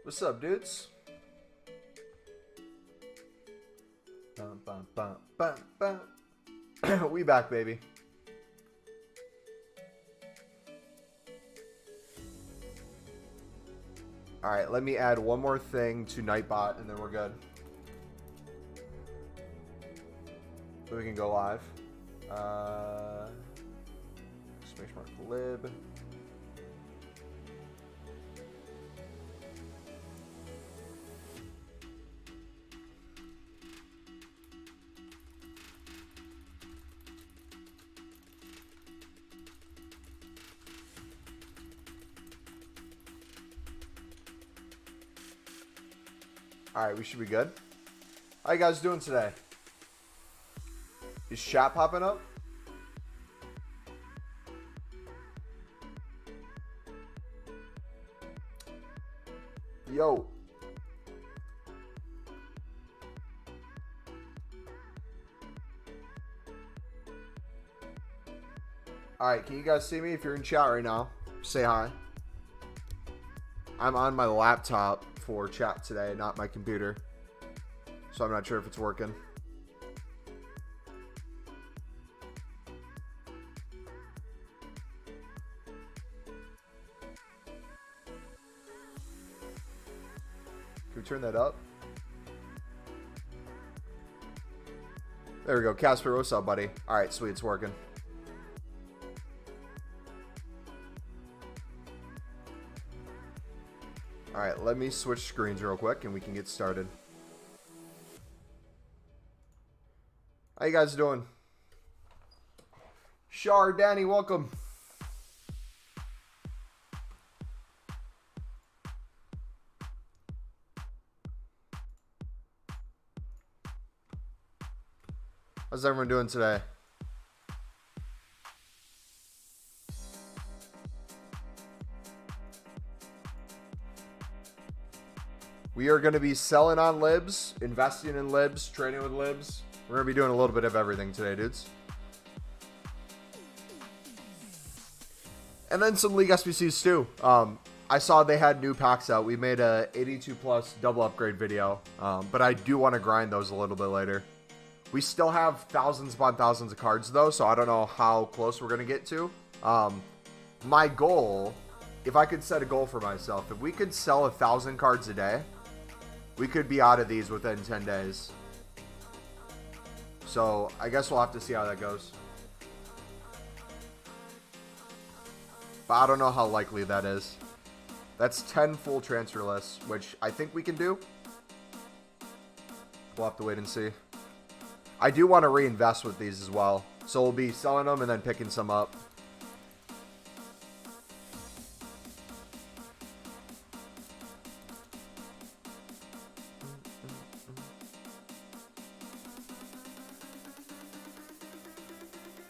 What's up, dudes? Bum, bum, bum, bum, bum. We back, baby. Alright, let me add one more thing to Nightbot, and then we're good. So we can go live. Space mark lib. Alright, we should be good. How you guys doing today? Is chat popping up? Yo. Alright, can you guys see me? If you're in chat right now, say hi. I'm on my laptop for chat today, not my computer. So I'm not sure if it's working. Can we turn that up? There we go. Casper, what's up, buddy? Alright, sweet, it's working. Alright, let me switch screens real quick and we can get started. How you guys doing? Shar, Danny, welcome. How's everyone doing today? We are going to be selling on libs, investing in libs, trading with libs. We're going to be doing a little bit of everything today, dudes. And then some League SBCs too. I saw they had new packs out. We made a 82 plus double upgrade video, but I do want to grind those a little bit later. We still have thousands upon thousands of cards though, so I don't know how close we're going to get to. My goal, if I could set a goal for myself, if we could sell 1,000 cards a day, we could be out of these within 10 days. So I guess we'll have to see how that goes. But I don't know how likely that is. That's 10 full transfer lists, which I think we can do. We'll have to wait and see. I do want to reinvest with these as well. So we'll be selling them and then picking some up.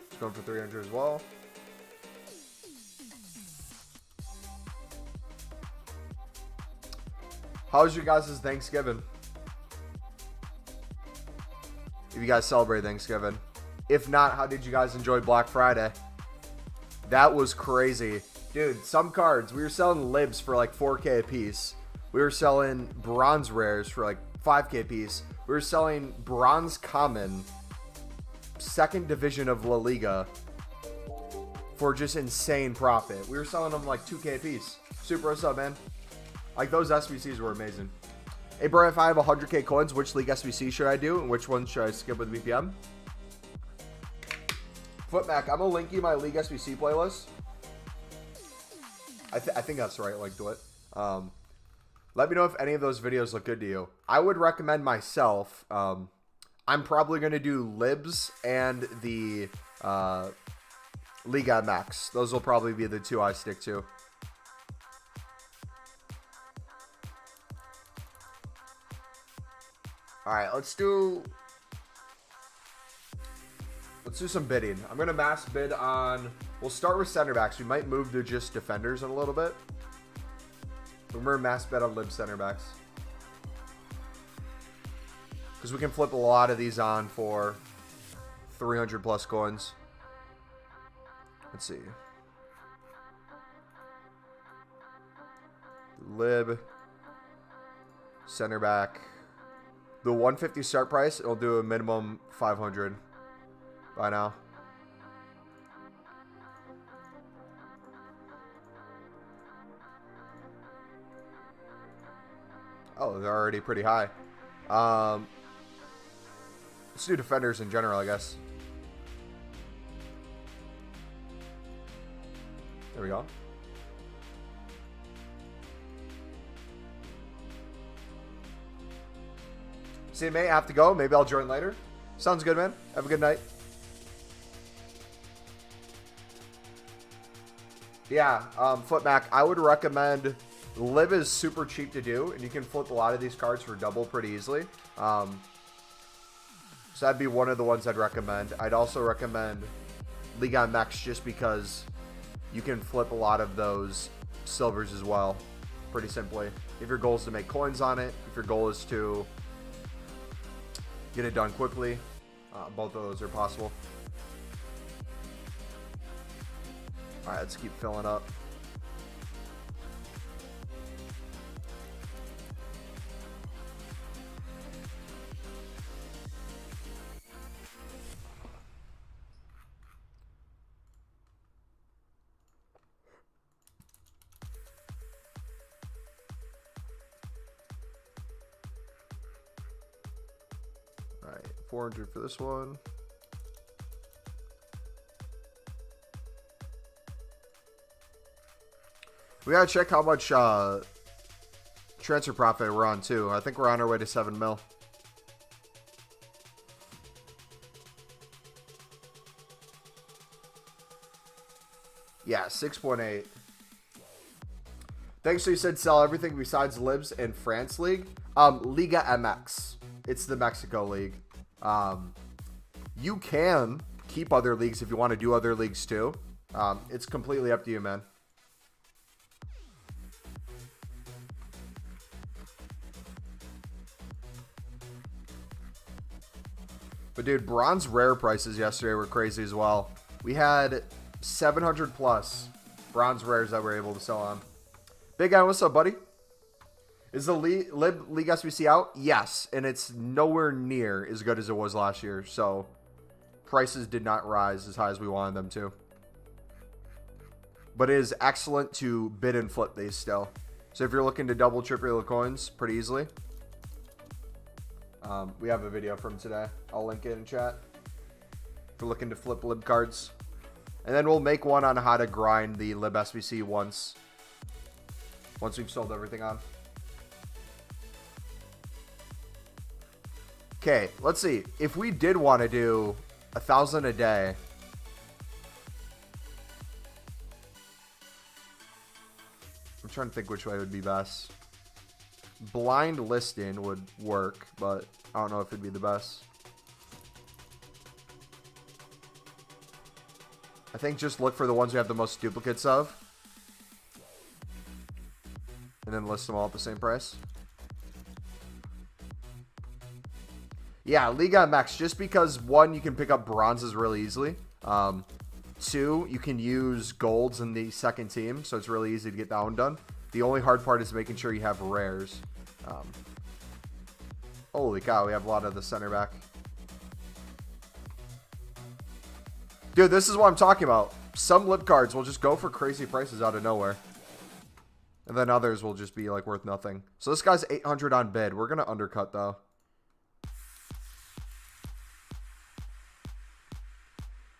Just going for 300 as well. How was your guys' Thanksgiving? If you guys celebrate Thanksgiving. If not, how did you guys enjoy Black Friday? That was crazy. Dude, some cards, we were selling libs for like 4K a piece. We were selling bronze rares for like 5K a piece. We were selling bronze common, second division of La Liga, for just insane profit. We were selling them like 2K a piece. Super, what's up, man? Like, those SBCs were amazing. Hey, bro, if I have 100K coins, which League SBC should I do? And which one should I skip with BPM? Footmac, I'm going to link you my League SBC playlist. I think that's the right link to it. Let me know if any of those videos look good to you. I would recommend myself. I'm probably going to do Libs and the Liga MX. Those will probably be the two I stick to. All right, let's do some bidding. I'm going to mass bid on, we'll start with center backs. We might move to just defenders in a little bit. We're going to mass bid on lib center backs. Because we can flip a lot of these on for 300 plus coins. Let's see. Lib. Center back. The 150 start price, it'll do a minimum 500 by now. Oh, they're already pretty high. Let's do defenders in general, I guess. There we go. See, mate, I have to go. Maybe I'll join later. Sounds good, man. Have a good night. Yeah, Flipmac, I would recommend... Lib is super cheap to do, and you can flip a lot of these cards for double pretty easily. So that'd be one of the ones I'd recommend. I'd also recommend Liga MX just because you can flip a lot of those silvers as well, pretty simply. If your goal is to make coins on it, if your goal is to get it done quickly, both of those are possible. All right, let's keep filling up. All right, 400 for this one. We gotta check how much transfer profit we're on too. I think we're on our way to 7 mil. Yeah, 6.8. Thanks. So you said sell everything besides Libs and France League. Liga MX. It's the Mexico League. You can keep other leagues if you want to do other leagues too. It's completely up to you, man. But dude, bronze rare prices yesterday were crazy as well. We had 700 plus bronze rares that we're able to sell on. Big guy, what's up, buddy? Is the Lib League SBC out? Yes, and it's nowhere near as good as it was last year. So prices did not rise as high as we wanted them to. But it is excellent to bid and flip these still. So if you're looking to double, triple the coins pretty easily. We have a video from today. I'll link it in chat. If you're looking to flip Lib cards. And then we'll make one on how to grind the Lib SBC once we've sold everything on. Okay, let's see. If we did want to do 1,000 a day, I'm trying to think which way would be best. Blind listing would work, but I don't know if it'd be the best. I think just look for the ones we have the most duplicates of, and then list them all at the same price. Yeah, Liga MX, just because, one, you can pick up bronzes really easily. Two, you can use golds in the second team, so it's really easy to get that one done. The only hard part is making sure you have rares. Holy cow, we have a lot of the center back. Dude, this is what I'm talking about. Some Lib cards will just go for crazy prices out of nowhere. And then others will just be like worth nothing. So this guy's 800 on bid. We're going to undercut though.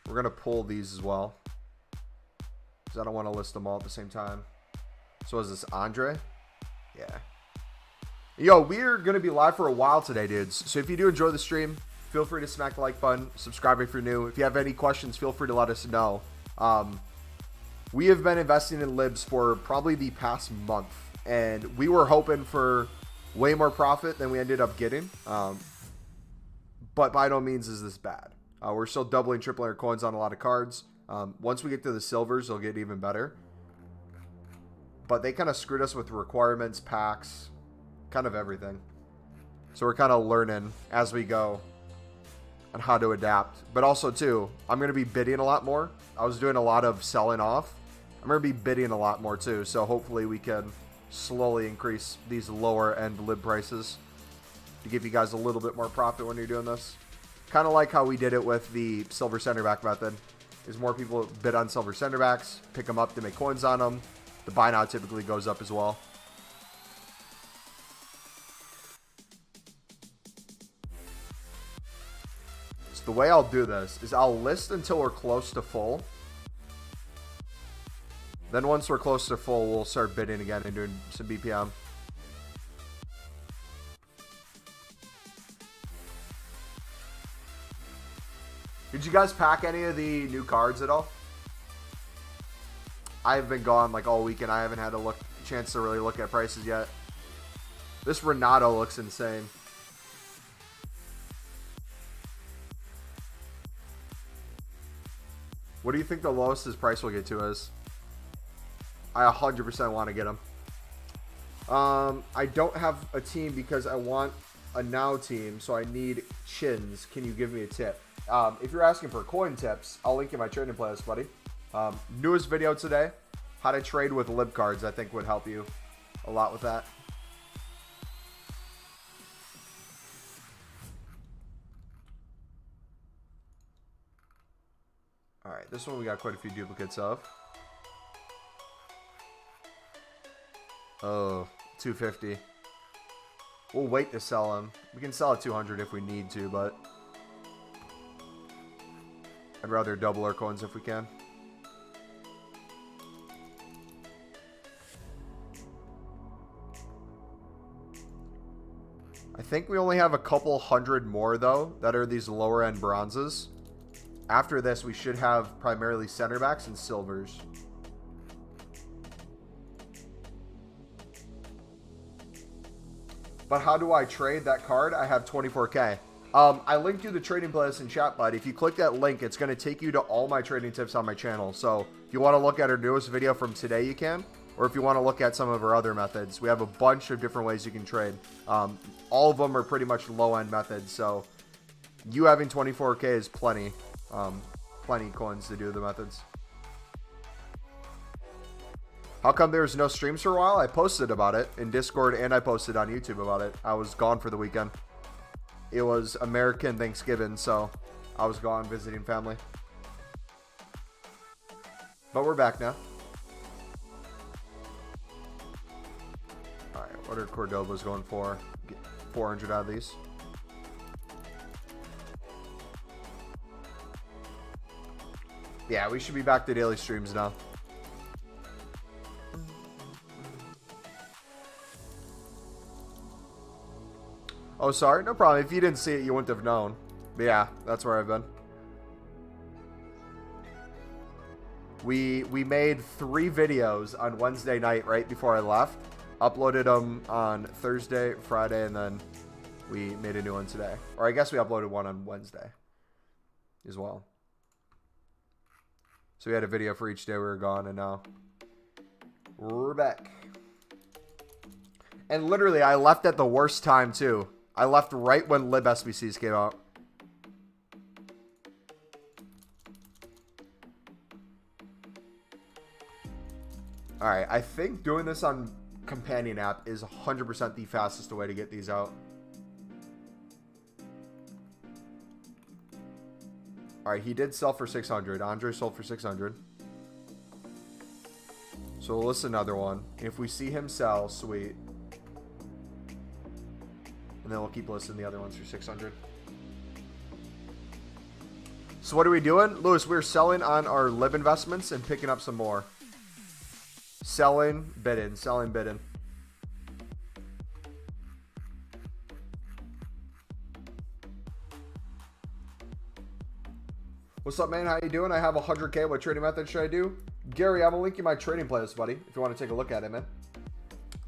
We're going to pull these as well. Because I don't want to list them all at the same time. So is this Andre? Yeah. Yo, we're going to be live for a while today, dudes. So if you do enjoy the stream, feel free to smack the like button. Subscribe if you're new. If you have any questions, feel free to let us know. We have been investing in Libs for probably the past month. And we were hoping for way more profit than we ended up getting. But by no means is this bad. We're still doubling, tripling our coins on a lot of cards. Once we get to the silvers, they'll get even better. But they kind of screwed us with requirements, packs, kind of everything. So we're kind of learning as we go on how to adapt. But also, too, I'm going to be bidding a lot more. I was doing a lot of selling off. I'm going to be bidding a lot more, too. So hopefully we can slowly increase these lower end lib prices to give you guys a little bit more profit when you're doing this. Kind of like how we did it with the silver center back method. Is more people bid on silver center backs, pick them up to make coins on them. The buy now typically goes up as well. So the way I'll do this is I'll list until we're close to full. Then once we're close to full, we'll start bidding again and doing some BPM. Did you guys pack any of the new cards at all? I've been gone like all weekend. I haven't had a chance to really look at prices yet. This Renato looks insane. What do you think the lowest his price will get to is? I 100% want to get him. I don't have a team because I want a now team, so I need chins. Can you give me a tip? If you're asking for coin tips, I'll link in my trading playlist, buddy. Newest video today, how to trade with lib cards, I think would help you a lot with that. All right, this one we got quite a few duplicates of. Oh, 250. We'll wait to sell him. We can sell at 200 if we need to, but I'd rather double our coins if we can. I think we only have a couple hundred more, though, that are these lower end bronzes. After this, we should have primarily center backs and silvers. But how do I trade that card? I have 24K. I linked you the trading playlist in chat, bud. If you click that link, it's going to take you to all my trading tips on my channel. So if you want to look at our newest video from today, you can. Or if you want to look at some of our other methods, we have a bunch of different ways you can trade. All of them are pretty much low-end methods. So you having 24K is plenty. Plenty coins to do the methods. How come there was no streams for a while? I posted about it in Discord and I posted on YouTube about it. I was gone for the weekend. It was American Thanksgiving, so I was gone visiting family. But we're back now. Alright, what are Cordobas going for? Get 400 out of these. Yeah, we should be back to daily streams now. Oh, sorry. No problem. If you didn't see it, you wouldn't have known. But yeah, that's where I've been. We made 3 videos on Wednesday night right before I left. Uploaded them on Thursday, Friday, and then we made a new one today. Or I guess we uploaded one on Wednesday as well. So we had a video for each day we were gone, and now we're back. And literally, I left at the worst time, too. I left right when Lib SBCs came out. Alright, I think doing this on Companion app is 100% the fastest way to get these out. Alright, he did sell for 600. Andre sold for 600. So we'll list another one. If we see him sell, sweet. And then we'll keep listing the other ones for 600. So what are we doing? Lewis, we're selling on our Lib investments and picking up some more. Selling, bidding, selling, bidding. What's up, man? How you doing? I have 100K. What trading method should I do? Gary, I'm going to link you my trading playlist, buddy, if you want to take a look at it, man.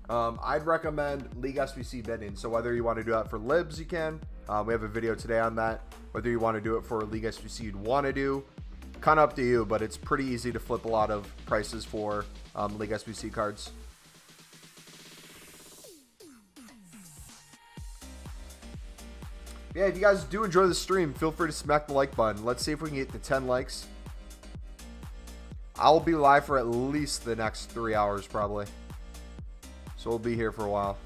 I'd recommend League SBC bidding. So whether you want to do that for Libs, you can. We have a video today on that. Whether you want to do it for League SBC, you'd want to do. Kind of up to you, but it's pretty easy to flip a lot of prices for League SBC cards. Yeah, if you guys do enjoy the stream, feel free to smack the like button. Let's see if we can get to 10 likes. I'll be live for at least the next 3 hours, probably. So we'll be here for a while.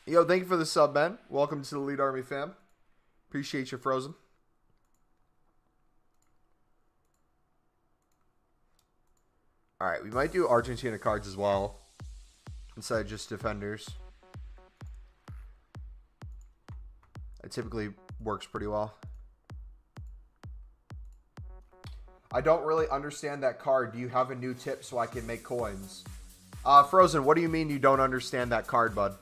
Yo, thank you for the sub, man. Welcome to the Elite Army fam. Appreciate you, Frozen. All right, we might do Argentina cards as well, instead of just defenders. It typically works pretty well. I don't really understand that card. Do you have a new tip so I can make coins? Frozen, what do you mean you don't understand that card, bud?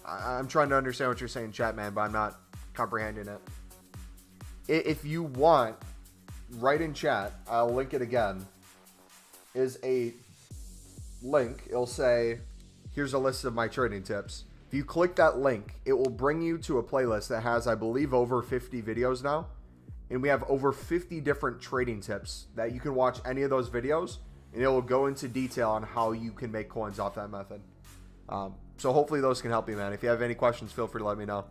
I'm trying to understand what you're saying, chat, man, but I'm not comprehending it. If you want, write in chat. I'll link it again. Is a link. It'll say, here's a list of my trading tips. If you click that link, it will bring you to a playlist that has, I believe, over 50 videos now. And we have over 50 different trading tips that you can watch any of those videos, and it will go into detail on how you can make coins off that method. So hopefully those can help you, man. If you have any questions, feel free to let me know.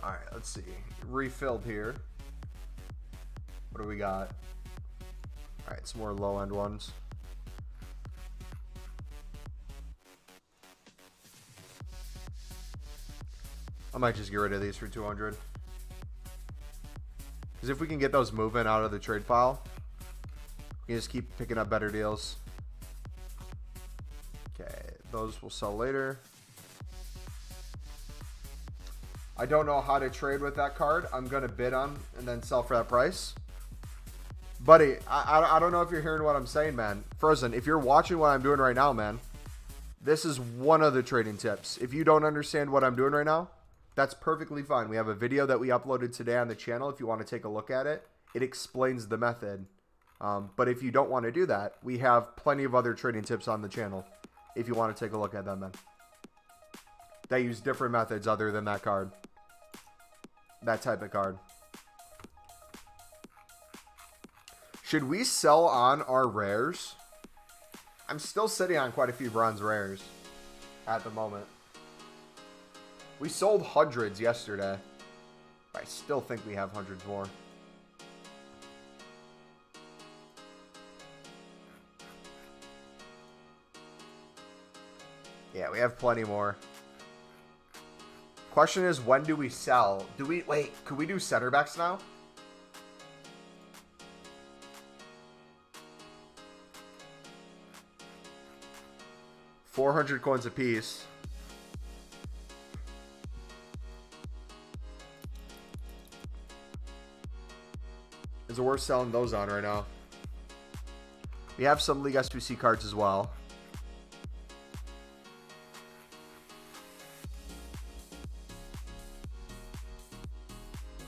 All right, let's see. Refilled here. What do we got? All right, some more low-end ones. I might just get rid of these for 200. Because if we can get those moving out of the trade file, we can just keep picking up better deals. Okay, those will sell later. I don't know how to trade with that card. I'm going to bid on and then sell for that price. Buddy, I don't know if you're hearing what I'm saying, man. Frozen, if you're watching what I'm doing right now, man, this is one of the trading tips. If you don't understand what I'm doing right now, that's perfectly fine. We have a video that we uploaded today on the channel. If you want to take a look at it, it explains the method. But if you don't want to do that, we have plenty of other trading tips on the channel if you want to take a look at them, man. They use different methods other than that card. That type of card. Should we sell on our rares? I'm still sitting on quite a few bronze rares at the moment. We sold hundreds yesterday. I still think we have hundreds more. Yeah, we have plenty more. Question is, when do we sell? Do we, wait, could we do center backs now? $400 coins a piece. Is it worth selling those on right now? We have some League SBC cards as well.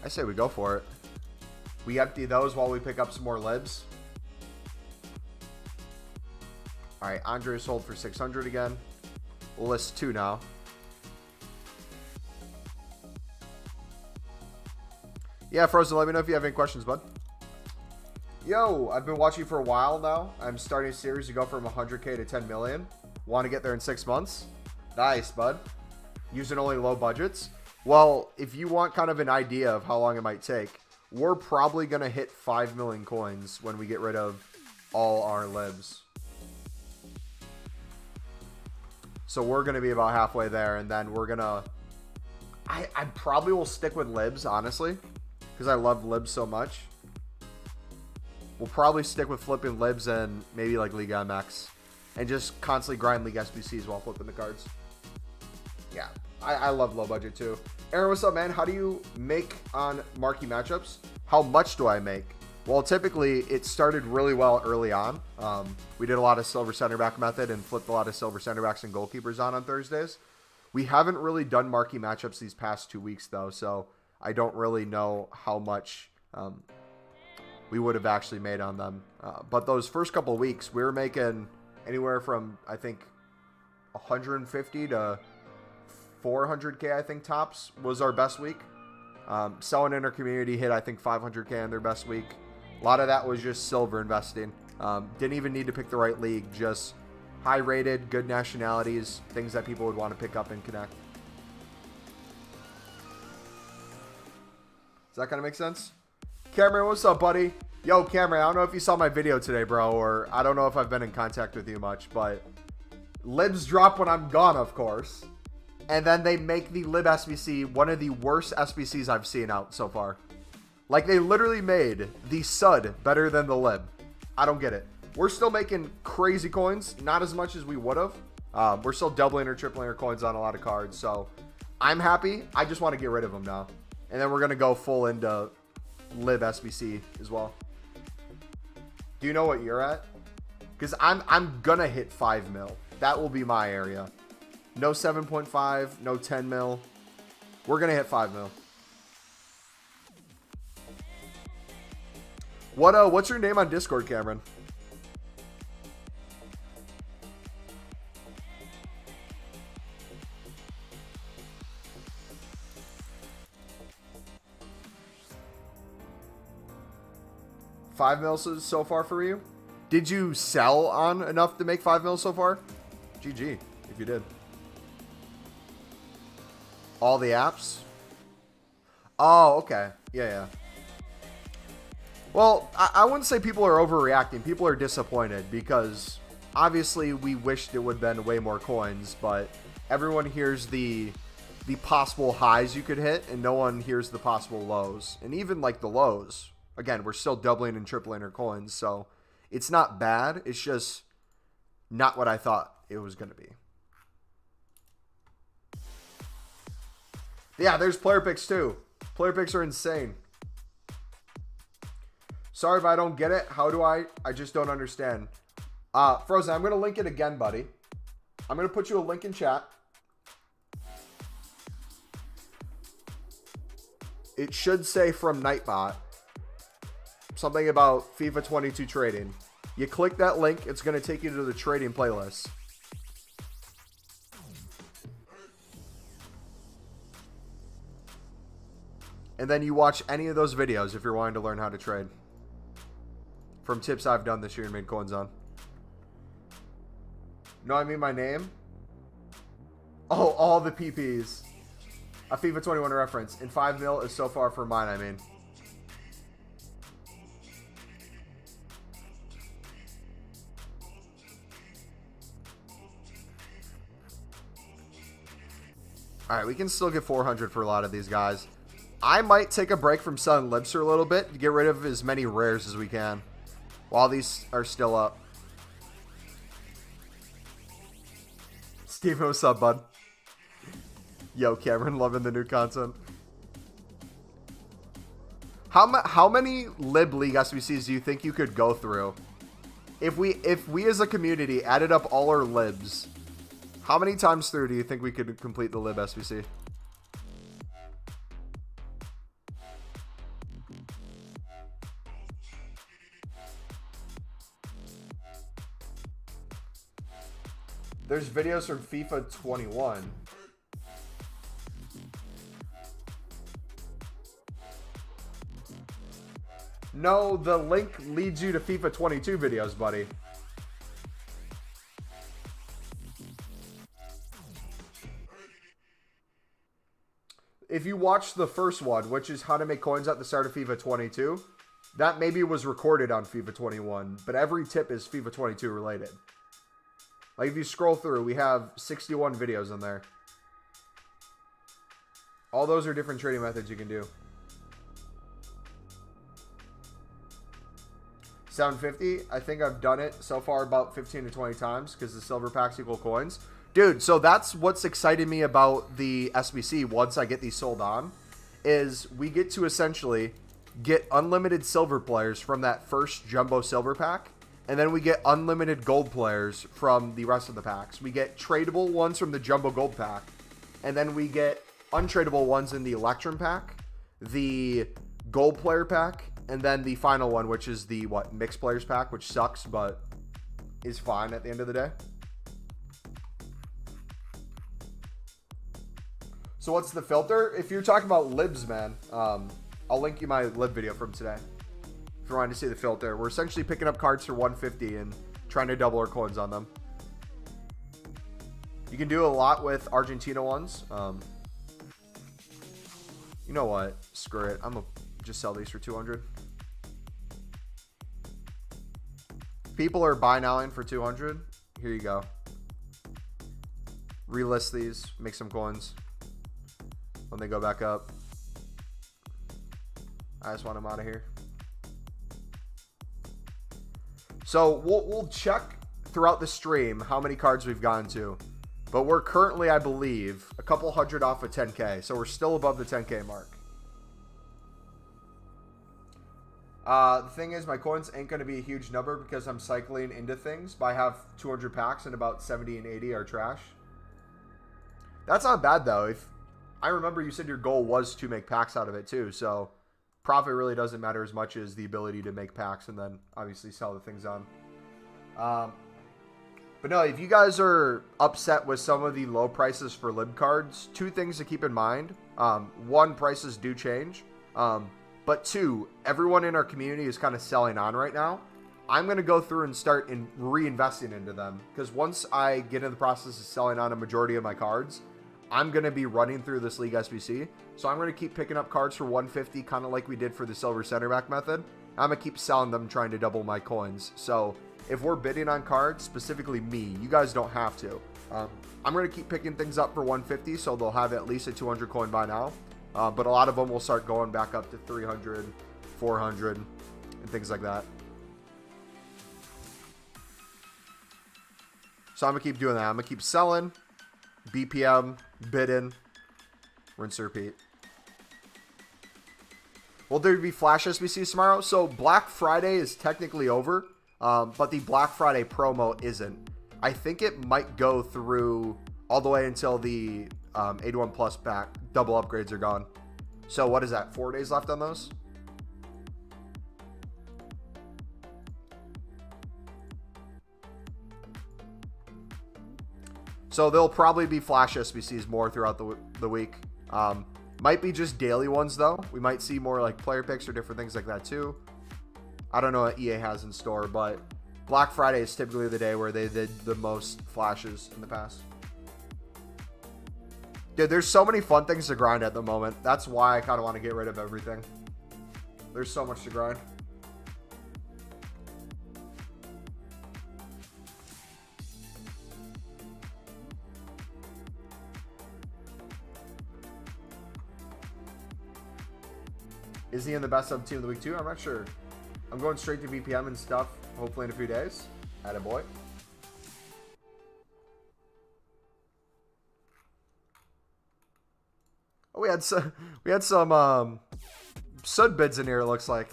I say we go for it. We empty those while we pick up some more libs. All right, Andre sold for 600 again. We'll list 2 now. Yeah, Frozen, let me know if you have any questions, bud. Yo, I've been watching for a while now. I'm starting a series to go from 100K to 10 million. Want to get there in 6 months? Nice, bud. Using only low budgets. Well, if you want kind of an idea of how long it might take, we're probably going to hit 5 million coins when we get rid of all our libs. So we're going to be about halfway there, and then we're going to... I probably will stick with libs, honestly, because I love libs so much. We'll probably stick with flipping libs and maybe like League MX, and just constantly grind League SBCs while flipping the cards. Yeah. I love low budget too. Aaron, what's up, man? How do you make on marquee matchups? How much do I make? Well, typically it started really well early on. We did a lot of silver center back method and flipped a lot of silver center backs and goalkeepers on Thursdays. We haven't really done marquee matchups these past 2 weeks though, so I don't really know how much we would have actually made on them. But those first couple of weeks, we were making anywhere from, I think, 150 to 400K, I think tops was our best week. Selling in our community hit, I think, 500K in their best week. A lot of that was just silver investing. Didn't even need to pick the right league, just high rated, good nationalities, things that people would want to pick up and connect. Does that kind of make sense? Cameron, what's up, buddy? Yo, Cameron, I don't know if you saw my video today, bro, or I don't know if I've been in contact with you much, but libs drop when I'm gone, of course. And then they make the lib SBC one of the worst SBCs I've seen out so far. Like, they literally made the sud better than the lib. I don't get it. We're still making crazy coins, not as much as we would have. We're still doubling or tripling our coins on a lot of cards, so I'm happy. I just want to get rid of them now. And then we're going to go full into lib SBC as well. Do you know what you're at? Because I'm going to hit 5 mil. That will be my area. No 7.5, no 10 mil. We're going to hit 5 mil. What's your name on Discord, Cameron? $5 mil so far for you? Did you sell on enough to make 5 mil so far? GG, if you did. All the apps? Oh, okay. Yeah. Well, I wouldn't say people are overreacting. People are disappointed because obviously we wished it would have been way more coins, but everyone hears the possible highs you could hit and no one hears the possible lows. And even like the lows, again, we're still doubling and tripling our coins, so it's not bad. It's just not what I thought it was going to be. Yeah, there's player picks too. Player picks are insane. Sorry if I don't get it. How do I just don't understand. Frozen, I'm going to link it again, buddy. I'm going to put you a link in chat. It should say from Nightbot. Something about FIFA 22 trading. You click that link, it's going to take you to the trading playlist. And then you watch any of those videos if you're wanting to learn how to trade. From tips I've done this year and made coins on. No, I mean my name. Oh, all the PPs. A FIFA 21 reference. And 5 mil is so far for mine, I mean. Alright, we can still get 400 for a lot of these guys. I might take a break from selling libs for a little bit to get rid of as many rares as we can while these are still up. Steve, what's up, bud? Yo, Cameron, loving the new content. How many lib league SBCs do you think you could go through? If we as a community added up all our libs, how many times through do you think we could complete the lib SBC? There's videos from FIFA 21. No, the link leads you to FIFA 22 videos, buddy. If you watch the first one, which is how to make coins at the start of FIFA 22, that maybe was recorded on FIFA 21, but every tip is FIFA 22 related. Like, if you scroll through, we have 61 videos in there. All those are different trading methods you can do. 750, I think I've done it so far about 15 to 20 times because the silver packs equal coins. Dude, so that's what's excited me about the SBC once I get these sold on, is we get to essentially get unlimited silver players from that first jumbo silver pack. And then we get unlimited gold players from the rest of the packs. We get tradable ones from the jumbo gold pack. And then we get untradeable ones in the Electrum pack, the gold player pack, and then the final one, which is the mixed players pack, which sucks, but is fine at the end of the day. So what's the filter? If you're talking about libs, man, I'll link you my lib video from today. If you're wanting to see the filter, we're essentially picking up cards for 150 and trying to double our coins on them. You can do a lot with Argentina ones. You know what? Screw it. I'm going to just sell these for 200. People are buy nowing for 200. Here you go. Relist these. Make some coins. When they go back up. I just want them out of here. So we'll check throughout the stream how many cards we've gotten to. But we're currently, I believe, a couple hundred off of 10K. So we're still above the 10K mark. The thing is, my coins ain't going to be a huge number because I'm cycling into things. But I have 200 packs and about 70 and 80 are trash. That's not bad, though. If I remember you said your goal was to make packs out of it, too. So profit really doesn't matter as much as the ability to make packs and then obviously sell the things on. But no, if you guys are upset with some of the low prices for lib cards, two things to keep in mind. One, prices do change. But two, everyone in our community is kind of selling on right now. I'm going to go through and start reinvesting into them. Because once I get in the process of selling on a majority of my cards, I'm going to be running through this League SBC. So I'm going to keep picking up cards for 150, kind of like we did for the silver center back method. I'm going to keep selling them, trying to double my coins. So if we're bidding on cards, specifically me, you guys don't have to. I'm going to keep picking things up for 150, so they'll have at least a 200 coin by now. But a lot of them will start going back up to 300, 400, and things like that. So I'm going to keep doing that. I'm going to keep selling, BPM, bidding, rinse, repeat. Will there be Flash SBCs tomorrow? So Black Friday is technically over, but the Black Friday promo isn't. I think it might go through all the way until the 81 Plus back double upgrades are gone. So what is that? 4 days left on those? So there'll probably be Flash SBCs more throughout the week. Might be just daily ones, though. We might see more like player picks or different things like that, too. I don't know what EA has in store, but Black Friday is typically the day where they did the most flashes in the past. Dude, there's so many fun things to grind at the moment. That's why I kind of want to get rid of everything. There's so much to grind. Is he in the best of team of the week too? I'm not sure. I'm going straight to VPM and stuff, hopefully in a few days. Attaboy. Oh, we had some Sud bids in here, it looks like.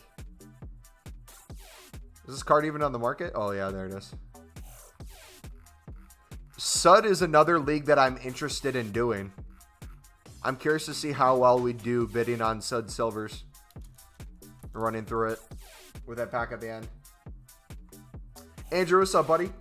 Is this card even on the market? Oh yeah, there it is. Sud is another league that I'm interested in doing. I'm curious to see how well we do bidding on Sud silvers. Running through it with that pack at the end. Andrew, what's up, buddy?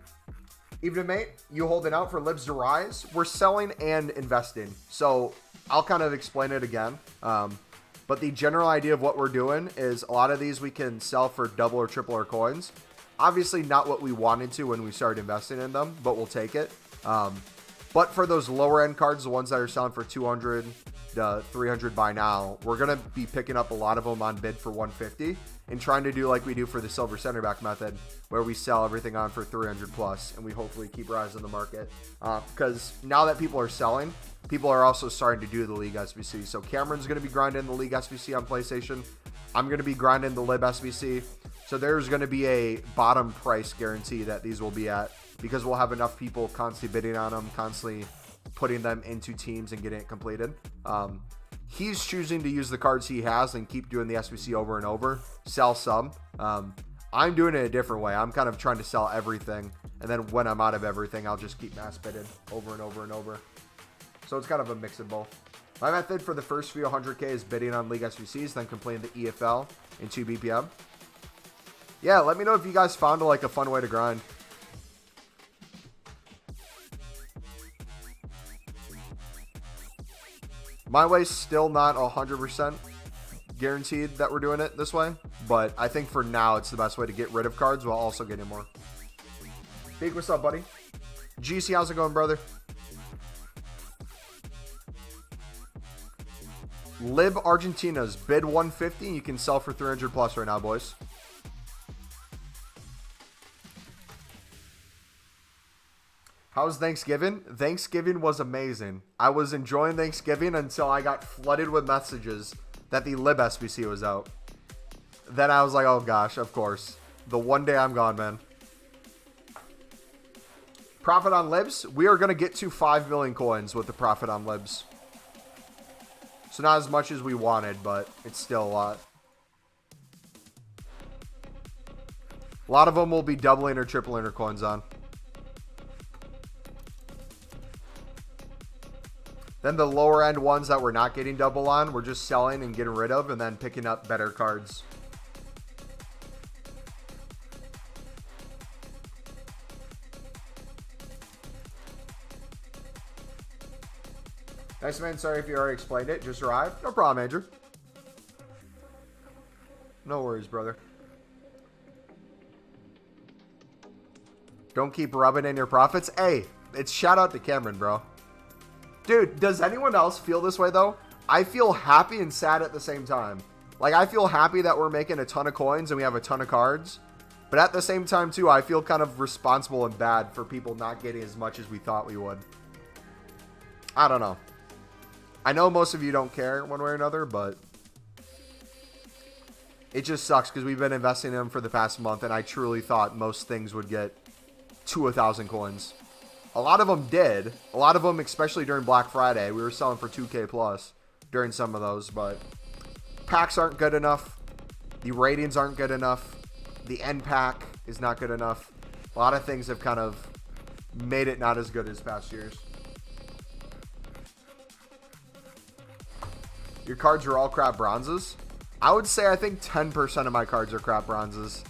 Evening, mate. You holding out for libs to rise? We're selling and investing. So I'll kind of explain it again. But the general idea of what we're doing is a lot of these we can sell for double or triple our coins. Obviously not what we wanted to when we started investing in them, but we'll take it. But for those lower end cards, the ones that are selling for 200 to 300 by now, we're going to be picking up a lot of them on bid for 150 and trying to do like we do for the silver center back method, where we sell everything on for 300 plus and we hopefully keep rising the market. Because now that people are selling, people are also starting to do the League SBC. So Cameron's going to be grinding the League SBC on PlayStation. I'm going to be grinding the Lib SBC. So there's going to be a bottom price guarantee that these will be at, because we'll have enough people constantly bidding on them, constantly putting them into teams and getting it completed. He's choosing to use the cards he has and keep doing the SBC over and over, sell some. I'm doing it a different way. I'm kind of trying to sell everything, and then when I'm out of everything, I'll just keep mass bidding over and over and over. So it's kind of a mix of both. My method for the first few 100K is bidding on League SBCs, then completing the EFL in 2 BPM. Yeah, let me know if you guys found like a fun way to grind. My way's still not 100% guaranteed that we're doing it this way, but I think for now it's the best way to get rid of cards while also getting more. Big, what's up, buddy? GC, how's it going, brother? Lib Argentina's bid 150. You can sell for 300 plus right now, boys. How was Thanksgiving? Thanksgiving was amazing. I was enjoying Thanksgiving until I got flooded with messages that the Lib SBC was out. Then I was like, oh gosh, of course. The one day I'm gone, man. Profit on Libs? We are going to get to 5 million coins with the profit on Libs. So not as much as we wanted, but it's still a lot. A lot of them will be doubling or tripling their coins on. Then the lower end ones that we're not getting double on, we're just selling and getting rid of and then picking up better cards. Nice, man. Sorry if you already explained it. Just arrived. No problem, Andrew. No worries, brother. Don't keep rubbing in your profits. Hey, it's shout out to Cameron, bro. Dude, does anyone else feel this way, though? I feel happy and sad at the same time. Like, I feel happy that we're making a ton of coins and we have a ton of cards. But at the same time, too, I feel kind of responsible and bad for people not getting as much as we thought we would. I don't know. I know most of you don't care one way or another, but it just sucks because we've been investing in them for the past month, and I truly thought most things would get to 1,000 coins. A lot of them did. A lot of them, especially during Black Friday, we were selling for 2K plus during some of those, but packs aren't good enough. The ratings aren't good enough. The end pack is not good enough. A lot of things have kind of made it not as good as past years. Your cards are all crap bronzes? I would say I think 10% of my cards are crap bronzes.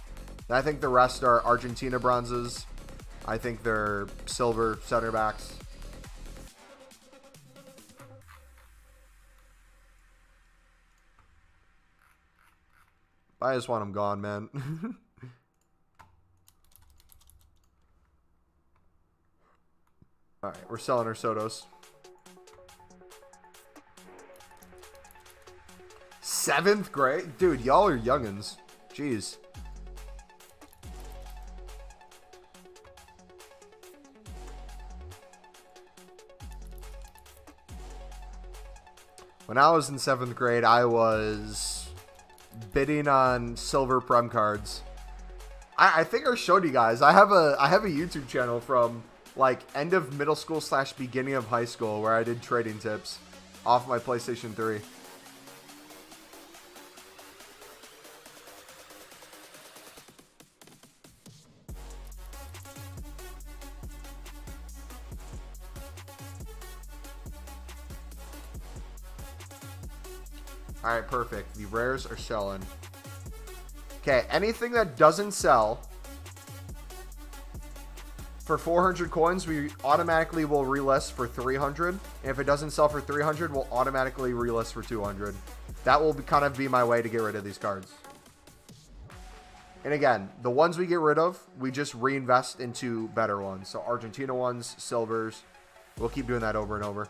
And I think the rest are Argentina bronzes. I think they're silver center backs. I just want them gone, man. All right, we're selling our Sotos. 7th grade? Dude, y'all are youngins. Jeez. When I was in 7th grade, I was bidding on silver prem cards. I think I showed you guys. I have a YouTube channel from like end of middle school / beginning of high school where I did trading tips off my PlayStation 3. All right, perfect. The rares are selling. Okay, anything that doesn't sell for 400 coins, we automatically will relist for 300. And if it doesn't sell for 300, we'll automatically relist for 200. That will kind of be my way to get rid of these cards. And again, the ones we get rid of, we just reinvest into better ones. So Argentina ones, silvers. We'll keep doing that over and over.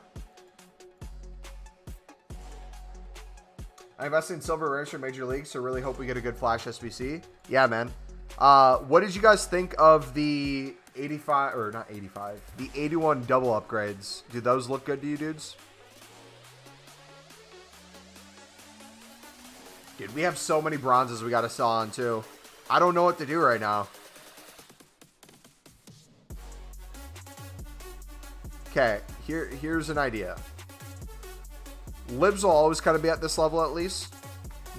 I invested in silver rares for Major League, so really hope we get a good Flash SBC. Yeah, man. What did you guys think of the 85, or not 85, the 81 double upgrades? Do those look good to you, dudes? Dude, we have so many bronzes we got to sell on, too. I don't know what to do right now. Okay, here's an idea. Libs will always kind of be at this level at least.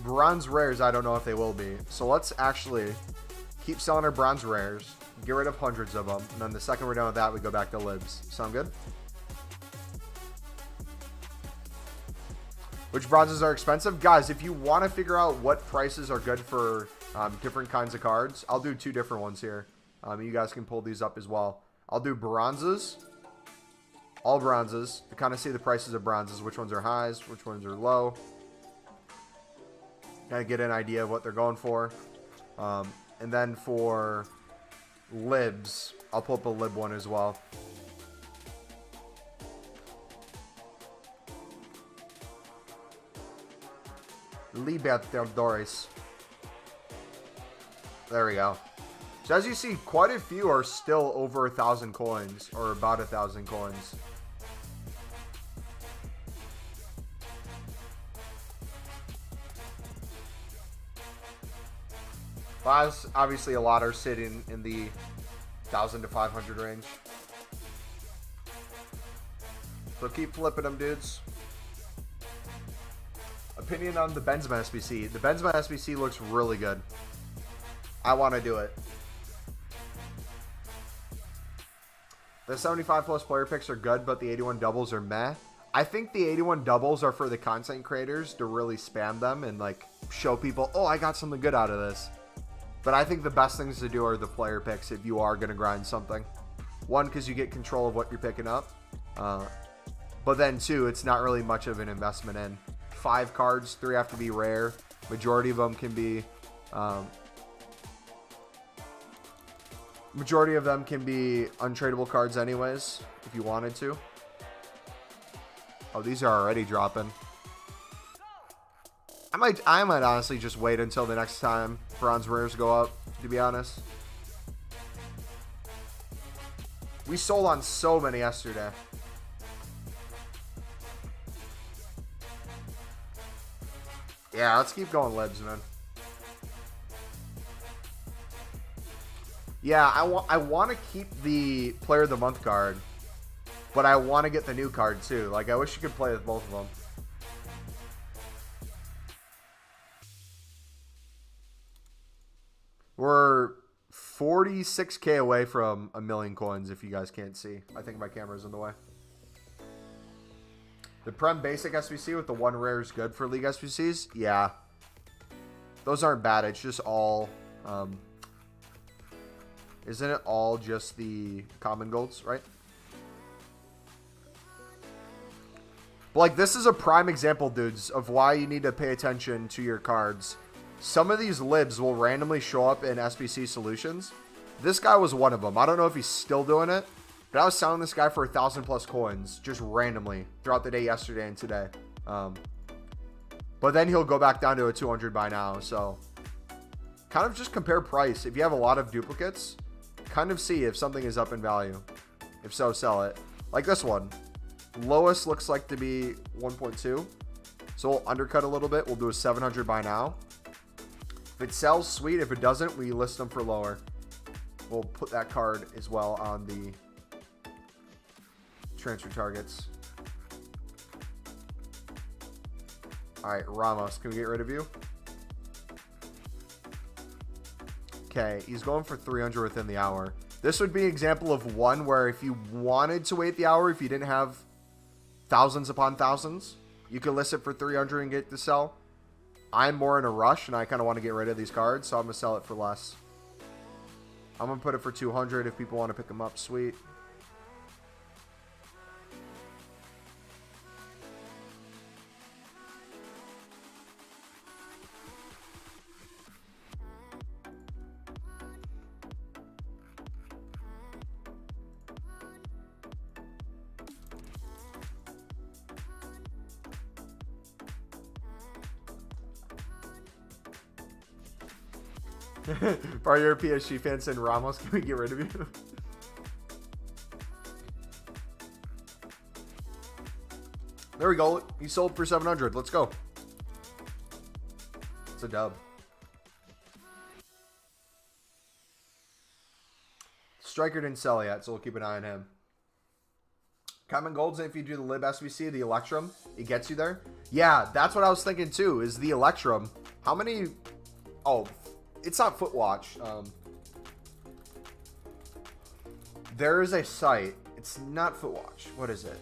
Bronze rares, I don't know if they will be. So let's actually keep selling our bronze rares. Get rid of hundreds of them. And then the second we're done with that, we go back to libs. Sound good? Which bronzes are expensive? Guys, if you want to figure out what prices are good for different kinds of cards, I'll do 2 different ones here. You guys can pull these up as well. I'll do bronzes. All bronzes. To kind of see the prices of bronzes. Which ones are highs, which ones are low. Kind of get an idea of what they're going for. And then for libs, I'll pull up a lib one as well. Libertadores. There we go. So as you see, quite a few are still over 1,000 coins, or about 1,000 coins. Obviously, a lot are sitting in the 1,000 to 500 range. So keep flipping them, dudes. Opinion on the Benzema SBC. The Benzema SBC looks really good. I want to do it. The 75 plus player picks are good, but the 81 doubles are meh. I think the 81 doubles are for the content creators to really spam them and like show people, oh, I got something good out of this. But I think the best things to do are the player picks if you are going to grind something. One, because you get control of what you're picking up. But then two, it's not really much of an investment in. 5 cards, 3 have to be rare. Majority of them can be... majority of them can be untradeable cards anyways, if you wanted to. Oh, these are already dropping. I might honestly just wait until the next time bronze rares go up, to be honest. We sold on so many yesterday. Yeah, let's keep going libs, man. Yeah, I want to keep the Player of the Month card, but I want to get the new card too. Like, I wish you could play with both of them. We're 46k away from 1,000,000 coins, if you guys can't see. I think my camera's in the way. The Prem Basic SBC with the 1 rare is good for League SBCs? Yeah. Those aren't bad. It's just all... isn't it all just the common golds, right? But like, this is a prime example, dudes, of why you need to pay attention to your cards. Some of these libs will randomly show up in SBC solutions. This guy was one of them. I don't know if he's still doing it, but I was selling this guy for 1,000 plus coins just randomly throughout the day yesterday and today. But then he'll go back down to a 200 by now. So kind of just compare price. If you have a lot of duplicates, kind of see if something is up in value. If so, sell it. Like this one. Lowest looks like to be 1.2. So we'll undercut a little bit. We'll do a 700 by now. If it sells, sweet. If it doesn't, we list them for lower. We'll put that card as well on the transfer targets. All right, Ramos, can we get rid of you? Okay, he's going for 300 within the hour. This would be an example of one where if you wanted to wait the hour, if you didn't have thousands upon thousands, you could list it for 300 and get to sell. I'm more in a rush, and I kind of want to get rid of these cards, so I'm going to sell it for less. I'm going to put it for 200 if people want to pick them up. Sweet. For your PSG fans and Ramos, can we get rid of you? There we go. He sold for 700. Let's go. It's a dub. Striker didn't sell yet, so we'll keep an eye on him. Common Golds, if you do the Lib SBC, the Electrum, it gets you there. Yeah, that's what I was thinking too, is the Electrum. How many... Oh, it's not Footwatch. There is a site. It's not Footwatch. What is it?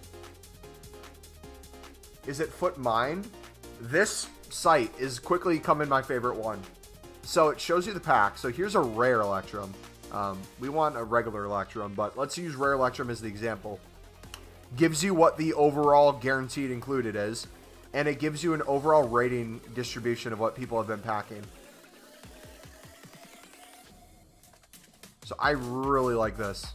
Is it FootMind? This site is quickly becoming my favorite one. So it shows you the pack. So here's a rare Electrum. We want a regular Electrum, but let's use rare Electrum as the example. Gives you what the overall guaranteed included is, and it gives you an overall rating distribution of what people have been packing. So I really like this.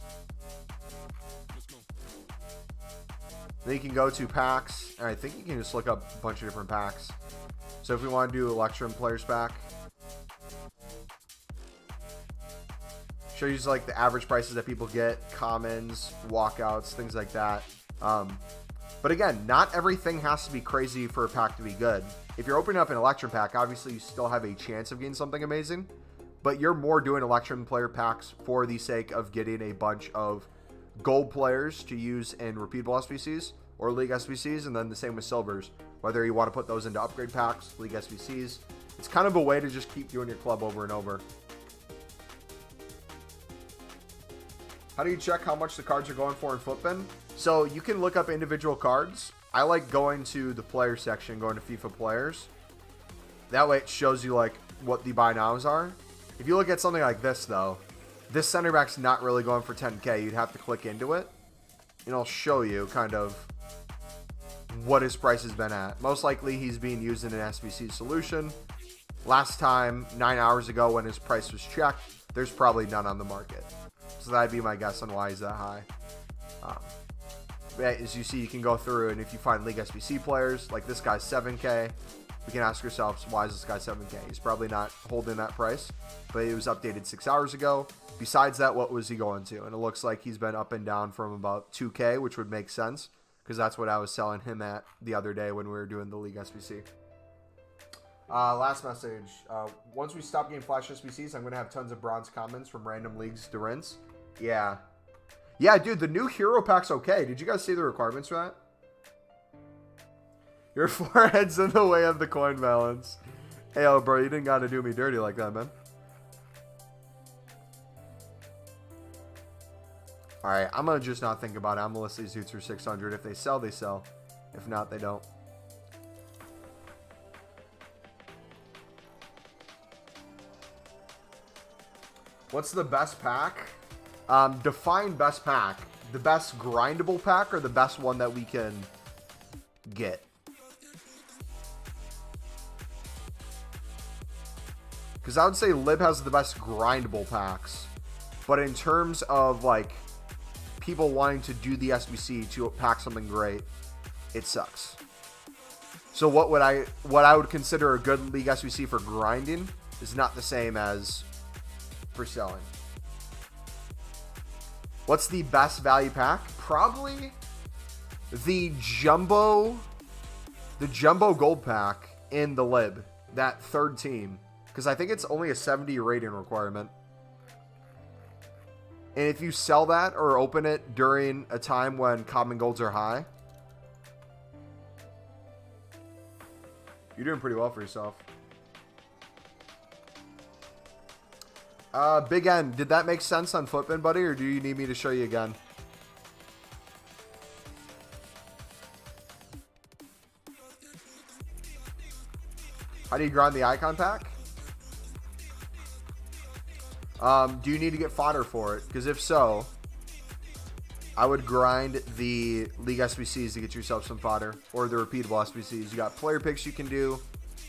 Then you can go to packs, and I think you can just look up a bunch of different packs. So if we want to do Electrum Players Pack, shows you like the average prices that people get, commons, walkouts, things like that. But again, not everything has to be crazy for a pack to be good. If you're opening up an Electrum pack, obviously you still have a chance of getting something amazing, but you're more doing Electrum player packs for the sake of getting a bunch of gold players to use in repeatable SBCs or League SBCs, and then the same with silvers. Whether you want to put those into upgrade packs, League SBCs, it's kind of a way to just keep doing your club over and over. How do you check how much the cards are going for in Footbin? So you can look up individual cards. I like going to the player section, going to FIFA players. That way it shows you like what the buy nows are. If you look at something like this though, this center back's not really going for 10K. You'd have to click into it, and it'll show you kind of what his price has been at. Most likely he's being used in an SBC solution. Last time, 9 hours ago when his price was checked, there's probably none on the market. So that'd be my guess on why he's that high. As you see, you can go through, and if you find League SBC players, like this guy's 7K, we can ask ourselves, why is this guy 7K? He's probably not holding that price, but it was updated 6 hours ago. Besides that, what was he going to? And it looks like he's been up and down from about 2K, which would make sense, because that's what I was selling him at the other day when we were doing the League SBC. Last message. Once we stop getting flash SBCs, I'm going to have tons of bronze commons from random leagues to rinse. Yeah. Yeah, dude, the new hero pack's okay. Did you guys see the requirements for that? Your forehead's in the way of the coin balance. Hey, oh, bro, you didn't got to do me dirty like that, man. Alright, I'm going to just not think about it. I'm going to list these dudes for 600. If they sell, they sell. If not, they don't. What's the best pack? Define best pack. The best grindable pack or the best one that we can get? Because I would say Lib has the best grindable packs. But in terms of like people wanting to do the SBC to pack something great, it sucks. So what I would consider a good League SBC for grinding is not the same as for selling. What's the best value pack? Probably the jumbo gold pack in the Lib, that third team, because I think it's only a 70 rating requirement. And if you sell that or open it during a time when common golds are high, you're doing pretty well for yourself. Big N, did that make sense on Footbin, buddy, or do you need me to show you again? How do you grind the icon pack? Do you need to get fodder for it? Because if so, I would grind the League SBCs to get yourself some fodder, or the repeatable SBCs. You got player picks you can do.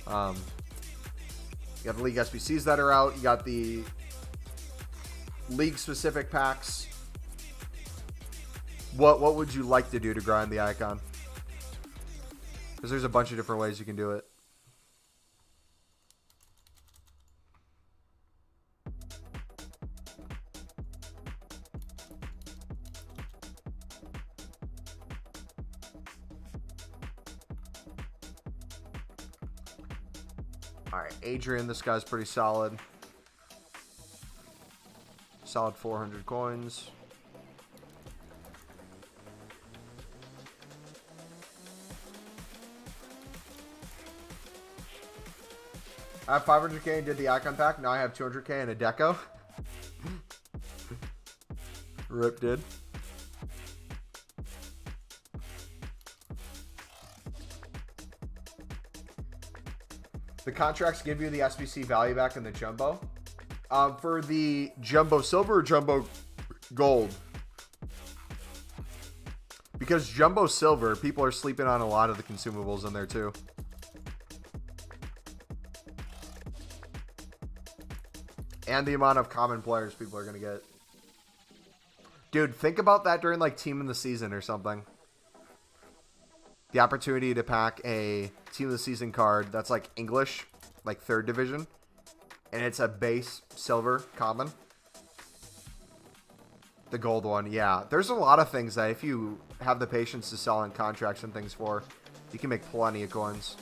You got the League SBCs that are out. You got the League specific packs. What would you like to do to grind the icon? Because there's a bunch of different ways you can do it. Alright, Adrian, this guy's pretty solid. Solid 400 coins. I have 500k and did the icon pack. Now I have 200k and a deco. Rip, dude. The contracts give you the SBC value back in the jumbo. For the jumbo silver or jumbo gold? Because jumbo silver, people are sleeping on a lot of the consumables in there too. And the amount of common players people are going to get. Dude, think about that during like team of the season or something. The opportunity to pack a team of the season card that's like English, like 3rd division. And it's a base silver common. The gold one, yeah. There's a lot of things that if you have the patience to sell in contracts and things for, you can make plenty of coins.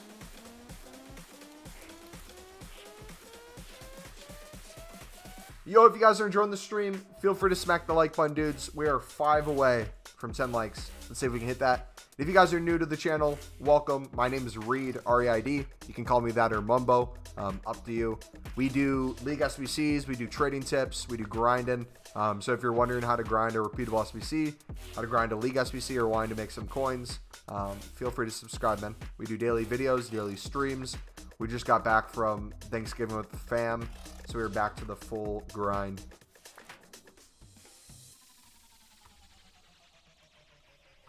Yo, if you guys are enjoying the stream, feel free to smack the like button, dudes. We are 5 away from 10 likes. Let's see if we can hit that. If you guys are new to the channel, welcome. My name is Reed, R-E-I-D. You can call me that or Mumbo. Up to you. We do League SBCs. We do trading tips. We do grinding. So if you're wondering how to grind a repeatable SBC, how to grind a League SBC, or wanting to make some coins, feel free to subscribe, man. We do daily videos, daily streams. We just got back from Thanksgiving with the fam, so we're back to the full grind.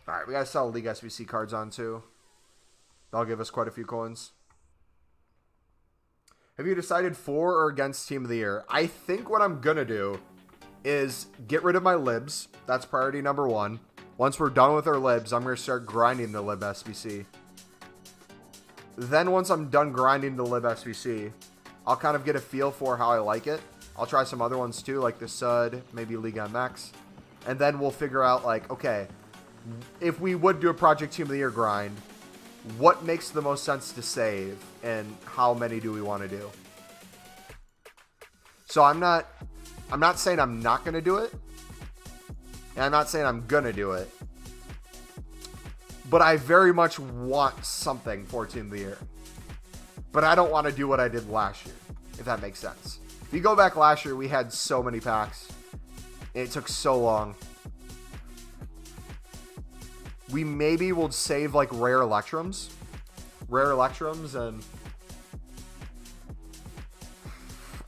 All right, we gotta sell League SBC cards on too. That'll give us quite a few coins. Have you decided for or against Team of the Year? I think what I'm gonna do is get rid of my libs. That's priority number 1. Once we're done with our libs, I'm gonna start grinding the lib SBC. Then once I'm done grinding the lib SBC, I'll kind of get a feel for how I like it. I'll try some other ones too, like the SUD, maybe League MX. And then we'll figure out like, okay, if we would do a Project Team of the Year grind, what makes the most sense to save and how many do we want to do? So I'm not saying I'm not going to do it. And I'm not saying I'm going to do it. But I very much want something for Team of the Year. But I don't want to do what I did last year, if that makes sense. If you go back last year, we had so many packs. And it took so long. We maybe will save like rare Electrums. Rare Electrums and...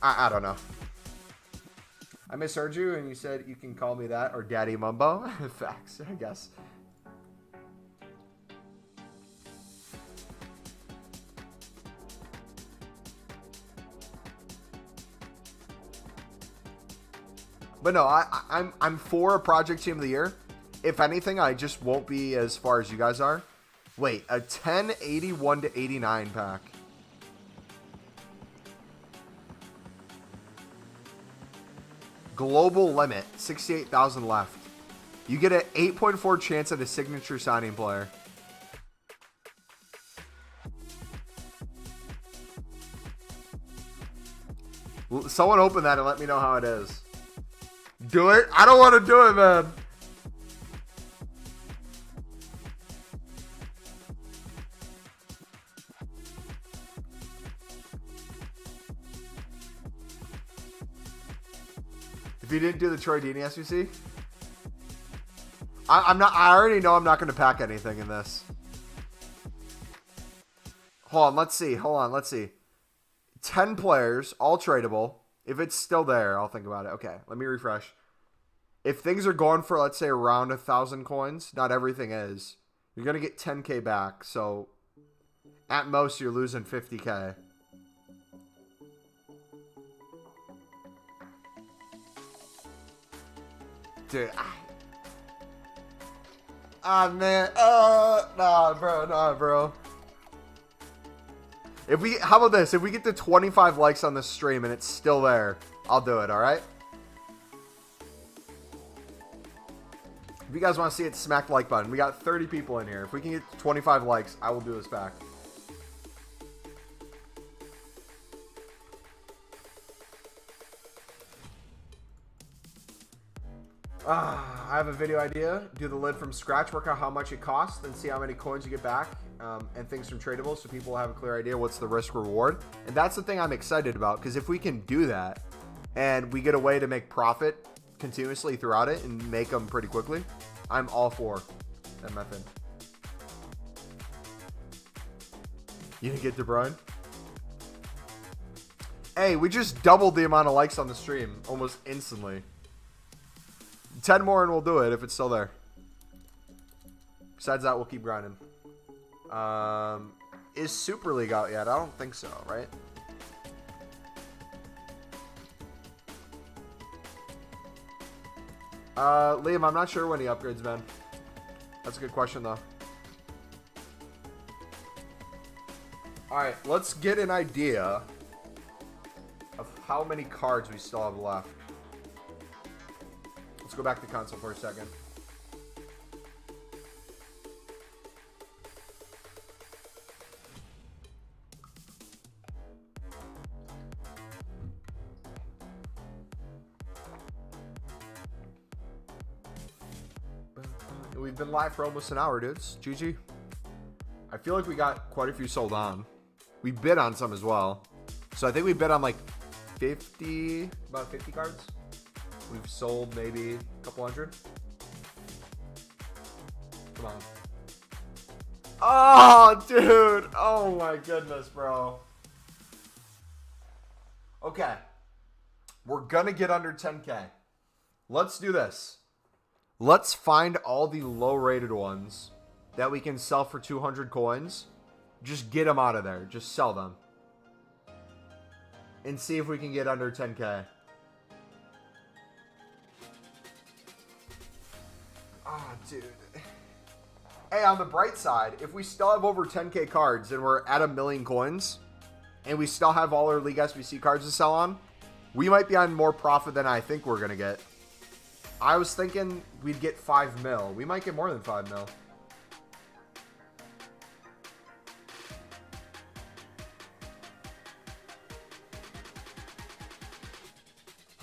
I don't know. I misheard you and you said you can call me that or Daddy Mumbo. Facts, I guess. But no, I'm for a Project Team of the Year. If anything, I just won't be as far as you guys are. Wait, a 1081 to 89 pack. Global limit, 68,000 left. You get an 8.4 chance at a signature signing player. Someone open that and let me know how it is. Do it? I don't want to do it, man. If you didn't do the Troy Deeney SBC, I already know I'm not going to pack anything in this. Hold on, let's see. 10 players, all tradable. If it's still there, I'll think about it. Okay, let me refresh. If things are going for, let's say, around 1,000 coins, not everything is, you're going to get 10k back. So, at most, you're losing 50k. Dude, man, nah, bro. How about this? If we get to 25 likes on this stream and it's still there, I'll do it, alright? If you guys want to see it, smack the like button. We got 30 people in here. If we can get to 25 likes, I will do this back. I have a video idea. Do the lid from scratch, work out how much it costs, then see how many coins you get back, and things from tradables, so people will have a clear idea what's the risk reward. And that's the thing I'm excited about, because if we can do that and we get a way to make profit continuously throughout it and make them pretty quickly, I'm all for that method. You didn't get De Bruyne? Hey, we just doubled the amount of likes on the stream almost instantly. 10 more and we'll do it if it's still there. Besides that, we'll keep grinding. Is Super League out yet? I don't think so, right? Liam, I'm not sure when he upgrades, man. That's a good question, though. Alright, let's get an idea of how many cards we still have left. Let's go back to console for a second. We've been live for almost an hour, dudes. GG. I feel like we got quite a few sold on. We bid on some as well. So I think we bid on like 50, about 50 cards. We've sold maybe a couple hundred. Come on. Oh, dude. Oh my goodness, bro. Okay. We're gonna get under 10K. Let's do this. Let's find all the low-rated ones that we can sell for 200 coins. Just get them out of there. Just sell them. And see if we can get under 10K. Oh, dude. Hey, on the bright side, if we still have over 10K cards and we're at 1 million coins, and we still have all our League SBC cards to sell on, we might be on more profit than I think we're going to get. I was thinking we'd get 5 mil. We might get more than 5 mil.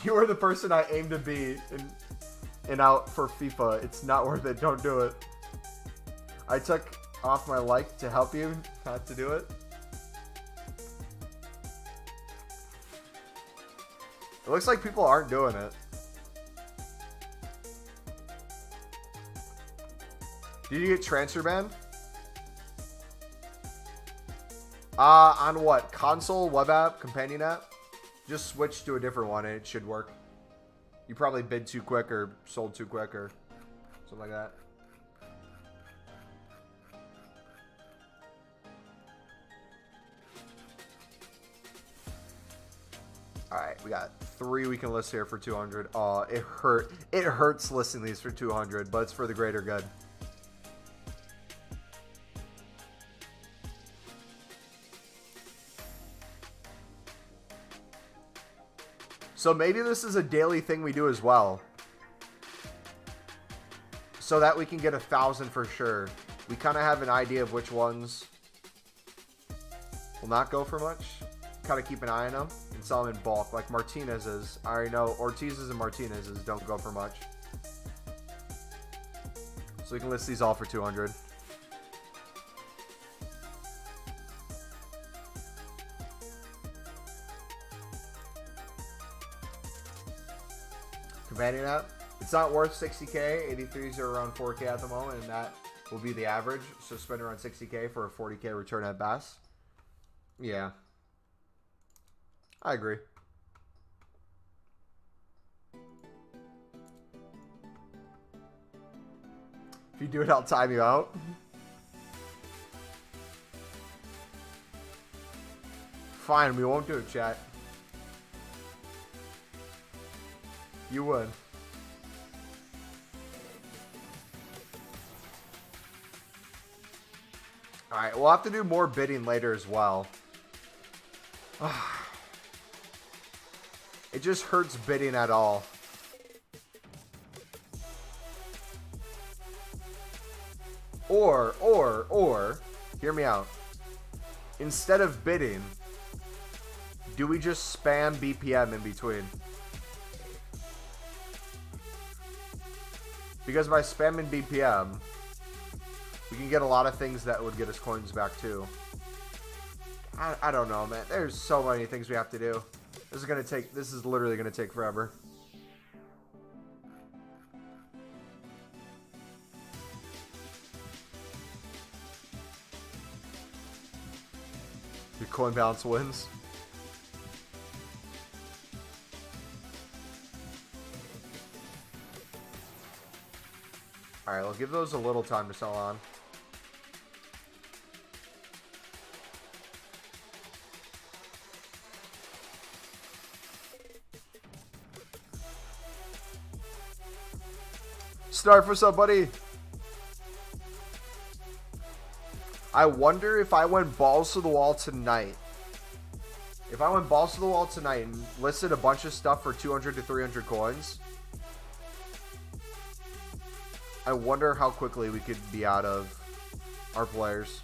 You are the person I aim to be and out for FIFA. It's not worth it. Don't do it. I took off my like to help you not to do it. It looks like people aren't doing it. Did you get transfer banned? On what? Console, web app, companion app? Just switch to a different one and it should work. You probably bid too quick or sold too quick or something like that. Alright, we got 3 we can list here for 200. Oh, it hurts listing these for 200, but it's for the greater good. So maybe this is a daily thing we do as well. So that we can get 1,000 for sure. We kind of have an idea of which ones will not go for much. Kind of keep an eye on them and sell them in bulk. Like Martinez's. I already know Ortiz's and Martinez's don't go for much. So we can list these all for 200. Companion app. It's not worth 60K. 83s are around 4K at the moment, and that will be the average. So spend around 60K for a 40K return at Bass. Yeah. I agree. If you do it, I'll time you out. Fine, we won't do it, chat. You would. Alright, we'll have to do more bidding later as well. It just hurts bidding at all. Or, hear me out. Instead of bidding, do we just spam BPM in between? Because by spamming BPM, we can get a lot of things that would get us coins back too. I don't know, man. There's so many things we have to do. This is literally gonna take forever. Your coin balance wins. Alright, we'll give those a little time to sell on. Start for sub, buddy. I wonder if I went balls to the wall tonight. If I went balls to the wall tonight and listed a bunch of stuff for 200 to 300 coins, I wonder how quickly we could be out of our players.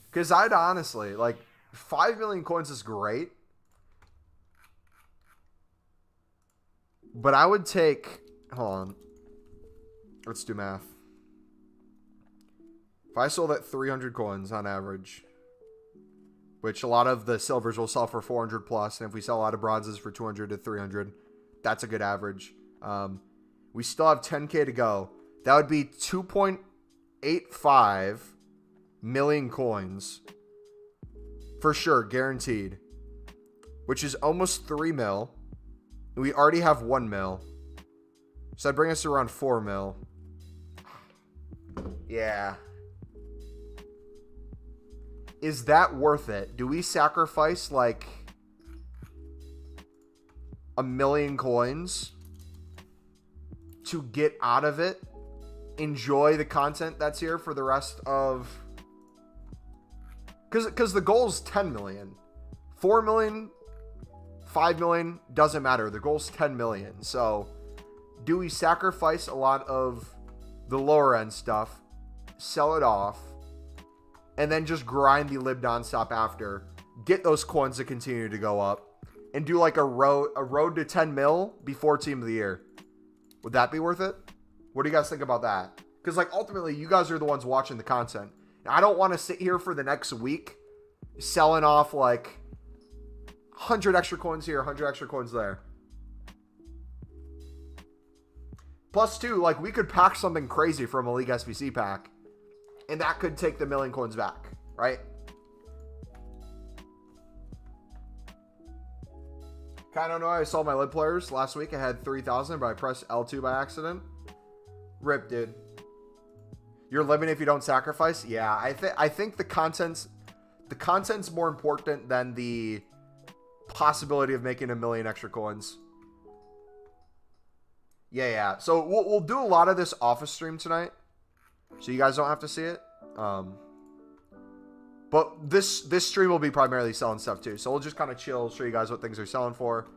Because I'd honestly, like, 5 million coins is great. But I would take, hold on. Let's do math. If I sold at 300 coins on average, which a lot of the silvers will sell for 400 plus, and if we sell a lot of bronzes for 200 to 300, that's a good average. We still have 10K to go. That would be 2.85 million coins. For sure, guaranteed. Which is almost 3 mil. We already have 1 mil. So that brings us to around 4 mil. Yeah. Is that worth it? Do we sacrifice like 1 million coins to get out of it? Enjoy the content that's here for the rest of... Because the goal is 10 million. 4 million... 5 million, doesn't matter. The goal's 10 million. So, do we sacrifice a lot of the lower end stuff, sell it off, and then just grind the lib nonstop after, get those coins to continue to go up, and do like a road to 10 mil before team of the year? Would that be worth it? What do you guys think about that? Because like ultimately, you guys are the ones watching the content. I don't want to sit here for the next week selling off like 100 extra coins here, 100 extra coins there. Plus two, like we could pack something crazy from a League SBC pack, and that could take the million coins back, right? Kind of know I sold my lib players last week. I had 3,000, but I pressed L2 by accident. Rip, dude. You're living if you don't sacrifice. Yeah, I think the content's more important than the possibility of making 1 million extra coins. Yeah. So we'll do a lot of this office stream tonight, so you guys don't have to see it. But this stream will be primarily selling stuff too. So we'll just kind of chill, show you guys what things are selling for,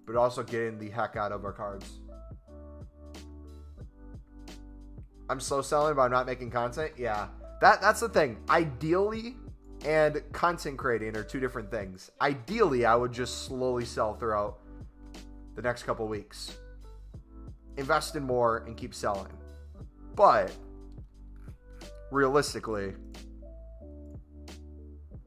but also getting the heck out of our cards. I'm slow selling, but I'm not making content. Yeah, that's the thing. Ideally, and content creating are two different things. Ideally, I would just slowly sell throughout the next couple weeks. Invest in more and keep selling. But realistically,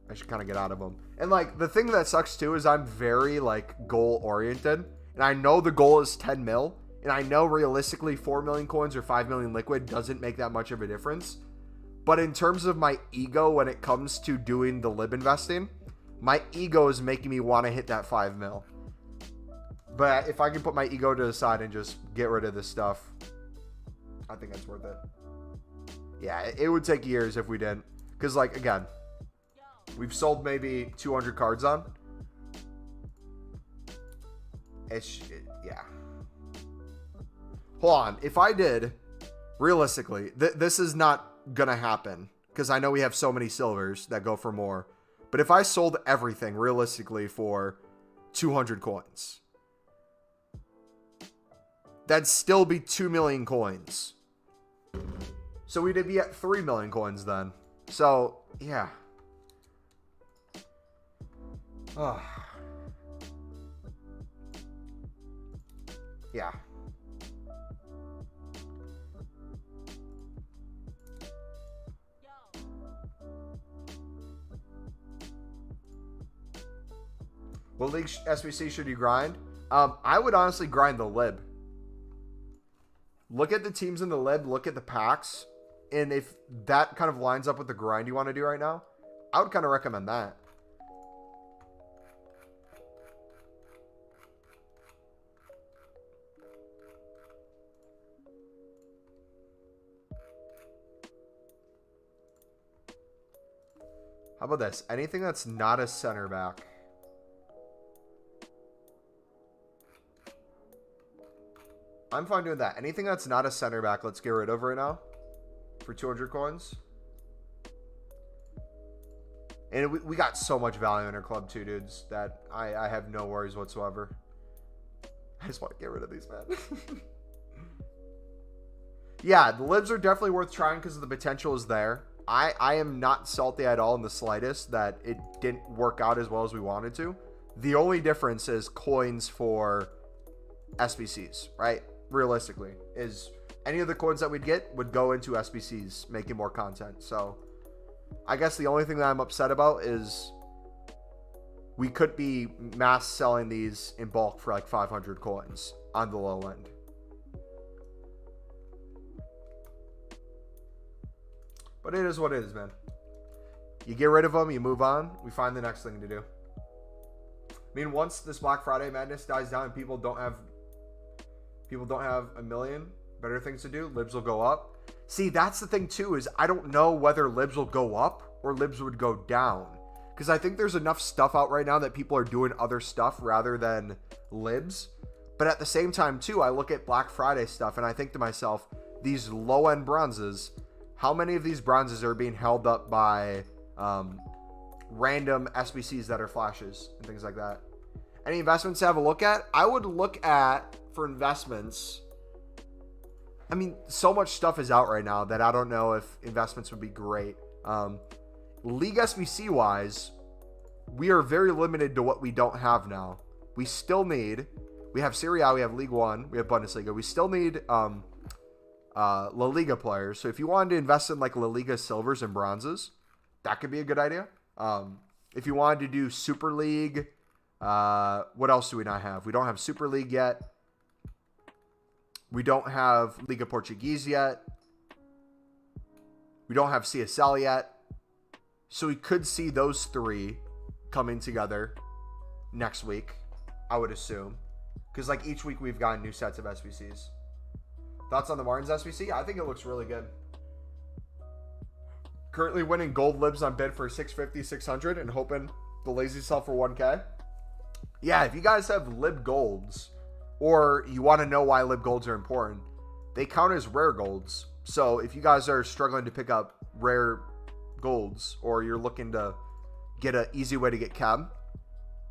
I should kind of get out of them. And like the thing that sucks too is I'm very like goal oriented, and I know the goal is 10 mil, and I know realistically 4 million coins or 5 million liquid doesn't make that much of a difference. But in terms of my ego when it comes to doing the lib investing, my ego is making me want to hit that 5 mil. But if I can put my ego to the side and just get rid of this stuff, I think that's worth it. Yeah, it would take years if we didn't. Because like, again, we've sold maybe 200 cards on. Yeah. Hold on. If I did, realistically, this is not gonna happen because I know we have so many silvers that go for more. But if I sold everything realistically for 200 coins, that'd still be 2 million coins. So we'd be at 3 million coins then. So yeah. Yeah. What league SBC should you grind? I would honestly grind the lib. Look at the teams in the lib, look at the packs, and if that kind of lines up with the grind you want to do right now, I would kind of recommend that. How about this? Anything that's not a center back. I'm fine doing that. Anything that's not a center back, let's get rid of right now for 200 coins. And we got so much value in our club too, dudes, that I have no worries whatsoever. I just want to get rid of these, man. Yeah, the libs are definitely worth trying because the potential is there. I am not salty at all in the slightest that it didn't work out as well as we wanted to. The only difference is coins for SBCs, right? Realistically, is any of the coins that we'd get would go into SBCs, making more content. So I guess the only thing that I'm upset about is we could be mass selling these in bulk for like 500 coins on the low end. But it is what it is, man. You get rid of them, you move on, we find the next thing to do. I mean, once this Black Friday madness dies down and people don't have a million better things to do, libs will go up. See, that's the thing too, is I don't know whether libs will go up or libs would go down. Because I think there's enough stuff out right now that people are doing other stuff rather than libs. But at the same time too, I look at Black Friday stuff and I think to myself, these low-end bronzes, how many of these bronzes are being held up by random SBCs that are flashes and things like that? Any investments to have a look at? I would look at, for investments, I mean, so much stuff is out right now that I don't know if investments would be great. League SBC wise, we are very limited to what we don't have now. We still need, we have Serie A, we have League One, we have Bundesliga. We still need La Liga players. So if you wanted to invest in like La Liga silvers and bronzes, that could be a good idea. If you wanted to do Super League, what else do we not have? We don't have Super League yet. We don't have Liga Portuguese yet. We don't have CSL yet. So we could see those three coming together next week, I would assume. Because like each week we've gotten new sets of SBCs. Thoughts on the Martins SBC? I think it looks really good. Currently winning gold libs on bid for 650, 600 and hoping the lazy sell for 1K. Yeah, if you guys have lib golds or you want to know why lib golds are important, they count as rare golds. So if you guys are struggling to pick up rare golds or you're looking to get an easy way to get chem,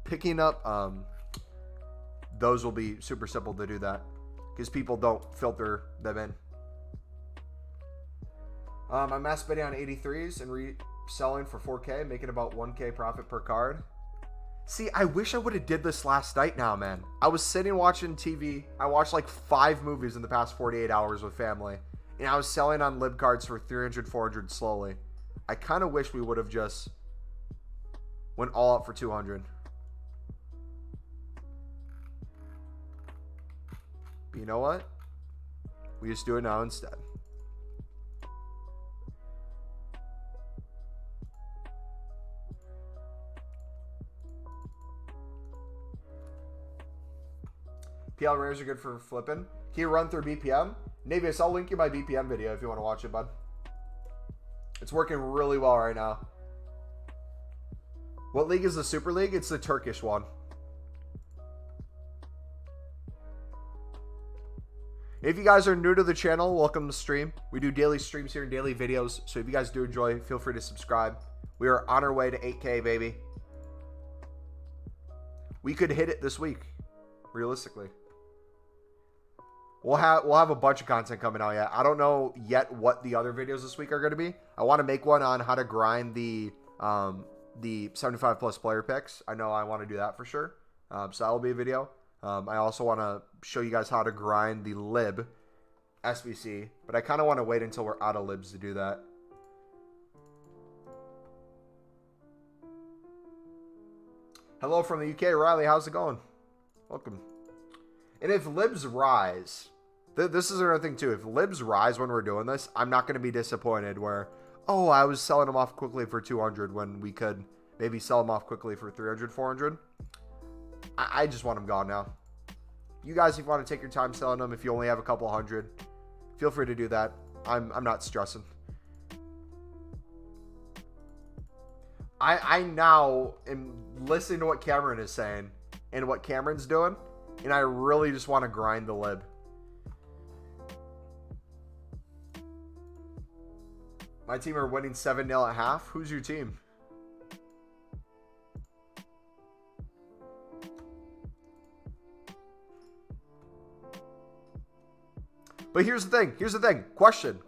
picking up those will be super simple to do that because people don't filter them in. I'm mass bidding on 83s and reselling for 4K, making about 1K profit per card. See, I wish I would have did this last night now, man. I was sitting watching TV. I watched like 5 movies in the past 48 hours with family. And I was selling on lib cards for 300, 400 slowly. I kind of wish we would have just went all up for 200. But you know what? We just do it now instead. PL rares are good for flipping. Can you run through BPM? Navius, I'll link you my BPM video if you want to watch it, bud. It's working really well right now. What league is the Super League? It's the Turkish one. If you guys are new to the channel, welcome to stream. We do daily streams here and daily videos. So if you guys do enjoy, feel free to subscribe. We are on our way to 8K, baby. We could hit it this week, realistically. We'll have a bunch of content coming out yet. I don't know yet what the other videos this week are going to be. I want to make one on how to grind the 75 plus player picks. I know I want to do that for sure. So that will be a video. I also want to show you guys how to grind the lib SBC, but I kind of want to wait until we're out of libs to do that. Hello from the UK, Riley. How's it going? Welcome. And if libs rise, this is another thing too. If libs rise when we're doing this, I'm not going to be disappointed where, oh, I was selling them off quickly for 200 when we could maybe sell them off quickly for 300, 400. I just want them gone now. You guys, if you want to take your time selling them, if you only have a couple hundred, feel free to do that. I'm not stressing. I now am listening to what Cameron is saying and what Cameron's doing, and I really just want to grind the lib. My team are winning 7-0 at half. Who's your team? But here's the thing. Here's the thing. Question.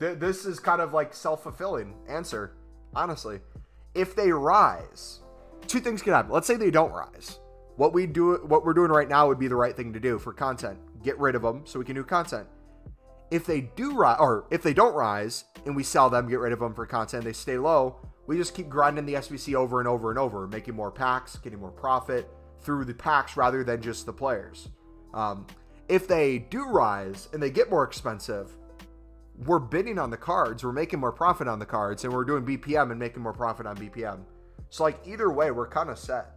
This is kind of like self-fulfilling answer, honestly. If they rise, two things can happen. Let's say they don't rise. What we're doing right now would be the right thing to do for content. Get rid of them so we can do content. If they do rise, or if they don't rise and we sell them, get rid of them for content, they stay low, we just keep grinding the SBC over and over and over, making more packs, getting more profit through the packs rather than just the players. If they do rise and they get more expensive, we're bidding on the cards, we're making more profit on the cards, and we're doing BPM and making more profit on BPM. So like either way, we're kind of set.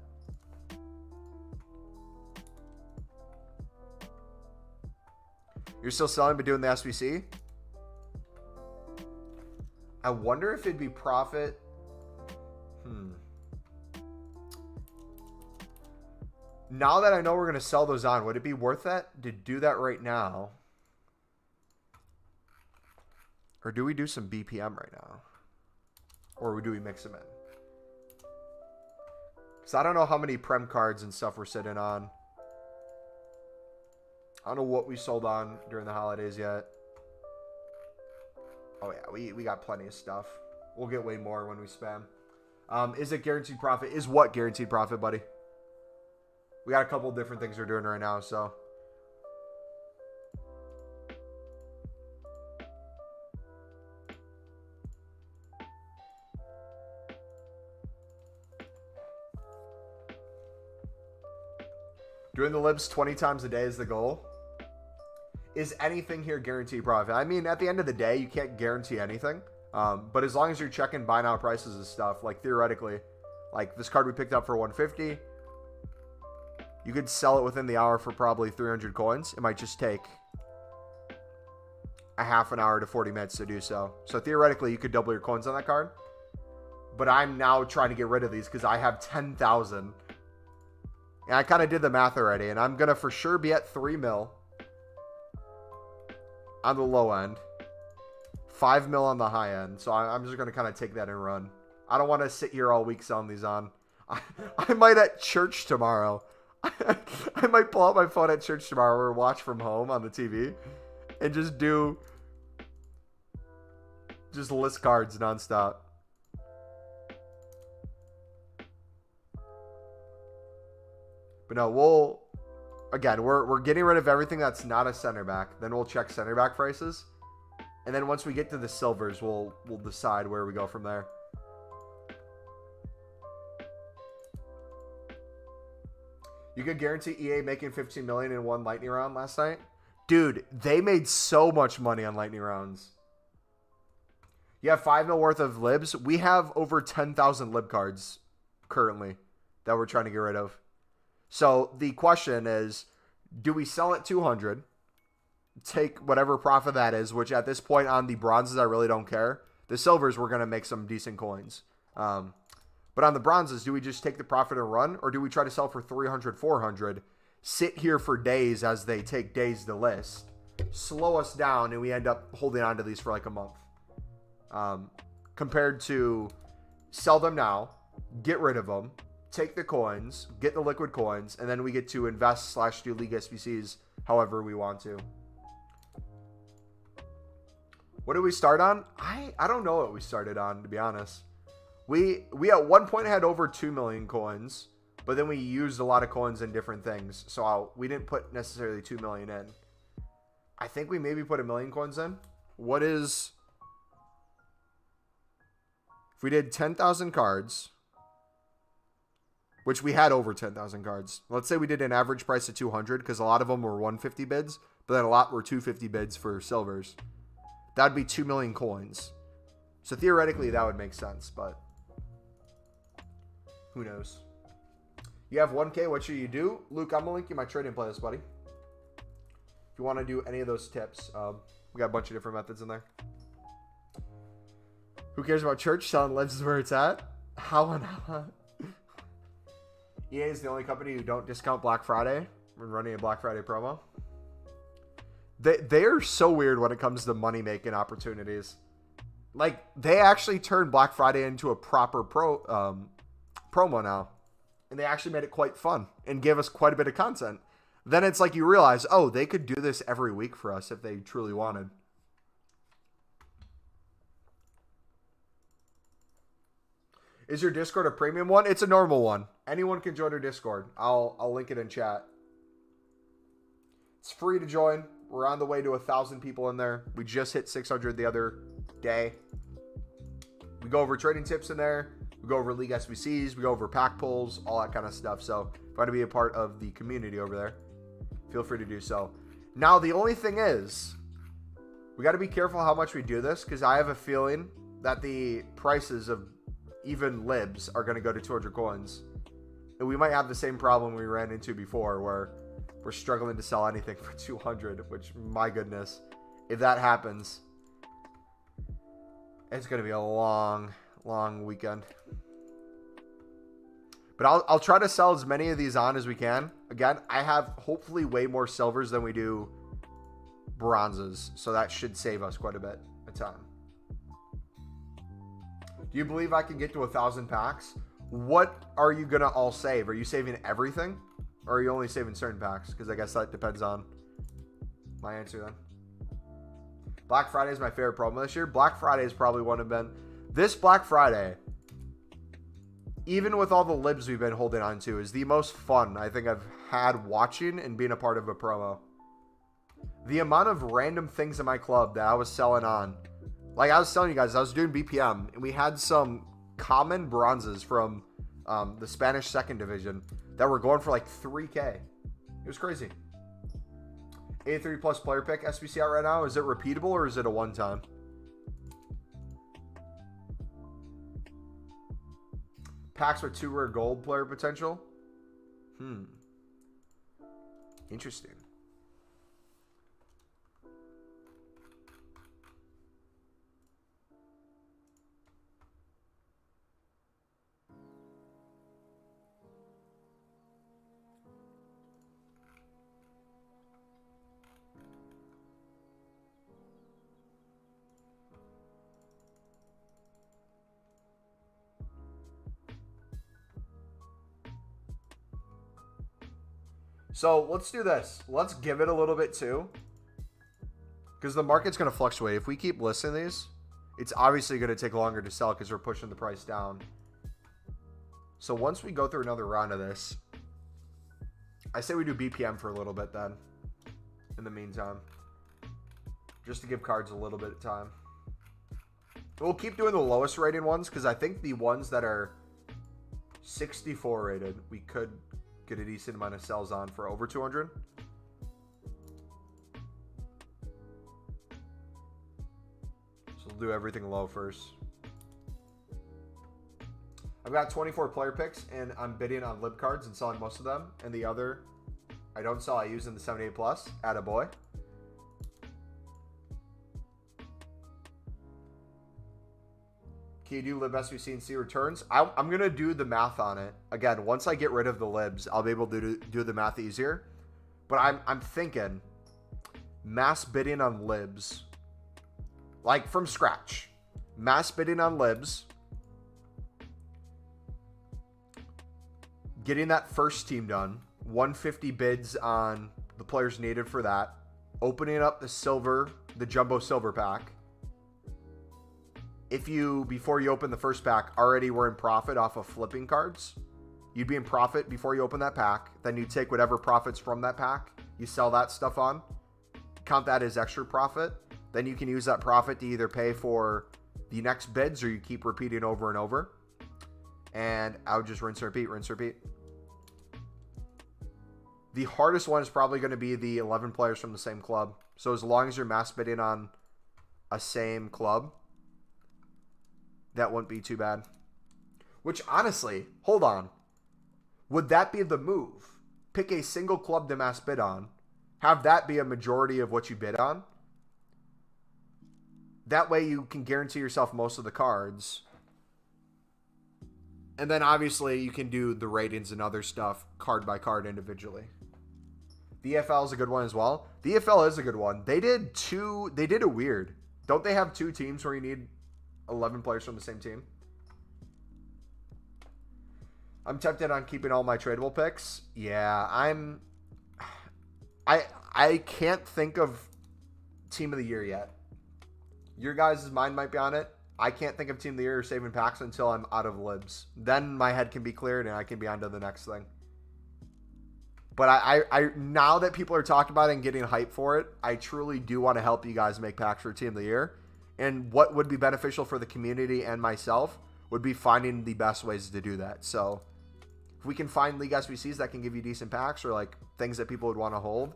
You're still selling but doing the SBC? I wonder if it'd be profit. Now that I know we're going to sell those on, would it be worth that to do that right now? Or do we do some BPM right now? Or do we mix them in? Because I don't know how many Prem cards and stuff we're sitting on. I don't know what we sold on during the holidays yet. Oh yeah, we got plenty of stuff. We'll get way more when we spam. Is it guaranteed profit? Is what guaranteed profit, buddy? We got a couple different things we're doing right now, so. Doing the libs 20 times a day is the goal. Is anything here guaranteed profit? I mean, at the end of the day, you can't guarantee anything. But as long as you're checking buy now prices and stuff, like theoretically, like this card we picked up for 150, you could sell it within the hour for probably 300 coins. It might just take a half an hour to 40 minutes to do so. So theoretically, you could double your coins on that card. But I'm now trying to get rid of these because I have 10,000. And I kind of did the math already. And I'm going to for sure be at 3 mil on the low end. 5 mil on the high end. So I'm just going to kind of take that and run. I don't want to sit here all week selling these on. I might at church tomorrow. I might pull out my phone at church tomorrow or watch from home on the TV and just list cards nonstop. But no, we're getting rid of everything that's not a center back. Then we'll check center back prices. And then once we get to the silvers, we'll decide where we go from there. You could guarantee EA making 15 million in one lightning round last night? Dude, they made so much money on lightning rounds. You have 5 mil worth of libs. We have over 10,000 lib cards currently that we're trying to get rid of. So the question is, do we sell at 200? Take whatever profit that is, which at this point on the bronzes, I really don't care. The silvers, we're going to make some decent coins. But on the bronzes, do we just take the profit and run? Or do we try to sell for 300, 400, sit here for days as they take days to list, slow us down, and we end up holding on to these for like a month? Compared to sell them now, get rid of them, take the coins, get the liquid coins, and then we get to invest / do league SBCs however we want to. What did we start on? I don't know what we started on, to be honest. We at one point had over 2 million coins. But then we used a lot of coins in different things. So we didn't put necessarily 2 million in. I think we maybe put 1 million coins in. What is... If we did 10,000 cards, which we had over 10,000 cards. Let's say we did an average price of 200 because a lot of them were 150 bids, but then a lot were 250 bids for silvers. That would be 2 million coins. So theoretically, that would make sense, but who knows? You have 1K. What should you do? Luke, I'm going to link you my trading playlist, buddy. If you want to do any of those tips, we got a bunch of different methods in there. Who cares about church? Selling lives is where it's at. How and how? EA is the only company who don't discount Black Friday when running a Black Friday promo. They are so weird when it comes to money making opportunities. Like, they actually turned Black Friday into a proper promo now. And they actually made it quite fun and gave us quite a bit of content. Then it's like you realize, oh, they could do this every week for us if they truly wanted. Is your Discord a premium one? It's a normal one. Anyone can join our Discord. I'll link it in chat. It's free to join. We're on the way to 1,000 people in there. We just hit 600 the other day. We go over trading tips in there. We go over league SBCs. We go over pack pulls, all that kind of stuff. So if you want to be a part of the community over there, feel free to do so. Now, the only thing is, we got to be careful how much we do this because I have a feeling that the prices of even libs are going to go to 200 coins. And we might have the same problem we ran into before where we're struggling to sell anything for 200, which, my goodness, if that happens, it's going to be a long weekend. But I'll try to sell as many of these on as we can. Again, I have hopefully way more silvers than we do bronzes, so that should save us quite a bit of time. Do you believe I can get to 1,000 packs? What are you going to all save? Are you saving everything? Or are you only saving certain packs? Because I guess that depends on my answer then. Black Friday is my favorite promo this year. Black Friday is probably one of them. This Black Friday, even with all the libs we've been holding on to, is the most fun I think I've had watching and being a part of a promo. The amount of random things in my club that I was selling on. Like I was telling you guys, I was doing BPM, and we had some common bronzes from the Spanish second division that were going for like 3K. It was crazy. 83 plus player pick SBC out right now. Is it repeatable or is it a one-time? Packs with 2 rare gold player potential. Interesting. So let's do this. Let's give it a little bit too. Because the market's going to fluctuate. If we keep listing these, it's obviously going to take longer to sell because we're pushing the price down. So once we go through another round of this, I say we do BPM for a little bit then. In the meantime. Just to give cards a little bit of time. We'll keep doing the lowest rated ones because I think the ones that are 64 rated, we could get a decent amount of sells on for over 200. So we'll do everything low first. I've got 24 player picks and I'm bidding on lib cards and selling most of them. And the other I don't sell, I use in the 78 plus. Attaboy. Can you do lib SBC and see returns? I'm going to do the math on it. Again, once I get rid of the libs, I'll be able to do the math easier. But I'm thinking mass bidding on libs. Like from scratch. Mass bidding on libs. Getting that first team done. 150 bids on the players needed for that. Opening up the silver, the jumbo silver pack. If you, before you open the first pack, already were in profit off of flipping cards, You'd be in profit before you open that pack. Then you take whatever profits from that pack. You sell that stuff on. Count that as extra profit. Then you can use that profit to either pay for the next bids or you keep repeating over and over. And I would just rinse and repeat, rinse and repeat. The hardest one is probably going to be the 11 players from the same club. So as long as you're mass bidding on a same club, that wouldn't be too bad. Which honestly, hold on. Would that be the move? Pick a single club to mass bid on. Have that be a majority of what you bid on. That way you can guarantee yourself most of the cards. And then obviously you can do the ratings and other stuff card by card individually. The EFL is a good one as well. The EFL is a good one. They did it weird. Don't they have 2 teams where you need 11 players from the same team? I'm tempted on keeping all my tradable picks. Yeah, I can't think of team of the year yet. Your guys' mind might be on it. I can't think of team of the year or saving packs until I'm out of libs. Then my head can be cleared and I can be on to the next thing. But I now that people are talking about it and getting hype for it, I truly do want to help you guys make packs for team of the year. And what would be beneficial for the community and myself would be finding the best ways to do that. So if we can find league SBCs that can give you decent packs or like things that people would want to hold,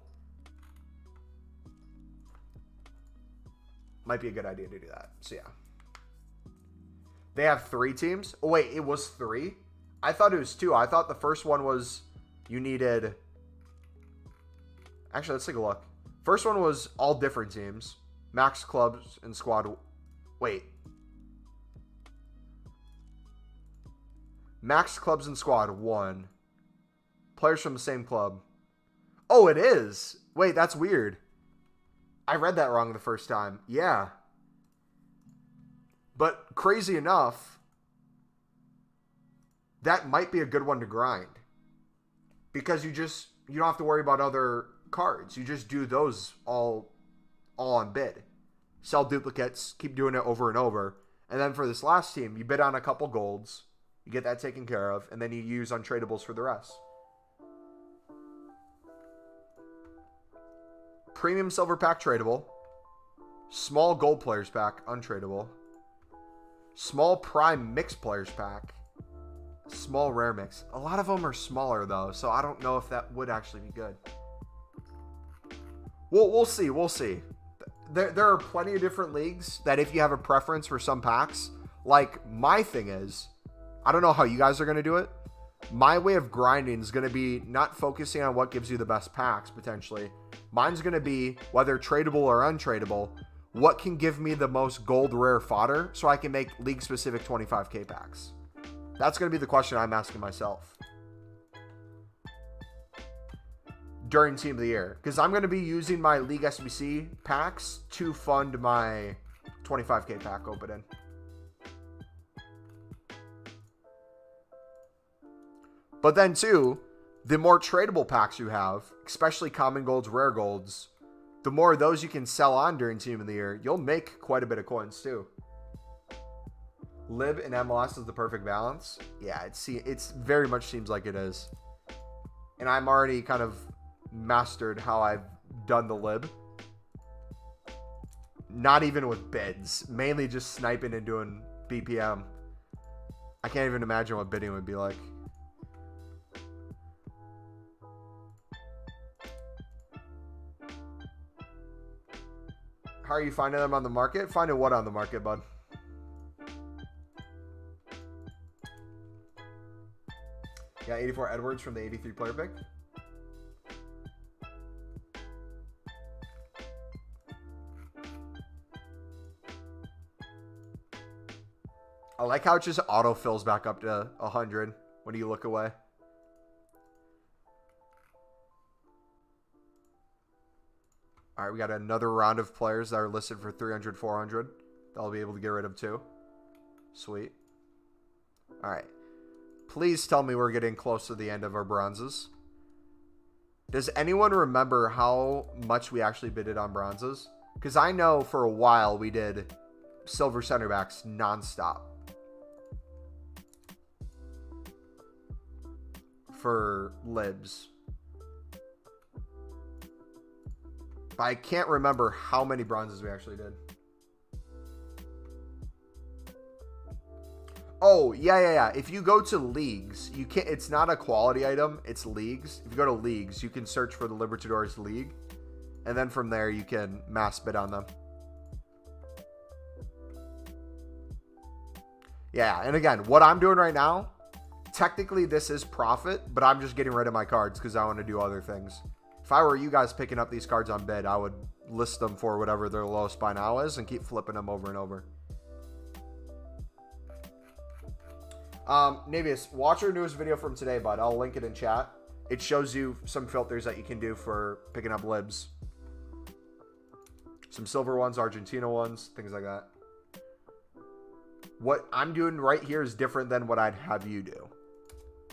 might be a good idea to do that. So yeah. They have 3 teams. Oh wait, it was 3? I thought it was 2. I thought the first one was you needed... Actually, let's take a look. First one was all different teams. Max clubs and squad... Wait. Max clubs and squad, 1. Players from the same club. Oh, it is. Wait, that's weird. I read that wrong the first time. Yeah. But crazy enough, that might be a good one to grind. Because you don't have to worry about other cards. You just do those all on bid. Sell duplicates, keep doing it over and over. And then for this last team, you bid on a couple golds. You get that taken care of. And then you use untradables for the rest. Premium silver pack tradable. Small gold players pack untradable. Small prime mixed players pack. Small rare mix. A lot of them are smaller though, so I don't know if that would actually be good. We'll see. We'll see. There are plenty of different leagues that if you have a preference for some packs, like my thing is, I don't know how you guys are going to do it. My way of grinding is going to be not focusing on what gives you the best packs potentially. Mine's going to be whether tradable or untradable. What can give me the most gold rare fodder so I can make league specific 25k packs? That's going to be the question I'm asking myself during team of the year. Because I'm going to be using my league SBC packs to fund my 25k pack opening. But then too, the more tradable packs you have, especially common golds, rare golds, the more of those you can sell on during team of the year, you'll make quite a bit of coins too. Lib and MLS is the perfect balance. Yeah, it's very much seems like it is. And I'm already kind of mastered how I've done the lib. Not even with bids. Mainly just sniping and doing BPM. I can't even imagine what bidding would be like. How are you finding them on the market? Finding what on the market, bud? Yeah, 84 Edwards from the 83 player pick. I like how it just auto-fills back up to 100 when you look away. All right, we got another round of players that are listed for 300, 400. That I'll be able to get rid of too. Sweet. All right. Please tell me we're getting close to the end of our bronzes. Does anyone remember how much we actually bidded on bronzes? Because I know for a while we did silver center backs nonstop. for libs. But I can't remember how many bronzes we actually did. Oh, yeah. If you go to leagues, you can't. It's not a quality item. It's leagues. If you go to leagues, you can search for the Libertadores League. And then from there, you can mass bid on them. Yeah, and again, what I'm doing right now, technically this is profit, but I'm just getting rid of my cards because I want to do other things. If I were you guys picking up these cards on bid, I would list them for whatever their lowest buy now is and keep flipping them over and over. Navius, watch our newest video from today, bud. I'll link it in chat. It shows you some filters that you can do for picking up libs. Some silver ones, Argentina ones, things like that. What I'm doing right here is different than what I'd have you do.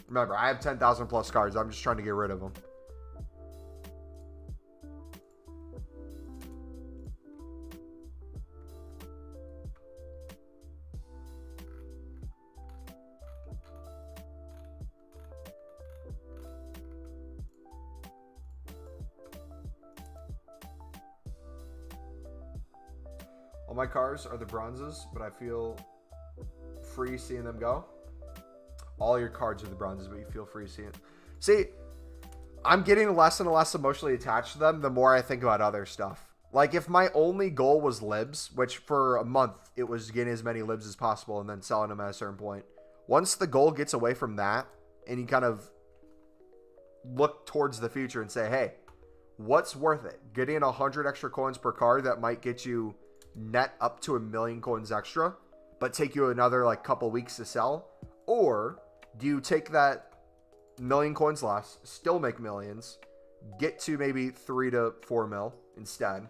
Remember, I have 10,000 plus cards. I'm just trying to get rid of them. All my cars are the bronzes, but I feel free seeing them go. All your cards are the bronzes, but you feel free seeing it. See, I'm getting less and less emotionally attached to them the more I think about other stuff. Like, if my only goal was libs, which for a month, it was getting as many libs as possible and then selling them at a certain point. Once the goal gets away from that, and you kind of look towards the future and say, hey, what's worth it? Getting 100 extra coins per card that might get you net up to 1 million coins extra, but take you another like couple weeks to sell? Or do you take that 1 million coins less, still make millions, get to maybe 3 to 4 mil instead,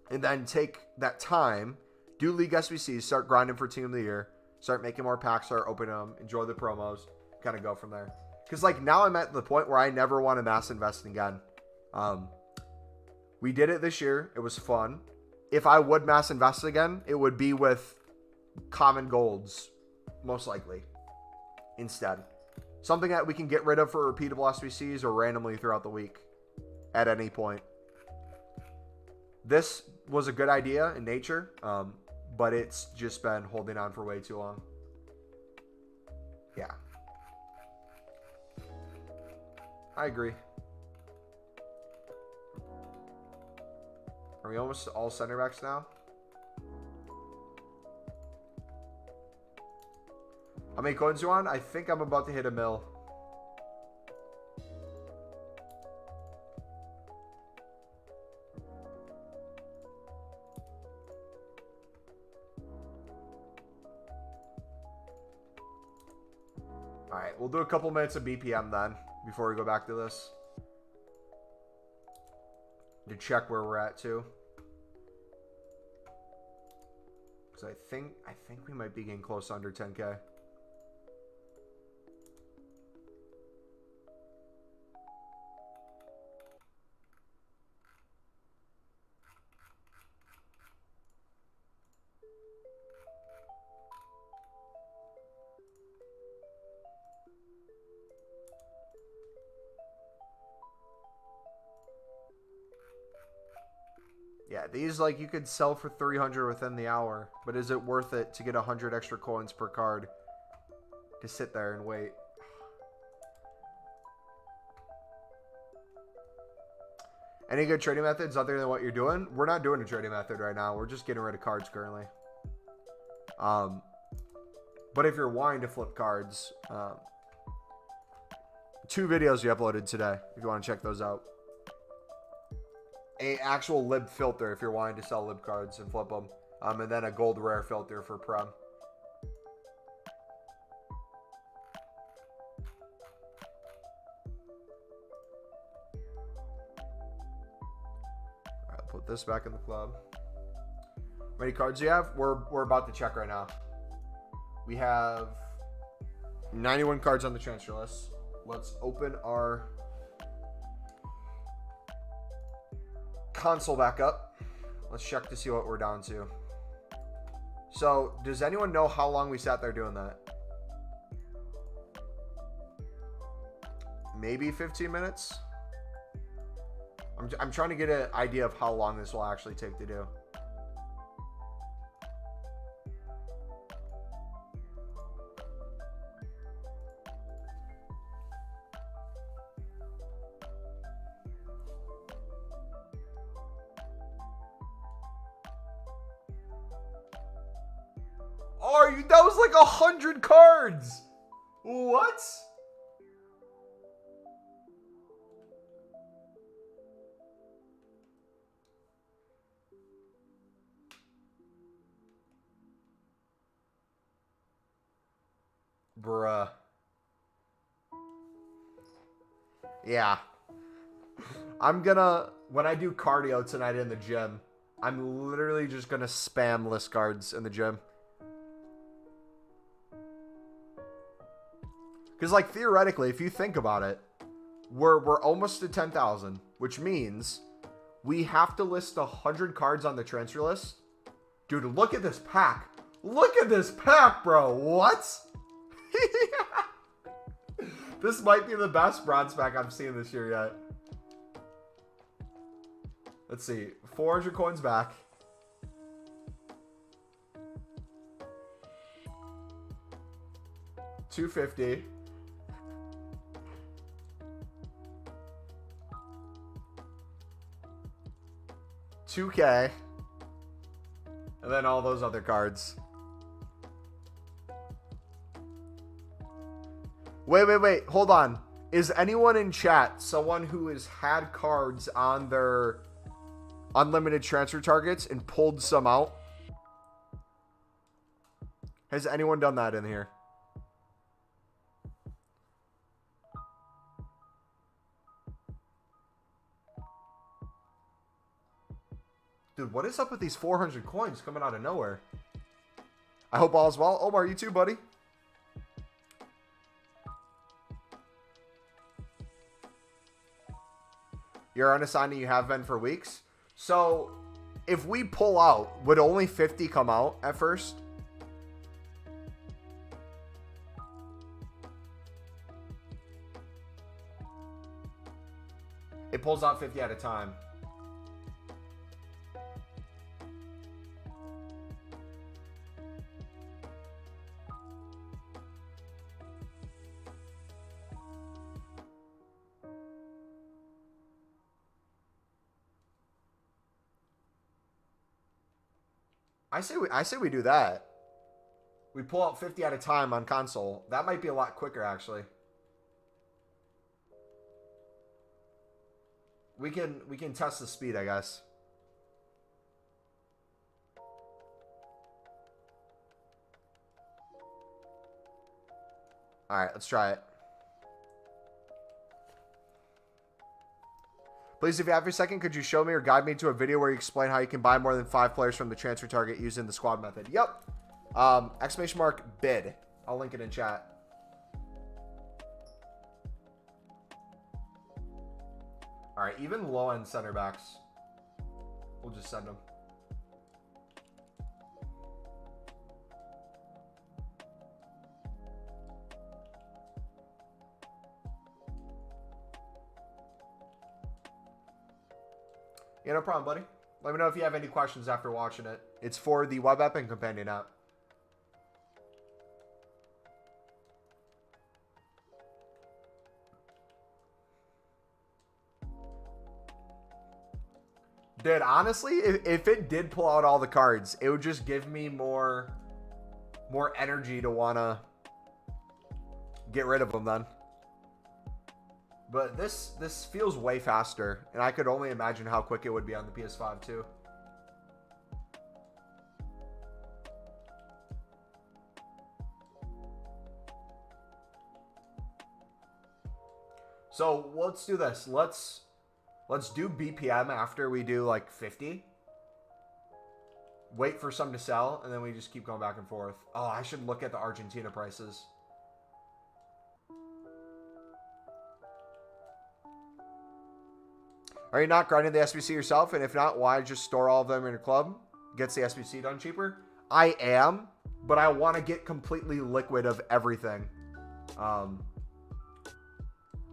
and then take that time, do League SBCs, start grinding for Team of the Year, start making more packs, start opening them, enjoy the promos, kind of go from there. Because like now I'm at the point where I never want to mass invest again. We did it this year. It was fun. If I would mass invest again, it would be with common golds, most likely, instead. Something that we can get rid of for repeatable SBCs or randomly throughout the week at any point. This was a good idea in nature, but it's just been holding on for way too long. Yeah. I agree. Are we almost all center backs now? How many coins you on? I think I'm about to hit 1 mil. Alright, we'll do a couple minutes of BPM then, before we go back to this. To check where we're at too. Because I think we might be getting close to under 10K. Yeah, these, like, you could sell for 300 within the hour, but is it worth it to get 100 extra coins per card to sit there and wait? Any good trading methods other than what you're doing? We're not doing a trading method right now. We're just getting rid of cards currently. But if you're wanting to flip cards, 2 videos we uploaded today, if you want to check those out. A actual lib filter if you're wanting to sell lib cards and flip them. And then a gold rare filter for Prem. Alright, put this back in the club. How many cards do you have? We're about to check right now. We have 91 cards on the transfer list. Let's open our console back up. Let's check to see what we're down to. So, does anyone know how long we sat there doing that? maybe 15 minutes. I'm trying to get an idea of how long this will actually take to do. Oh, that was like 100 cards. What? Bruh. Yeah. I'm gonna, when I do cardio tonight in the gym, I'm literally just gonna spam list cards in the gym. Because, like, theoretically, if you think about it, we're almost to 10,000, which means we have to list 100 cards on the transfer list. Dude, look at this pack. Look at this pack, bro. What? This might be the best bronze pack I've seen this year yet. Let's see. 400 coins back. $250. $2K. And then all those other cards. Wait. Hold on. Is anyone in chat someone who has had cards on their unlimited transfer targets and pulled some out? Has anyone done that in here? Dude, what is up with these 400 coins coming out of nowhere? I hope all is well. Omar, you too, buddy. You're unassigned and you have been for weeks. So, if we pull out, would only 50 come out at first? It pulls out 50 at a time. I say we do that. We pull out 50 at a time on console. That might be a lot quicker, actually. We can test the speed, I guess. All right, let's try it. Please, if you have your second, could you show me or guide me to a video where you explain how you can buy more than 5 players from the transfer target using the squad method? Yep. Exclamation mark bid. I'll link it in chat. All right, even low-end center backs, we'll just send them. Yeah, no problem, buddy. Let me know if you have any questions after watching it. It's for the web app and companion app. Dude, honestly, if it did pull out all the cards, it would just give me more energy to want to get rid of them then. But this feels way faster, and I could only imagine how quick it would be on the PS5 too. So let's do this. Let's do BPM after we do like 50. Wait for some to sell, and then we just keep going back and forth. Oh, I should look at the Argentina prices. Are you not grinding the SBC yourself? And if not, why just store all of them in your club? Gets the SBC done cheaper? I am, but I want to get completely liquid of everything.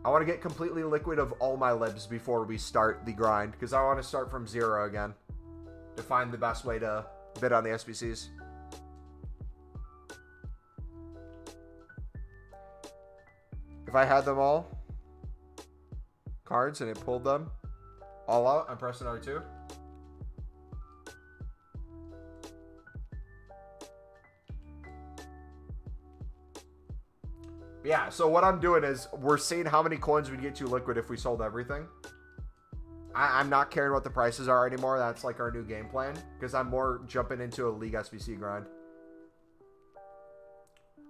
I want to get completely liquid of all my libs before we start the grind, because I want to start from 0 again to find the best way to bid on the SBCs. If I had them all cards and it pulled them all out, I'm pressing R2. Yeah, so what I'm doing is we're seeing how many coins we'd get you liquid if we sold everything. I'm not caring what the prices are anymore. That's like our new game plan, because I'm more jumping into a League SBC grind.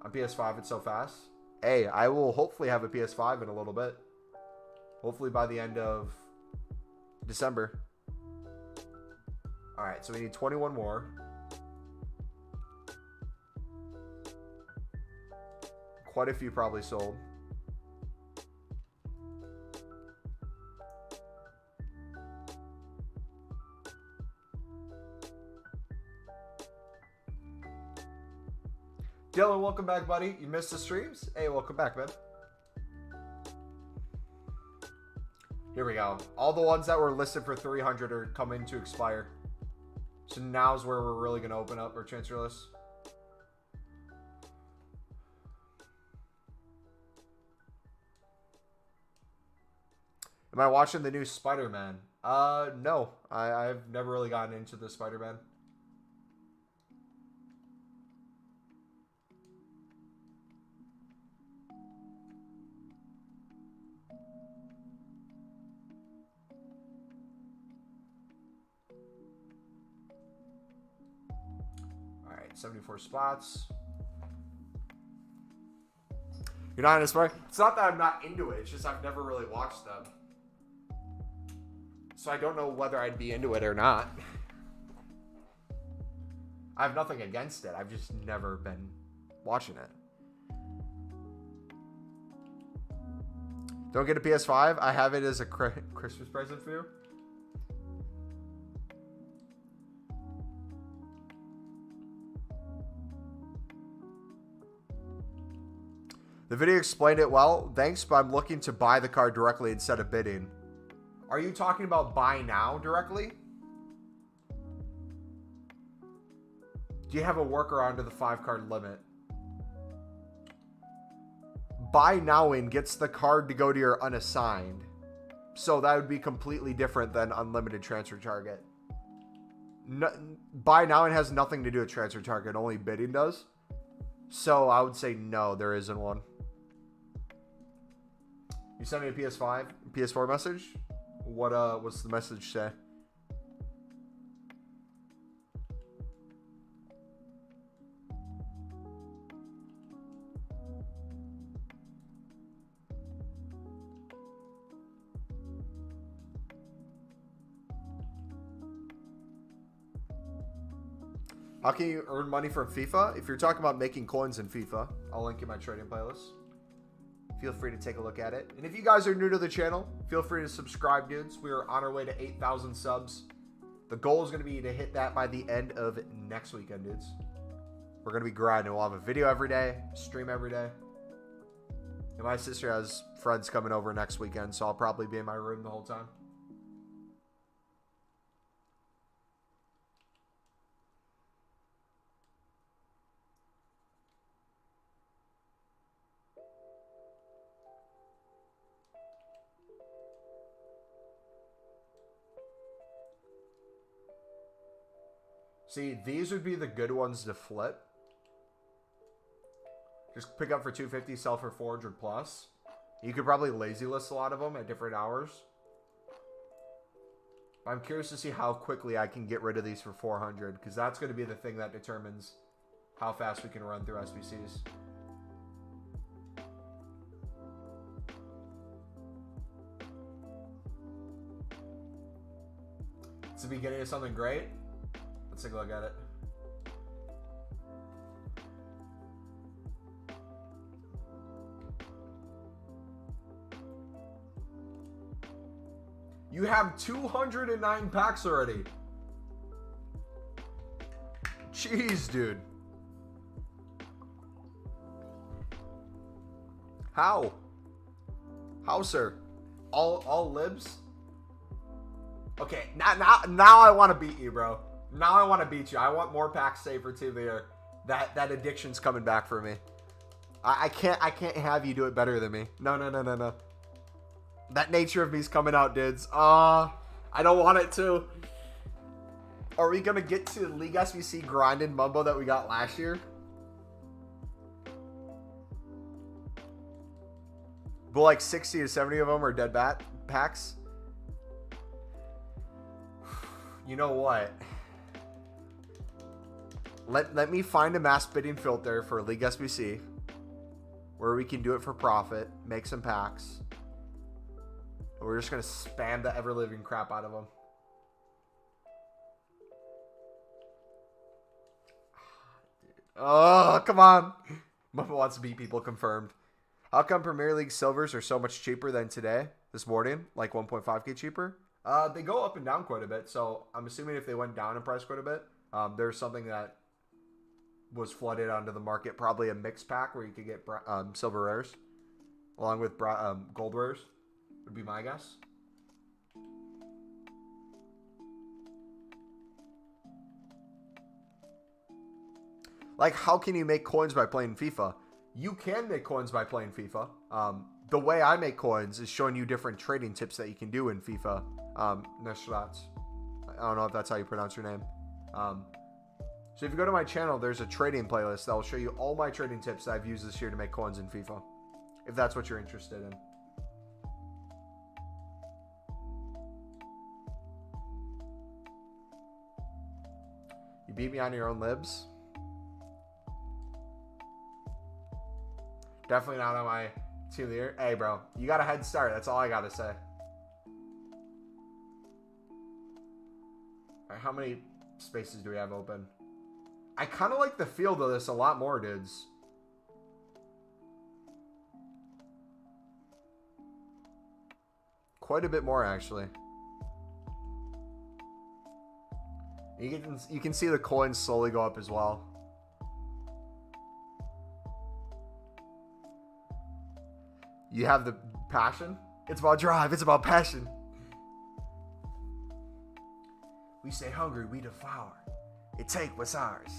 On PS5, it's so fast. Hey, I will hopefully have a PS5 in a little bit. Hopefully by the end of December. Alright, so we need 21 more. Quite a few probably sold. Dylan, welcome back, buddy. You missed the streams? Hey, welcome back, man. Here we go. All the ones that were listed for 300 are coming to expire. So now's where we're really going to open up our transfer list. Am I watching the new Spider-Man? No. I've never really gotten into the Spider-Man. Alright, 74 spots. You're not into Spider? It's not that I'm not into it. It's just I've never really watched them. So I don't know whether I'd be into it or not. I have nothing against it. I've just never been watching it. Don't get a PS5. I have it as a Christmas present for you. The video explained it well. Thanks, but I'm looking to buy the card directly instead of bidding. Are you talking about buy now directly? Do you have a workaround to the 5-card limit? Buy now in gets the card to go to your unassigned. So that would be completely different than unlimited transfer target. No, buy now in has nothing to do with transfer target. Only bidding does. So I would say no, there isn't one. You sent me a PS5, PS4 message? What's the message say? How can you earn money from FIFA? If you're talking about making coins in FIFA, I'll link in my trading playlist. Feel free to take a look at it. And if you guys are new to the channel, feel free to subscribe, dudes. We are on our way to 8,000 subs. The goal is going to be to hit that by the end of next weekend, dudes. We're going to be grinding. We'll have a video every day, stream every day. And my sister has friends coming over next weekend, so I'll probably be in my room the whole time. See, these would be the good ones to flip. Just pick up for 250, sell for 400 plus. You could probably lazy list a lot of them at different hours. I'm curious to see how quickly I can get rid of these for 400, because that's going to be the thing that determines how fast we can run through SBCs. It's the beginning of something great. Let's take a look at it. You have 209 packs already. Jeez, dude. How? How, sir? All libs? Okay, now I want to beat you, bro. Now I want to beat you. I want more packs safer too there. That addiction's coming back for me. I can't have you do it better than me. No. That nature of me's coming out, dudes. I don't want it to. Are we gonna get to the League SBC grinding Mumbo that we got last year? But like 60 to 70 of them are dead bat packs. You know what? Let me find a mass bidding filter for League SBC where we can do it for profit, make some packs. We're just going to spam the ever-living crap out of them. Oh, come on. Mumbo wants to beat people, confirmed. How come Premier League silvers are so much cheaper than today, this morning? Like 1.5k cheaper? They go up and down quite a bit, so I'm assuming if they went down in price quite a bit, there's something that was flooded onto the market, probably a mixed pack where you could get silver rares along with gold rares, would be my guess. Like, how can you make coins by playing FIFA? You can make coins by playing FIFA. The way I make coins is showing you different trading tips that you can do in FIFA. Neshrats. I don't know if that's how you pronounce your name. So if you go to my channel, there's a trading playlist that will show you all my trading tips that I've used this year to make coins in FIFA. If that's what you're interested in. You beat me on your own libs? Definitely not on my team of the year. Hey, bro, you got a head start. That's all I got to say. All right, how many spaces do we have open? I kind of like the field of this a lot more, dudes. Quite a bit more, actually. You can see the coins slowly go up as well. You have the passion? It's about drive. It's about passion. We stay hungry. We devour. It take what's ours.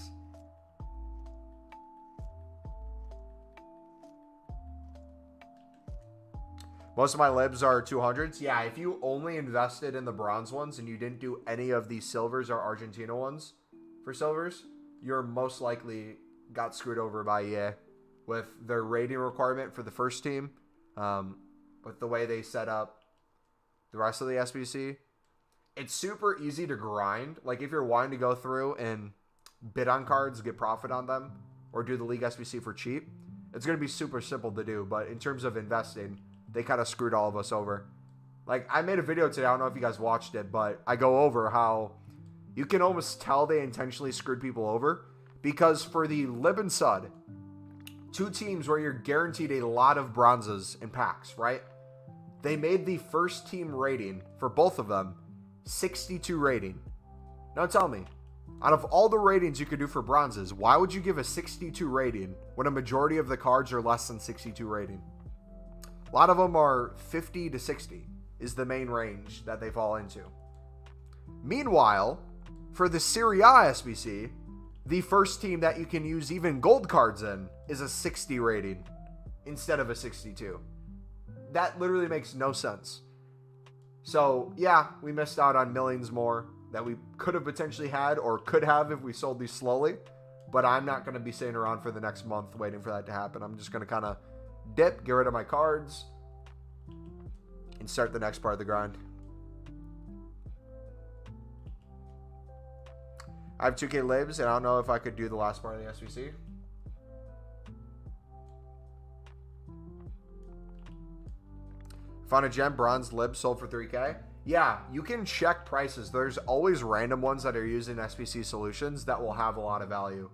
Most of my libs are 200s. Yeah, if you only invested in the bronze ones and you didn't do any of the silvers or Argentina ones for silvers, you're most likely got screwed over by EA with their rating requirement for the first team. With the way they set up the rest of the SBC, it's super easy to grind. Like if you're wanting to go through and bid on cards, get profit on them, or do the League SBC for cheap, it's going to be super simple to do. But in terms of investing, they kind of screwed all of us over. Like I made a video today, I don't know if you guys watched it, but I go over how you can almost tell they intentionally screwed people over, because for the Lib and Sud, two teams where you're guaranteed a lot of bronzes in packs, right? They made the first team rating for both of them 62 rating. Now tell me, out of all the ratings you could do for bronzes, why would you give a 62 rating when a majority of the cards are less than 62 rating? A lot of them are 50 to 60 is the main range that they fall into. Meanwhile, for the Serie A SBC, the first team that you can use even gold cards in is a 60 rating instead of a 62. That literally makes no sense. So, yeah, we missed out on millions more that we could have potentially had or could have if we sold these slowly. But I'm not going to be sitting around for the next month waiting for that to happen. I'm just going to kind of dip, get rid of my cards, and start the next part of the grind. I have 2K libs, and I don't know if I could do the last part of the SBC. Found a gem bronze lib sold for 3K. Yeah, you can check prices. There's always random ones that are used in SBC solutions that will have a lot of value.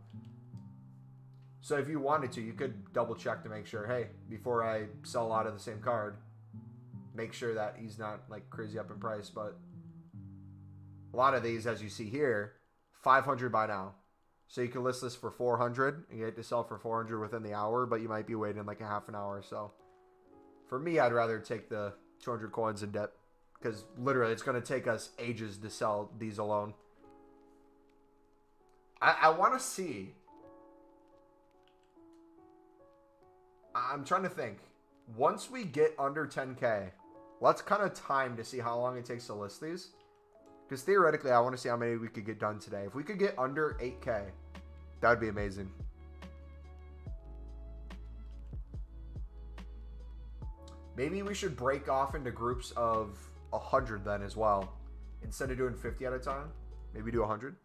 So if you wanted to, you could double check to make sure, hey, before I sell a lot of the same card, make sure that he's not like crazy up in price. But a lot of these, as you see here, 500 by now. So you can list this for 400 and get to sell for 400 within the hour, but you might be waiting like a half an hour or so For me, I'd rather take the 200 coins and dip. Because literally, it's going to take us ages to sell these alone. I want to see. I'm trying to think. Once we get under 10K, let's kind of time to see how long it takes to list these. Because theoretically, I want to see how many we could get done today. If we could get under 8K, that would be amazing. Maybe we should break off into groups of 100 then as well. Instead of doing 50 at a time, maybe do 100.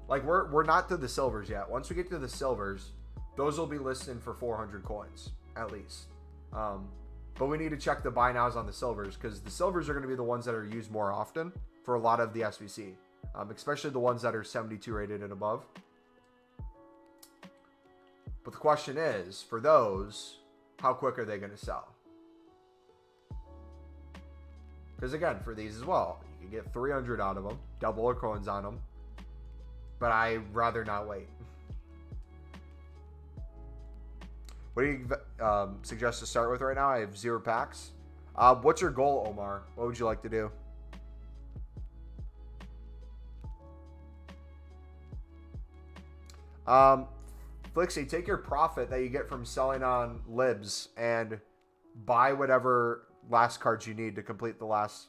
Like, we're not to the silvers yet. Once we get to the silvers, those will be listed for 400 coins, at least. But we need to check the buy nows on the silvers, because the silvers are going to be the ones that are used more often for a lot of the SBC. Especially the ones that are 72 rated and above. But the question is, for those, how quick are they going to sell? Because again, for these as well, you can get 300 out of them, double our coins on them. But I'd rather not wait. What do you suggest to start with right now? I have 0 packs. What's your goal, Omar? What would you like to do? Flixie, take your profit that you get from selling on libs and buy whatever last cards you need to complete the last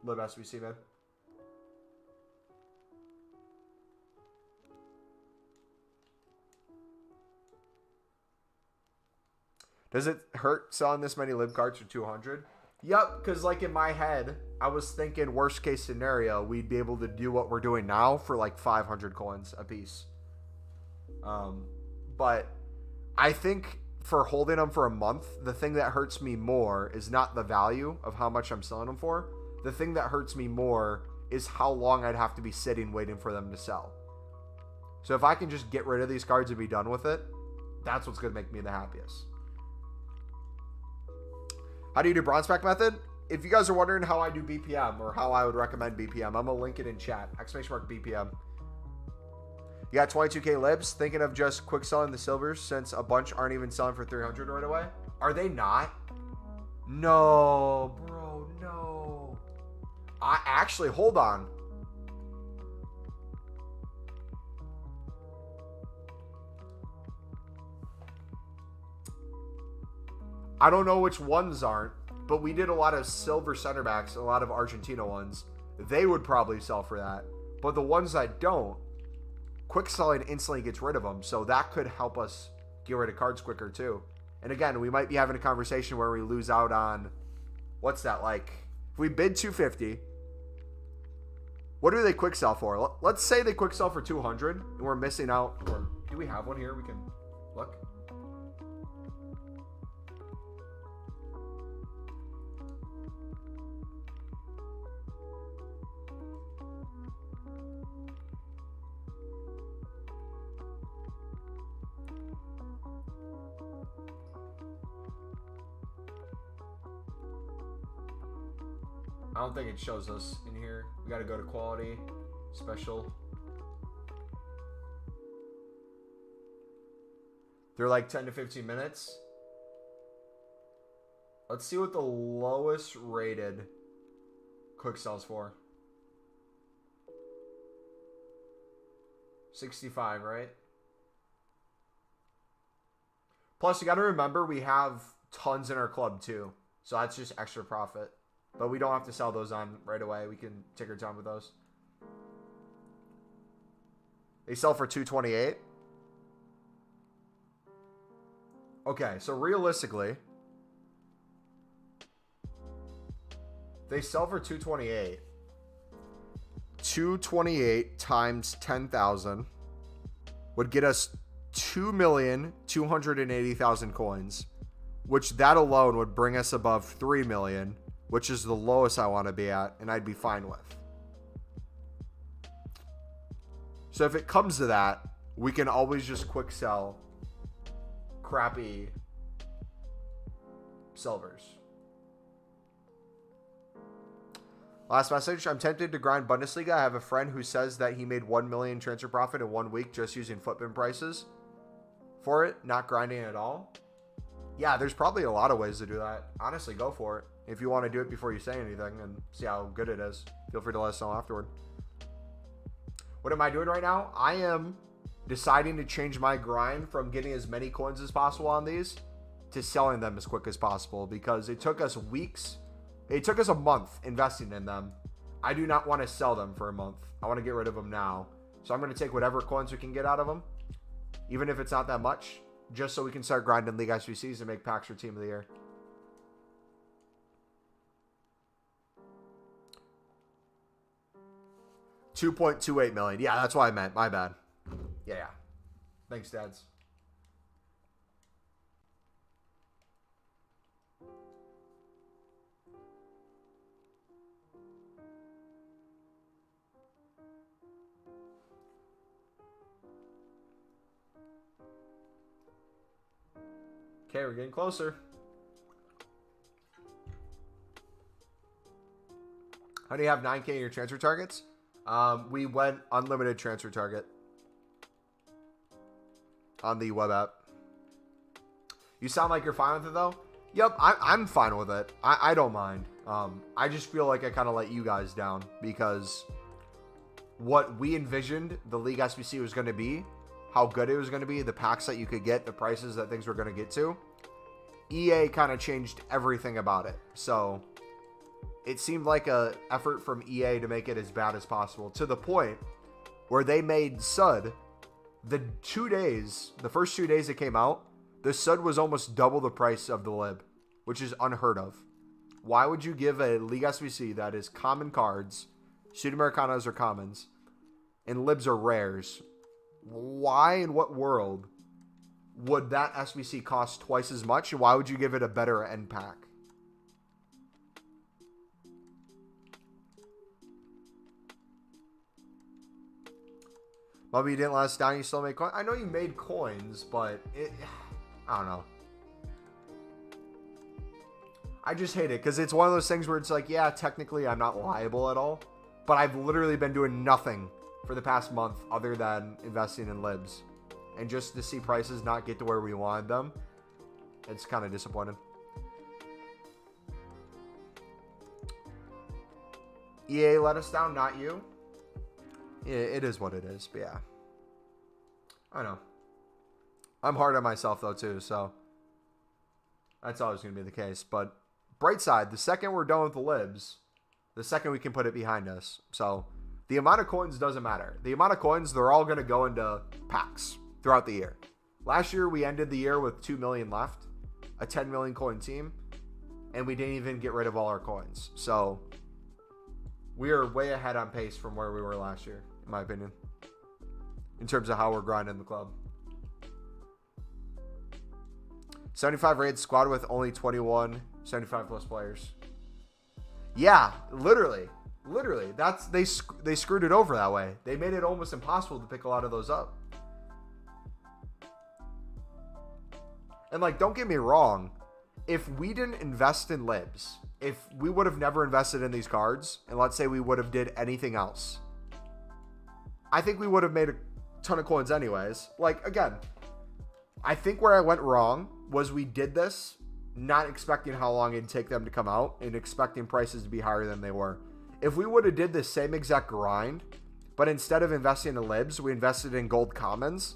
lib SBC, man. Does it hurt selling this many lib cards for 200? Yep, because like in my head, I was thinking worst case scenario, we'd be able to do what we're doing now for like 500 coins a piece. But I think for holding them for a month, the thing that hurts me more is not the value of how much I'm selling them for. The thing that hurts me more is how long I'd have to be sitting waiting for them to sell. So if I can just get rid of these cards and be done with it, that's what's going to make me the happiest. How do you do bronze pack method? If you guys are wondering how I do BPM or how I would recommend BPM, I'm going to link it in chat. !BPM. You got 22K libs. Thinking of just quick selling the silvers since a bunch aren't even selling for 300 right away. Are they not? No, bro, no. I actually, hold on. I don't know which ones aren't, but we did a lot of silver center backs, a lot of Argentina ones. They would probably sell for that. But the ones that don't, quick selling instantly gets rid of them. So that could help us get rid of cards quicker too. And again, we might be having a conversation where we lose out on, what's that like? If we bid 250, what do they quick sell for? Let's say they quick sell for 200 and we're missing out. Or do we have one here? We can look. I don't think it shows us in here. We got to go to quality, special. They're like 10 to 15 minutes. Let's see what the lowest rated quick sells for. 65, right? Plus, you got to remember we have tons in our club too. So that's just extra profit. But we don't have to sell those on right away. We can take our time with those. They sell for 228. Okay, so realistically, they sell for 228. 228 times 10,000 would get us 2,280,000 coins, which that alone would bring us above 3 million, which is the lowest I want to be at, and I'd be fine with. So if it comes to that, we can always just quick sell crappy silvers. Last message. I'm tempted to grind Bundesliga. I have a friend who says that he made 1 million transfer profit in 1 week just using footbin prices for it, not grinding at all. Yeah, there's probably a lot of ways to do that. Honestly, go for it. If you want to do it before you say anything and see how good it is, feel free to let us know afterward. What am I doing right now? I am deciding to change my grind from getting as many coins as possible on these to selling them as quick as possible, because it took us weeks. It took us a month investing in them. I do not want to sell them for a month. I want to get rid of them now. So I'm going to take whatever coins we can get out of them, even if it's not that much, just so we can start grinding League SBCs and make packs for Team of the Year. $2.28 million. Yeah, that's what I meant. My bad. Yeah. Thanks, Dads. Okay, we're getting closer. How do you have 9K in your transfer targets? We went unlimited transfer target on the web app. You sound like you're fine with it, though? Yep, I'm fine with it. I don't mind. I just feel like I kind of let you guys down, because what we envisioned the League SBC was going to be, how good it was going to be, the packs that you could get, the prices that things were going to get to, EA kind of changed everything about it. So it seemed like a effort from EA to make it as bad as possible, to the point where they made SUD the first 2 days it came out, the SUD was almost double the price of the Lib, which is unheard of. Why would you give a League SBC that is common cards, Sudamericanos are commons, and Libs are rares? Why, in what world, would that SBC cost twice as much? And why would you give it a better end pack? Bubby, you didn't let us down. You still made coins. I know you made coins, but I don't know. I just hate it, because it's one of those things where it's like, yeah, technically I'm not liable at all, but I've literally been doing nothing for the past month other than investing in Libs. And just to see prices not get to where we wanted them, it's kind of disappointing. EA let us down, not you. Yeah, it is what it is, but yeah. I know. I'm hard on myself, though, too, so that's always going to be the case. But bright side, the second we're done with the Libs, the second we can put it behind us. So the amount of coins doesn't matter. The amount of coins, they're all going to go into packs throughout the year. Last year, we ended the year with 2 million left, a 10 million coin team, and we didn't even get rid of all our coins. So we are way ahead on pace from where we were last year, in my opinion, in terms of how we're grinding the club. 75 rated squad with only 21 75 plus players. Yeah, literally. That's they screwed it over that way. They made it almost impossible to pick a lot of those up. And like, don't get me wrong, if we didn't invest in Libs, if we would have never invested in these cards, and let's say we would have did anything else, I think we would have made a ton of coins anyways. Like, again, I think where I went wrong was we did this not expecting how long it'd take them to come out and expecting prices to be higher than they were. If we would have did the same exact grind, but instead of investing in Libs, we invested in gold commons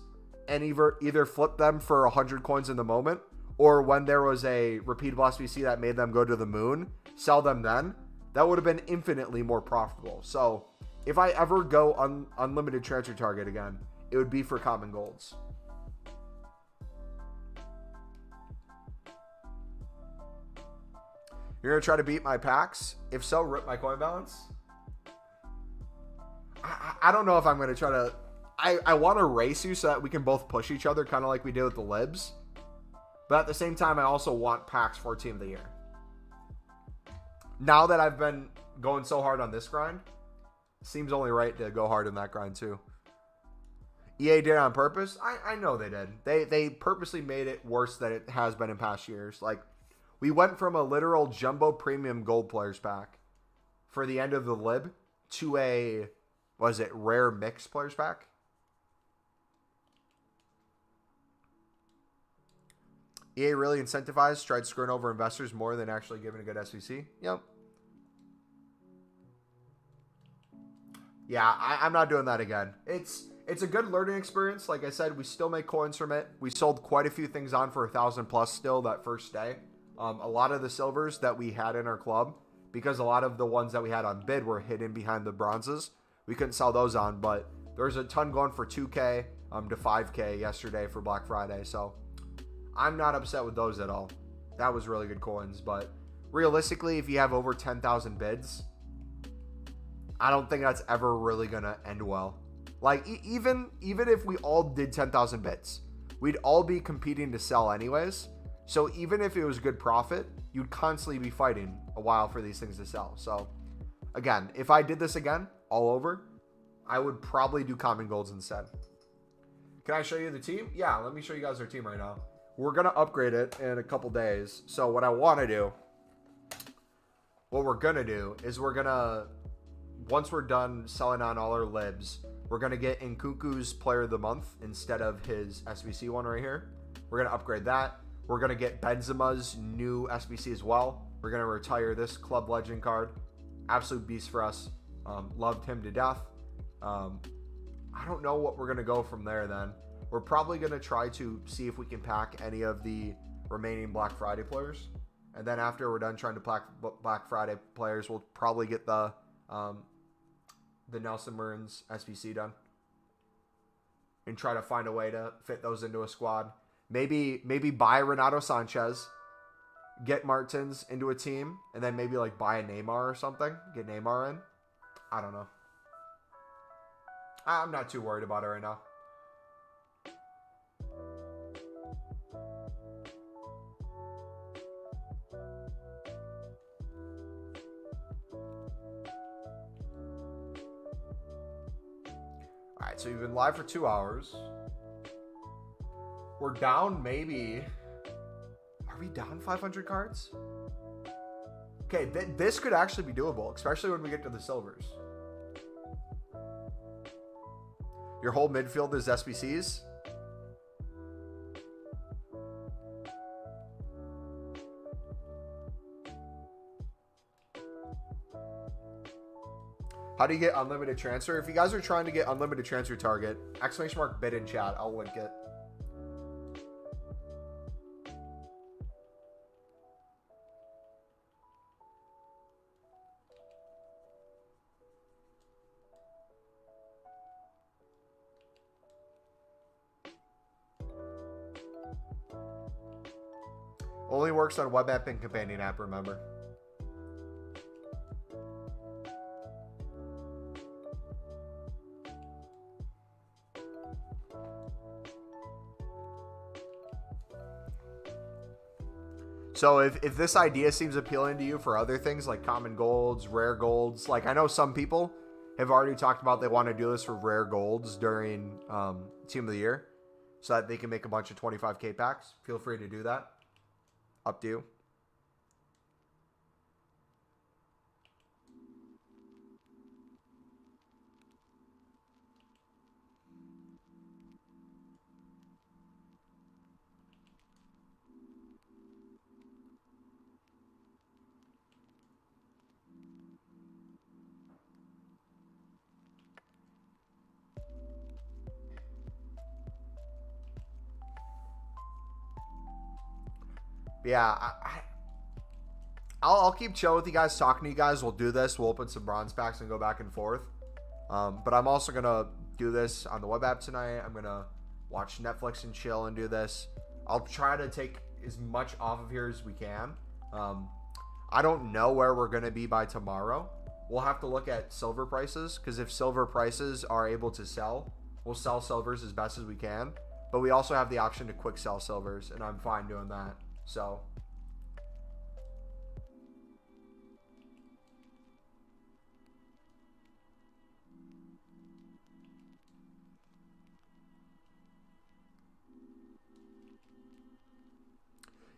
and either flip them for 100 coins in the moment, or when there was a repeatable SBC that made them go to the moon, sell them then, that would have been infinitely more profitable. So if I ever go unlimited transfer target again, it would be for common golds. You're going to try to beat my packs? If so, rip my coin balance? I don't know if I'm going to try to... I want to race you so that we can both push each other, kind of like we did with the Libs. But at the same time, I also want packs for Team of the Year. Now that I've been going so hard on this grind, seems only right to go hard in that grind too. EA did it on purpose? I know they did. They purposely made it worse than it has been in past years. Like, we went from a literal jumbo premium gold players pack for the end of the Lib to a, was it rare mix players pack? EA really incentivized, tried screwing over investors more than actually giving a good SBC. Yep. Yeah, I'm not doing that again. It's a good learning experience. Like I said, we still make coins from it. We sold quite a few things on for 1,000 plus still that first day. A lot of the silvers that we had in our club, because a lot of the ones that we had on bid were hidden behind the bronzes, we couldn't sell those on. But there's a ton going for 2K to 5K yesterday for Black Friday. So I'm not upset with those at all. That was really good coins. But realistically, if you have over 10,000 bids, I don't think that's ever really going to end well. Like, even if we all did 10,000 bids, we'd all be competing to sell anyways. So even if it was good profit, you'd constantly be fighting a while for these things to sell. So again, if I did this again, all over, I would probably do common golds instead. Can I show you the team? Yeah, let me show you guys our team right now. We're going to upgrade it in a couple days. So what we're going to do is once we're done selling on all our libs, we're going to get Nkunku's player of the month instead of his SBC one right here. We're going to upgrade that. We're going to get Benzema's new SBC as well. We're going to retire this club legend card. Absolute beast for us. Loved him to death. I don't know what we're going to go from there then. We're probably going to try to see if we can pack any of the remaining Black Friday players. And then after we're done trying to pack Black Friday players, we'll probably get the Nelson Murns SBC done and try to find a way to fit those into a squad. Maybe buy Renato Sanchez, get Martins into a team, and then maybe like buy a Neymar or something. Get Neymar in. I don't know. I'm not too worried about it right now. Alright, so you've been live for 2 hours. We're down maybe... Are we down 500 cards? Okay, this could actually be doable, especially when we get to the silvers. Your whole midfield is SBCs? How do you get unlimited transfer? If you guys are trying to get unlimited transfer target, !bid in chat. I'll link it. Only works on web app and companion app, remember. So if this idea seems appealing to you for other things like common golds, rare golds, like I know some people have already talked about they want to do this for rare golds during Team of the Year so that they can make a bunch of 25K packs. Feel free to do that. Up to you. Yeah, I'll keep chilling with you guys, talking to you guys. We'll do this. We'll open some bronze packs and go back and forth. But I'm also going to do this on the web app tonight. I'm going to watch Netflix and chill and do this. I'll try to take as much off of here as we can. I don't know where we're going to be by tomorrow. We'll have to look at silver prices, because if silver prices are able to sell, we'll sell silvers as best as we can. But we also have the option to quick sell silvers, and I'm fine doing that. So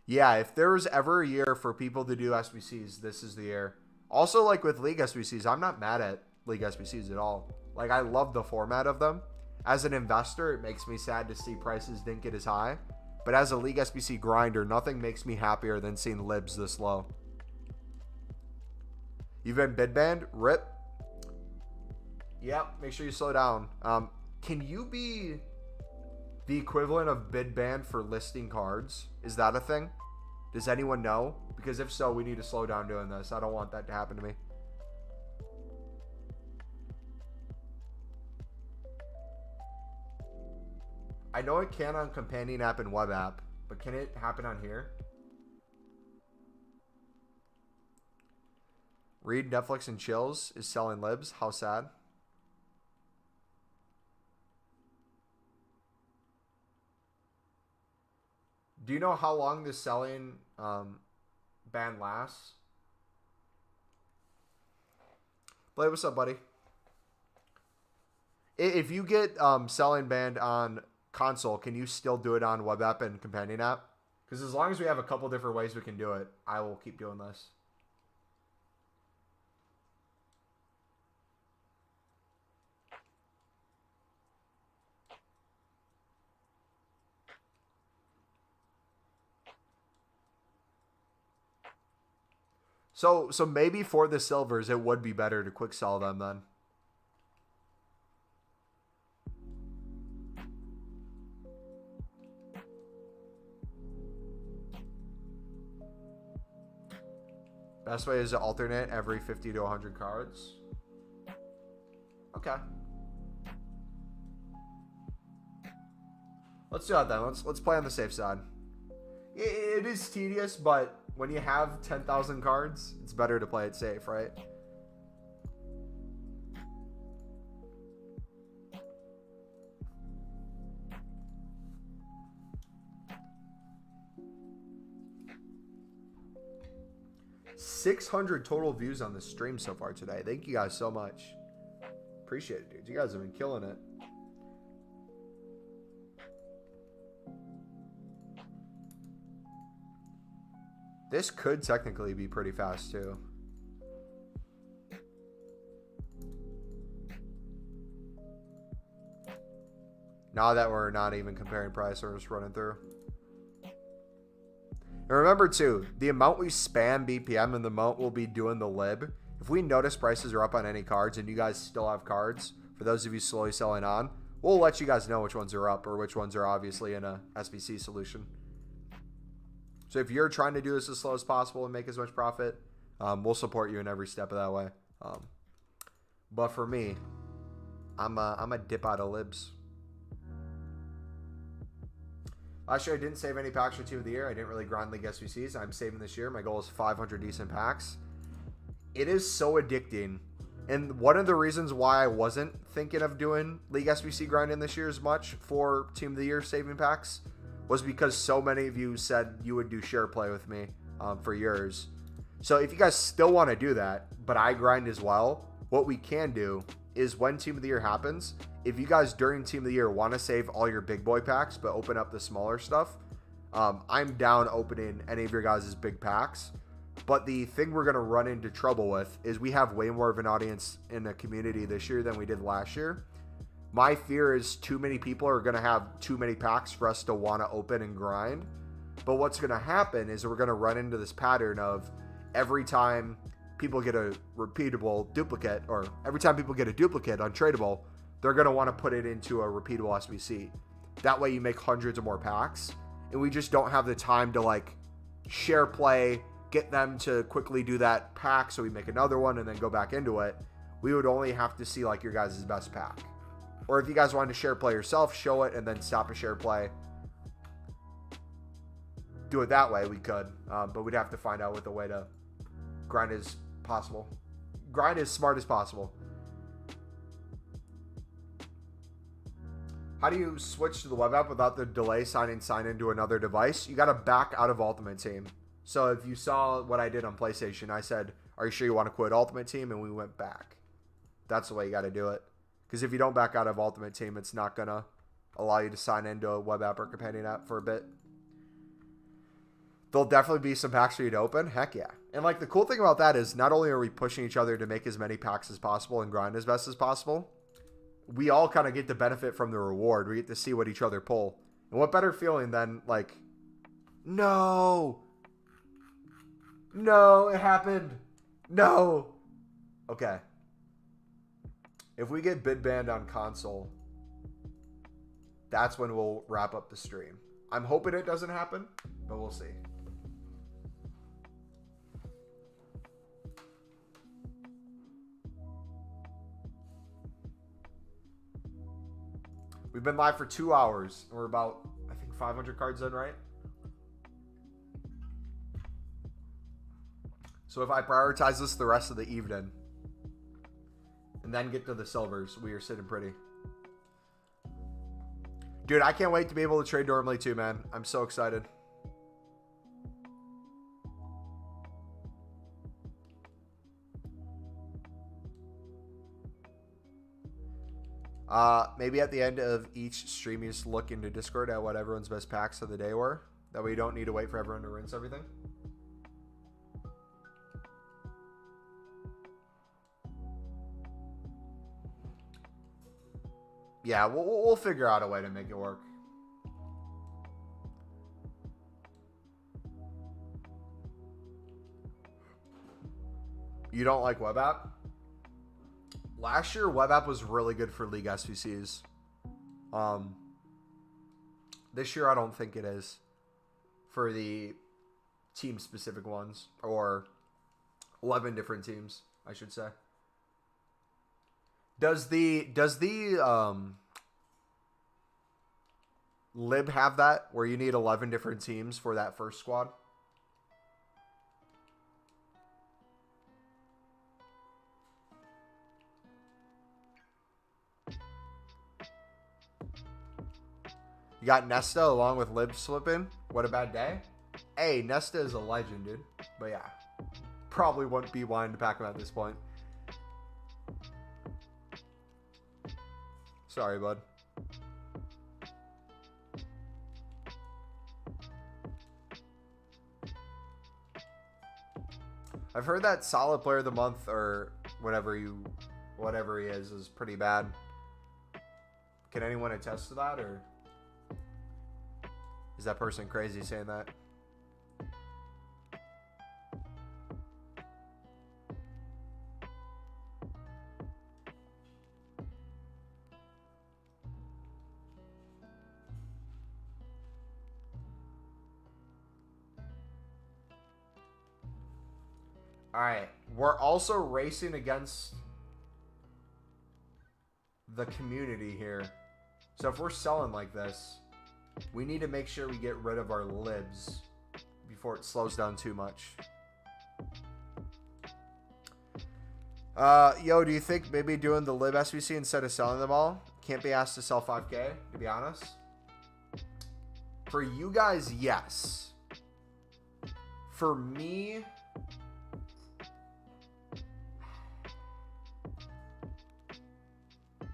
yeah, if there was ever a year for people to do SBCs, this is the year. Also, like with League SBCs, I'm not mad at League SBCs at all. Like, I love the format of them. As an investor, it makes me sad to see prices didn't get as high. But as a League SBC grinder, nothing makes me happier than seeing libs this low. You've been bid banned? Rip. Yep, make sure you slow down. Can you be the equivalent of bid banned for listing cards? Is that a thing? Does anyone know? Because if so, we need to slow down doing this. I don't want that to happen to me. I know it can on companion app and web app, but can it happen on here? Read Netflix and Chills is selling libs. How sad. Do you know how long this selling ban lasts? Blade, what's up, buddy? If you get selling banned on console, can you still do it on web app and companion app? Because as long as we have a couple different ways we can do it, I will keep doing this. So maybe for the silvers, it would be better to quick sell them then. Best way is to alternate every 50 to 100 cards. Okay. Let's do that then. Let's play on the safe side. It is tedious, but when you have 10,000 cards, it's better to play it safe, right? $600 total views on the stream so far today. Thank you guys so much. Appreciate it, dude. You guys have been killing it. This could technically be pretty fast too. Now that we're not even comparing price, we're just running through. And remember too, the amount we spam BPM and the amount we'll be doing the lib, if we notice prices are up on any cards and you guys still have cards, for those of you slowly selling on, we'll let you guys know which ones are up or which ones are obviously in a SBC solution. So if you're trying to do this as slow as possible and make as much profit, we'll support you in every step of that way. But for me, I'm a dip out of libs. Last year I didn't save any packs for Team of the Year. I didn't really grind League SBCs. I'm saving this year. My goal is 500 decent packs. It is so addicting. And one of the reasons why I wasn't thinking of doing League SBC grinding this year as much for Team of the Year saving packs was because so many of you said you would do share play with me for yours. So if you guys still want to do that, but I grind as well, what we can do is when Team of the Year happens, if you guys during Team of the Year want to save all your big boy packs but open up the smaller stuff, I'm down opening any of your guys' big packs. But the thing we're going to run into trouble with is we have way more of an audience in the community this year than we did last year. My fear is too many people are going to have too many packs for us to want to open and grind. But what's going to happen is we're going to run into this pattern of every time people get a repeatable duplicate, or every time people get a duplicate untradeable, they're going to want to put it into a repeatable SBC. That way you make hundreds of more packs, and we just don't have the time to like share play, get them to quickly do that pack so we make another one and then go back into it. We would only have to see like your guys' best pack. Or if you guys wanted to share play yourself, show it and then stop a share play. Do it that way, we could. But we'd have to find out what the way to grind is possible. Grind as smart as possible. How do you switch to the web app without the delay sign into another device? You got to back out of Ultimate Team. So if you saw what I did on PlayStation, I said, are you sure you want to quit Ultimate Team? And we went back. That's the way you got to do it. Because if you don't back out of Ultimate Team, it's not going to allow you to sign into a web app or companion app for a bit. There'll definitely be some packs for you to open. Heck yeah. And like the cool thing about that is not only are we pushing each other to make as many packs as possible and grind as best as possible, we all kind of get to benefit from the reward. We get to see what each other pull. And what better feeling than, like, no, it happened. No. Okay. If we get bid banned on console, that's when we'll wrap up the stream. I'm hoping it doesn't happen, but we'll see. We've been live for 2 hours. We're about, I think, 500 cards in, right? So if I prioritize this the rest of the evening and then get to the silvers, we are sitting pretty. Dude, I can't wait to be able to trade normally too, man. I'm so excited. Maybe at the end of each stream, you just look into Discord at what everyone's best packs of the day were. That way you don't need to wait for everyone to rinse everything. Yeah, we'll figure out a way to make it work. You don't like web app? Last year, web app was really good for league SVCs. This year, I don't think it is for the team-specific ones, or 11 different teams, I should say. Does the Lib have that, where you need 11 different teams for that first squad? You got Nesta along with Lib slipping. What a bad day. Hey, Nesta is a legend, dude. But yeah, probably wouldn't be wanting to pack him at this point. Sorry, bud. I've heard that solid player of the month or whatever he is pretty bad. Can anyone attest to that, or is that person crazy saying that? All right, we're also racing against the community here. So if we're selling like this, we need to make sure we get rid of our libs before it slows down too much. Yo, do you think maybe doing the lib SVC instead of selling them all? Can't be asked to sell 5K, to be honest. For you guys, yes. For me,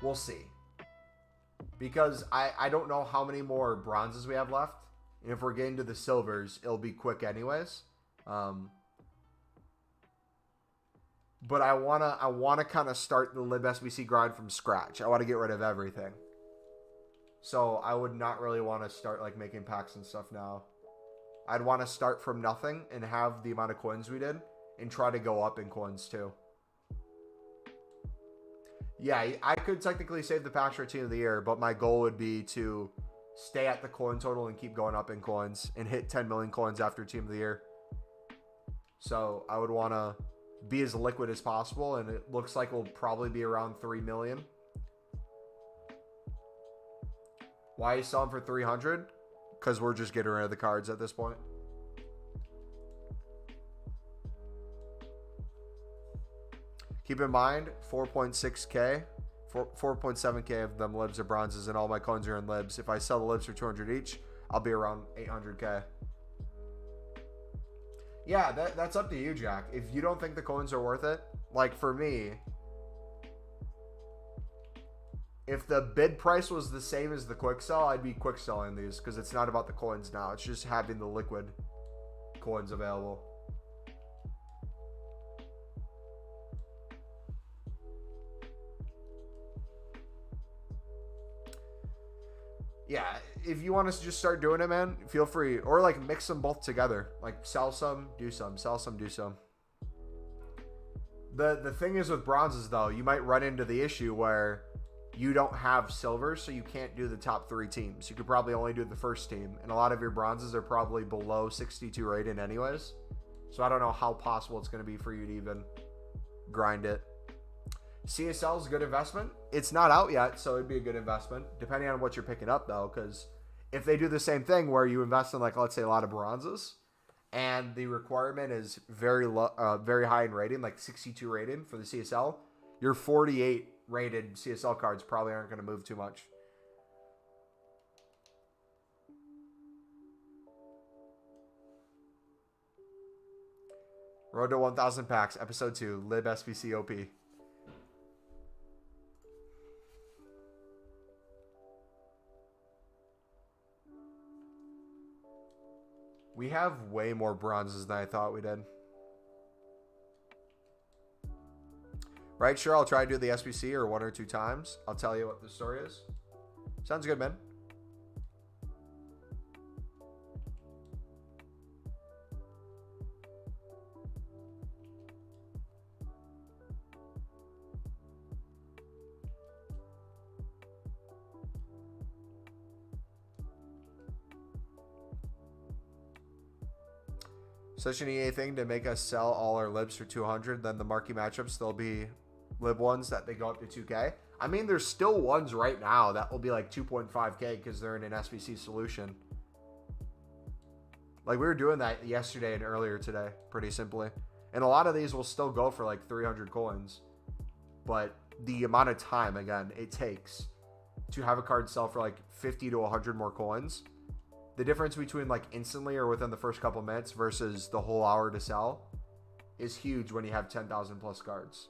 we'll see. Because I don't know how many more bronzes we have left. And if we're getting to the silvers, it'll be quick anyways. But I wanna kind of start the lib SBC grind from scratch. I want to get rid of everything. So I would not really want to start like making packs and stuff now. I'd want to start from nothing and have the amount of coins we did and try to go up in coins too. Yeah, I could technically save the packs for Team of the Year, but my goal would be to stay at the coin total and keep going up in coins and hit 10 million coins after Team of the Year. So I would want to be as liquid as possible, and it looks like we'll probably be around 3 million. Why are you selling for 300? Because we're just getting rid of the cards at this point. Keep in mind, 4.6K, 4.7K of them libs are bronzes, and all my coins are in libs. If I sell the libs for 200 each, I'll be around 800K. Yeah, that's up to you, Jack. If you don't think the coins are worth it, like for me, if the bid price was the same as the quick sell, I'd be quick selling these because it's not about the coins now. It's just having the liquid coins available. Yeah, if you want us to just start doing it, man, feel free. Or like mix them both together. Like sell some, do some, sell some, do some. The thing is with bronzes though, you might run into the issue where you don't have silver, so you can't do the top 3 teams. You could probably only do the first team, and a lot of your bronzes are probably below 62 rated anyways. So I don't know how possible it's going to be for you to even grind it. CSL is a good investment. It's not out yet, so it'd be a good investment, depending on what you're picking up, though, because if they do the same thing where you invest in, like, let's say a lot of bronzes, and the requirement is very low, very high in rating, like 62 rated for the CSL, your 48 rated CSL cards probably aren't going to move too much. Road to 1,000 packs, episode 2, Lib SBC OP. We have way more bronzes than I thought we did. Right, sure, I'll try to do the SBC or 1 or 2 times. I'll tell you what the story is. Sounds good, man. Such an EA thing to make us sell all our libs for 200, then the marquee matchups, there'll be lib ones that they go up to 2K. I mean, there's still ones right now that will be like 2.5K because they're in an SBC solution. Like, we were doing that yesterday and earlier today, pretty simply. And a lot of these will still go for like 300 coins. But the amount of time, again, it takes to have a card sell for like 50 to 100 more coins. The difference between like instantly or within the first couple minutes versus the whole hour to sell is huge when you have 10,000 plus cards.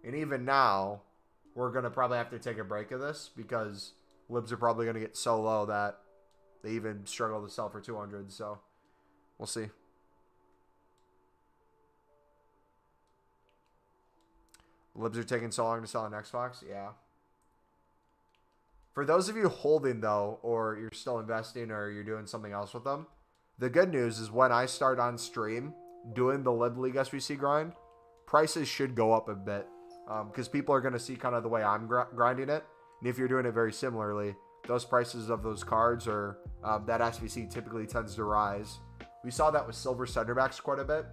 And even now, we're going to probably have to take a break of this because libs are probably going to get so low that they even struggle to sell for 200. So we'll see. Libs are taking so long to sell on Xbox. Yeah. For those of you holding, though, or you're still investing or you're doing something else with them, the good news is when I start on stream doing the Lib League SBC grind, prices should go up a bit because people are going to see kind of the way I'm grinding it. And if you're doing it very similarly, those prices of those cards or that SBC typically tends to rise. We saw that with silver center backs quite a bit.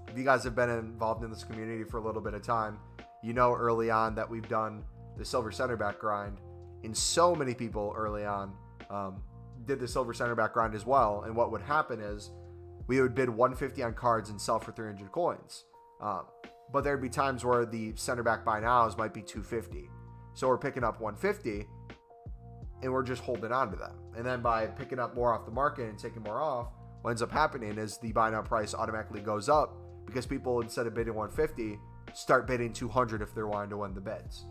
If you guys have been involved in this community for a little bit of time, you know early on that we've done the silver center back grind. And so many people early on did the silver center back grind as well. And what would happen is we would bid 150 on cards and sell for 300 coins. But there'd be times where the center back buy nows might be 250. So we're picking up 150 and we're just holding on to them. And then by picking up more off the market and taking more off, what ends up happening is the buy now price automatically goes up because people, instead of bidding 150, start bidding 200 if they're wanting to win the bids.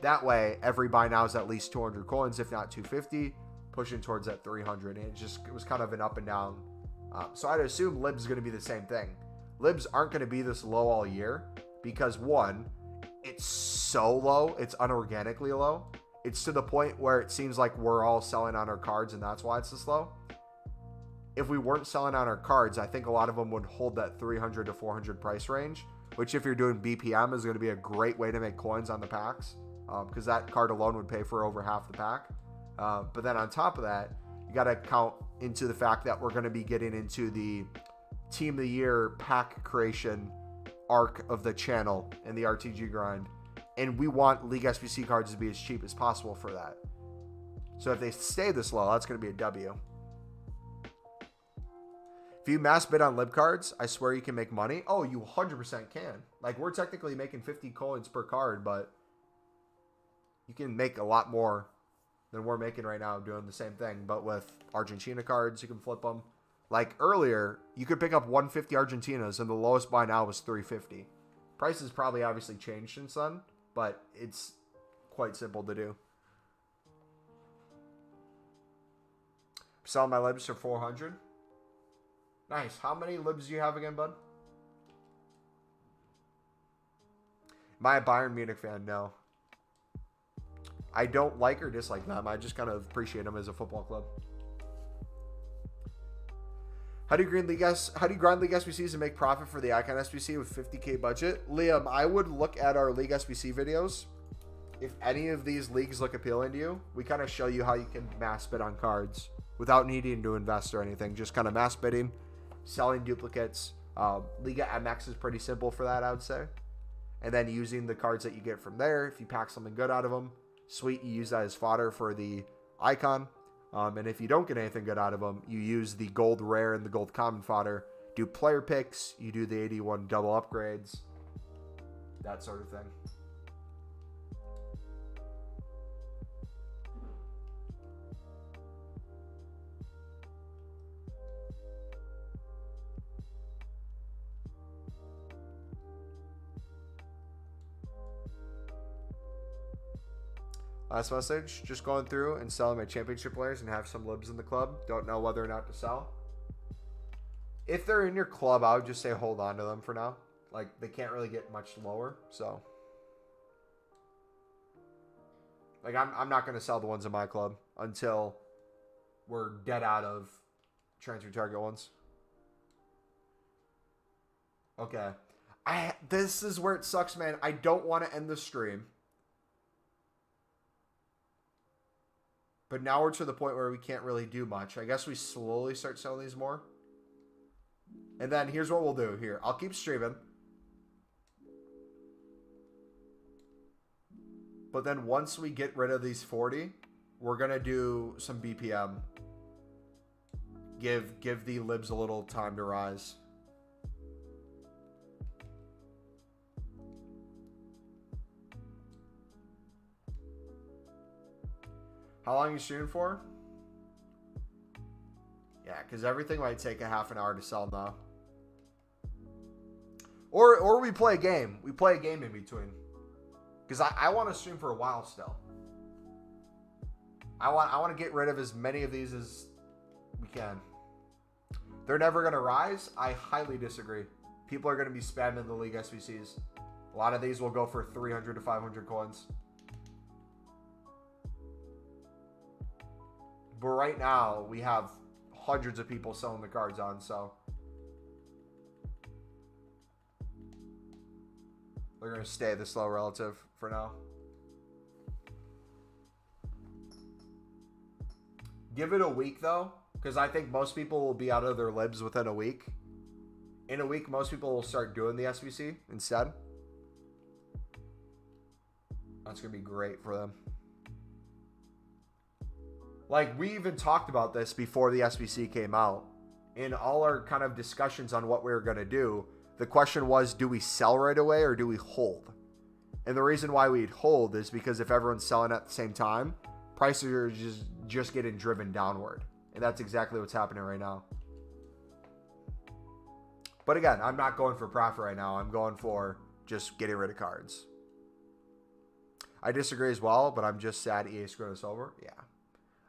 That way, every buy now is at least 200 coins, if not 250, pushing towards that 300. And it was kind of an up and down. So I'd assume Lib's going to be the same thing. Libs aren't going to be this low all year because, one, it's so low. It's unorganically low. It's to the point where it seems like we're all selling on our cards, and that's why it's this low. If we weren't selling on our cards, I think a lot of them would hold that 300 to 400 price range, which if you're doing BPM is going to be a great way to make coins on the packs. Because that card alone would pay for over half the pack. But then on top of that, you got to count into the fact that we're going to be getting into the Team of the Year pack creation arc of the channel and the RTG grind. And we want League SBC cards to be as cheap as possible for that. So if they stay this low, that's going to be a W. If you mass bid on Lib cards, I swear you can make money. Oh, you 100% can. Like, we're technically making 50 coins per card, but you can make a lot more than we're making right now doing the same thing. But with Argentina cards, you can flip them. Like earlier, you could pick up 150 Argentinas and the lowest buy now was 350. Prices probably obviously changed since then, but it's quite simple to do. Selling my libs for 400. Nice. How many libs do you have again, bud? Am I a Bayern Munich fan? No. I don't like or dislike them. I just kind of appreciate them as a football club. How do you grind League SBCs and make profit for the Icon SBC with 50K budget? Liam, I would look at our League SBC videos. If any of these leagues look appealing to you, we kind of show you how you can mass bid on cards without needing to invest or anything. Just kind of mass bidding, selling duplicates. Liga MX is pretty simple for that, I would say. And then using the cards that you get from there, if you pack something good out of them, sweet, you use that as fodder for the Icon. And if you don't get anything good out of them, you use the gold rare and the gold common fodder. Do player picks, you do the 81 double upgrades, that sort of thing. Last message, just going through and selling my championship players and have some libs in the club. Don't know whether or not to sell. If they're in your club, I would just say hold on to them for now. Like, they can't really get much lower, so. Like, I'm not going to sell the ones in my club until we're dead out of transfer target ones. Okay. This is where it sucks, man. I don't want to end the stream. But now we're to the point where we can't really do much. I guess we slowly start selling these more. And then here's what we'll do here. I'll keep streaming. But then once we get rid of these 40, we're going to do some BPM. Give the libs a little time to rise. How long are you streaming for? Yeah, because everything might take a half an hour to sell now. Or we play a game. We play a game in between. Because I want to stream for a while still. I want to get rid of as many of these as we can. They're never going to rise? I highly disagree. People are going to be spamming the League SBCs. A lot of these will go for 300 to 500 coins. But right now, we have hundreds of people selling the cards on, so. They're going to stay this low relative for now. Give it a week, though, because I think most people will be out of their libs within a week. In a week, most people will start doing the SBC instead. That's going to be great for them. Like, we even talked about this before the SBC came out. In all our kind of discussions on what we were going to do, the question was, do we sell right away or do we hold? And the reason why we'd hold is because if everyone's selling at the same time, prices are just getting driven downward. And that's exactly what's happening right now. But again, I'm not going for profit right now. I'm going for just getting rid of cards. I disagree as well, but I'm just sad EA screwed us over. Yeah.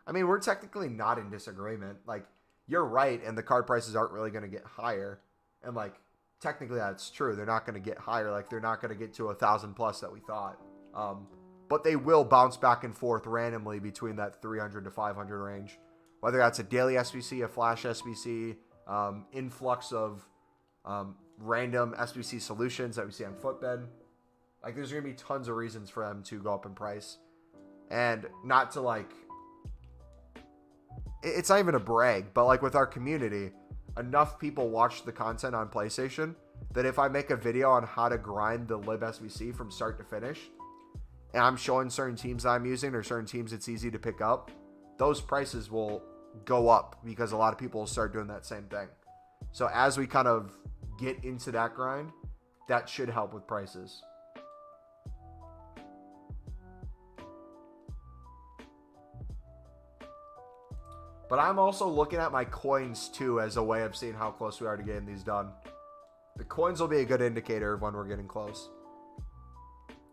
I mean, we're technically not in disagreement. Like, you're right, and the card prices aren't really going to get higher. And, like, technically that's true. They're not going to get higher. Like, they're not going to get to 1,000 plus that we thought. But they will bounce back and forth randomly between that 300 to 500 range. Whether that's a daily SBC, a flash SBC, influx of random SBC solutions that we see on Footbed. Like, there's going to be tons of reasons for them to go up in price. And not to, like... It's not even a brag, but like with our community, enough people watch the content on PlayStation that if I make a video on how to grind the Lib SBC from start to finish, and I'm showing certain teams I'm using or certain teams it's easy to pick up, those prices will go up because a lot of people will start doing that same thing. So as we kind of get into that grind, that should help with prices. But I'm also looking at my coins, too, as a way of seeing how close we are to getting these done. The coins will be a good indicator of when we're getting close.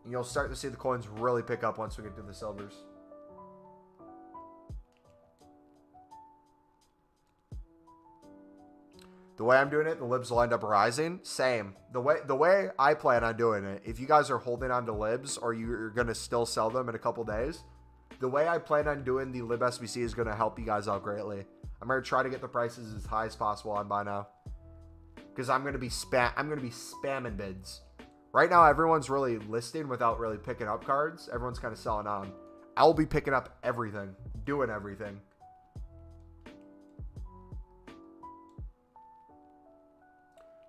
And you'll start to see the coins really pick up once we get to the silvers. The way I'm doing it, the libs will end up rising. Same. The way I plan on doing it, if you guys are holding on to libs or you're going to still sell them in a couple days, The way I plan on doing the Lib SBC is going to help you guys out greatly. I'm going to try to get the prices as high as possible on buy now. Because I'm going to be spamming bids. Right now, everyone's really listing without really picking up cards. Everyone's kind of selling on. I'll be picking up everything. Doing everything.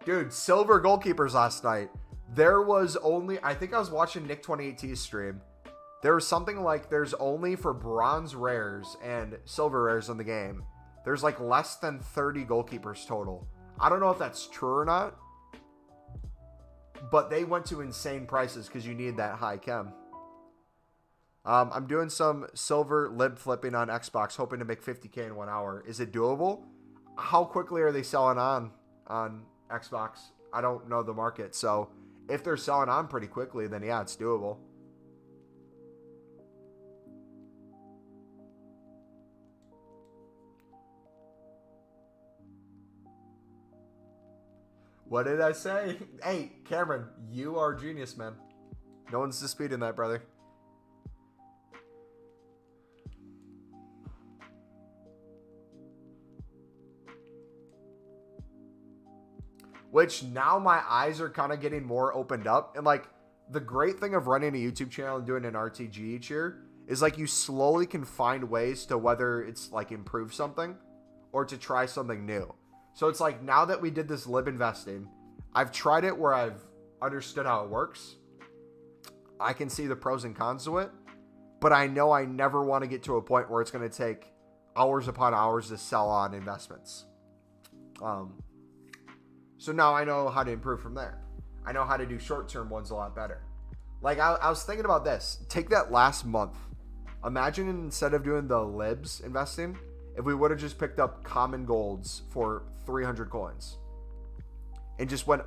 Dude, silver goalkeepers last night. There was only... I think I was watching Nick 28T's stream. There was something like there's only for bronze rares and silver rares in the game. There's like less than 30 goalkeepers total. I don't know if that's true or not. But they went to insane prices because you need that high chem. I'm doing some silver lib flipping on Xbox, hoping to make 50K in 1 hour. Is it doable? How quickly are they selling on Xbox? I don't know the market. So if they're selling on pretty quickly, then yeah, it's doable. What did I say? Hey, Cameron, you are a genius, man. No one's disputing that, brother. Which now my eyes are kind of getting more opened up. And like the great thing of running a YouTube channel and doing an RTG each year is like you slowly can find ways to whether it's like improve something or to try something new. So it's like now that we did this lib investing, I've tried it where I've understood how it works. I can see the pros and cons to it, but I know I never want to get to a point where it's going to take hours upon hours to sell on investments. So now I know how to improve from there. I know how to do short-term ones a lot better. Like I was thinking about this. Take that last month. Imagine instead of doing the libs investing, if we would have just picked up common golds for 300 coins and just went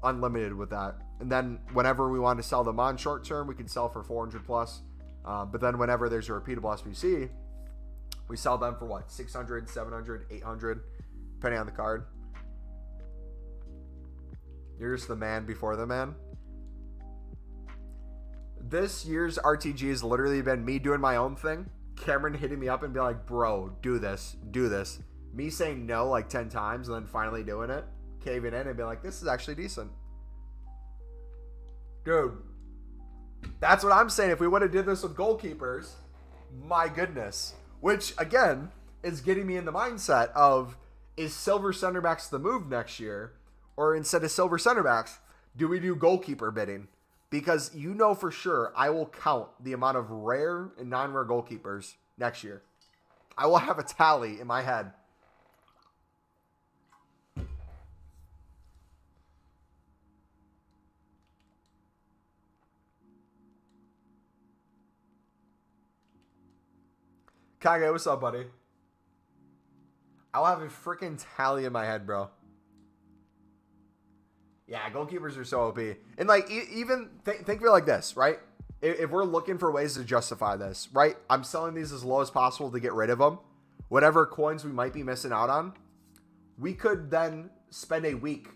unlimited with that. And then whenever we want to sell them on short term, we can sell for 400 plus. But then whenever there's a repeatable SBC, we sell them for what? 600, 700, 800, depending on the card. You're just the man before the man. This year's RTG has literally been me doing my own thing. Cameron hitting me up and being like, bro, do this. Me saying no like 10 times and then finally doing it. Caving in and being like, this is actually decent. Dude, that's what I'm saying. If we would have did this with goalkeepers, my goodness. Which, again, is getting me in the mindset of, is silver center backs the move next year? Or instead of silver center backs, do we do goalkeeper bidding? Because you know for sure I will count the amount of rare and non-rare goalkeepers next year. I will have a tally in my head. Kage, what's up, buddy? I'll have a freaking tally in my head, bro. Yeah, goalkeepers are so OP. And like, even think of it like this, right? If we're looking for ways to justify this, right? I'm selling these as low as possible to get rid of them. Whatever coins we might be missing out on, we could then spend a week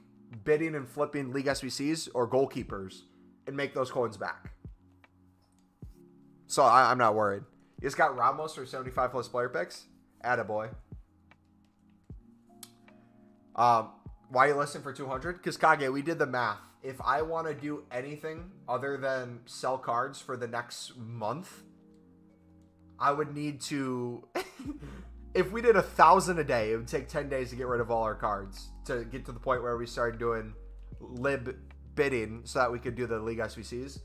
bidding and flipping League SBCs or goalkeepers and make those coins back. So I'm not worried. You just got Ramos for 75 plus player picks. Attaboy. Why are you listing for 200? Because Kage, we did the math. If I want to do anything other than sell cards for the next month, I would need to... If we did 1,000 a day, it would take 10 days to get rid of all our cards to get to the point where we started doing lib bidding so that we could do the League SBCs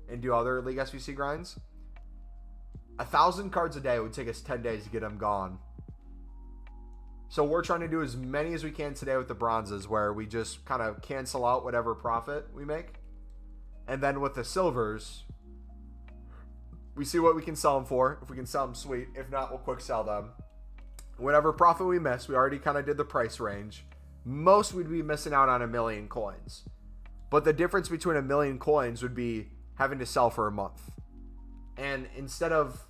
and do other League SBC grinds. 1,000 cards a day would take us 10 days to get them gone. So we're trying to do as many as we can today with the bronzes, where we just kind of cancel out whatever profit we make. And then with the silvers, we see what we can sell them for. If we can sell them, sweet. If not, we'll quick sell them. Whatever profit we miss, we already kind of did the price range. Most we'd be missing out on 1 million coins. But the difference between 1 million coins would be having to sell for a month. And instead of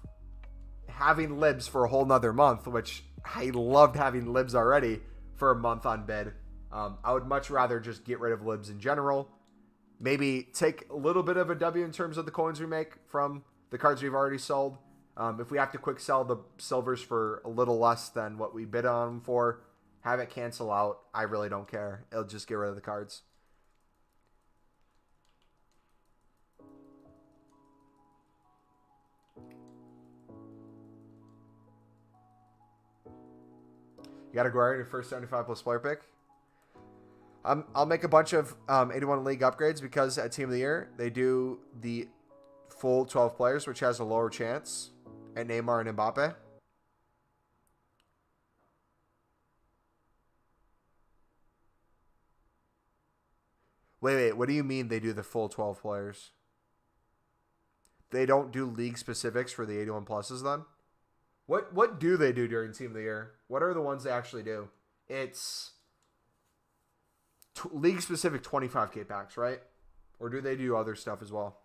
having libs for a whole nother month, which I loved having libs already for a month on bid, I would much rather just get rid of libs in general. Maybe take a little bit of a W in terms of the coins we make from the cards we've already sold, If we have to quick sell the silvers for a little less than what we bid on them for, have it cancel out, I really don't care. It'll just get rid of the cards. You got to go your first 75 plus player pick. I'll make a bunch of 81 league upgrades because at Team of the Year, they do the full 12 players, which has a lower chance at Neymar and Mbappe. Wait, what do you mean they do the full 12 players? They don't do league specifics for the 81 pluses then? What do they do during Team of the Year? What are the ones they actually do? It's league specific 25k packs, right? Or do they do other stuff as well?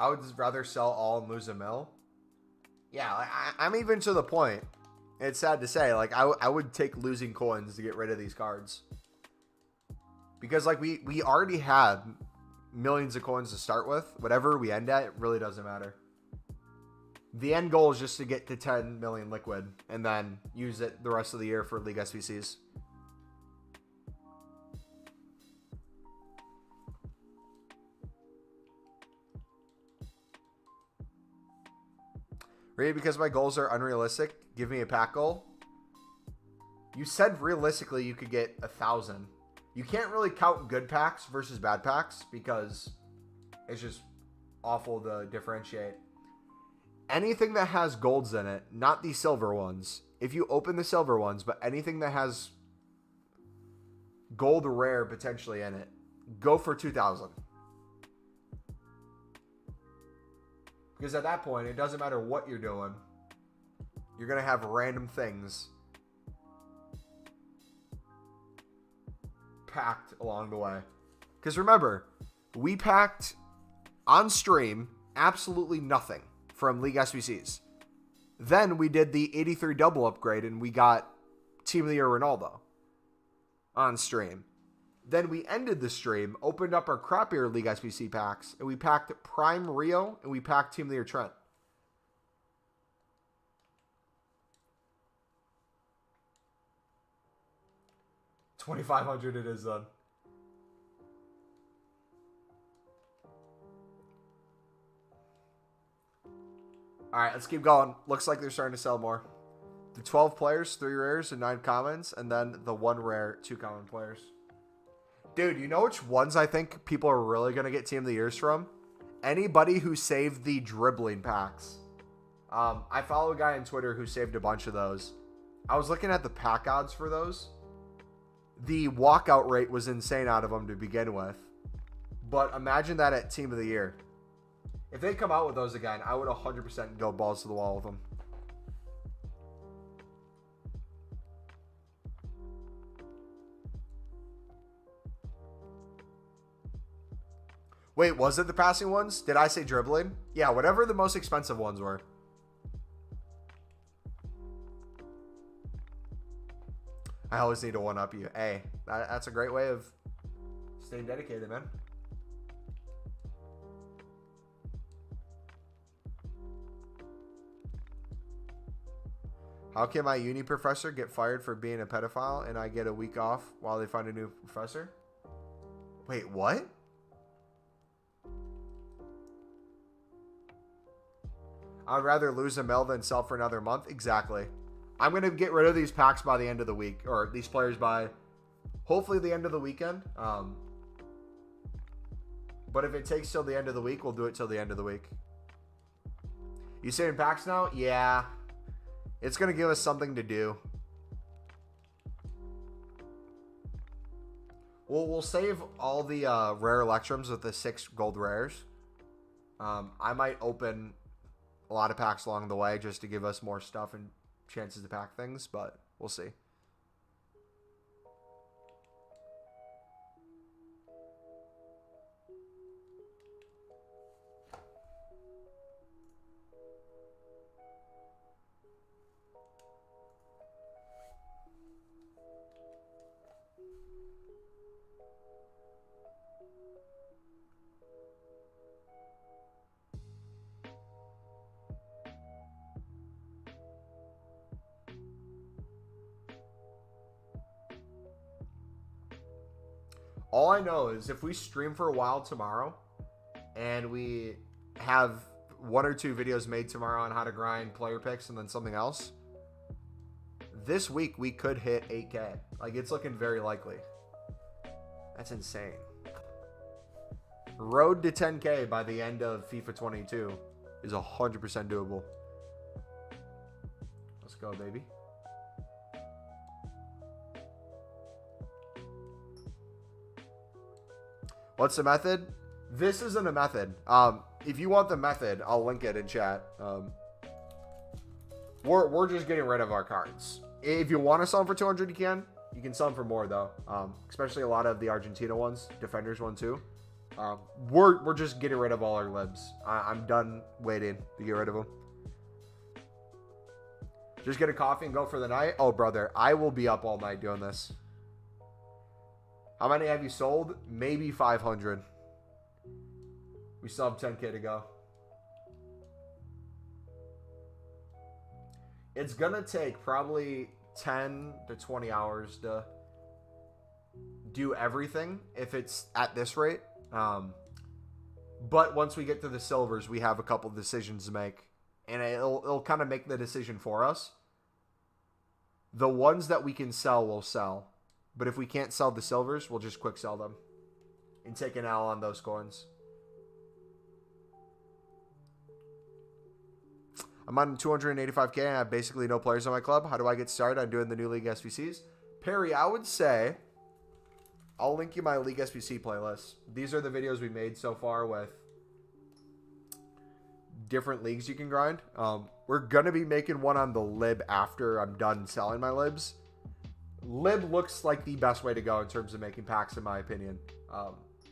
I would just rather sell all and lose a mill. Yeah, I'm even to the point. It's sad to say, like I would take losing coins to get rid of these cards, because like we already had millions of coins to start with. Whatever we end at, it really doesn't matter. The end goal is just to get to 10 million liquid and then use it the rest of the year for League SBCs. Really, because my goals are unrealistic, give me a pack goal. You said realistically you could get 1,000. You can't really count good packs versus bad packs because it's just awful to differentiate. Anything that has golds in it, not the silver ones. If you open the silver ones, but anything that has gold rare potentially in it, go for 2,000. Because at that point, it doesn't matter what you're doing. You're going to have random things packed along the way. Because remember, we packed on stream absolutely nothing from League SBCs. Then we did the 83 double upgrade and we got Team of the Year Ronaldo on stream. Then we ended the stream, opened up our crappier League SBC packs, and we packed Prime Rio, and we packed Team of the Year Trent. $2,500 it is then. Alright, let's keep going. Looks like they're starting to sell more. The 12 players, 3 rares, and 9 commons, and then the 1 rare, 2 common players. Dude, you know which ones I think people are really going to get Team of the Years from? Anybody who saved the dribbling packs. I follow a guy on Twitter who saved a bunch of those. I was looking at the pack odds for those. The walkout rate was insane out of them to begin with. But imagine that at Team of the Year. If they come out with those again, I would 100% go balls to the wall with them. Wait, was it the passing ones? Did I say dribbling? Yeah, whatever the most expensive ones were. I always need to one-up you. Hey, that's a great way of staying dedicated, man. How can my uni professor get fired for being a pedophile and I get a week off while they find a new professor? Wait, what? I'd rather lose a mil than sell for another month. Exactly. I'm going to get rid of these packs by the end of the week. Or these players by hopefully the end of the weekend. But if it takes till the end of the week, we'll do it till the end of the week. You saving packs now? Yeah. It's going to give us something to do. We'll save all the rare Electrums with the 6 gold rares. I might open a lot of packs along the way just to give us more stuff and chances to pack things, but we'll see. All I know is if we stream for a while tomorrow and we have 1 or 2 videos made tomorrow on how to grind player picks and then something else, this week we could hit 8K. Like, it's looking very likely. That's insane. Road to 10K by the end of FIFA 22 is 100% doable. Let's go, baby. What's the method? This isn't a method. If you want the method, I'll link it in chat. We're just getting rid of our cards. If you want to sell them for 200, you can. You can sell them for more though. Especially a lot of the Argentina ones, defenders one too. We're just getting rid of all our libs. I'm done waiting to get rid of them. Just get a coffee and go for the night. Oh, brother, I will be up all night doing this. How many have you sold? Maybe 500. We still have 10K to go. It's going to take probably 10 to 20 hours to do everything if it's at this rate. But once we get to the silvers, we have a couple decisions to make. And it'll kind of make the decision for us. The ones that we can sell, we'll sell. But if we can't sell the silvers, we'll just quick sell them and take an L on those coins. I'm on 285K and I have basically no players on my club. How do I get started on doing the new League SVCs? Perry, I would say I'll link you my League SVC playlist. These are the videos we made so far with different leagues you can grind. We're going to be making one on the lib after I'm done selling my libs. Lib looks like the best way to go in terms of making packs, in my opinion.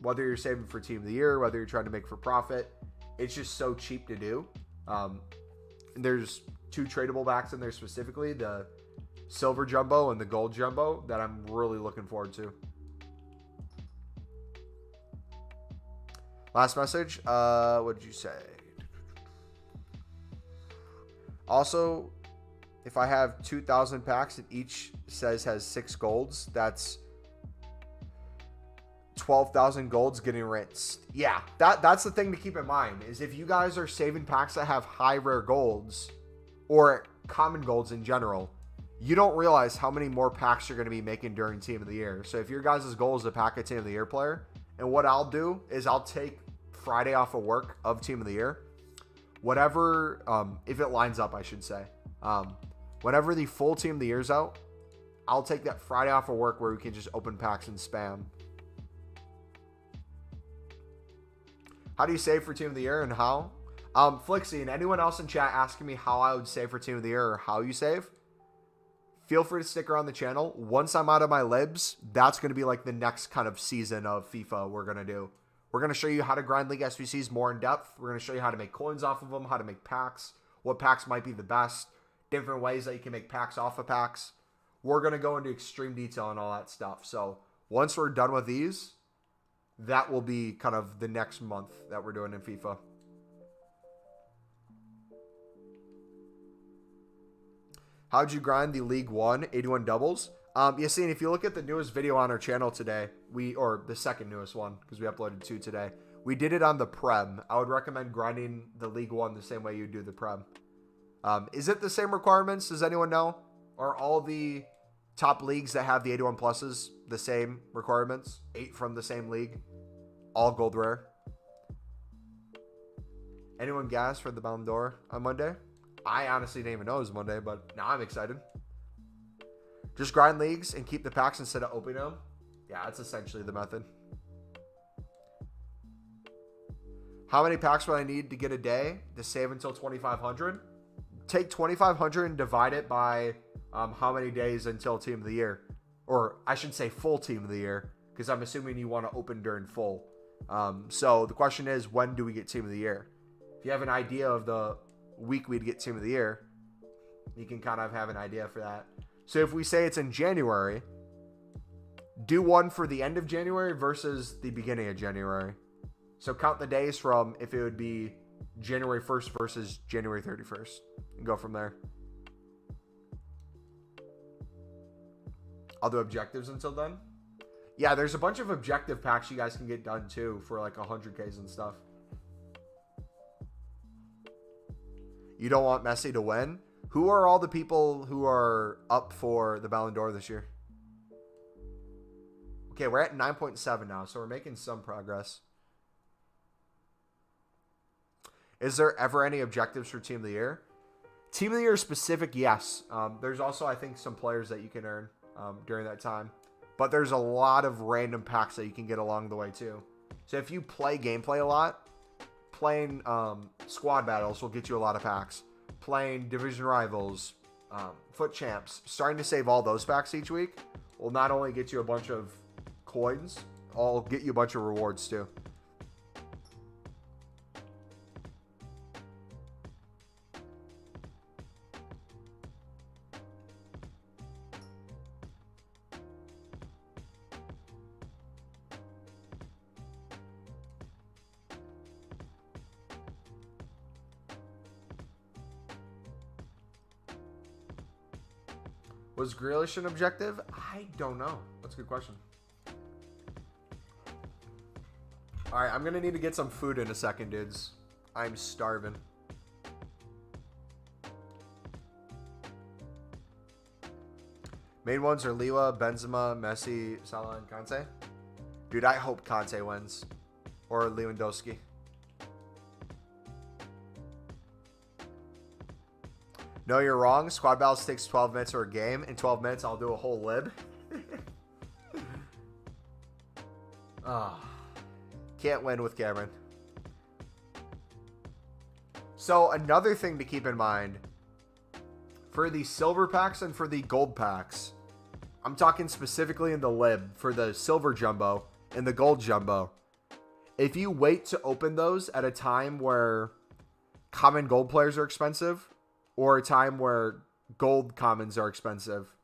Whether you're saving for Team of the Year, whether you're trying to make for profit, it's just so cheap to do. There's 2 tradable packs in there specifically, the Silver Jumbo and the Gold Jumbo, that I'm really looking forward to. Last message. What did you say? Also, if I have 2,000 packs and each says has 6 golds, that's 12,000 golds getting rinsed. Yeah, that's the thing to keep in mind, is if you guys are saving packs that have high rare golds or common golds in general, you don't realize how many more packs you're going to be making during Team of the Year. So if your guys' goal is to pack a Team of the Year player, and what I'll do is I'll take Friday off of work of Team of the Year, whatever, if it lines up, I should say. Whenever the full Team of the Year's out, I'll take that Friday off of work where we can just open packs and spam. How do you save for Team of the Year and how? Flixie and anyone else in chat asking me how I would save for Team of the Year or how you save, feel free to stick around the channel. Once I'm out of my libs, that's going to be like the next kind of season of FIFA we're going to do. We're going to show you how to grind League SVCs more in depth. We're going to show you how to make coins off of them, how to make packs, what packs might be the best, different ways that you can make packs off of packs. We're going to go into extreme detail and all that stuff. So once we're done with these, that will be kind of the next month that we're doing in FIFA. How'd you grind the League 1 81 doubles? Yassine, if you look at the newest video on our channel today, or the second newest one, because we uploaded 2 today, we did it on the Prem. I would recommend grinding the League 1 the same way you do the Prem. Is it the same requirements? Does anyone know? Are all the top leagues that have the 81 pluses the same requirements? 8 from the same league? All gold rare? Anyone gas for the Ballon d'Or on Monday? I honestly didn't even know it was Monday, but now I'm excited. Just grind leagues and keep the packs instead of opening them. Yeah, that's essentially the method. How many packs would I need to get a day to save until 2,500? Take 2,500 and divide it by how many days until Team of the Year. Or I should say full Team of the Year, because I'm assuming you want to open during full. So the question is, when do we get Team of the Year? If you have an idea of the week we'd get Team of the Year, you can kind of have an idea for that. So if we say it's in January, do one for the end of January versus the beginning of January. So count the days from if it would be January 1st versus January 31st and go from there. I'll do objectives until then. Yeah, there's a bunch of objective packs you guys can get done too for like 100Ks and stuff. You don't want Messi to win? Who are all the people who are up for the Ballon d'Or this year? Okay, we're at 9.7 now, so we're making some progress. Is there ever any objectives for Team of the Year? Team of the Year specific, yes. There's also, I think, some players that you can earn during that time. But there's a lot of random packs that you can get along the way, too. So if you play gameplay a lot, playing squad battles will get you a lot of packs. Playing division rivals, foot champs, starting to save all those packs each week will not only get you a bunch of coins, I'll get you a bunch of rewards, too. Was Grealish an objective? I don't know. That's a good question. All right, I'm going to need to get some food in a second, dudes. I'm starving. Main ones are Liwa, Benzema, Messi, Salah, and Kante. Dude, I hope Kante wins. Or Lewandowski. No, you're wrong. Squad battles takes 12 minutes or a game. In 12 minutes, I'll do a whole lib. Can't win with Cameron. So another thing to keep in mind, for the silver packs and for the gold packs, I'm talking specifically in the lib for the silver jumbo and the gold jumbo. If you wait to open those at a time where common gold players are expensive, or a time where gold commons are expensive,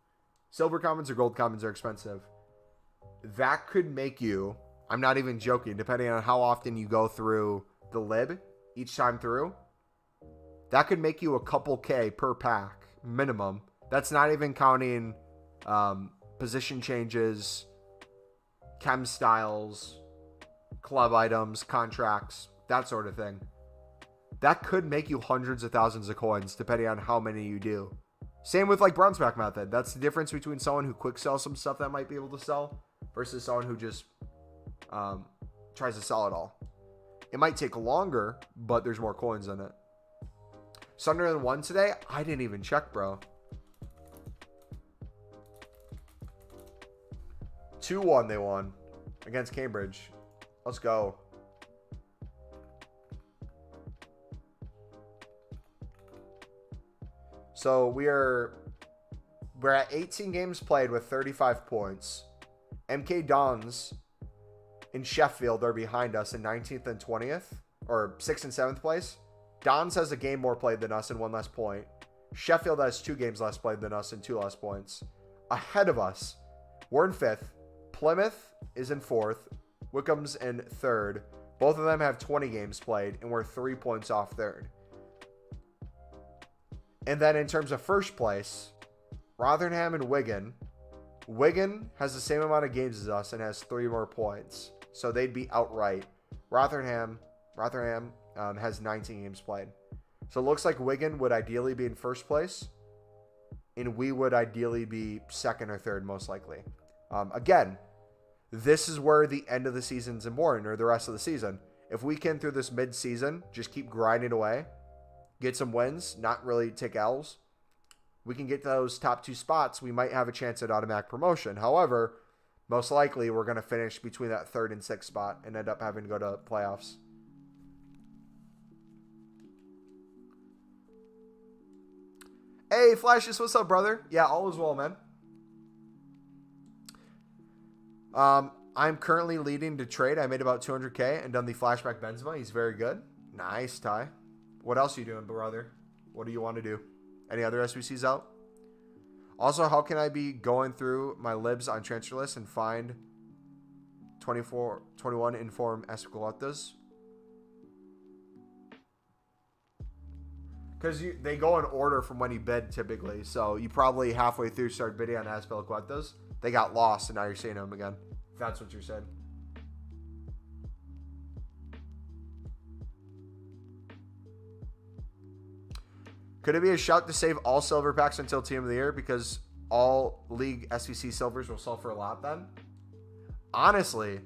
silver commons or gold commons are expensive, that could make you, I'm not even joking, depending on how often you go through the lib each time through, that could make you a couple K per pack minimum. That's not even counting position changes, chem styles, club items, contracts, that sort of thing. That could make you hundreds of thousands of coins depending on how many you do. Same with like bronze pack method. That's the difference between someone who quick sells some stuff that might be able to sell versus someone who just tries to sell it all. It might take longer, but there's more coins in it. Sunderland won today? I didn't even check, bro. 2-1 they won against Cambridge. Let's go. So we're at 18 games played with 35 points. MK Dons in Sheffield are behind us in 19th and 20th, or 6th and 7th place. Dons has a game more played than us and 1 less point. Sheffield has 2 games less played than us and 2 less points. Ahead of us, we're in 5th. Plymouth is in 4th. Wickham's in 3rd. Both of them have 20 games played, and we're 3 points off 3rd. And then in terms of first place, Rotherham and Wigan. Wigan has the same amount of games as us and has 3 more points. So they'd be outright. Rotherham has 19 games played. So it looks like Wigan would ideally be in first place. And we would ideally be 2nd or 3rd most likely. Again, this is where the end of the season's important, or the rest of the season. If we can, through this mid-season, just keep grinding away, get some wins, not really take L's, we can get those top 2 spots. We might have a chance at automatic promotion. However, most likely we're going to finish between that 3rd and 6th spot and end up having to go to playoffs. Hey, Flashes, what's up, brother? Yeah, all is well, man. I'm currently leading to trade. I made about 200K and done the flashback Benzema. He's very good. Nice, Ty. What else are you doing, brother? What do you want to do? Any other SBCs out? Also, how can I be going through my libs on transfer list and find 21 inform Escalatas? Because they go in order from when you bid typically. So you probably halfway through started bidding on Azpilicuetas. They got lost and now you're seeing them again. that's what you said. Could it be a shout to save all silver packs until Team of the Year because all League SBC silvers will sell for a lot then? Honestly,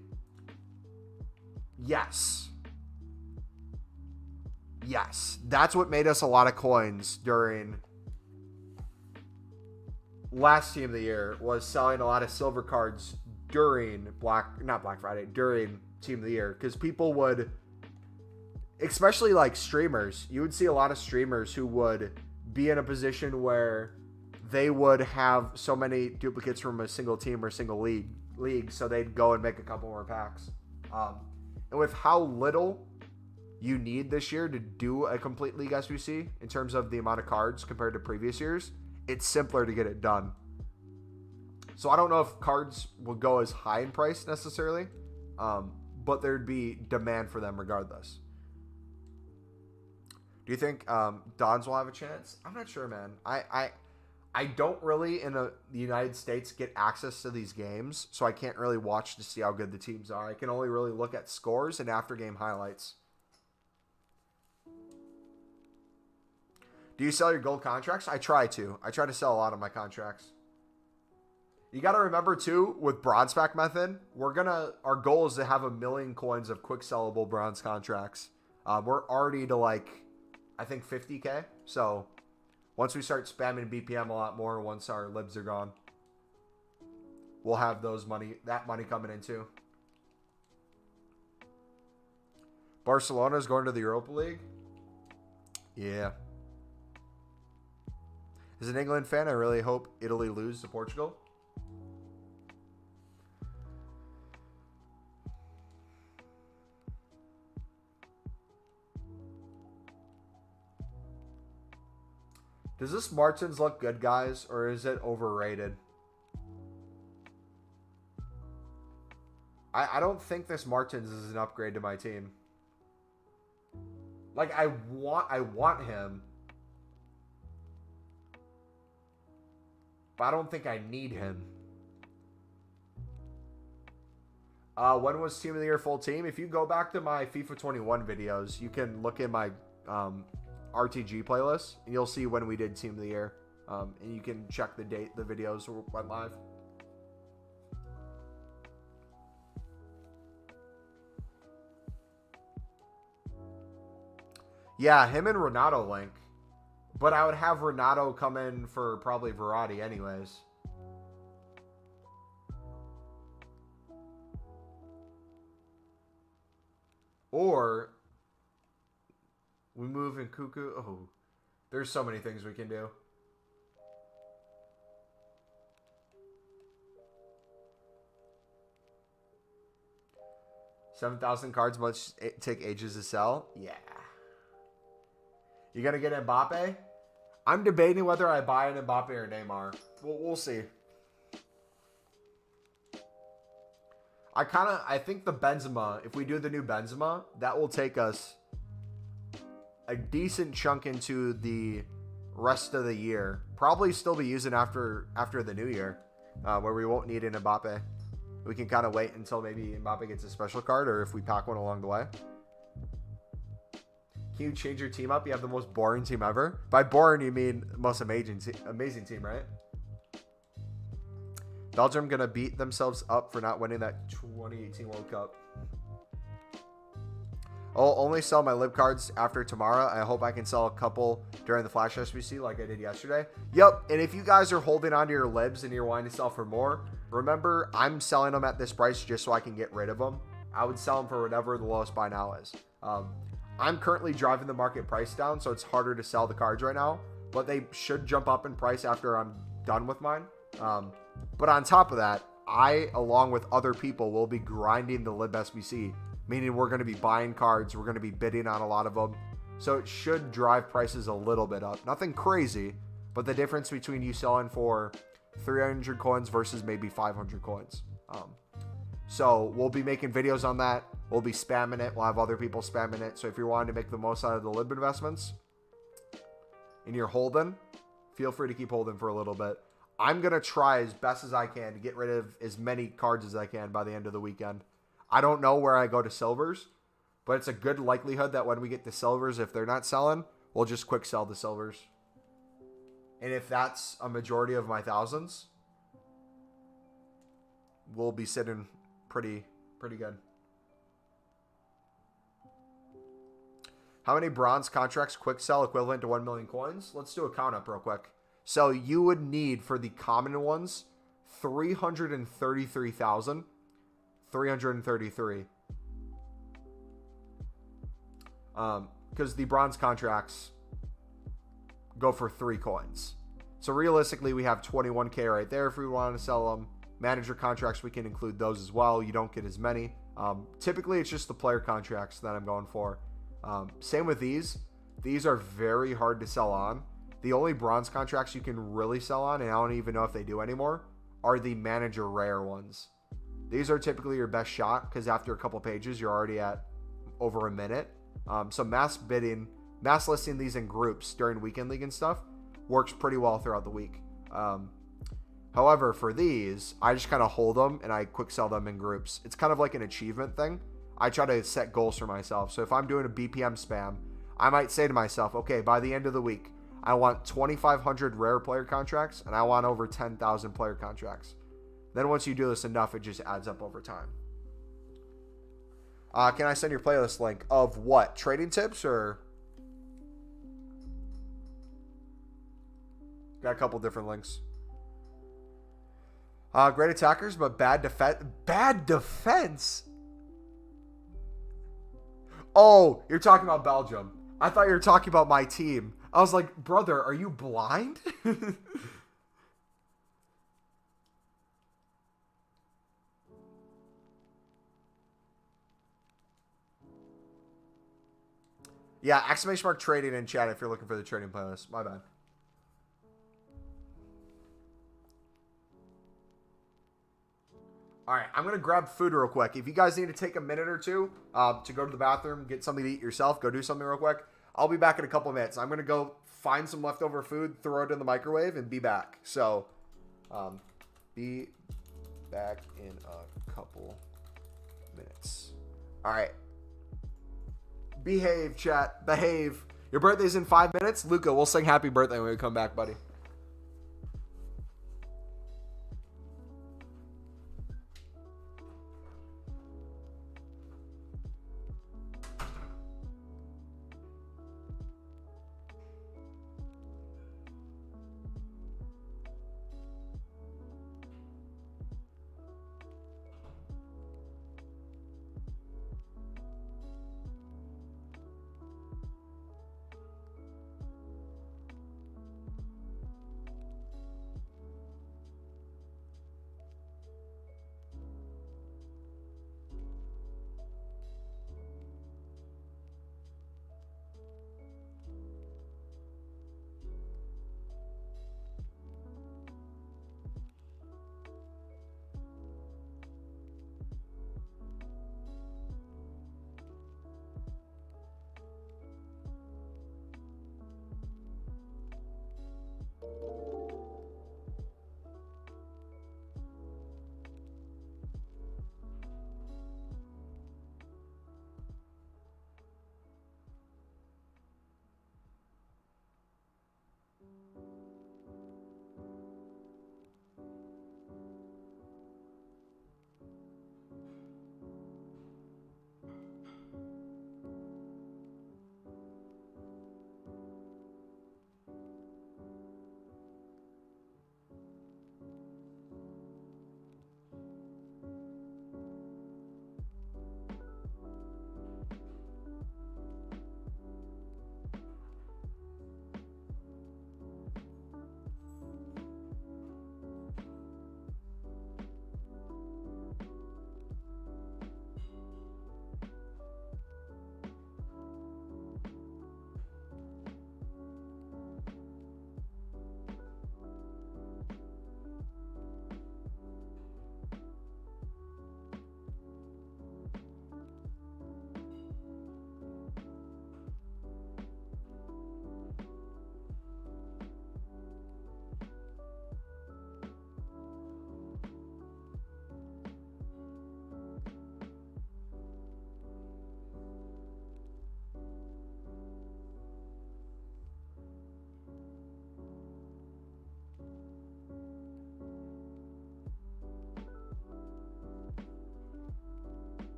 yes. Yes. That's what made us a lot of coins during last Team of the Year, was selling a lot of silver cards during not Black Friday, during Team of the Year. Because people would, especially like streamers, you would see a lot of streamers who would be in a position where they would have so many duplicates from a single team or single league, so they'd go and make a couple more packs. And with how little you need this year to do a complete league SBC in terms of the amount of cards compared to previous years, it's simpler to get it done. So I don't know if cards will go as high in price necessarily, but there'd be demand for them regardless. Do you think Dons will have a chance? I'm not sure, man. I don't really, in the United States, get access to these games, so I can't really watch to see how good the teams are. I can only really look at scores and after-game highlights. Do you sell your gold contracts? I try to. I try to sell a lot of my contracts. You got to remember, too, with bronze pack method, our goal is to have 1 million coins of quick sellable bronze contracts. We're already to I think 50K. So once we start spamming BPM a lot more, once our libs are gone, we'll have that money coming in too. Barcelona's going to the Europa League. Yeah. As an England fan, I really hope Italy lose to Portugal. Does this Martins look good, guys, or is it overrated? I don't think this Martins is an upgrade to my team. Like, I want him, but I don't think I need him. When was Team of the Year full team? If you go back to my FIFA 21 videos, you can look at my RTG playlist, and you'll see when we did Team of the Year. And you can check the date the videos went live. Yeah, him and Renato link. But I would have Renato come in for probably Verratti anyways. Or we move in Cuckoo. Oh, there's so many things we can do. $7,000 cards must take ages to sell. Yeah. You gonna get Mbappe? I'm debating whether I buy an Mbappe or Neymar. We'll see. I think the Benzema, if we do the new Benzema, that will take us a decent chunk into the rest of the year. Probably still be using after the new year, where we won't need an Mbappe. We can kind of wait until maybe Mbappe gets a special card, or if we pack one along the way. Can you change your team up? You have the most boring team ever. By boring, you mean most amazing team, right? Belgium gonna beat themselves up for not winning that 2018 World Cup. I'll only sell my lib cards after tomorrow. I hope I can sell a couple during the Flash SBC like I did yesterday. Yep, and if you guys are holding on to your libs and you're wanting to sell for more, remember, I'm selling them at this price just so I can get rid of them. I would sell them for whatever the lowest buy now is. I'm currently driving the market price down, so it's harder to sell the cards right now. But they should jump up in price after I'm done with mine. But on top of that, I, along with other people, will be grinding the lib SBC. Meaning we're going to be buying cards. We're going to be bidding on a lot of them. So it should drive prices a little bit up. Nothing crazy, but the difference between you selling for 300 coins versus maybe 500 coins. So we'll be making videos on that. We'll be spamming it. We'll have other people spamming it. So if you're wanting to make the most out of the lib investments and you're holding, feel free to keep holding for a little bit. I'm going to try as best as I can to get rid of as many cards as I can by the end of the weekend. I don't know where I go to silvers, but it's a good likelihood that when we get to silvers, if they're not selling, we'll just quick sell the silvers. And if that's a majority of my thousands, we'll be sitting pretty good. How many bronze contracts quick sell equivalent to 1 million coins? Let's do a count up real quick. So you would need for the common ones 333,333. Because the bronze contracts go for 3 coins. So realistically, we have 21k right there if we want to sell them. Manager contracts, we can include those as well. You don't get as many. Typically, it's just the player contracts that I'm going for. Same with these. These are very hard to sell on. The only bronze contracts you can really sell on, and I don't even know if they do anymore, are the manager rare ones. These are typically your best shot because after a couple pages, you're already at over a minute. So mass bidding, mass listing these in groups during weekend league and stuff works pretty well throughout the week. However, for these, I just kind of hold them and I quick sell them in groups. It's kind of like an achievement thing. I try to set goals for myself. So if I'm doing a BPM spam, I might say to myself, okay, by the end of the week, I want 2,500 rare player contracts and I want over 10,000 player contracts. Then once you do this enough, it just adds up over time. Can I send your playlist link of what? Trading tips or? Got a couple different links. Great attackers, but bad defense. Bad defense? Oh, you're talking about Belgium. I thought you were talking about my team. I was like, brother, are you blind? Yeah, exclamation mark trading in chat if you're looking for the trading playlist. My bad. All right, I'm going to grab food real quick. If you guys need to take a minute or two to go to the bathroom, get something to eat yourself, go do something real quick. I'll be back in a couple of minutes. I'm going to go find some leftover food, throw it in the microwave, and be back. So, be back in a couple minutes. All right. Behave, chat. Behave. Your birthday's in 5 minutes. Luca, we'll sing happy birthday when we come back, buddy.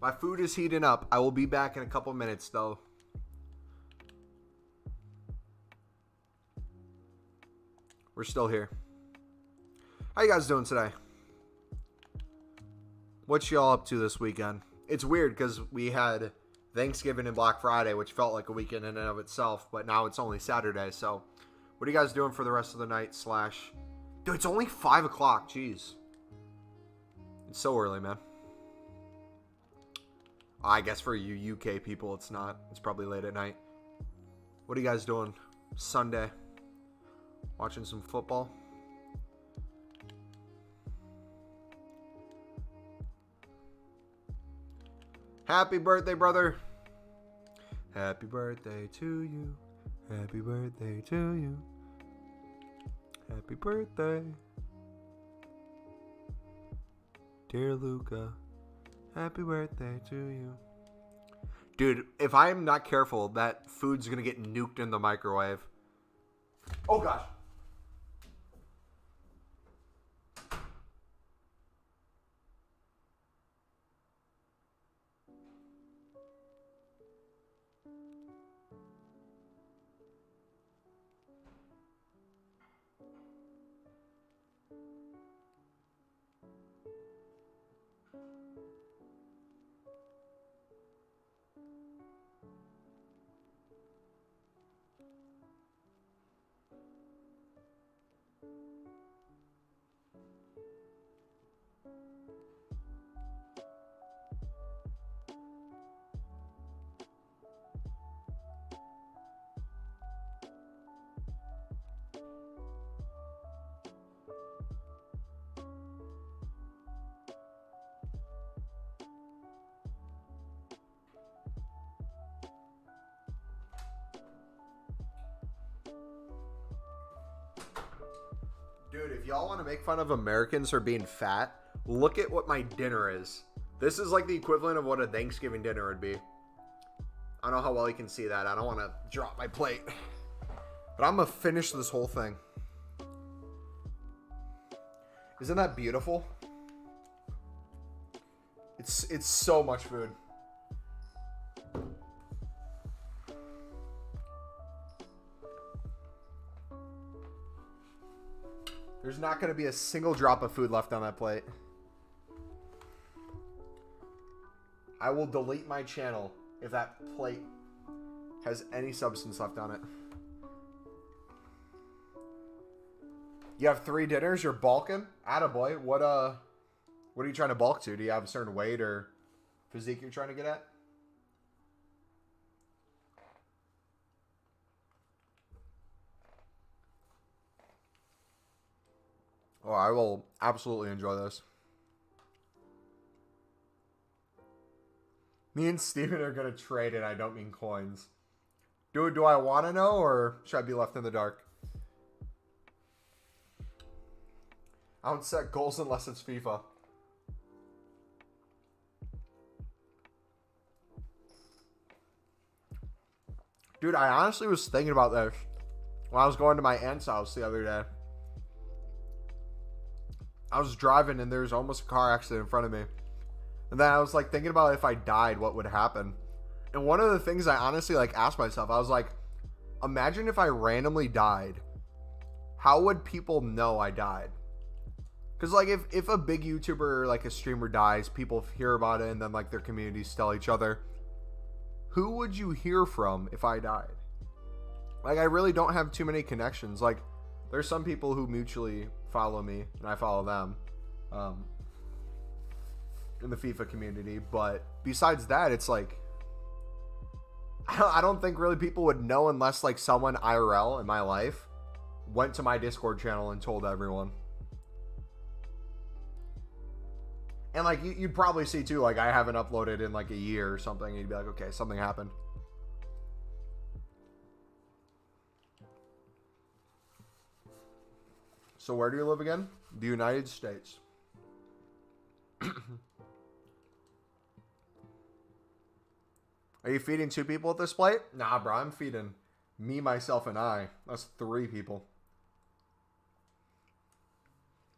My food is heating up. I will be back in a couple minutes, though. We're still here. How you guys doing today? What y'all up to this weekend? It's weird because we had Thanksgiving and Black Friday, which felt like a weekend in and of itself, but now it's only Saturday. So, what are you guys doing for the rest of the night? Dude, it's only 5 o'clock. Jeez. It's so early, man. I guess for you UK people, it's not. It's probably late at night. What are you guys doing Sunday? Watching some football? Happy birthday, brother. Happy birthday to you. Happy birthday to you. Happy birthday. Dear Luca. Happy birthday to you. Dude, if I'm not careful, that food's gonna get nuked in the microwave. Oh gosh. Dude, if y'all want to make fun of Americans for being fat, look at what my dinner is. This is like the equivalent of what a Thanksgiving dinner would be. I don't know how well you can see that. I don't want to drop my plate. But I'm going to finish this whole thing. Isn't that beautiful? It's so much food. There's not going to be a single drop of food left on that plate. I will delete my channel if that plate has any substance left on it. You have 3 dinners? You're bulking? Attaboy. What are you trying to bulk to? Do you have a certain weight or physique you're trying to get at? Oh, I will absolutely enjoy this. Me and Steven are going to trade, and I don't mean coins. Do I want to know, or should I be left in the dark? I don't set goals unless it's FIFA. Dude, I honestly was thinking about this when I was going to my aunt's house the other day. I was driving and there was almost a car accident in front of me. And then I was like thinking about if I died, what would happen? And one of the things I honestly like asked myself, I was like, imagine if I randomly died. How would people know I died? Because like if a big YouTuber or like a streamer dies, people hear about it and then like their communities tell each other. Who would you hear from if I died? Like I really don't have too many connections. Like there's some people who mutually follow me and I follow them in the FIFA community, but besides that, it's like I don't think really people would know unless like someone IRL in my life went to my Discord channel and told everyone. And like you'd probably see too, like I haven't uploaded in like a year or something, and you'd be like, okay, something happened. So where do you live again? The United States. Are you feeding 2 people at this plate? Nah, bro, I'm feeding me, myself, and I. That's 3 people.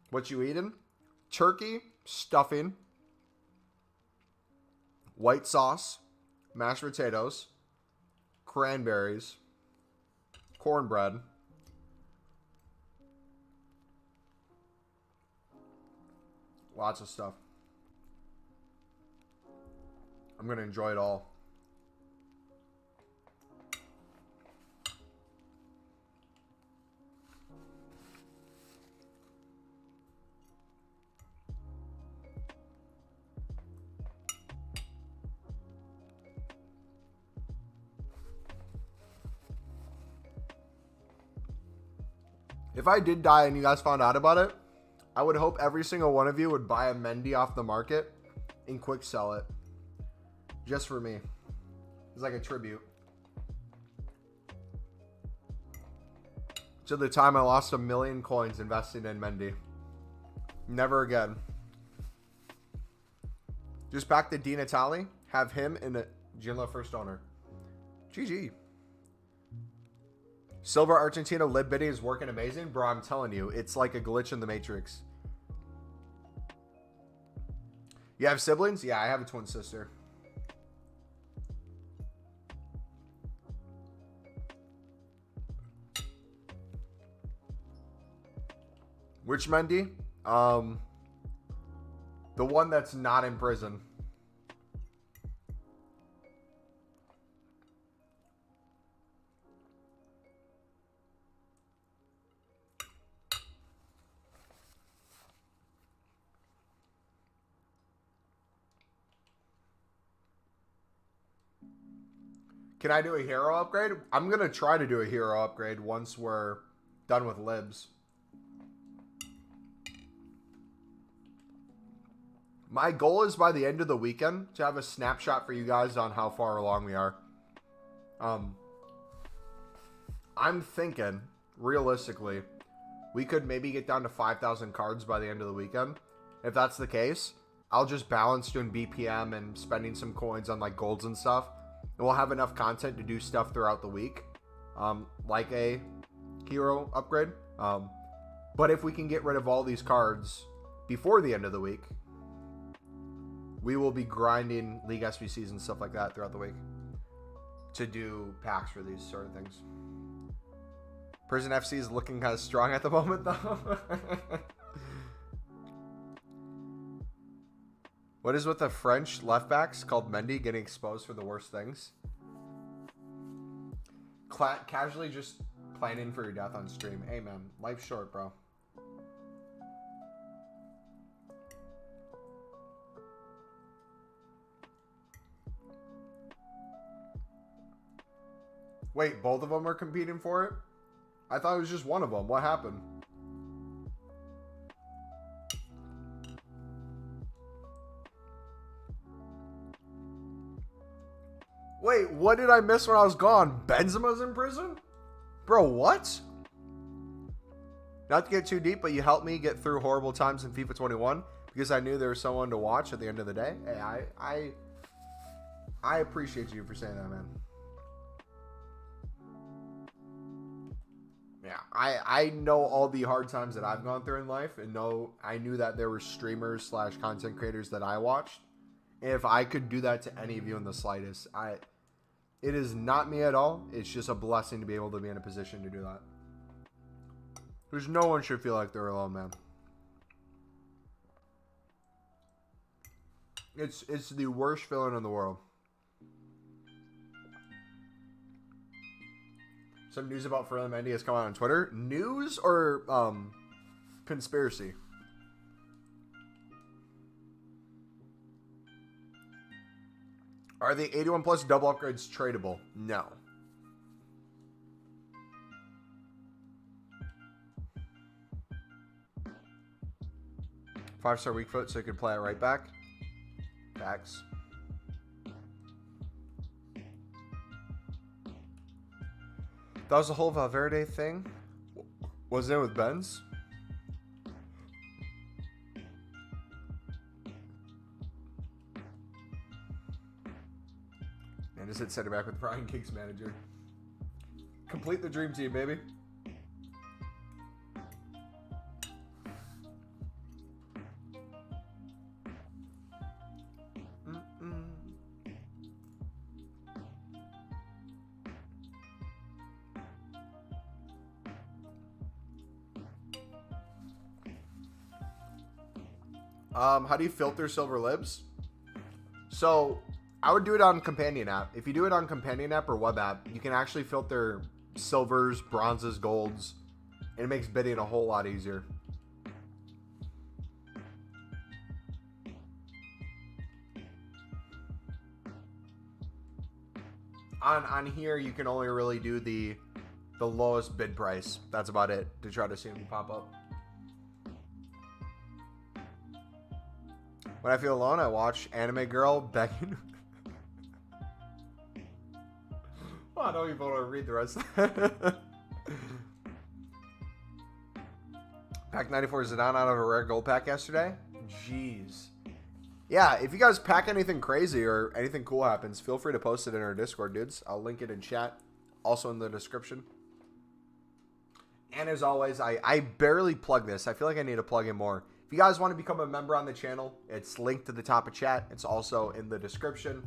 What you eating? Turkey, stuffing, white sauce, mashed potatoes, cranberries, cornbread, lots of stuff. I'm going to enjoy it all. If I did die and you guys found out about it, I would hope every single one of you would buy a Mendy off the market and quick sell it. Just for me. It's like a tribute. To the time I lost 1 million coins investing in Mendy. Never again. Just back to Di Natale. Have him in a Ginla first owner. GG. Silver Argentina lib bidding is working amazing. Bro, I'm telling you, it's like a glitch in the Matrix. You have siblings? Yeah, I have a twin sister. Which Mendy? The one that's not in prison. Can I do a hero upgrade? I'm going to try to do a hero upgrade once we're done with libs. My goal is by the end of the weekend to have a snapshot for you guys on how far along we are. I'm thinking, realistically, we could maybe get down to 5,000 cards by the end of the weekend. If that's the case, I'll just balance doing BPM and spending some coins on like golds and stuff. And we'll have enough content to do stuff throughout the week, like a hero upgrade. But if we can get rid of all these cards before the end of the week, we will be grinding League SBCs and stuff like that throughout the week to do packs for these sort of things. Prison FC is looking kind of strong at the moment, though. What is with the French left backs called Mendy getting exposed for the worst things? Casually just planning for your death on stream. Hey, man. Life's short, bro. Wait, both of them are competing for it? I thought it was just one of them. What happened? Wait, what did I miss when I was gone? Benzema's in prison? Bro, what? Not to get too deep, but you helped me get through horrible times in FIFA 21 because I knew there was someone to watch at the end of the day. Hey, I appreciate you for saying that, man. Yeah, I know all the hard times that I've gone through in life, and I knew that there were streamers / content creators that I watched. And if I could do that to any of you in the slightest, it is not me at all. It's just a blessing to be able to be in a position to do that. Because no one should feel like they're alone, man. It's the worst feeling in the world. Some news about Ferland Mendy has come out on Twitter. News or conspiracy? Are the 81 plus double upgrades tradable? No. Five-star weak foot, so you could play it right back. Facts. That was the whole Valverde thing. Was it with Benz? And just hit center back with Brian King's manager. Complete the dream team, baby. How do you filter silver libs? So I would do it on Companion app. If you do it on Companion app or web app, you can actually filter silvers, bronzes, golds, and it makes bidding a whole lot easier. On here, you can only really do the lowest bid price. That's about it to try to see them pop up. When I feel alone, I watch Anime Girl begging. Well, I don't even want to read the rest of that. Pack 94 Zidane out of a rare gold pack yesterday. Jeez. Yeah, if you guys pack anything crazy or anything cool happens, feel free to post it in our Discord, dudes. I'll link it in chat. Also in the description. And as always, I barely plug this. I feel like I need to plug in more. If you guys want to become a member on the channel, it's linked to the top of chat. It's also in the description.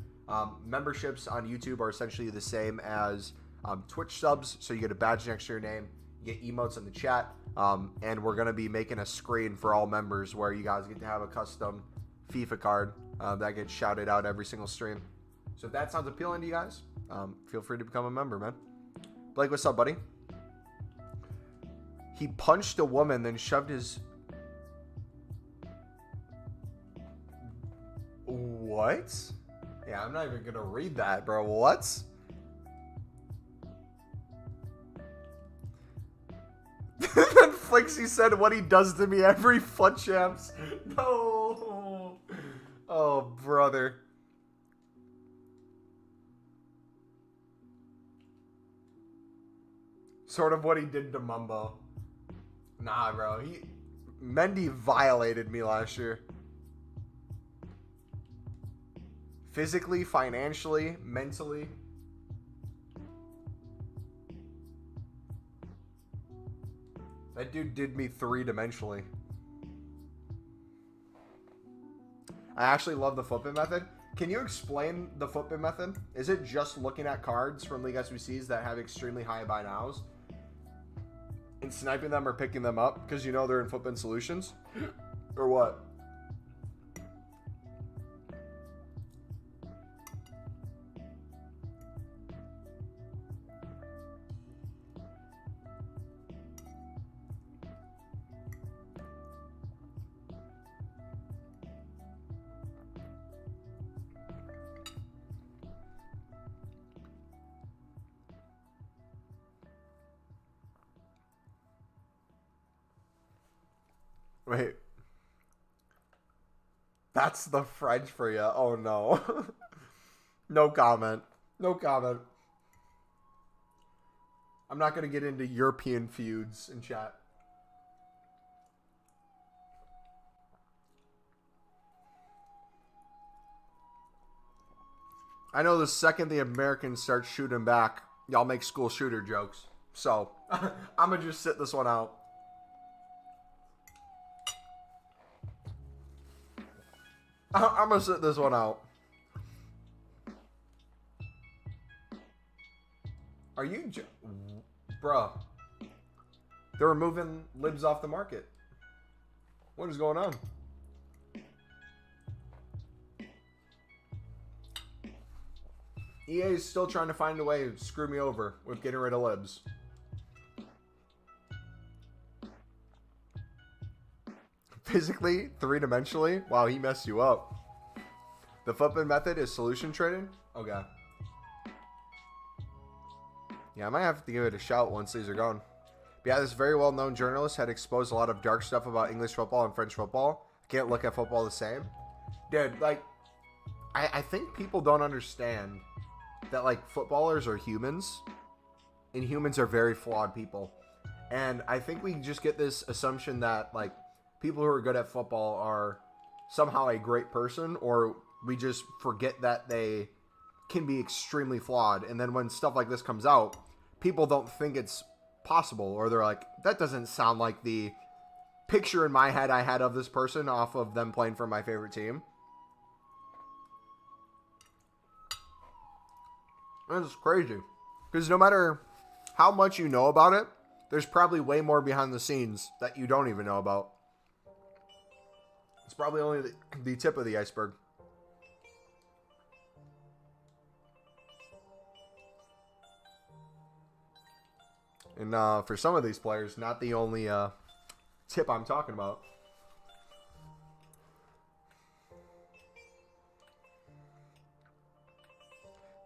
Memberships on YouTube are essentially the same as Twitch subs. So you get a badge next to your name. You get emotes in the chat. And we're going to be making a screen for all members where you guys get to have a custom FIFA card that gets shouted out every single stream. So if that sounds appealing to you guys, feel free to become a member, man. Blake, what's up, buddy? He punched a woman, then shoved his... What? Yeah, I'm not even gonna read that, bro. What? Then Flixie said what he does to me every FUT Champs. No. Oh, brother. Sort of what he did to Mumbo. Nah, bro. Mendy violated me last year. Physically, financially, mentally. That dude did me three-dimensionally. I actually love the footbin method. Can you explain the footbin method? Is it just looking at cards from League SBCs that have extremely high buy nows and sniping them or picking them up because you know they're in footbin solutions? Or what? Wait. That's the French for you. Oh, no. No comment. No comment. I'm not going to get into European feuds in chat. I know the second the Americans start shooting back, y'all make school shooter jokes. So, I'm going to just sit this one out. I'm going to sit this one out. Are you... Bruh. They're removing libs off the market. What is going on? EA is still trying to find a way to screw me over with getting rid of libs. Physically, three-dimensionally? Wow, he messed you up. The footbin method is solution trading? Okay. Yeah, I might have to give it a shout once these are gone. But yeah, this very well-known journalist had exposed a lot of dark stuff about English football and French football. Can't look at football the same. Dude, like, I think people don't understand that, like, footballers are humans. And humans are very flawed people. And I think we just get this assumption that, like, people who are good at football are somehow a great person, or we just forget that they can be extremely flawed. And then when stuff like this comes out, people don't think it's possible, or they're like, that doesn't sound like the picture in my head I had of this person off of them playing for my favorite team. It's crazy. Because no matter how much you know about it, there's probably way more behind the scenes that you don't even know about. It's probably only the tip of the iceberg. And for some of these players, not the only tip I'm talking about.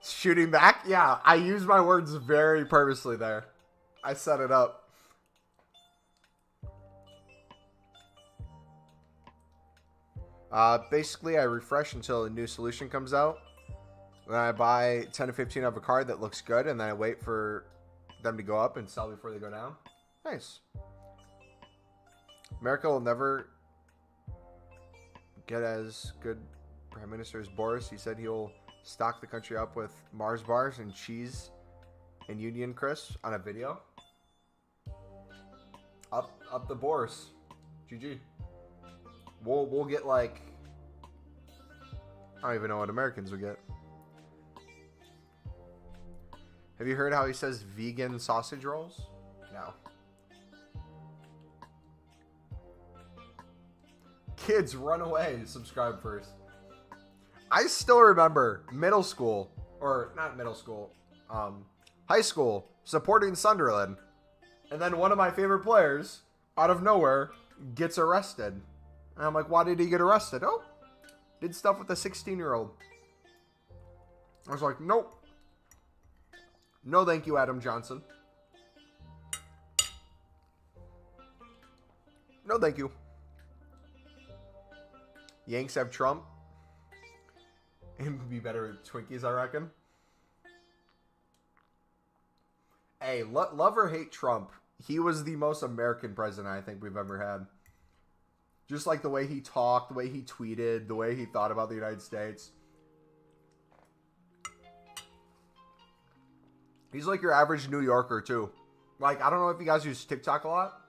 Shooting back? Yeah, I use my words very purposely there. I set it up. Basically, I refresh until a new solution comes out. Then I buy 10 to 15 of a card that looks good, and then I wait for them to go up and sell before they go down. Nice. America will never get as good Prime Minister as Boris. He said he'll stock the country up with Mars bars and cheese and Union crisps on a video. Up the Boris. GG. We'll get like, I don't even know what Americans would get. Have you heard how he says vegan sausage rolls? No. Kids, run away. Subscribe first. I still remember middle school, or not middle school, high school, supporting Sunderland. And then one of my favorite players, out of nowhere, gets arrested. And I'm like, why did he get arrested? Oh, did stuff with a 16-year-old. I was like, nope. No thank you, Adam Johnson. No thank you. Yanks have Trump. It'd be better with Twinkies, I reckon. Hey, love or hate Trump, he was the most American president I think we've ever had. Just like the way he talked, the way he tweeted, the way he thought about the United States. He's like your average New Yorker, too. Like, I don't know if you guys use TikTok a lot,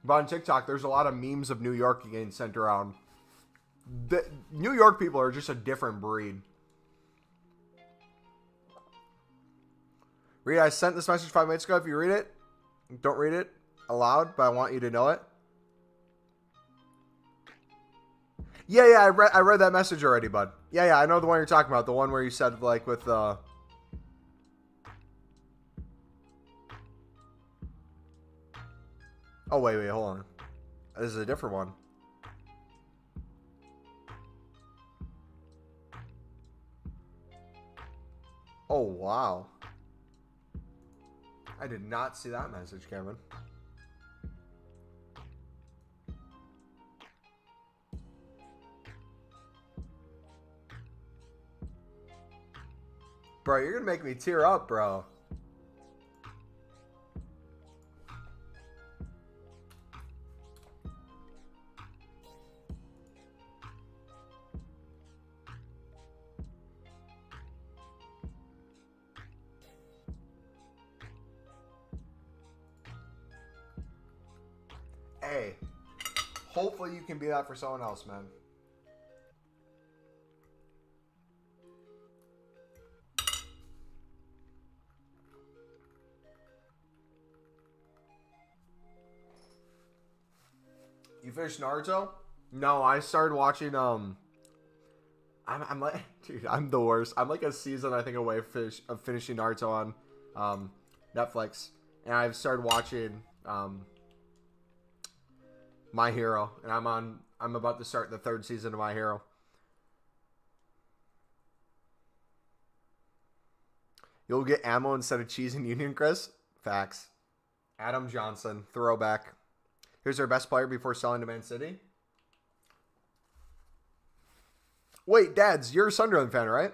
but on TikTok, there's a lot of memes of New York getting sent around. The New York people are just a different breed. Reed, I sent this message 5 minutes ago. If you read it, don't read it aloud, but I want you to know it. Yeah, I read that message already, bud. Yeah, I know the one you're talking about. The one where you said, like, with, Oh, wait, hold on. This is a different one. Oh, wow. I did not see that message, Cameron. Bro, you're going to make me tear up, bro. Hey, hopefully you can be that for someone else, man. You finished Naruto? No, I started watching, I'm like, dude, I'm the worst. I'm like a season, I think, away of finishing Naruto on, Netflix. And I've started watching, My Hero, and I'm about to start the 3rd season of My Hero. You'll get ammo instead of cheese and Union Crisp? Facts. Adam Johnson, throwback. Here's our best player before selling to Man City. Wait, Dads, you're a Sunderland fan, right?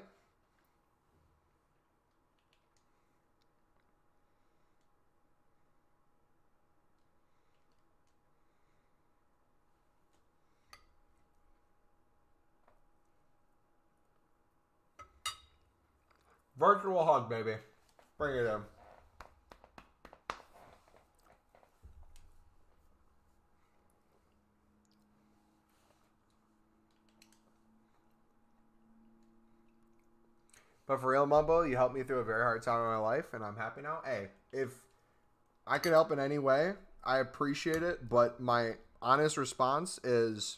Virtual hug, baby. Bring it in. But for real, Mumbo, you helped me through a very hard time in my life, and I'm happy now. Hey, if I could help in any way, I appreciate it, but my honest response is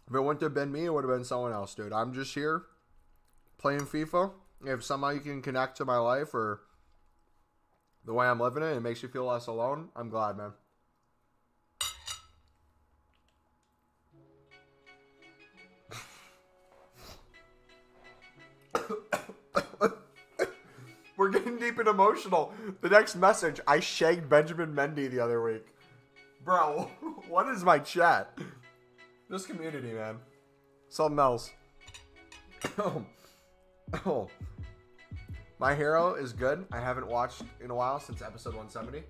If it wouldn't have been me, it would have been someone else, dude. I'm just here playing FIFA. If somehow you can connect to my life or the way I'm living it, it makes you feel less alone, I'm glad, man. We're getting deep and emotional. The next message, I shagged Benjamin Mendy the other week. Bro, what is my chat? This community, man. Something else. Oh. My Hero is good. I haven't watched in a while since episode 170.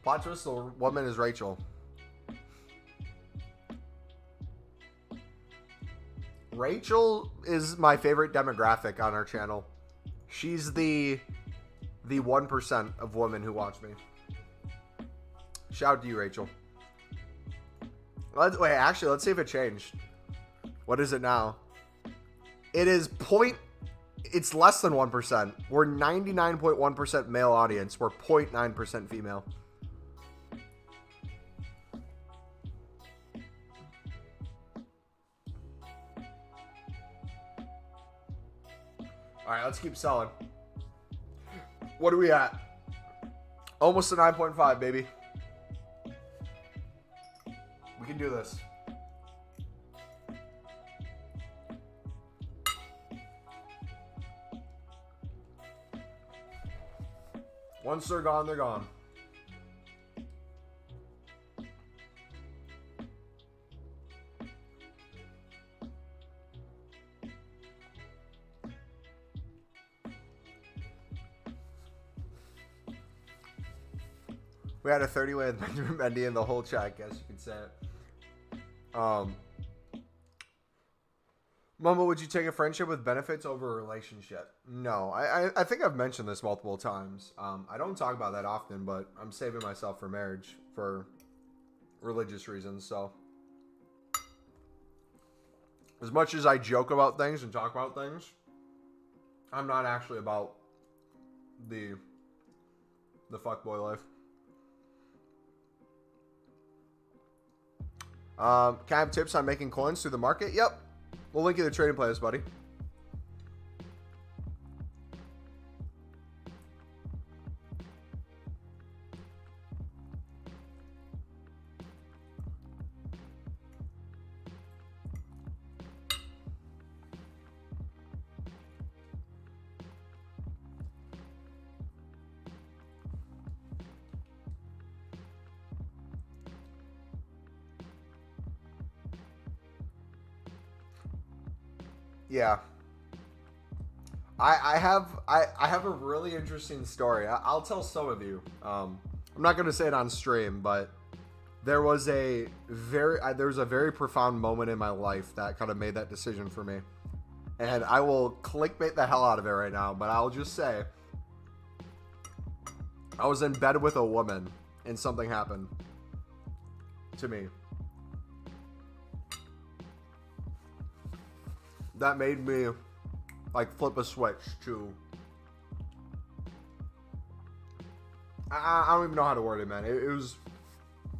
Plot twist, the woman is Rachel. Rachel is my favorite demographic on our channel. She's the 1% of women who watch me. Shout out to you, Rachel. Let's see if it changed. What is it now? It is it's less than 1%. We're 99.1% male audience. We're 0.9% female. All right, let's keep selling. What are we at? Almost a 9.5, baby. We can do this. Once they're gone, they're gone. We had a 30-way with Benjamin Mendy in the whole chat, I guess you could say it. Mumbo, would you take a friendship with benefits over a relationship? No. I think I've mentioned this multiple times. I don't talk about that often, but I'm saving myself for marriage for religious reasons, so. As much as I joke about things and talk about things, I'm not actually about the fuckboy life. Can I have tips on making coins through the market? Yep. We'll link you the trading playlist, buddy. Yeah. I have a really interesting story. I'll tell some of you. I'm not going to say it on stream, but there was a very profound moment in my life that kind of made that decision for me. And I will clickbait the hell out of it right now, but I'll just say I was in bed with a woman and something happened to me that made me like flip a switch to I don't even know how to word it, man. It was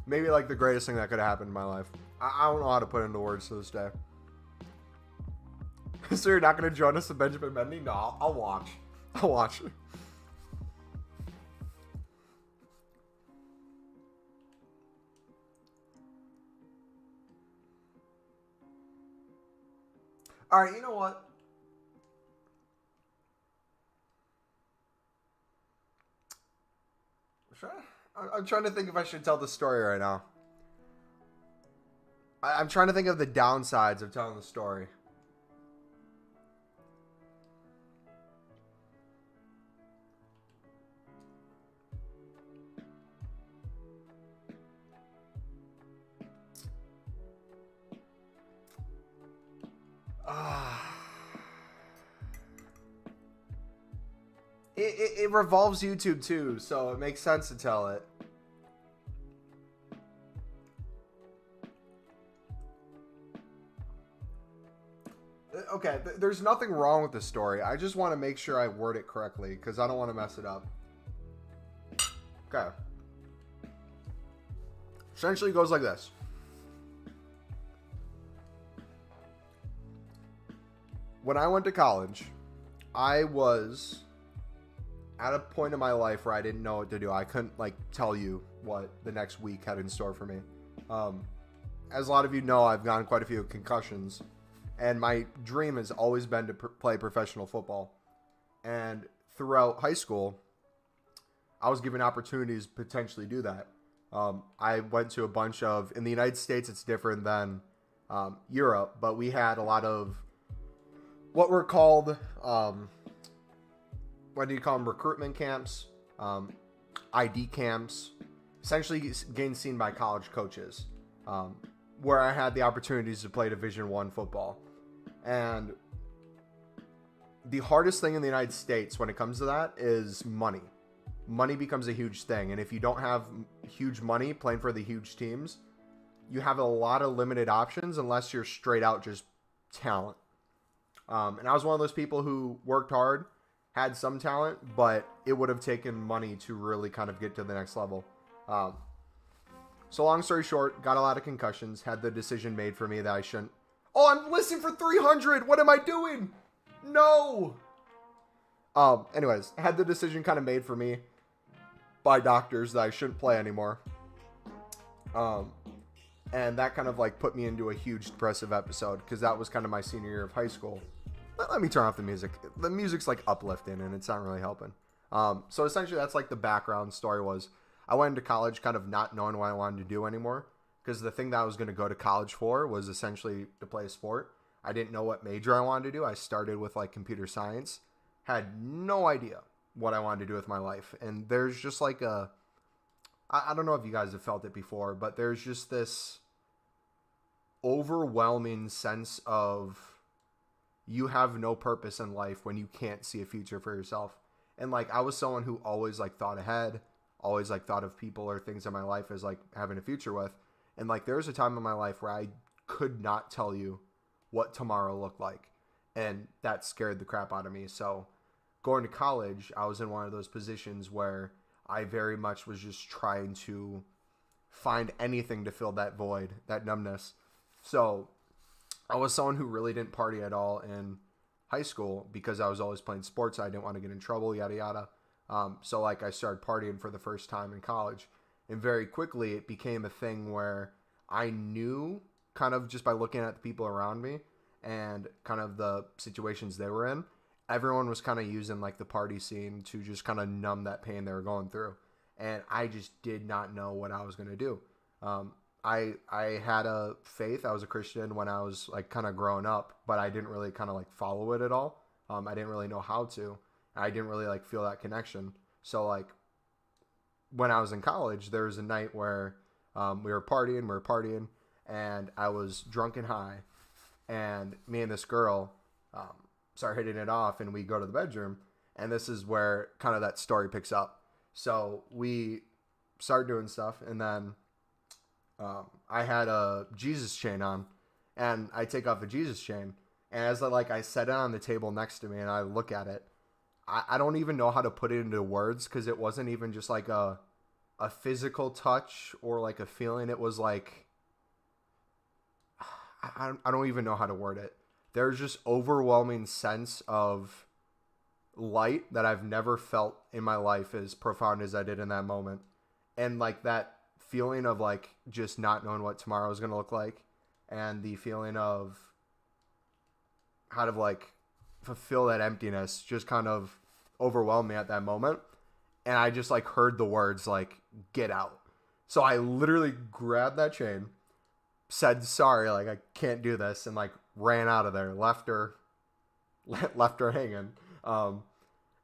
maybe like the greatest thing that could have happened in my life. I don't know how to put it into words to this day. So you're not going to join us at Benjamin Mendy? No, I'll watch. I'll watch. All right, you know what? I'm trying to think if I should tell the story right now. I'm trying to think of the downsides of telling the story. It revolves YouTube too, so it makes sense to tell it. Okay, there's nothing wrong with the story. I just want to make sure I word it correctly because I don't want to mess it up. Okay. Essentially goes like this. When I went to college, I was at a point in my life where I didn't know what to do. I couldn't like tell you what the next week had in store for me. As a lot of you know, I've gotten quite a few concussions, and my dream has always been to play professional football. And throughout high school, I was given opportunities to potentially do that. I went to a bunch of, in the United States, it's different than Europe, but we had a lot of what were called, what do you call them, recruitment camps, ID camps, essentially getting seen by college coaches, where I had the opportunities to play Division I football. And the hardest thing in the United States when it comes to that is money. Money becomes a huge thing. And if you don't have huge money playing for the huge teams, you have a lot of limited options unless you're straight out just talent. And I was one of those people who worked hard, had some talent, but it would have taken money to really kind of get to the next level. So long story short, got a lot of concussions, had the decision made for me that I shouldn't. Oh, I'm listing for 300. What am I doing? No. Anyways, had the decision kind of made for me by doctors that I shouldn't play anymore. And that kind of like put me into a huge depressive episode because that was kind of my senior year of high school. Let me turn off the music. The music's like uplifting and it's not really helping. So essentially that's like the background story was I went into college kind of not knowing what I wanted to do anymore because the thing that I was going to go to college for was essentially to play a sport. I didn't know what major I wanted to do. I started with like computer science, had no idea what I wanted to do with my life. And there's just like I don't know if you guys have felt it before, but there's just this overwhelming sense of you have no purpose in life when you can't see a future for yourself. And like I was someone who always like thought ahead, always like thought of people or things in my life as like having a future with. And like there was a time in my life where I could not tell you what tomorrow looked like. And that scared the crap out of me. So going to college, I was in one of those positions where I very much was just trying to find anything to fill that void, that numbness. So I was someone who really didn't party at all in high school because I was always playing sports. I didn't want to get in trouble, yada, yada. So like I started partying for the first time in college. And very quickly it became a thing where I knew kind of just by looking at the people around me and kind of the situations they were in, everyone was kind of using like the party scene to just kind of numb that pain they were going through. And I just did not know what I was going to do. I had a faith. I was a Christian when I was like kind of growing up, but I didn't really kind of like follow it at all. I didn't really know how to. I didn't really like feel that connection. So like when I was in college, there was a night where we were partying, and I was drunk and high, and me and this girl start hitting it off, and we go to the bedroom, and this is where kind of that story picks up. So we start doing stuff, and then I had a Jesus chain on, and I take off the Jesus chain, and as I set it on the table next to me, and I look at it, I don't even know how to put it into words because it wasn't even just like a physical touch or like a feeling. It was like I don't even know how to word it. There's just overwhelming sense of light that I've never felt in my life as profound as I did in that moment. And like that feeling of like just not knowing what tomorrow is going to look like, and the feeling of how to like fulfill that emptiness just kind of overwhelmed me at that moment. And I just like heard the words like, get out. So I literally grabbed that chain, said sorry, like I can't do this, and like ran out of there, left her hanging.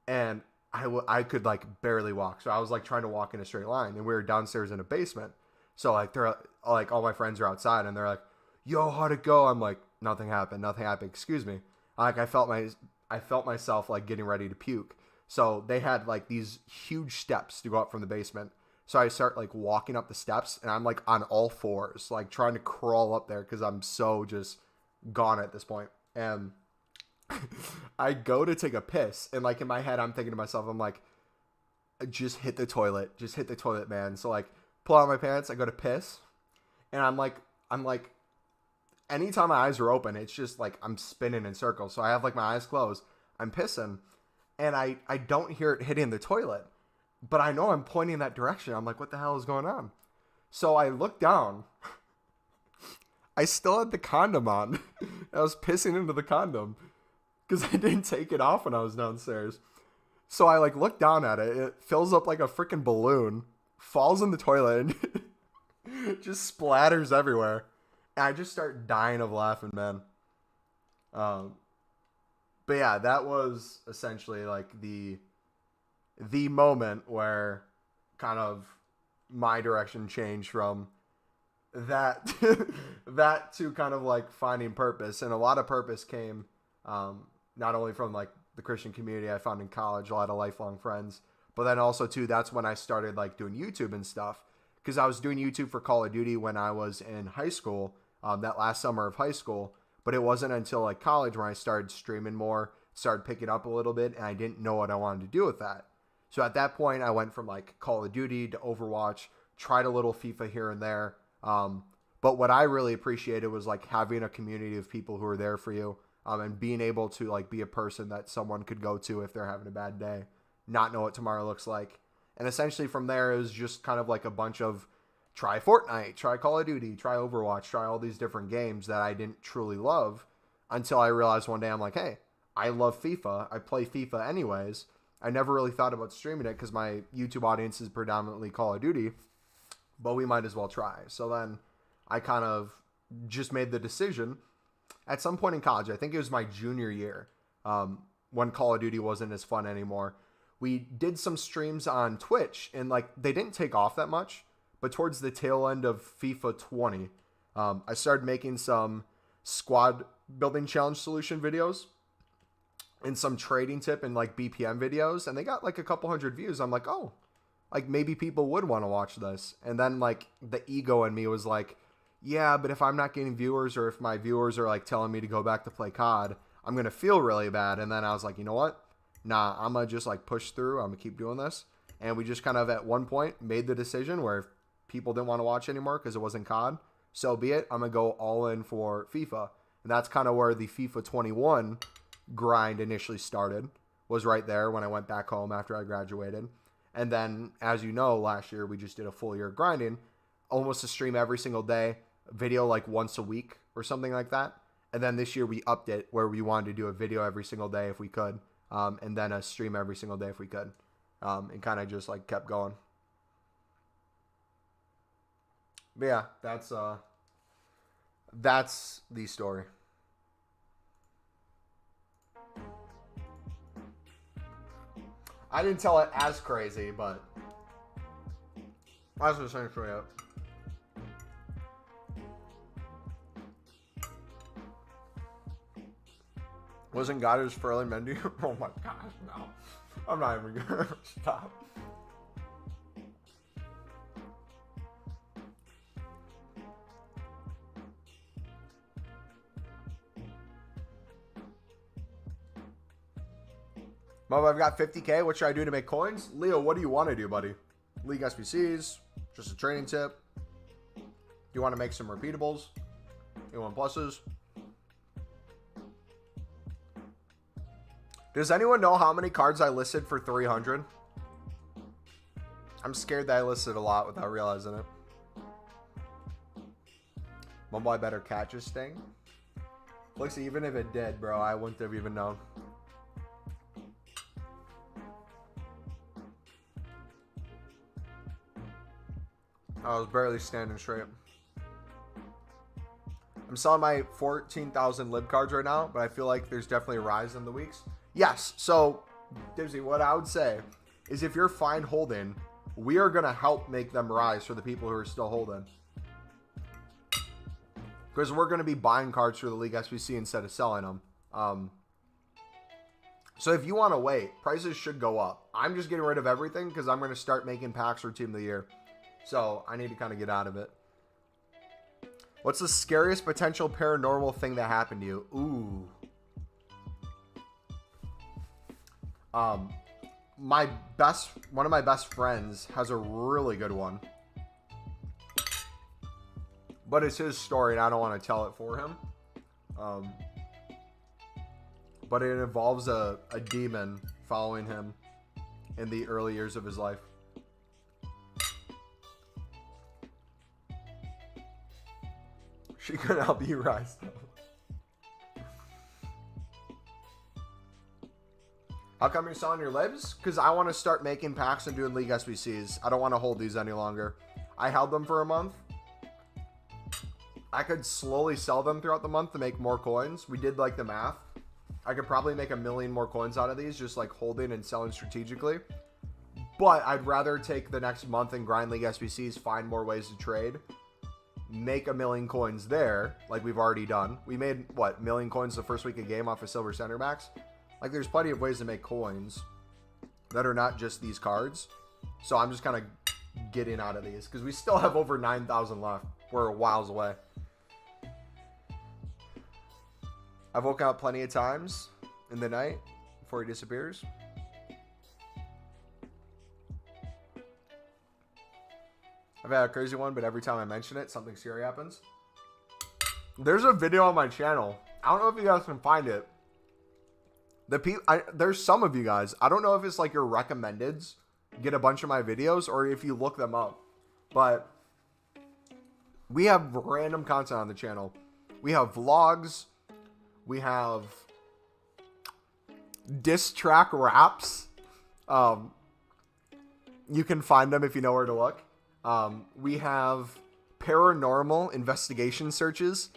And I could like barely walk. So I was like trying to walk in a straight line, and we were downstairs in a basement. So like they're like, all my friends are outside, and they're like, yo, how'd it go? I'm like, nothing happened. Excuse me. Like I felt myself like getting ready to puke. So they had like these huge steps to go up from the basement. So I start like walking up the steps, and I'm like on all fours, like trying to crawl up there because I'm so just gone at this point. And I go to take a piss, and like in my head, I'm thinking to myself, I'm like, just hit the toilet. Just hit the toilet, man. So like, pull out my pants. I go to piss, and I'm like, anytime my eyes are open, it's just like I'm spinning in circles. So I have like my eyes closed. I'm pissing, and I don't hear it hitting the toilet, but I know I'm pointing that direction. I'm like, what the hell is going on? So I look down. I still had the condom on. I was pissing into the condom because I didn't take it off when I was downstairs. So I like look down at it. It fills up like a freaking balloon, falls in the toilet, and just splatters everywhere. And I just start dying of laughing, man. But yeah, that was essentially like the moment where kind of my direction changed from that to kind of like finding purpose. And a lot of purpose came not only from like the Christian community I found in college, a lot of lifelong friends, but then also too, that's when I started like doing YouTube and stuff, because I was doing YouTube for Call of Duty when I was in high school, that last summer of high school. But it wasn't until like college when I started streaming more, started picking up a little bit, and I didn't know what I wanted to do with that. So at that point, I went from like Call of Duty to Overwatch, tried a little FIFA here and there. But what I really appreciated was like having a community of people who are there for you, and being able to like be a person that someone could go to if they're having a bad day, not know what tomorrow looks like. And essentially from there, it was just kind of like a bunch of try Fortnite, try Call of Duty, try Overwatch, try all these different games that I didn't truly love, until I realized one day, I'm like, hey, I love FIFA. I play FIFA anyways. I never really thought about streaming it because my YouTube audience is predominantly Call of Duty, but we might as well try. So then I kind of just made the decision at some point in college. I think it was my junior year, when Call of Duty wasn't as fun anymore. We did some streams on Twitch, and like they didn't take off that much. But towards the tail end of FIFA 20, I started making some squad building challenge solution videos and some trading tip and like BPM videos, and they got like a couple hundred views. I'm like, oh, like maybe people would want to watch this. And then like the ego in me was like, yeah, but if I'm not getting viewers, or if my viewers are like telling me to go back to play COD, I'm going to feel really bad. And then I was like, you know what? Nah, I'm going to just like push through. I'm going to keep doing this. And we just kind of at one point made the decision where if people didn't want to watch anymore because it wasn't COD, so be it. I'm going to go all in for FIFA. And that's kind of where the FIFA 21 grind initially started, was right there when I went back home after I graduated. And then, as you know, last year we just did a full year of grinding, almost a stream every single day, video like once a week or something like that. And then this year we upped it where we wanted to do a video every single day if we could, and then a stream every single day if we could, and kind of just like kept going. But yeah, that's the story. I didn't tell it as crazy, but that's the same story up. Wasn't God who's Ferlin Mendy? Oh my gosh, no. I'm not even gonna stop. Mom, I've got 50K. What should I do to make coins? Leo, what do you want to do, buddy? League SBCs? Just a training tip? Do you want to make some repeatables? You want pluses? Does anyone know how many cards I listed for 300? I'm scared that I listed a lot without realizing it. Mumbo, I better catch this thing. Looks, even if it did, bro, I wouldn't have even known. I was barely standing straight. I'm selling my 14,000 lib cards right now, but I feel like there's definitely a rise in the weeks. Yes, so, Dibsy, what I would say is if you're fine holding, we are going to help make them rise for the people who are still holding. Because we're going to be buying cards for the League SBC instead of selling them. So if you want to wait, prices should go up. I'm just getting rid of everything because I'm going to start making packs for Team of the Year. So I need to kind of get out of it. What's the scariest potential paranormal thing that happened to you? Ooh. one of my best friends has a really good one. But it's his story, and I don't want to tell it for him. But it involves a demon following him in the early years of his life. She couldn't help you rise, though. How come you're selling your libs? Because I want to start making packs and doing League SBCs. I don't want to hold these any longer. I held them for a month. I could slowly sell them throughout the month to make more coins. We did like the math. I could probably make 1 million more coins out of these, just like holding and selling strategically. But I'd rather take the next month and grind League SBCs, find more ways to trade, make 1 million coins there, like we've already done. We made, what, 1 million coins the first week of game off of silver center backs? Like, there's plenty of ways to make coins that are not just these cards. So I'm just kind of getting out of these, because we still have over 9,000 left. We're a whiles away. I've woken up plenty of times in the night before he disappears. I've had a crazy one, but every time I mention it, something scary happens. There's a video on my channel. I don't know if you guys can find it. There's some of you guys. I don't know if it's like your recommendeds get a bunch of my videos or if you look them up. But we have random content on the channel. We have vlogs. We have diss track raps. You can find them if you know where to look. We have paranormal investigation searches.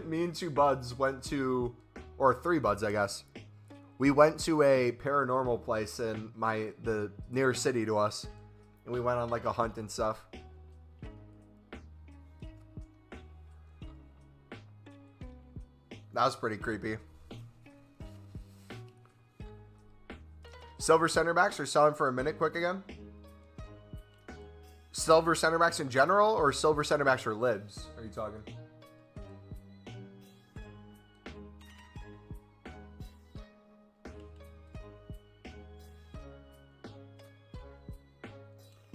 Me and 2 buds went to, or 3 buds, I guess. We went to a paranormal place in the nearest city to us, and we went on like a hunt and stuff. That was pretty creepy. Silver center backs are selling for a minute quick again. Silver center backs in general, or silver center backs for libs? Are you talking?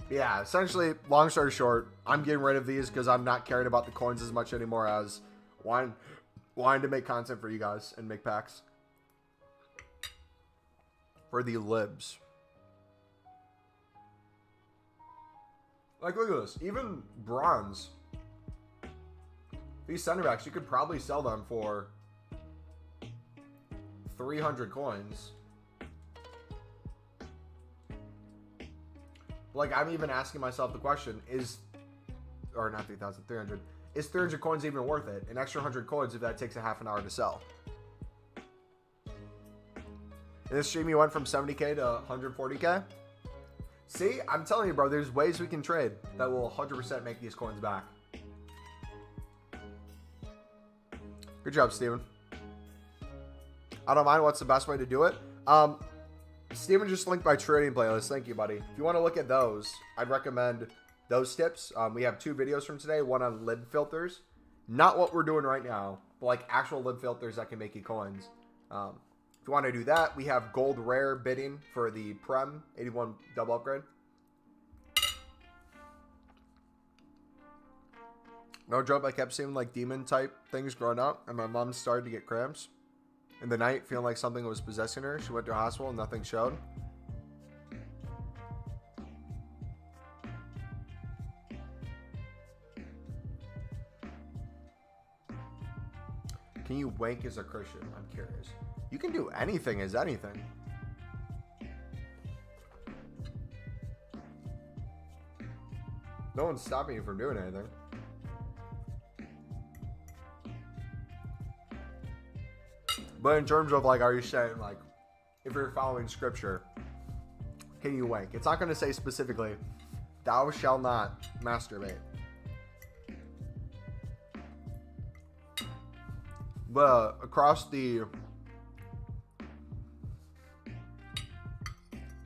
Yeah, essentially, long story short, I'm getting rid of these because I'm not caring about the coins as much anymore as wanting to make content for you guys and make packs for the libs. Like, look at this. Even bronze. These center backs, you could probably sell them for 300 coins. Like, I'm even asking myself the question, or not 3,000, 300. Is 300 coins even worth it? An extra 100 coins if that takes a half an hour to sell. In this stream, you went from 70k to 140k. See, I'm telling you, bro, there's ways we can trade that will 100% make these coins back. Good job, Steven. I don't mind. What's the best way to do it? Steven just linked my trading playlist. Thank you, buddy. If you want to look at those, I'd recommend those tips. We have 2 videos from today. One on lib filters. Not what we're doing right now, but like actual lib filters that can make you coins. If you want to do that, we have gold rare bidding for the Prem 81 double upgrade. No joke, I kept seeing like demon type things growing up, and my mom started to get cramps. In the night, feeling like something was possessing her. She went to a hospital and nothing showed. Can you wank as a Christian? I'm curious. You can do anything as anything. No one's stopping you from doing anything. But in terms of like, are you saying like, if you're following scripture, can you wank? It's not going to say specifically, thou shalt not masturbate. But across the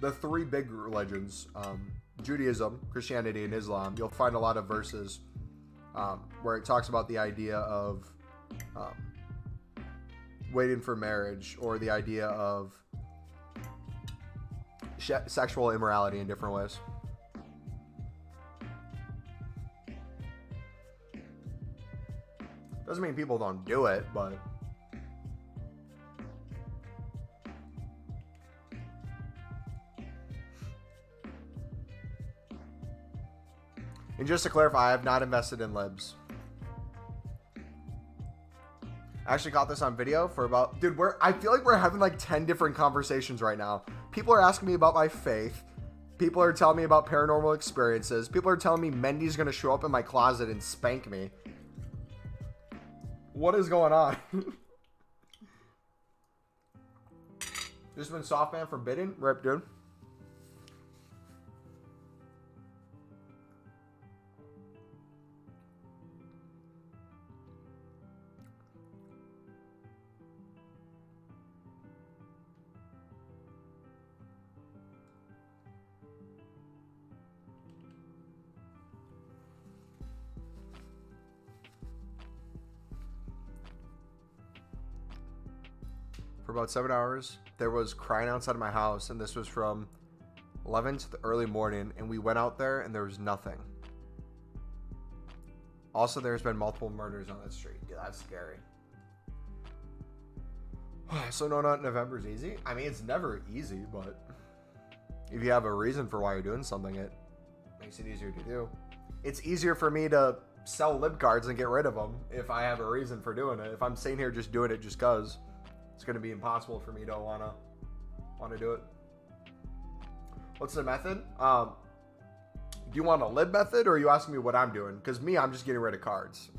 3 big religions, Judaism, Christianity, and Islam, you'll find a lot of verses where it talks about the idea of waiting for marriage, or the idea of sexual immorality in different ways. Doesn't mean people don't do it, but... And just to clarify, I have not invested in libs. I actually caught this on video for about... Dude, I feel like we're having like 10 different conversations right now. People are asking me about my faith. People are telling me about paranormal experiences. People are telling me Mendy's going to show up in my closet and spank me. What is going on? Just been soft man forbidden? Rip, dude. For about 7 hours, there was crying outside of my house, and this was from 11 to the early morning, and we went out there, and there was nothing. Also, there's been multiple murders on that street. Dude, that's scary. So, no, not November's easy? I mean, it's never easy, but if you have a reason for why you're doing something, it makes it easier to do. It's easier for me to sell lib cards and get rid of them if I have a reason for doing it. If I'm sitting here just doing it just because, it's going to be impossible for me to want to do it. What's the method? Do you want a lib method, or are you asking me what I'm doing? Because me, I'm just getting rid of cards.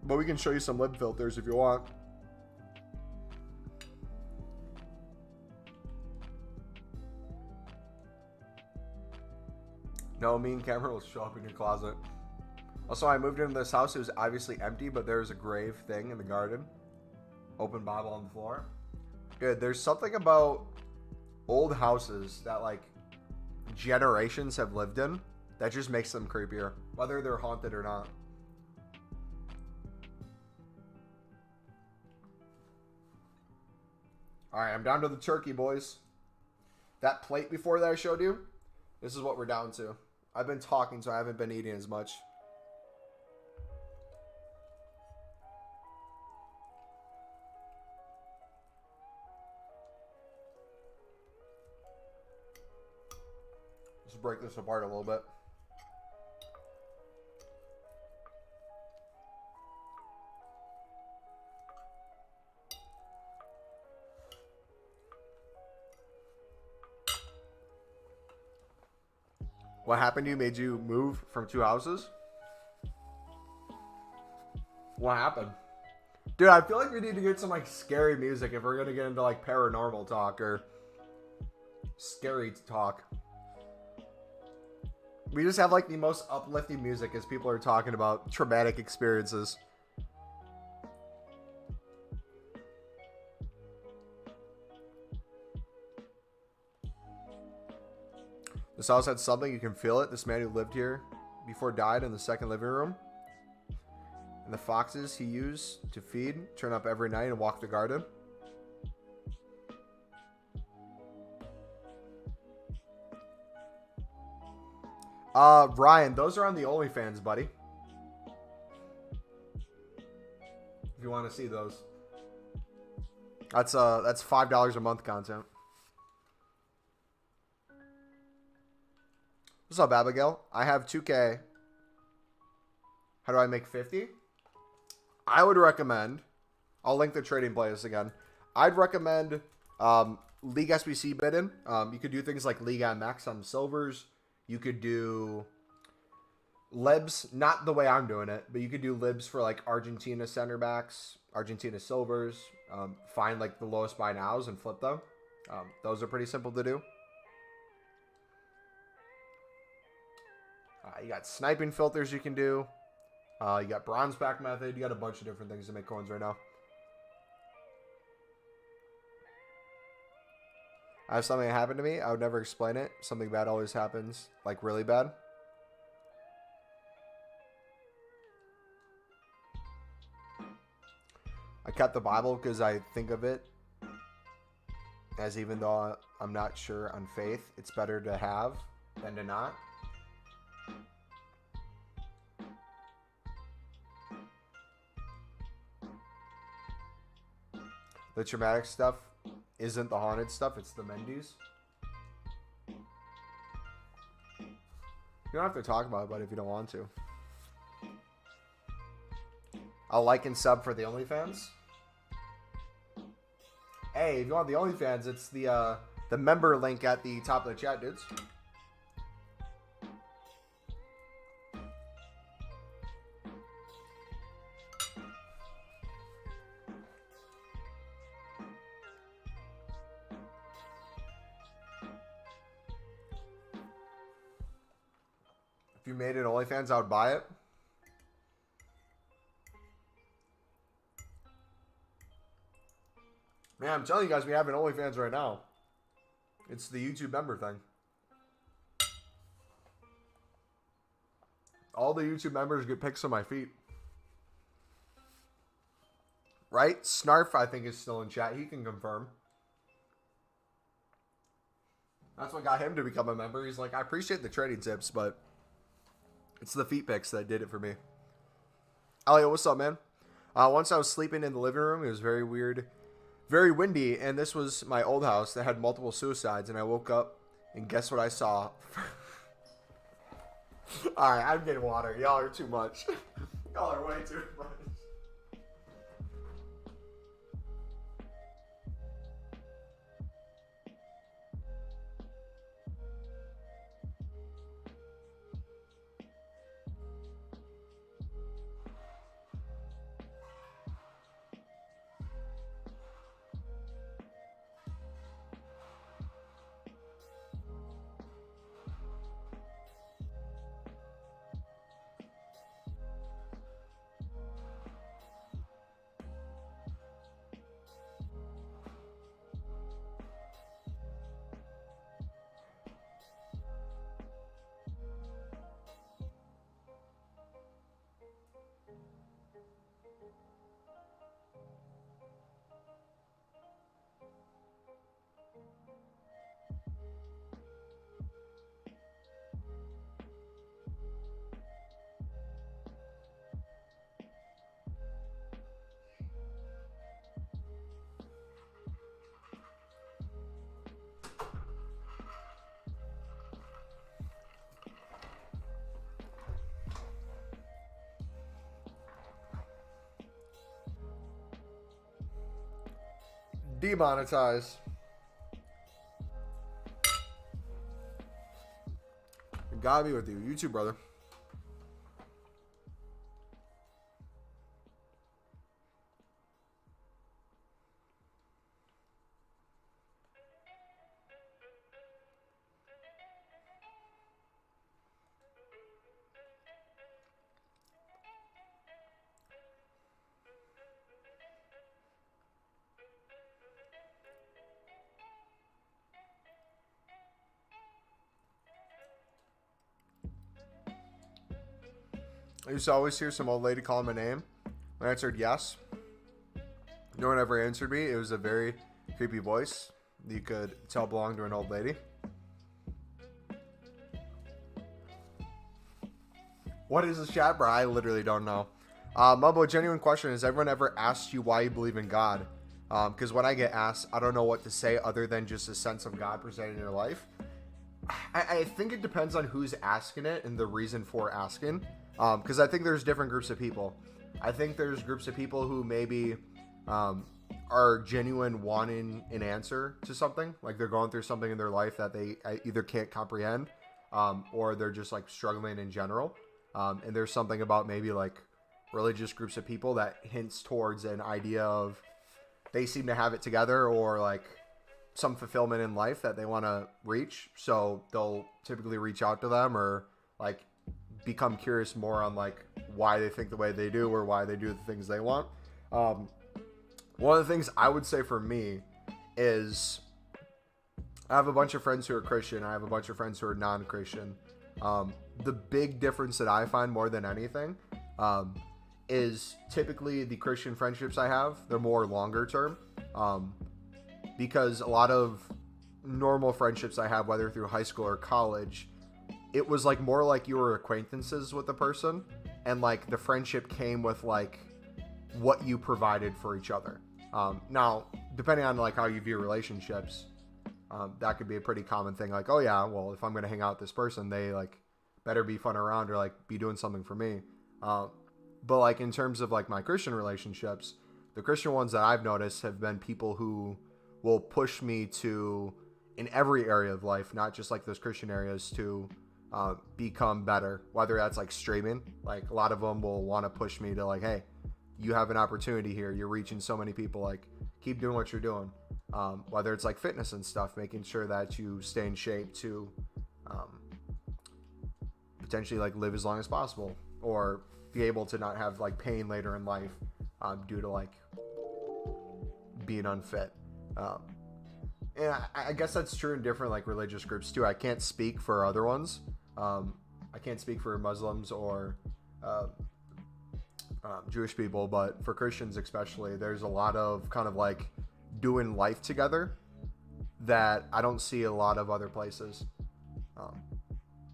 But we can show you some lib filters if you want. No, me and Cameron will show up in your closet. Also, I moved into this house. It was obviously empty, but there's a grave thing in the garden. Open Bible on the floor. Good. There's something about old houses that, like, generations have lived in that just makes them creepier, whether they're haunted or not. All right, I'm down to the turkey, boys. That plate before that I showed you, this is what we're down to. I've been talking, so I haven't been eating as much. Let's break this apart a little bit. What happened to you made you move from 2 houses? What happened? Dude, I feel like we need to get some like scary music if we're gonna get into like paranormal talk or scary talk. We just have like the most uplifting music as people are talking about traumatic experiences. This house had something, you can feel it. This man who lived here before died in the second living room. And the foxes he used to feed turn up every night and walk the garden. Ryan, those are on the OnlyFans, buddy. If you want to see those. That's $5 a month content. What's up, Abigail? I have 2K. How do I make 50? I would recommend, I'll link the trading playlist again. I'd recommend League SBC bidding. You could do things like League MX on silvers. You could do libs, not the way I'm doing it, but you could do libs for like Argentina center backs, Argentina silvers. Find like the lowest buy nows and flip them. Those are pretty simple to do. You got sniping filters you can do. You got bronze pack method. You got a bunch of different things to make coins right now. I have something that happened to me. I would never explain it. Something bad always happens. Like really bad. I kept the Bible because I think of it as even though I'm not sure on faith, it's better to have than to not. The traumatic stuff isn't the haunted stuff, it's the Mendy's. You don't have to talk about it, but if you don't want to. I'll like and sub for the OnlyFans. Hey, if you want the OnlyFans, it's the member link at the top of the chat, dudes. If you made it OnlyFans, I would buy it. Man, I'm telling you guys, we have an OnlyFans right now. It's the YouTube member thing. All the YouTube members get pics of my feet. Right? Snarf, I think, is still in chat. He can confirm. That's what got him to become a member. He's like, I appreciate the trading tips, but it's the feet pics that did it for me. Elliot, what's up, man? Once I was sleeping in the living room. It was very weird. Very windy, and this was my old house that had multiple suicides, and I woke up, and guess what I saw? Alright, I'm getting water. Y'all are too much. Y'all are way too much. Demonetize. Gotta be with you. You too, brother. I used to always hear some old lady call my name. I answered yes. No one ever answered me. It was a very creepy voice. You could tell belonged to an old lady. What is this chat, bro? I literally don't know. Mumbo, genuine question. Has everyone ever asked you why you believe in God? Because when I get asked, I don't know what to say other than just a sense of God presented in your life. I think it depends on who's asking it and the reason for asking. Because I think there's different groups of people. I think there's groups of people who maybe are genuine wanting an answer to something. Like they're going through something in their life that they either can't comprehend or they're just like struggling in general. And there's something about maybe like religious groups of people that hints towards an idea of they seem to have it together or like some fulfillment in life that they want to reach. So they'll typically reach out to them or like become curious more on like why they think the way they do or why they do the things they want. One of the things I would say for me is I have a bunch of friends who are Christian. I have a bunch of friends who are non-Christian. The big difference that I find more than anything is typically the Christian friendships I have, they're more longer term. because a lot of normal friendships I have, whether through high school or college, it was like more like you were acquaintances with the person, and like the friendship came with like what you provided for each other. Now, depending on like how you view relationships, that could be a pretty common thing. Like, oh yeah, well, if I'm going to hang out with this person, they like better be fun around or like be doing something for me. But like in terms of like my Christian relationships, the Christian ones that I've noticed have been people who will push me to, in every area of life, not just like those Christian areas, to become better. Whether that's like streaming, like a lot of them will want to push me to like, hey, you have an opportunity here. You're reaching so many people. Like, keep doing what you're doing. Whether it's like fitness and stuff, making sure that you stay in shape to potentially like live as long as possible, or be able to not have like pain later in life due to like being unfit. And I guess that's true in different like religious groups too. I can't speak for other ones. I can't speak for Muslims or Jewish people, but for Christians especially, there's a lot of kind of like doing life together that I don't see a lot of other places.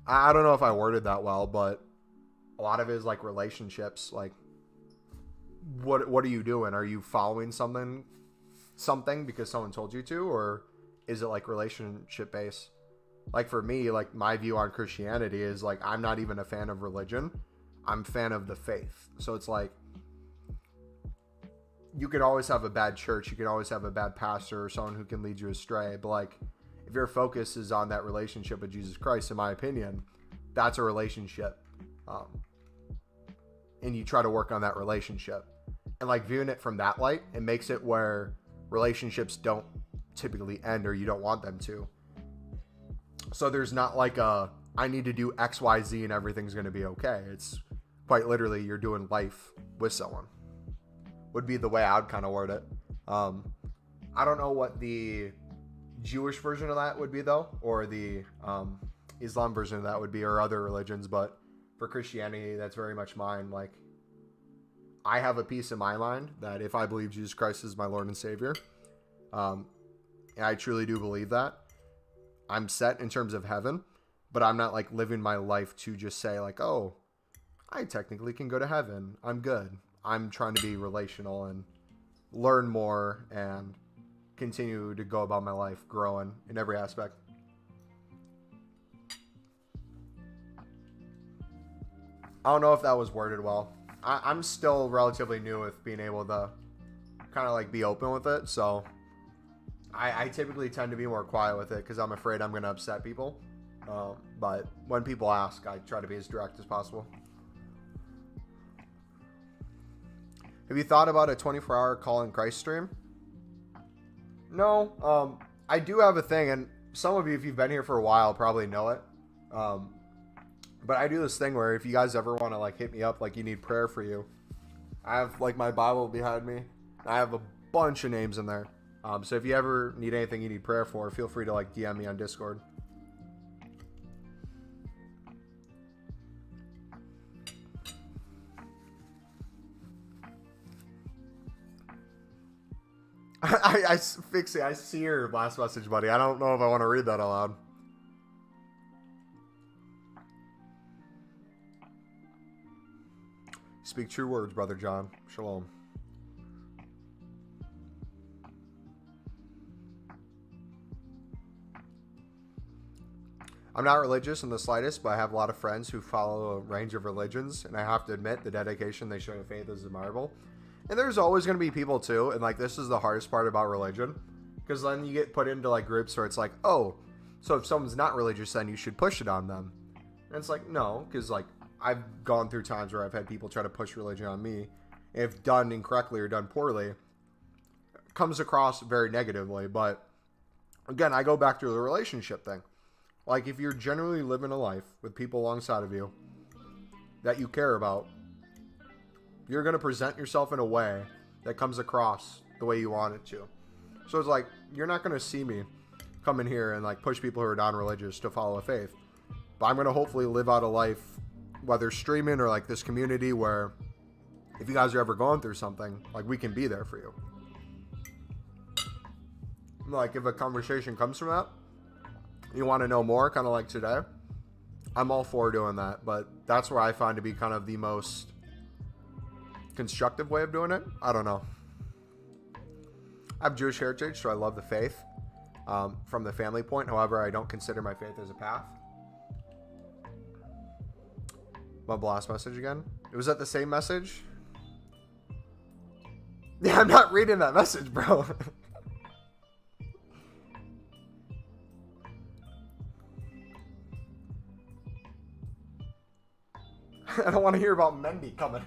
I don't know if I worded that well, but a lot of it is like relationships. Like, what are you doing? Are you following something because someone told you to, or is it like relationship based? Like for me, like my view on Christianity is like, I'm not even a fan of religion. I'm a fan of the faith. So it's like, you can always have a bad church. You can always have a bad pastor or someone who can lead you astray. But like, if your focus is on that relationship with Jesus Christ, in my opinion, that's a relationship. And you try to work on that relationship. And like viewing it from that light, it makes it where relationships don't typically end, or you don't want them to. So there's not like I need to do X, Y, Z and everything's going to be okay. It's quite literally you're doing life with someone, would be the way I would kind of word it. I don't know what the Jewish version of that would be though, or the Islam version of that would be, or other religions, but for Christianity, that's very much mine. Like, I have a peace in my mind that if I believe Jesus Christ is my Lord and Savior, and I truly do believe that, I'm set in terms of heaven, but I'm not like living my life to just say like, oh, I technically can go to heaven. I'm good. I'm trying to be relational and learn more and continue to go about my life growing in every aspect. I don't know if that was worded well. I'm still relatively new with being able to kind of like be open with it. So I typically tend to be more quiet with it because I'm afraid I'm going to upset people. But when people ask, I try to be as direct as possible. Have you thought about a 24-hour call in Christ stream? No. I do have a thing, and some of you, if you've been here for a while, probably know it. But I do this thing where if you guys ever want to like hit me up, like you need prayer for you, I have like my Bible behind me. I have a bunch of names in there. So if you ever need anything you need prayer for, feel free to like DM me on Discord. I fix it. I see your last message, buddy. I don't know if I want to read that aloud. Speak true words, Brother John. Shalom. I'm not religious in the slightest, but I have a lot of friends who follow a range of religions, and I have to admit the dedication they show to faith is admirable. And there's always going to be people too, and like this is the hardest part about religion, because then you get put into like groups where it's like, oh, so if someone's not religious, then you should push it on them. And it's like, no, because like I've gone through times where I've had people try to push religion on me. If done incorrectly or done poorly, it comes across very negatively. But again, I go back to the relationship thing. Like if you're generally living a life with people alongside of you that you care about, you're going to present yourself in a way that comes across the way you want it to. So it's like, you're not going to see me come in here and like push people who are non-religious to follow a faith. But I'm going to hopefully live out a life, whether streaming or like this community, where if you guys are ever going through something, like we can be there for you. Like, if a conversation comes from that, you want to know more, kind of like today, I'm all for doing that. But that's where I find to be kind of the most constructive way of doing it. I don't know. I have Jewish heritage, so I love the faith from the family point. However, I don't consider my faith as a path. My last message again. Was that the same message? Yeah, I'm not reading that message, bro. I don't want to hear about Mendy coming.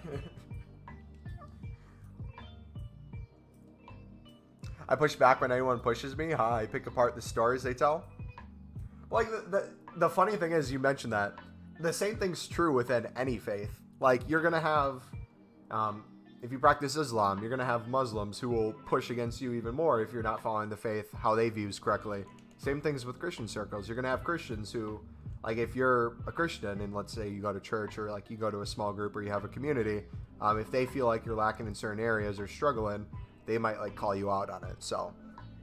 I push back when anyone pushes me. I pick apart the stories they tell. Like, the funny thing is, you mentioned that. The same thing's true within any faith. Like, you're going to have, if you practice Islam, you're going to have Muslims who will push against you even more if you're not following the faith, how they views correctly. Same things with Christian circles. You're going to have Christians who, like, if you're a Christian and let's say you go to church or like you go to a small group or you have a community, if they feel like you're lacking in certain areas or struggling, they might like call you out on it. So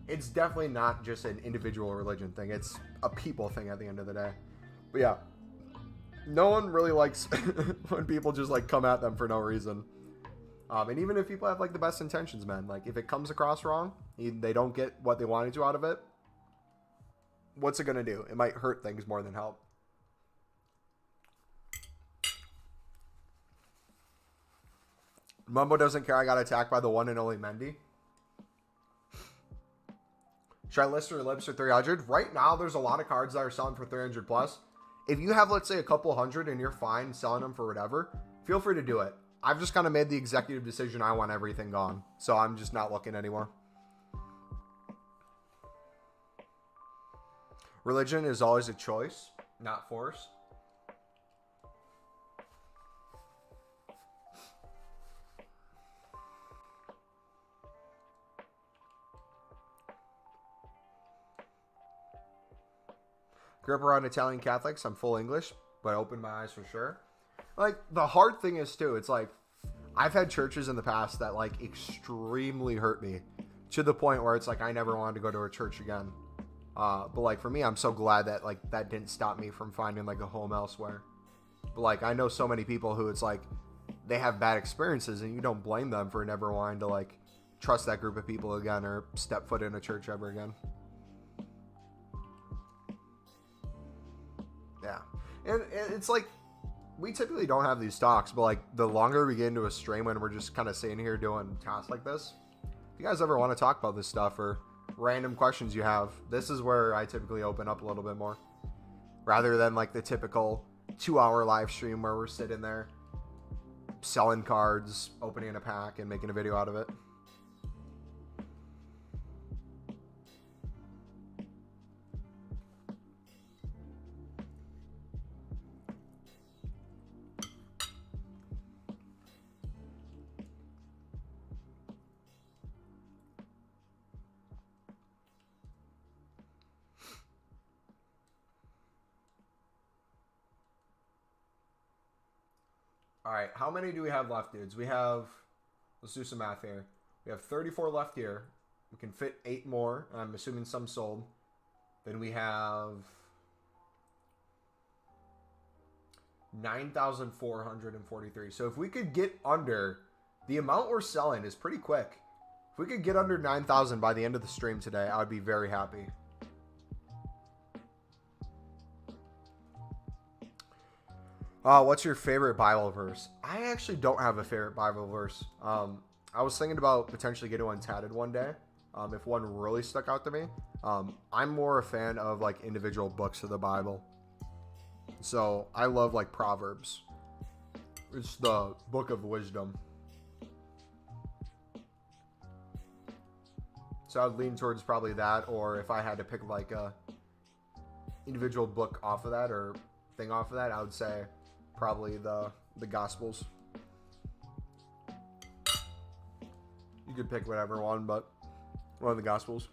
it's definitely not just an individual religion thing. It's a people thing at the end of the day. But yeah, no one really likes when people just like come at them for no reason. And even if people have like the best intentions, man, like if it comes across wrong, they don't get what they wanted to out of it, what's it going to do? It might hurt things more than help. Mumbo doesn't care I got attacked by the one and only Mendy. Should I list your lips for 300? Right now, there's a lot of cards that are selling for 300 plus. If you have, let's say, a couple hundred and you're fine selling them for whatever, feel free to do it. I've just kind of made the executive decision I want everything gone. So I'm just not looking anymore. Religion is always a choice, not forced. Grew up around Italian Catholics. I'm full English, but opened my eyes for sure. Like, the hard thing is, too, it's like, I've had churches in the past that, like, extremely hurt me to the point where it's like I never wanted to go to a church again. But, like, for me, I'm so glad that, like, that didn't stop me from finding, like, a home elsewhere. But, like, I know so many people who it's like they have bad experiences and you don't blame them for never wanting to, like, trust that group of people again or step foot in a church ever again. Yeah. And it's like, we typically don't have these talks, but like the longer we get into a stream when we're just kind of sitting here doing tasks like this, if you guys ever want to talk about this stuff or random questions you have, this is where I typically open up a little bit more. Rather than like the typical 2-hour live stream where we're sitting there selling cards, opening a pack, and making a video out of it. All right, how many do we have left, dudes? We have, let's do some math here. We have 34 left here. We can fit 8 more. I'm assuming some sold. Then we have 9,443. So if we could get under, the amount we're selling is pretty quick. If we could get under 9,000 by the end of the stream today, I would be very happy. What's your favorite Bible verse? I actually don't have a favorite Bible verse. I was thinking about potentially getting one tatted one day, if one really stuck out to me. I'm more a fan of like individual books of the Bible. So I love like Proverbs. It's the book of wisdom. So I'd lean towards probably that, or if I had to pick like a individual book off of that or thing off of that, I would say probably the Gospels. You could pick whatever one, but one of the Gospels.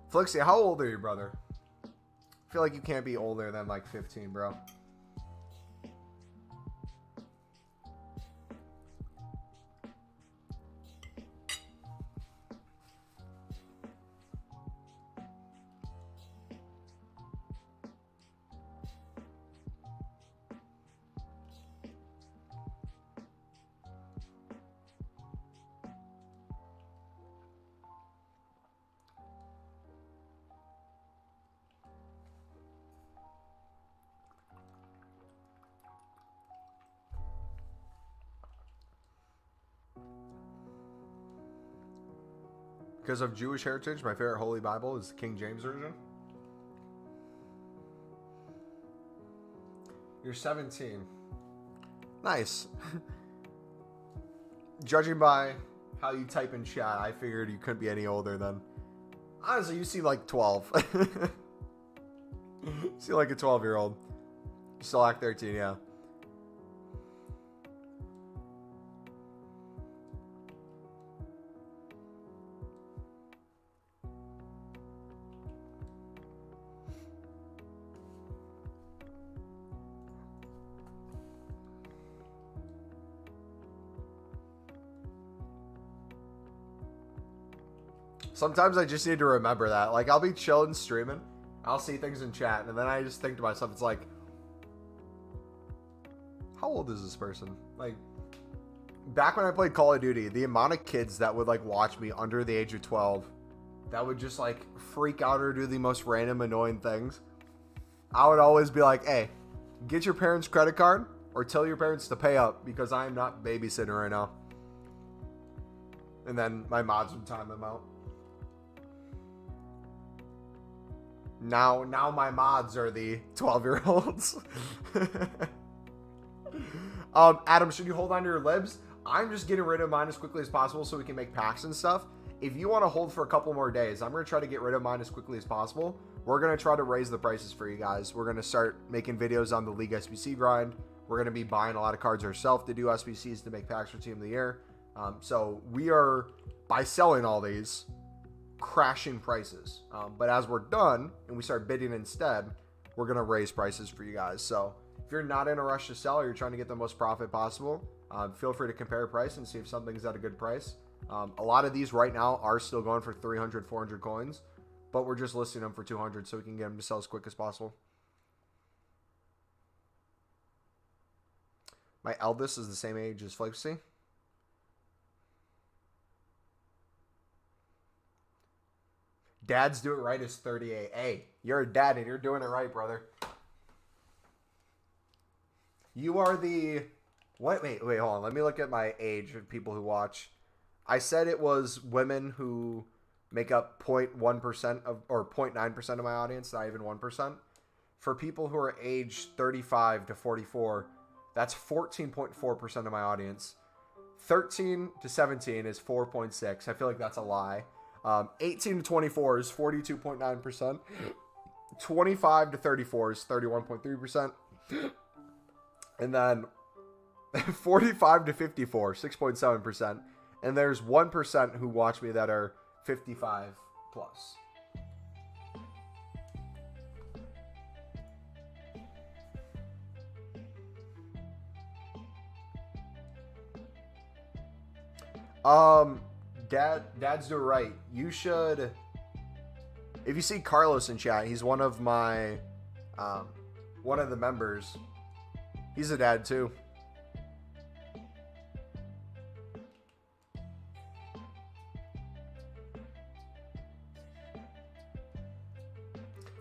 Flixie, how old are you, brother? feel like you can't be older than like 15, bro. Because of Jewish heritage, my favorite Holy Bible is the King James Version. You're 17. Nice. Judging by how you type in chat, I figured you couldn't be any older than... Honestly, you seem like 12. You seem like a 12-year-old. You still act 13, yeah. Sometimes I just need to remember that. Like, I'll be chilling, streaming. I'll see things in chat, and then I just think to myself, it's like, how old is this person? Like, back when I played Call of Duty, the amount of kids that would, like, watch me under the age of 12 that would just, like, freak out or do the most random, annoying things, I would always be like, hey, get your parents' credit card or tell your parents to pay up because I am not babysitting right now. And then my mods would time them out. Now my mods are the 12-year-olds. Adam, should you hold on to your libs? I'm just getting rid of mine as quickly as possible so we can make packs and stuff. If you want to hold for a couple more days, I'm going to try to get rid of mine as quickly as possible. We're going to try to raise the prices for you guys. We're going to start making videos on the League SBC grind. We're going to be buying a lot of cards ourselves to do SBCs to make packs for Team of the Year. So we are, by selling all these, crashing prices. But as we're done and we start bidding instead, we're going to raise prices for you guys. So if you're not in a rush to sell or you're trying to get the most profit possible, feel free to compare price and see if something's at a good price. A lot of these right now are still going for 300, 400 coins, but we're just listing them for 200 so we can get them to sell as quick as possible. My eldest is the same age as Flakesy. Dads do it right is 38. Hey, you're a dad and you're doing it right, brother. You are the... What? Wait, hold on. Let me look at my age of people who watch. I said it was women who make up 0.1% of, or 0.9% of my audience, not even 1%. For people who are aged 35 to 44, that's 14.4% of my audience. 13 to 17 is 4.6. I feel like that's a lie. 18 to 24 is 42.9%. 25 to 34 is 31.3%. And then 45 to 54, 6.7%. And there's 1% who watch me that are 55 plus. Dads do it right. You should, if you see Carlos in chat, he's one of my, one of the members. He's a dad too.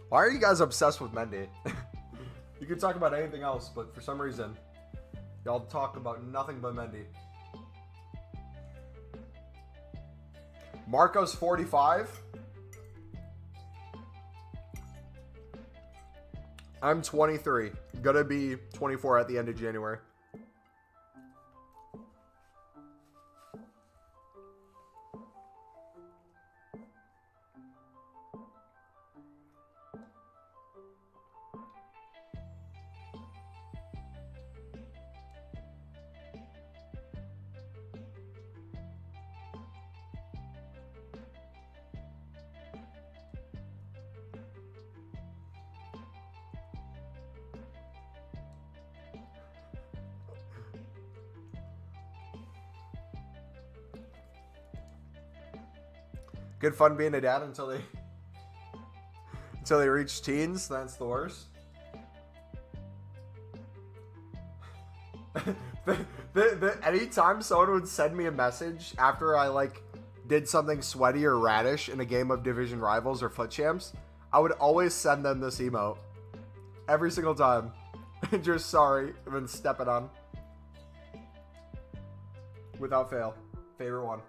Why are you guys obsessed with Mendy? You could talk about anything else, but for some reason, y'all talk about nothing but Mendy. Marco's 45. I'm 23. Gonna be 24 at the end of January. Good fun being a dad until they reach teens. That's the worst. Anytime someone would send me a message after I like did something sweaty or radish in a game of division rivals or foot champs, I would always send them this emote every single time. Just sorry, I've been stepping on. Without fail. Favorite one.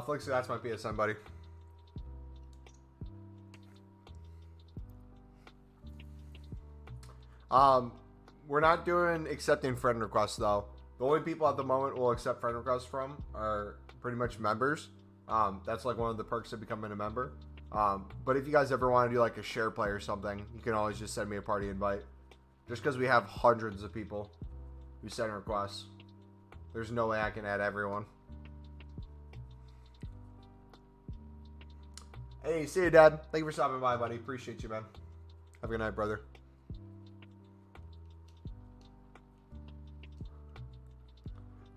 Flixie, that's my PSN, buddy. We're not doing accepting friend requests, though. The only people at the moment we'll accept friend requests from are pretty much members. That's like one of the perks of becoming a member. But if you guys ever want to do like a share play or something, you can always just send me a party invite. Just because we have hundreds of people who send requests. There's no way I can add everyone. Hey, see you, Dad. Thank you for stopping by, buddy. Appreciate you, man. Have a good night, brother.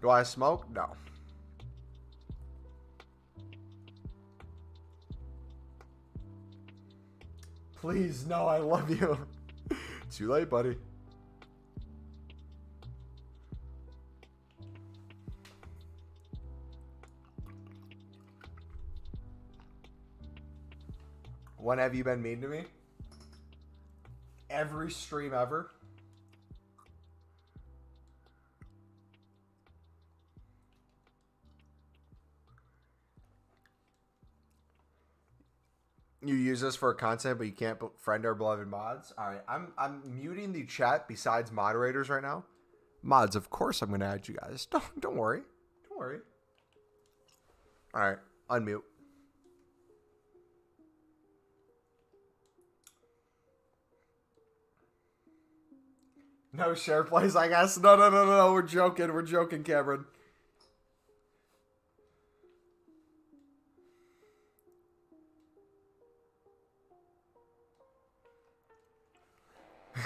Do I smoke? No. Please, no, I love you. Too late, buddy. When have you been mean to me? Every stream ever. You use this for content, but you can't friend our beloved mods. All right, I'm muting the chat besides moderators right now. Mods, of course I'm gonna add you guys. Don't worry. Don't worry. All right, unmute. No share plays, I guess. No. We're joking. We're joking, Cameron.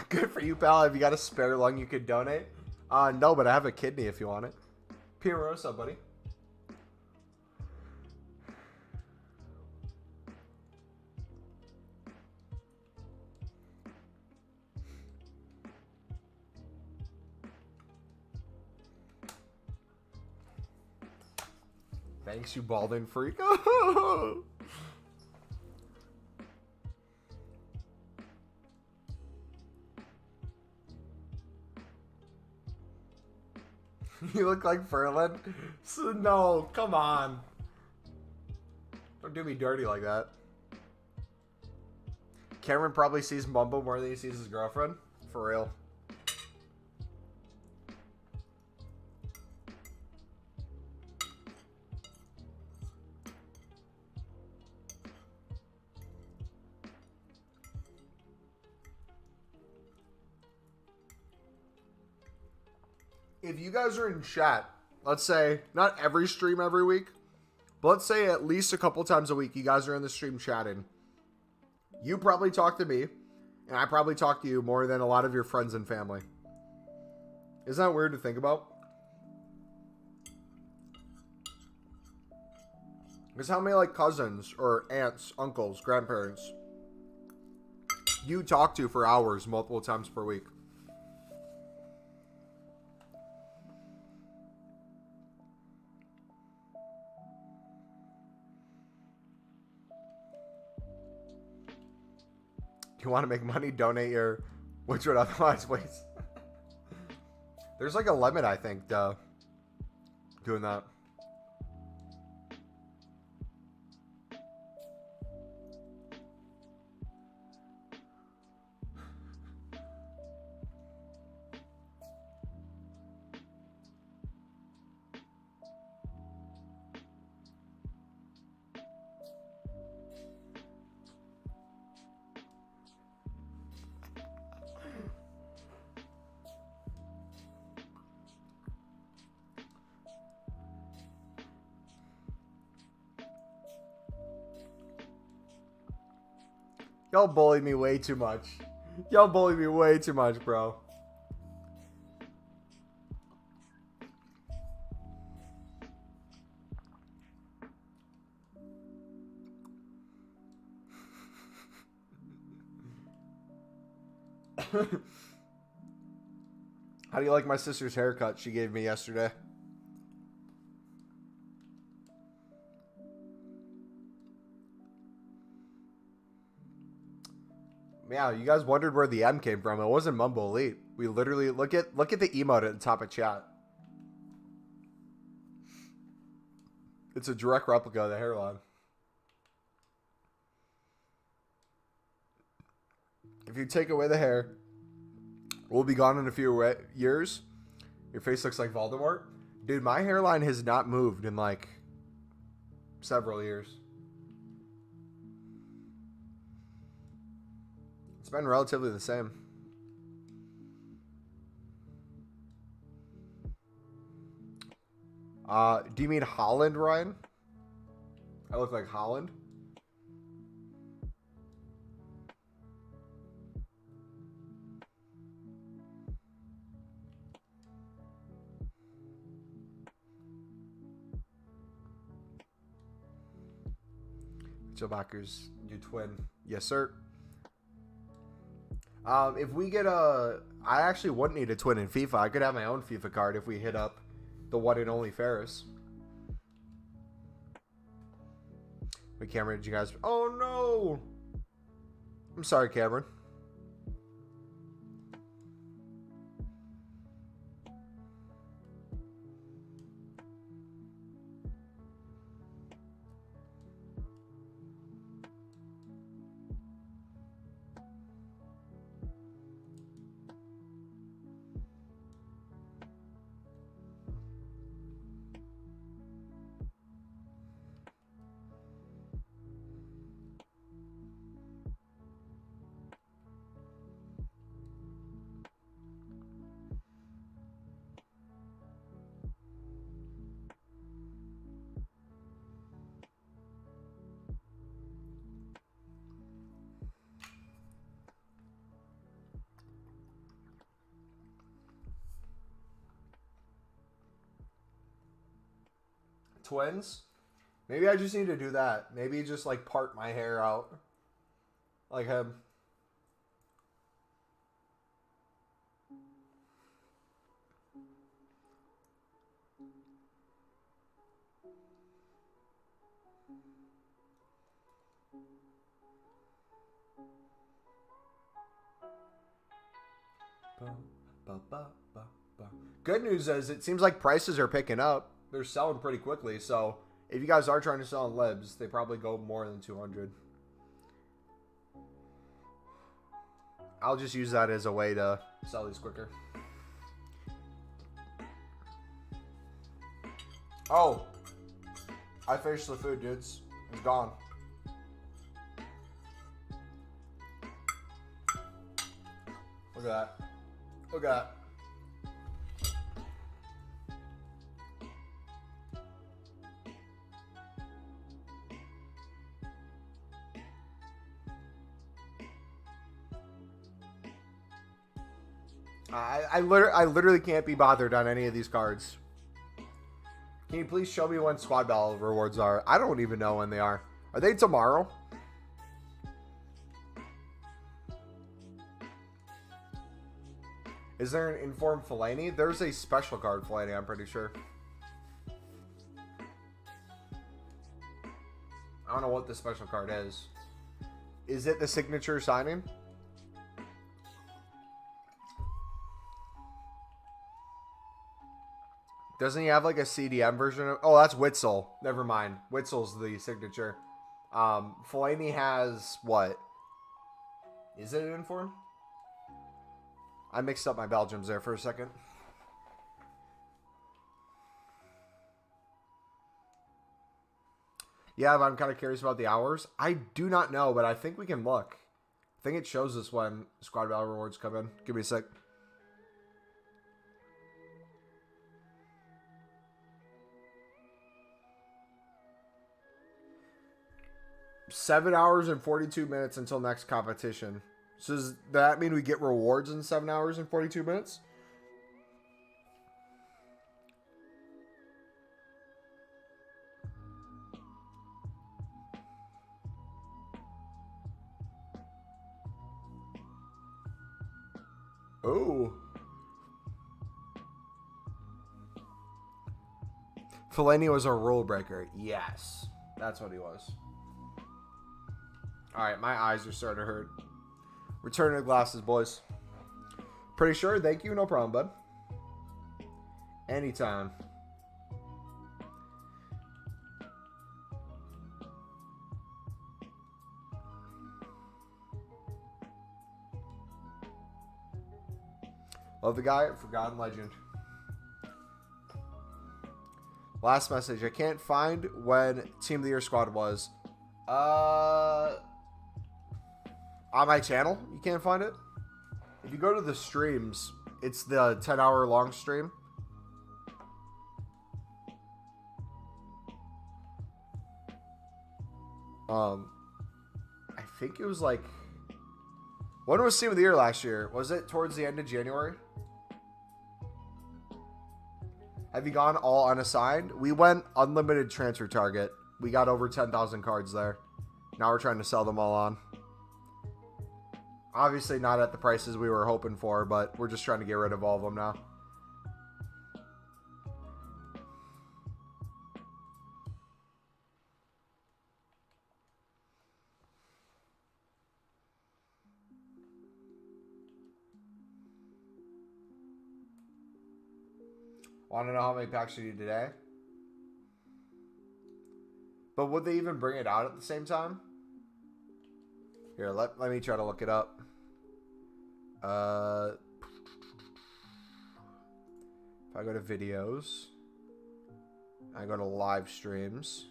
Good for you, pal. Have you got a spare lung you could donate? No, but I have a kidney if you want it. Pierre, what's up, buddy? Thanks, you balding freak. You look like Ferlin. So, no, come on. Don't do me dirty like that. Cameron probably sees Mumbo more than he sees his girlfriend. For real. If you guys are in chat, let's say, not every stream every week, but let's say at least a couple times a week, you guys are in the stream chatting. You probably talk to me, and I probably talk to you more than a lot of your friends and family. Isn't that weird to think about? Because how many like cousins or aunts, uncles, grandparents you talk to for hours multiple times per week? you want to make money, donate your, which would otherwise waste. There's like a limit, I think, doing that. Y'all bully me way too much. Y'all bully me way too much, bro. How do you like my sister's haircut she gave me yesterday? Yeah, you guys wondered where the M came from. It wasn't MumboElite. We literally look at the emote at the top of chat. It's a direct replica of the hairline. If you take away the hair, we'll be gone in a few years. Your face looks like Voldemort. Dude, my hairline has not moved in like several years. It's been relatively the same. Do you mean Holland, Ryan? I look like Holland? Joe Backers, you twin. Yes, sir. If we get I actually wouldn't need a twin in FIFA. I could have my own FIFA card if we hit up the one and only Ferris. Wait, Cameron, did you guys? Oh no! I'm sorry, Cameron. Twins? Maybe I just need to do that. Maybe just like part my hair out. Like him. Good news is it seems like prices are picking up. They're selling pretty quickly, so if you guys are trying to sell in libs, they probably go more than 200. I'll just use that as a way to sell these quicker. Oh, I finished the food, dudes. It's gone. Look at that. Look at that. I literally can't be bothered on any of these cards. Can you please show me when squad battle rewards are? I don't even know when they are. Are they tomorrow? Is there an informed Fellaini? There's a special card Fellaini, I'm pretty sure. I don't know what the special card is. Is it the signature signing? Doesn't he have like a CDM version of? Oh, that's Witzel. Never mind. Witzel's the signature. Fellaini has what? Is it an inform? I mixed up my Belgiums there for a second. Yeah, but I'm kind of curious about the hours. I do not know, but I think we can look. I think it shows us when squad battle rewards come in. Give me a sec. $7 hours and 42 minutes until next competition. So does that mean we get rewards in 7 hours and 42 minutes? Oh. Fellaini was a rule breaker. Yes. That's what he was. Alright, my eyes are starting to hurt. Return to glasses, boys. Pretty sure? Thank you. No problem, bud. Anytime. Love the guy. Forgotten legend. Last message. I can't find when Team of the Year squad was. On my channel, you can't find it. If you go to the streams, it's the 10-hour long stream. I think it was like, when was Team of the Year last year? Was it towards the end of January? Have you gone all unassigned? We went unlimited transfer target. We got over 10,000 cards there. Now we're trying to sell them all on. Obviously not at the prices we were hoping for, but we're just trying to get rid of all of them now. Want to know how many packs you need today? But would they even bring it out at the same time? Here, let me try to look it up. If I go to videos, I go to live streams.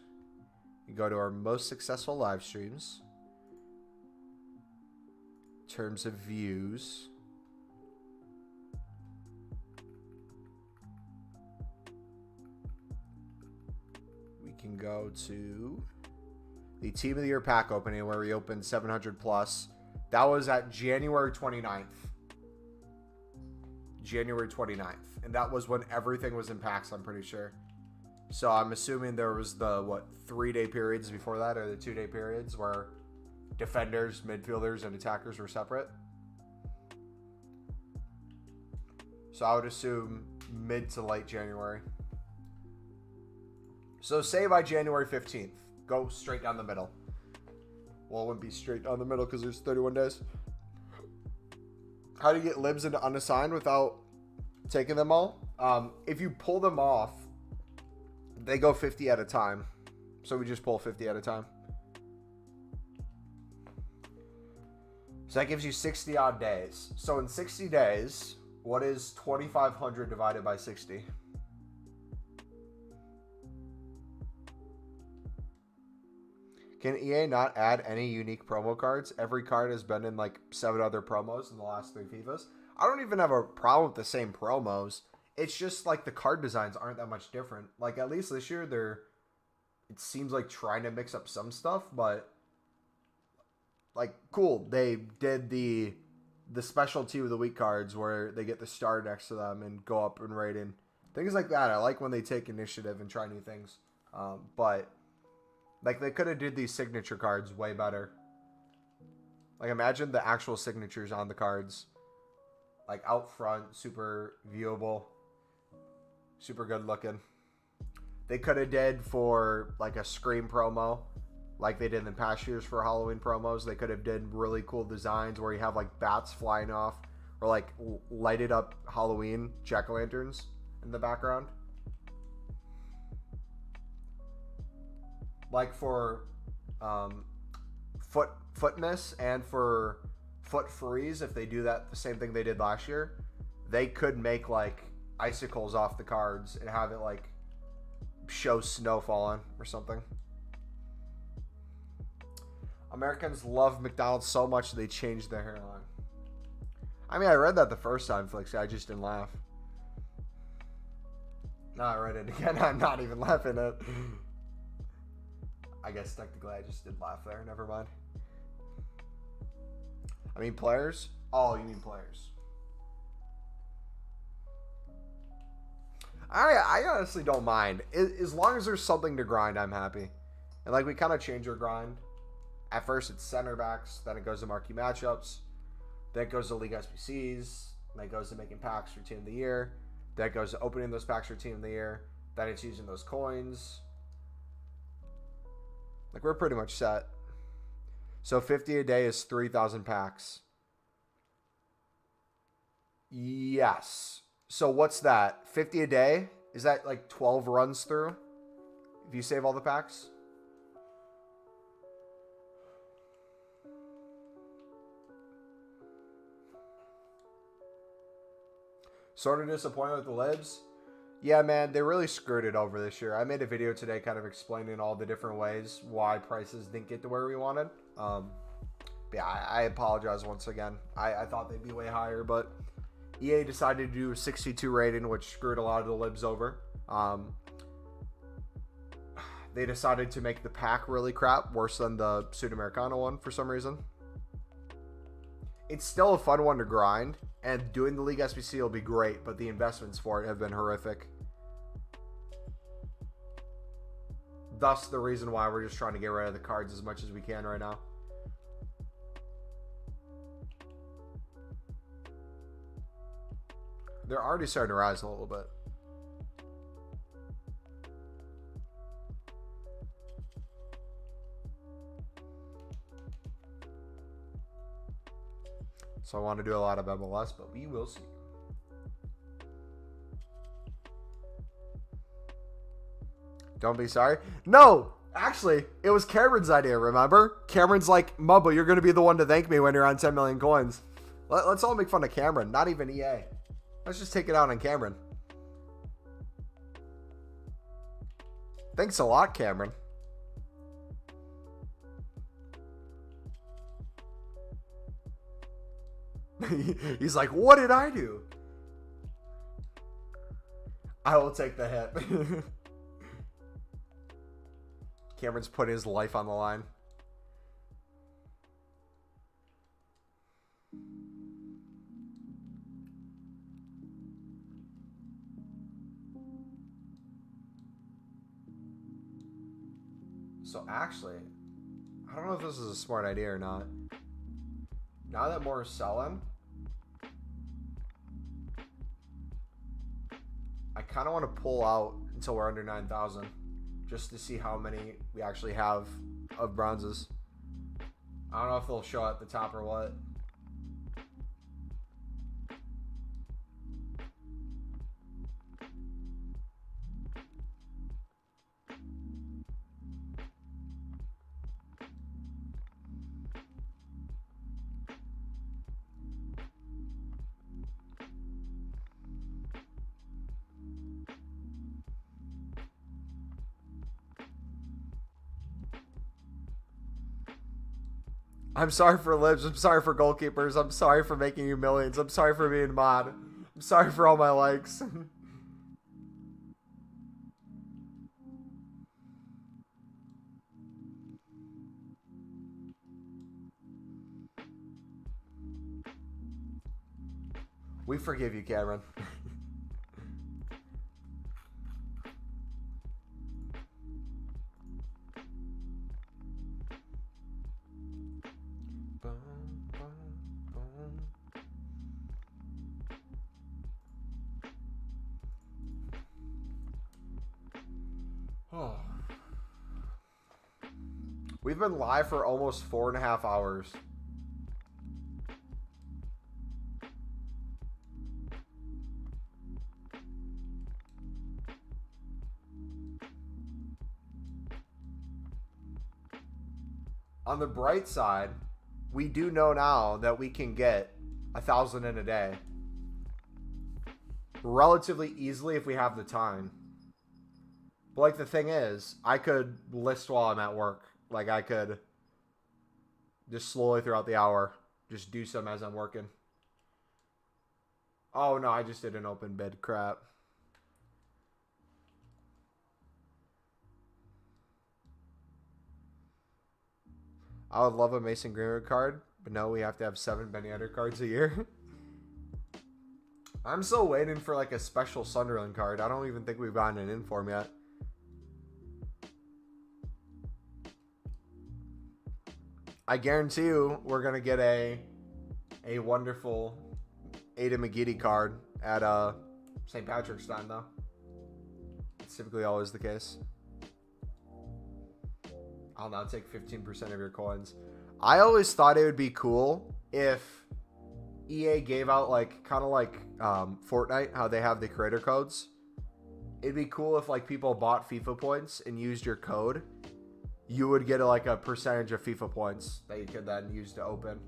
You go to our most successful live streams. Terms of views. We can go to the Team of the Year pack opening where we opened 700 plus. That was at January 29th. January 29th. And that was when everything was in packs, I'm pretty sure. So I'm assuming there was the, 3-day periods before that, or the 2-day periods where defenders, midfielders, and attackers were separate. So I would assume mid to late January. So say by January 15th, go straight down the middle. Well, it wouldn't be straight down the middle because there's 31 days. How do you get libs into unassigned without taking them all? If you pull them off, they go 50 at a time. So we just pull 50 at a time. So that gives you 60 odd days. So in 60 days, what is 2,500 divided by 60? Can EA not add any unique promo cards? Every card has been in like 7 other promos in the last 3 FIFAs. I don't even have a problem with the same promos. It's just like the card designs aren't that much different. Like at least this year it seems like trying to mix up some stuff, but like cool. They did the special Team of the Week cards where they get the star next to them and go up in rating. Things like that. I like when they take initiative and try new things. But like, they could have did these signature cards way better. Like, imagine the actual signatures on the cards. Like, out front, super viewable. Super good looking. They could have did for, like, a Scream promo. Like they did in past years for Halloween promos. They could have did really cool designs where you have, like, bats flying off. Or, like, lighted up Halloween jack-o'-lanterns in the background. like for footness and for foot freeze, if they do that the same thing they did last year, they could make like icicles off the cards and have it like show snow falling or something. Americans love McDonald's so much they changed their hairline. I mean, I read that the first time, Flixie. I just didn't laugh. No, I read it again. I'm not even laughing at. I guess technically I just did laugh there. Never mind. I mean players? Oh, you mean players. I honestly don't mind. As long as there's something to grind, I'm happy. And like we kind of change our grind. At first it's center backs, then it goes to marquee matchups, then it goes to league SBCs, then it goes to making packs for team of the year, then it goes to opening those packs for team of the year, then it's using those coins. Like we're pretty much set. So 50 a day is 3,000 packs. Yes. So what's that? 50 a day? Is that like 12 runs through? If you save all the packs? Sort of disappointed with the libs. Yeah, man, they really screwed it over this year. I made a video today kind of explaining all the different ways why prices didn't get to where we wanted. Yeah, I apologize once again. I thought they'd be way higher, but EA decided to do a 62 rating, which screwed a lot of the libs over. They decided to make the pack really crap, worse than the Sudamericana one for some reason. It's still a fun one to grind, and doing the League SBC will be great, but the investments for it have been horrific. Thus the reason why we're just trying to get rid of the cards as much as we can right now. They're already starting to rise a little bit. So I want to do a lot of MLS, but we will see. Don't be sorry. No, actually, it was Cameron's idea, remember? Cameron's like, Mumbo, you're going to be the one to thank me when you're on 10 million coins. Let's all make fun of Cameron, not even EA. Let's just take it out on Cameron. Thanks a lot, Cameron. He's like, what did I do? I will take the hit. Cameron's putting his life on the line. So actually, I don't know if this is a smart idea or not. Now that more is selling, I kind of want to pull out until we're under 9,000 just to see how many we actually have of bronzes. I don't know if they'll show at the top or what. I'm sorry for libs. I'm sorry for goalkeepers. I'm sorry for making you millions. I'm sorry for being mod. I'm sorry for all my likes. We forgive you, Cameron. Oh. We've been live for almost 4.5 hours. On the bright side, we do know now that we can get 1,000 in a day relatively easily if we have the time. But like the thing is, I could list while I'm at work. Like I could just slowly throughout the hour just do some as I'm working. Oh no, I just did an open bid. Crap. I would love a Mason Greenwood card, but no, we have to have 7 Benny Eder cards a year. I'm still waiting for like a special Sunderland card. I don't even think we've gotten an inform yet. I guarantee you we're going to get a wonderful Aiden McGeady card at St. Patrick's time, though. It's typically always the case. I'll now take 15% of your coins. I always thought it would be cool if EA gave out like kind of like Fortnite, how they have the creator codes. It'd be cool if like people bought FIFA points and used your code. You would get like a percentage of FIFA points that you could then use to open.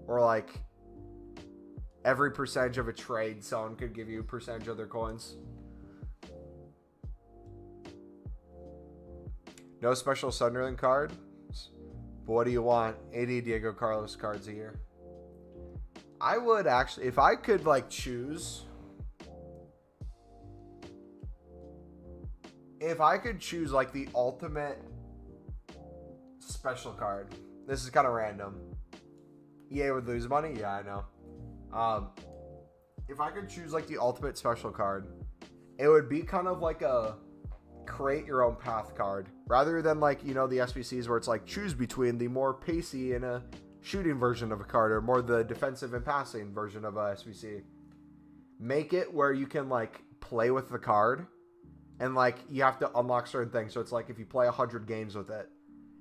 Or like every percentage of a trade, someone could give you a percentage of their coins. No special Sunderland card. But what do you want? 80 Diego Carlos cards a year. I would actually, if I could like choose. If I could choose like the ultimate special card. This is kind of random. EA would lose money? Yeah, I know. If I could choose like the ultimate special card, it would be kind of like a create your own path card. Rather than like, you know, the SBCs where it's like choose between the more pacey and a shooting version of a card or more the defensive and passing version of a SBC. Make it where you can like play with the card and like you have to unlock certain things. So it's like if you play 100 games with it,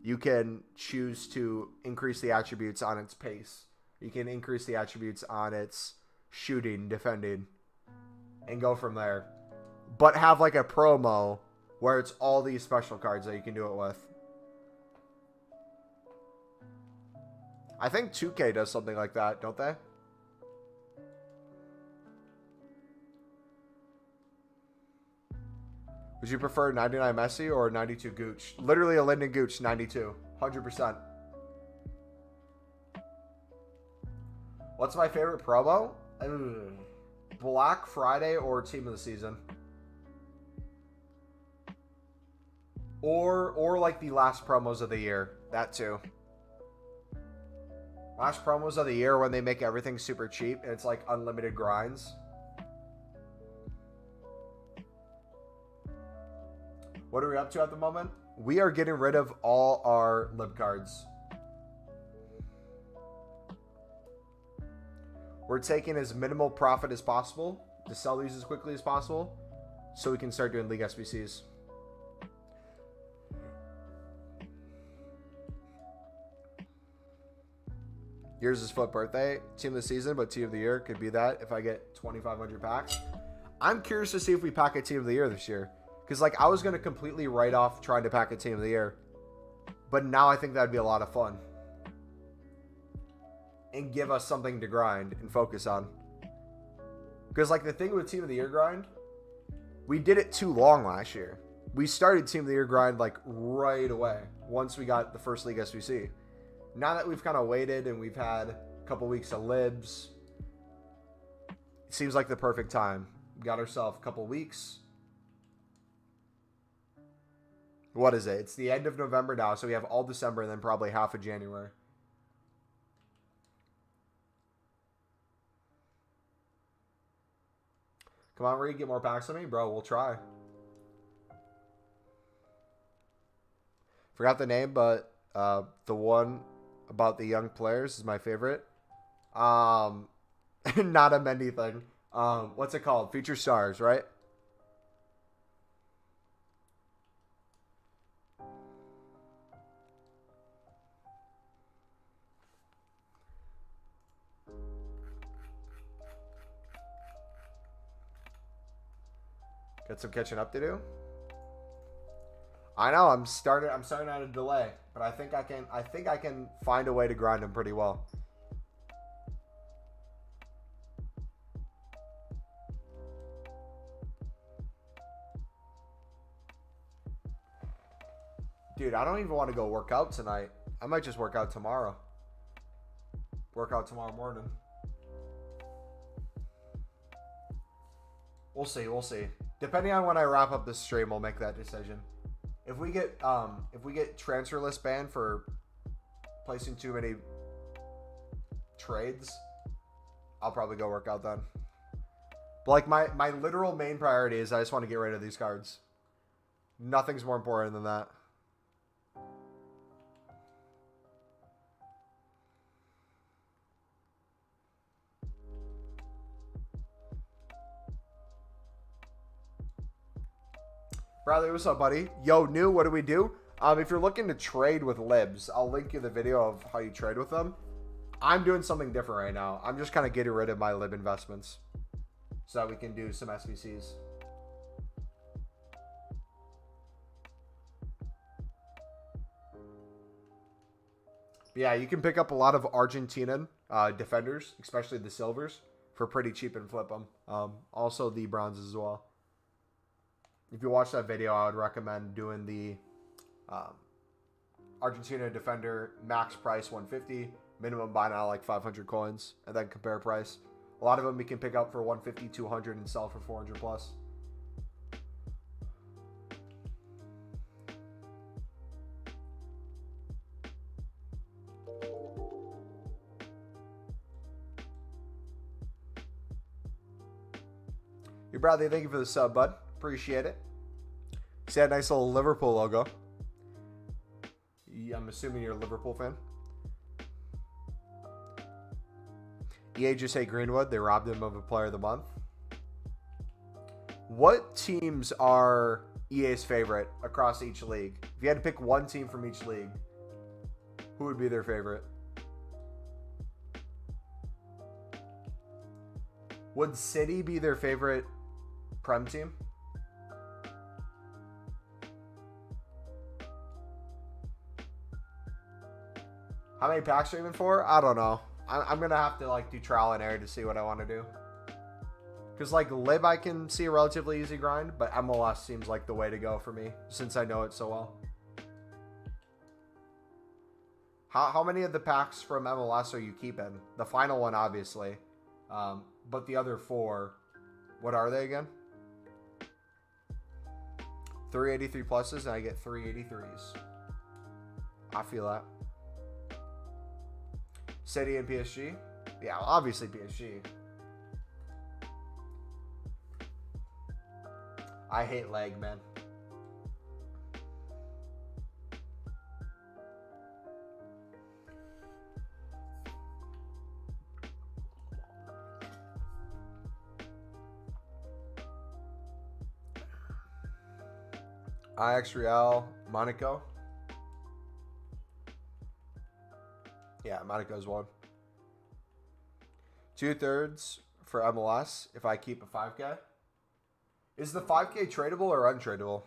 you can choose to increase the attributes on its pace. You can increase the attributes on its shooting, defending, and go from there. But have like a promo where it's all these special cards that you can do it with. I think 2K does something like that, don't they? Would you prefer 99 Messi or 92 Gooch? Literally a Lyndon Gooch, 92. 100%. What's my favorite promo? Black Friday or Team of the Season. Or like the last promos of the year. That too. Last promos of the year when they make everything super cheap and it's like unlimited grinds. What are we up to at the moment? We are getting rid of all our lib cards. We're taking as minimal profit as possible to sell these as quickly as possible so we can start doing League SBCs. Yours is Foot birthday. Team of the season, but team of the year could be that if I get 2,500 packs. I'm curious to see if we pack a team of the year this year. Because, like, I was going to completely write off trying to pack a team of the year. But now I think that'd be a lot of fun. And give us something to grind and focus on. Because, like, the thing with team of the year grind, we did it too long last year. We started team of the year grind, like, right away. Once we got the first League SBC. Now that we've kind of waited and we've had a couple weeks of libs, it seems like the perfect time. We got ourselves a couple weeks. What is it? It's the end of November now, so we have all December and then probably half of January. Come on, Reed, get more packs on me? Bro, we'll try. Forgot the name, but the one about the young players is my favorite. Not a Mendy thing. What's it called? Future Stars, right? Got some catching up to do. I know I'm starting at a delay, but I think I can find a way to grind him pretty well. Dude, I don't even want to go work out tonight. I might just work out tomorrow. Work out tomorrow morning. We'll see. We'll see. Depending on when I wrap up this stream, we'll make that decision. If we get transfer list banned for placing too many trades, I'll probably go work out then. But like my literal main priority is I just want to get rid of these cards. Nothing's more important than that. Bradley, what's up, buddy? Yo, new, what do we do? If you're looking to trade with libs, I'll link you the video of how you trade with them. I'm doing something different right now. I'm just kind of getting rid of my lib investments so that we can do some SBCs. But yeah, you can pick up a lot of Argentinian defenders, especially the silvers, for pretty cheap and flip them. Also the bronzes as well. If you watch that video, I would recommend doing the Argentina defender max price 150, minimum buy now like 500 coins, and then compare price. A lot of them we can pick up for 150, 200, and sell for 400 plus. Hey Bradley, thank you for the sub, bud. Appreciate it. See that nice little Liverpool logo. I'm assuming you're a Liverpool fan. EA just hate Greenwood. They robbed him of a player of the month. What teams are EA's favorite across each league? If you had to pick one team from each league, who would be their favorite? Would City be their favorite Prem team? How many packs are you in for? I don't know. I'm going to have to like do trial and error to see what I want to do. Because like Lib I can see a relatively easy grind, but MLS seems like the way to go for me since I know it so well. How many of the packs from MLS are you keeping? The final one, obviously. But the other 4, what are they again? 383 pluses and I get 383s. I feel that. City and PSG? Yeah, obviously PSG. I hate lag, man. Ajax, Real, Monaco. Yeah, Monaco's one. 2/3 for MLS if I keep a 5K. Is the 5K tradable or untradeable?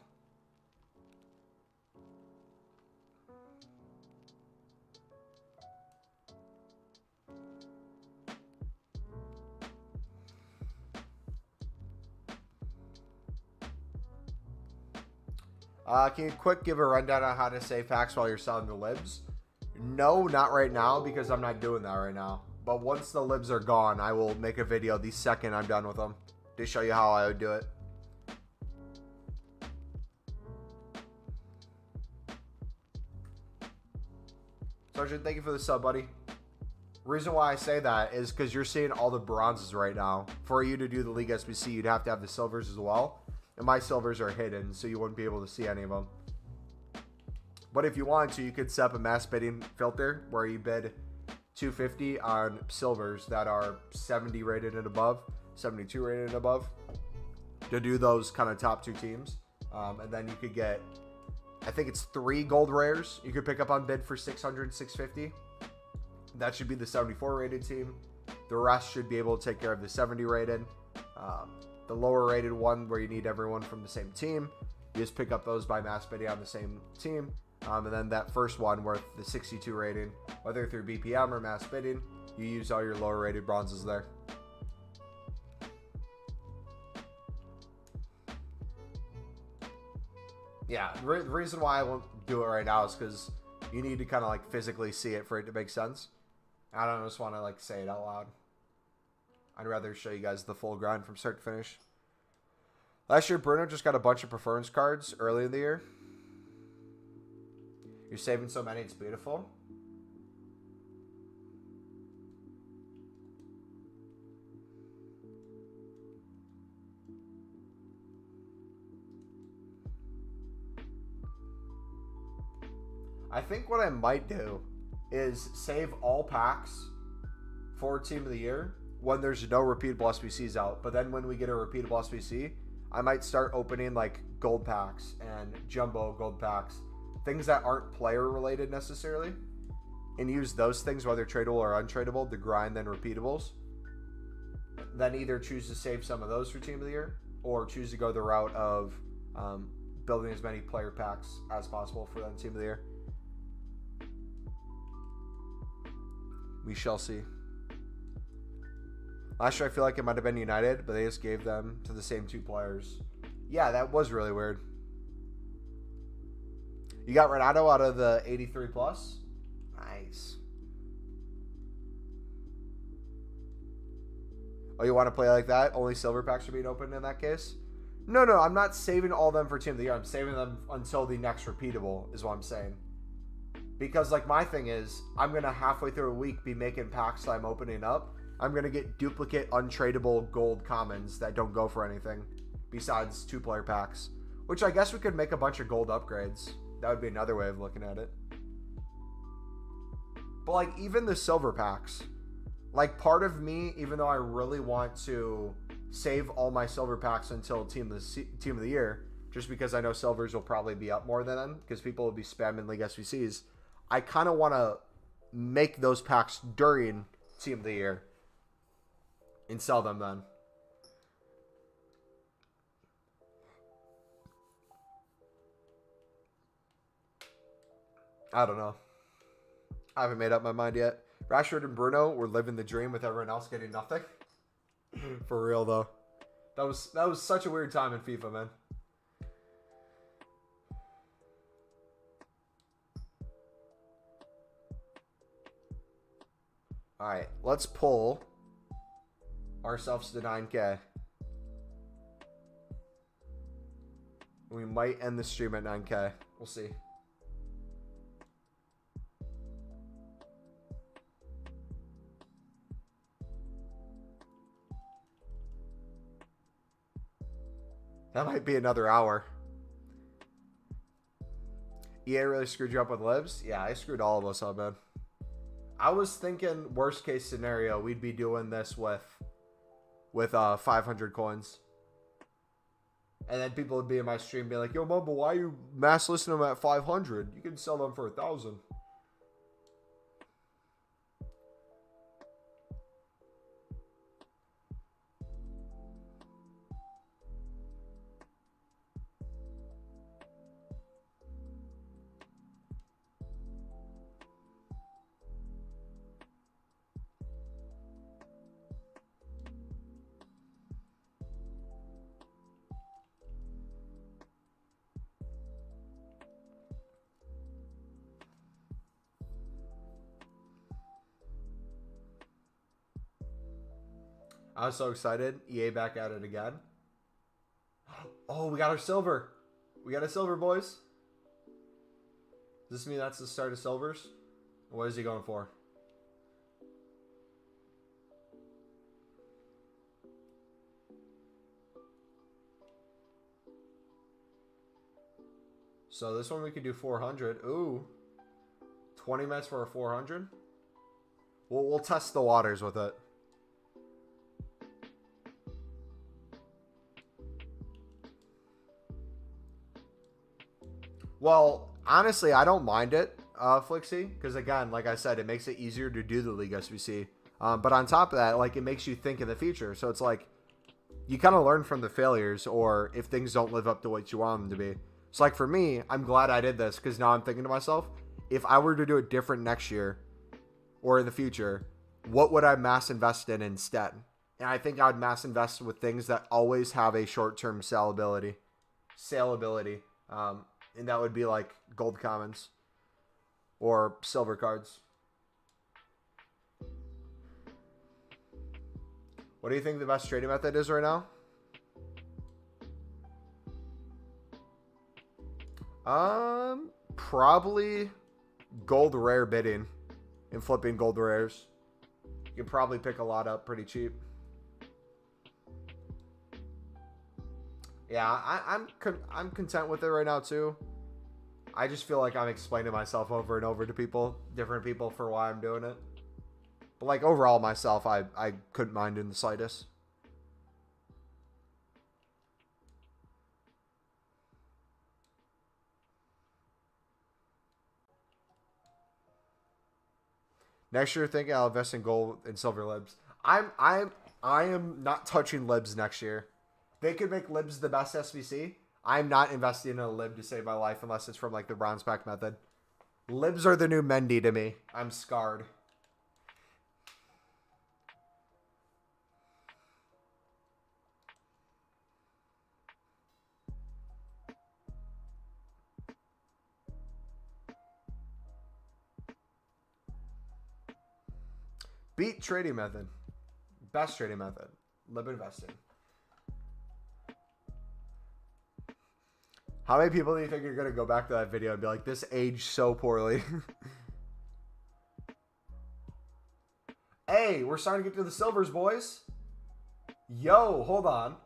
Can you quick give a rundown on how to save packs while you're selling the libs? No, not right now because I'm not doing that right now. But once the libs are gone, I will make a video the second I'm done with them to show you how I would do it. Sergeant, thank you for the sub, buddy. Reason why I say that is because you're seeing all the bronzes right now. For you to do the League SBC, you'd have to have the silvers as well. And my silvers are hidden, so you wouldn't be able to see any of them. But if you want to, you could set up a mass bidding filter where you bid 250 on silvers that are 70 rated and above, 72 rated and above, to do those kind of top 2 teams. And then you could get, I think it's 3 gold rares you could pick up on bid for 600, 650. That should be the 74 rated team. The rest should be able to take care of the 70 rated. The lower rated one where you need everyone from the same team. You just pick up those by mass bidding on the same team. And then that first one worth the 62 rating, whether through BPM or mass bidding, you use all your lower rated bronzes there. Yeah, the reason why I won't do it right now is because you need to kind of like physically see it for it to make sense. I don't just want to like say it out loud. I'd rather show you guys the full grind from start to finish. Last year, Bruno just got a bunch of performance cards early in the year. You're saving so many, it's beautiful. I think what I might do is save all packs for Team of the Year when there's no repeatable SBCs out. But then when we get a repeatable SBC, I might start opening like gold packs and jumbo gold packs. Things that aren't player related necessarily. And use those things, whether tradable or untradeable, to grind then repeatables. Then either choose to save some of those for Team of the Year, or choose to go the route of building as many player packs as possible for that Team of the Year. We shall see. Last year, I feel like it might have been United, but they just gave them to the same two players. Yeah, that was really weird. You got Renato out of the 83 plus. Nice. Oh, you want to play like that? Only silver packs are being opened in that case? No, I'm not saving all of them for Team of the Year. I'm saving them until the next repeatable, is what I'm saying. Because, like, my thing is, I'm going to halfway through a week be making packs that I'm opening up. I'm going to get duplicate untradeable gold commons that don't go for anything besides 2-player packs. Which I guess we could make a bunch of gold upgrades. That would be another way of looking at it. But, like, even the silver packs. Like, part of me, even though I really want to save all my silver packs until Team of the Year, just because I know silvers will probably be up more than them, because people will be spamming League SBCs, I kind of want to make those packs during Team of the Year and sell them then. I don't know. I haven't made up my mind yet. Rashford and Bruno were living the dream with everyone else getting nothing. For real, though. That was such a weird time in FIFA, man. Alright, let's pull ourselves to 9K. We might end the stream at 9K. We'll see. That might be another hour. EA really screwed you up with libs? Yeah, I screwed all of us up, man. I was thinking worst case scenario, we'd be doing this with 500 coins. And then people would be in my stream be like, yo, Mumbo, why are you mass listing them at 500? You can sell them for 1,000. I was so excited. EA back at it again. Oh, we got our silver. We got a silver, boys. Does this mean that's the start of silvers? What is he going for? So this one we could do 400. Ooh. 20 minutes for a 400. We'll test the waters with it. Well, honestly, I don't mind it, Flixie, because again, like I said, it makes it easier to do the League SBC. But on top of that, like, it makes you think in the future. So it's like, you kind of learn from the failures, or if things don't live up to what you want them to be. So like for me, I'm glad I did this because now I'm thinking to myself, if I were to do it different next year or in the future, what would I mass invest in instead? And I think I would mass invest with things that always have a short-term saleability. And that would be like gold commons or silver cards. What do you think the best trading method is right now? Probably gold rare bidding and flipping gold rares. You can probably pick a lot up pretty cheap. Yeah, I'm content with it right now too. I just feel like I'm explaining myself over and over to people, different people, for why I'm doing it. But like overall myself, I couldn't mind in the slightest. Next year, thinking I'll invest in gold and silver libs. I am not touching libs next year. They could make libs the best SBC. I'm not investing in a lib to save my life unless it's from like the bronze pack method. Libs are the new Mendy to me. I'm scarred. Beat trading method. Best trading method. Lib investing. How many people do you think are going to go back to that video and be like, this aged so poorly? Hey, we're starting to get to the silvers, boys. Yo, hold on.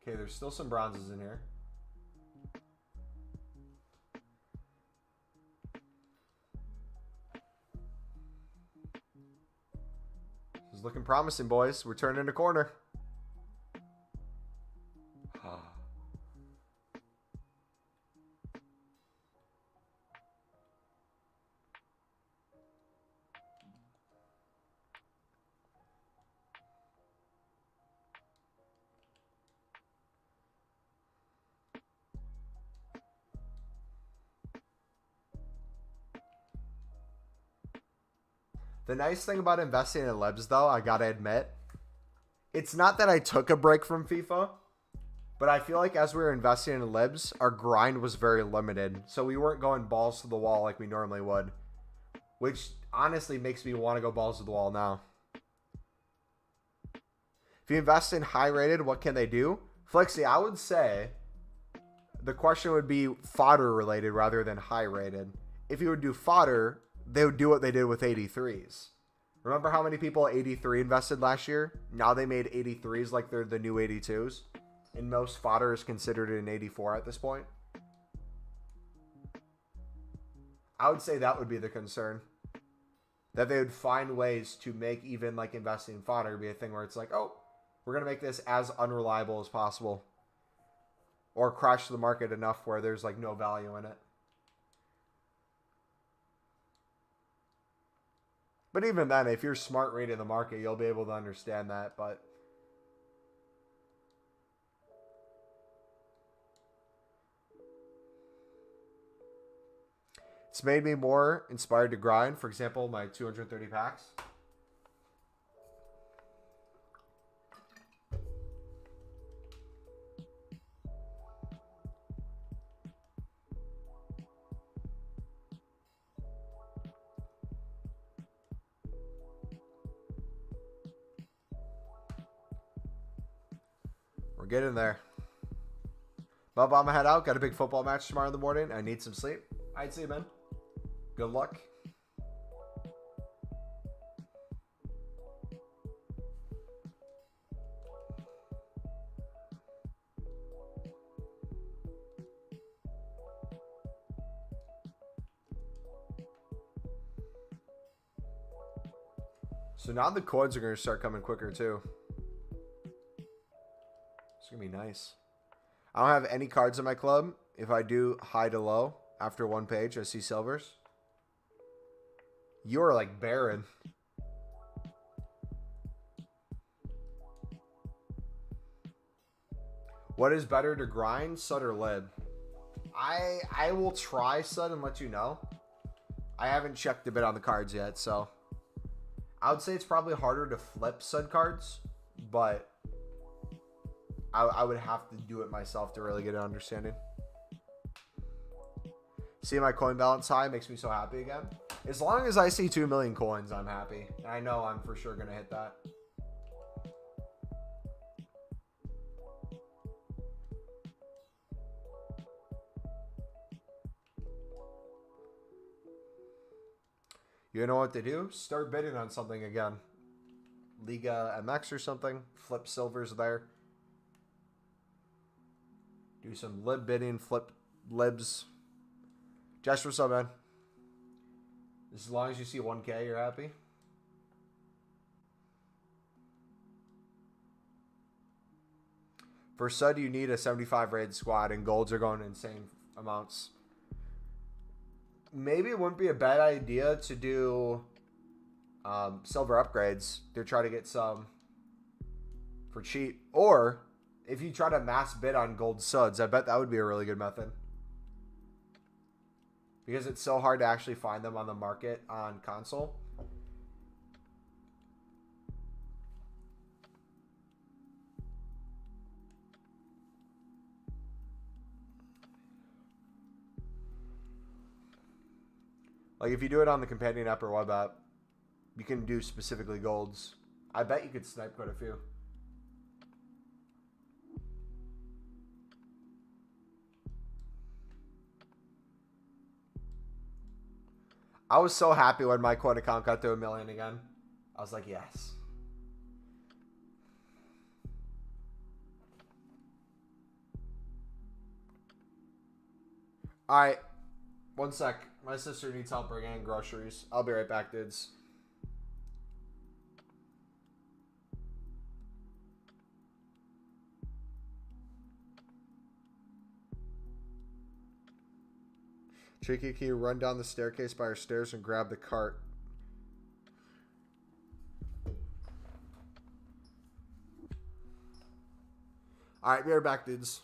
Okay, there's still some bronzes in here. This is looking promising, boys. We're turning a corner. The nice thing about investing in libs, though, I gotta admit, it's not that I took a break from FIFA, but I feel like as we were investing in libs, our grind was very limited. So we weren't going balls to the wall like we normally would, which honestly makes me want to go balls to the wall now. If you invest in high rated, what can they do? Flexi, I would say the question would be fodder related rather than high rated. If you would do fodder, they would do what they did with 83s. Remember how many people 83 invested last year? Now they made 83s like they're the new 82s. And most fodder is considered an 84 at this point. I would say that would be the concern. That they would find ways to make even like investing in fodder be a thing where it's like, oh, we're going to make this as unreliable as possible. Or crash the market enough where there's like no value in it. But even then, if you're smart reading the market, you'll be able to understand that. But it's made me more inspired to grind. For example, my 230 packs. We're getting there. But I'm head out. Got a big football match tomorrow in the morning. I need some sleep. I'd see you, man. Good luck. So now the coins are going to start coming quicker too. It's going to be nice. I don't have any cards in my club. If I do high to low after one page, I see silvers. You're like barren. What is better to grind, Sud or Lib? I will try Sud and let you know. I haven't checked a bit on the cards yet, so I would say it's probably harder to flip Sud cards, but I would have to do it myself to really get an understanding. Seeing my coin balance high makes me so happy again. As long as I see 2 million coins, I'm happy. I know I'm for sure going to hit that. You know what to do? Start bidding on something again. Liga MX or something. Flip silvers there. Do some lib bidding, flip libs. Josh, what's up, man? As long as you see 1K, you're happy? For Sud, you need a 75 rated squad, and golds are going insane amounts. Maybe it wouldn't be a bad idea to do silver upgrades to try to get some for cheap. Or if you try to mass bid on gold Suds, I bet that would be a really good method. Because it's so hard to actually find them on the market on console. Like if you do it on the companion app or web app, you can do specifically golds. I bet you could snipe quite a few. I was so happy when my coin account got to 1 million again. I was like, yes. All right. 1 sec. My sister needs help bringing in groceries. I'll be right back, dudes. Tricky, can you run down the staircase by our stairs and grab the cart? All right, be right back, dudes.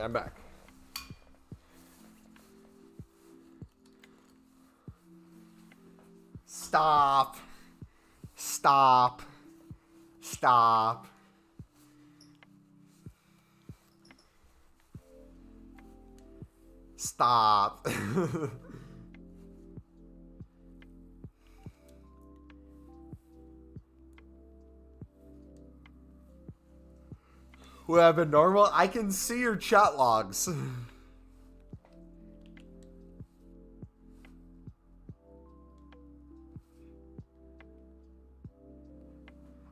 I'm back. Stop. Stop. Stop. Stop. Would have been normal? I can see your chat logs.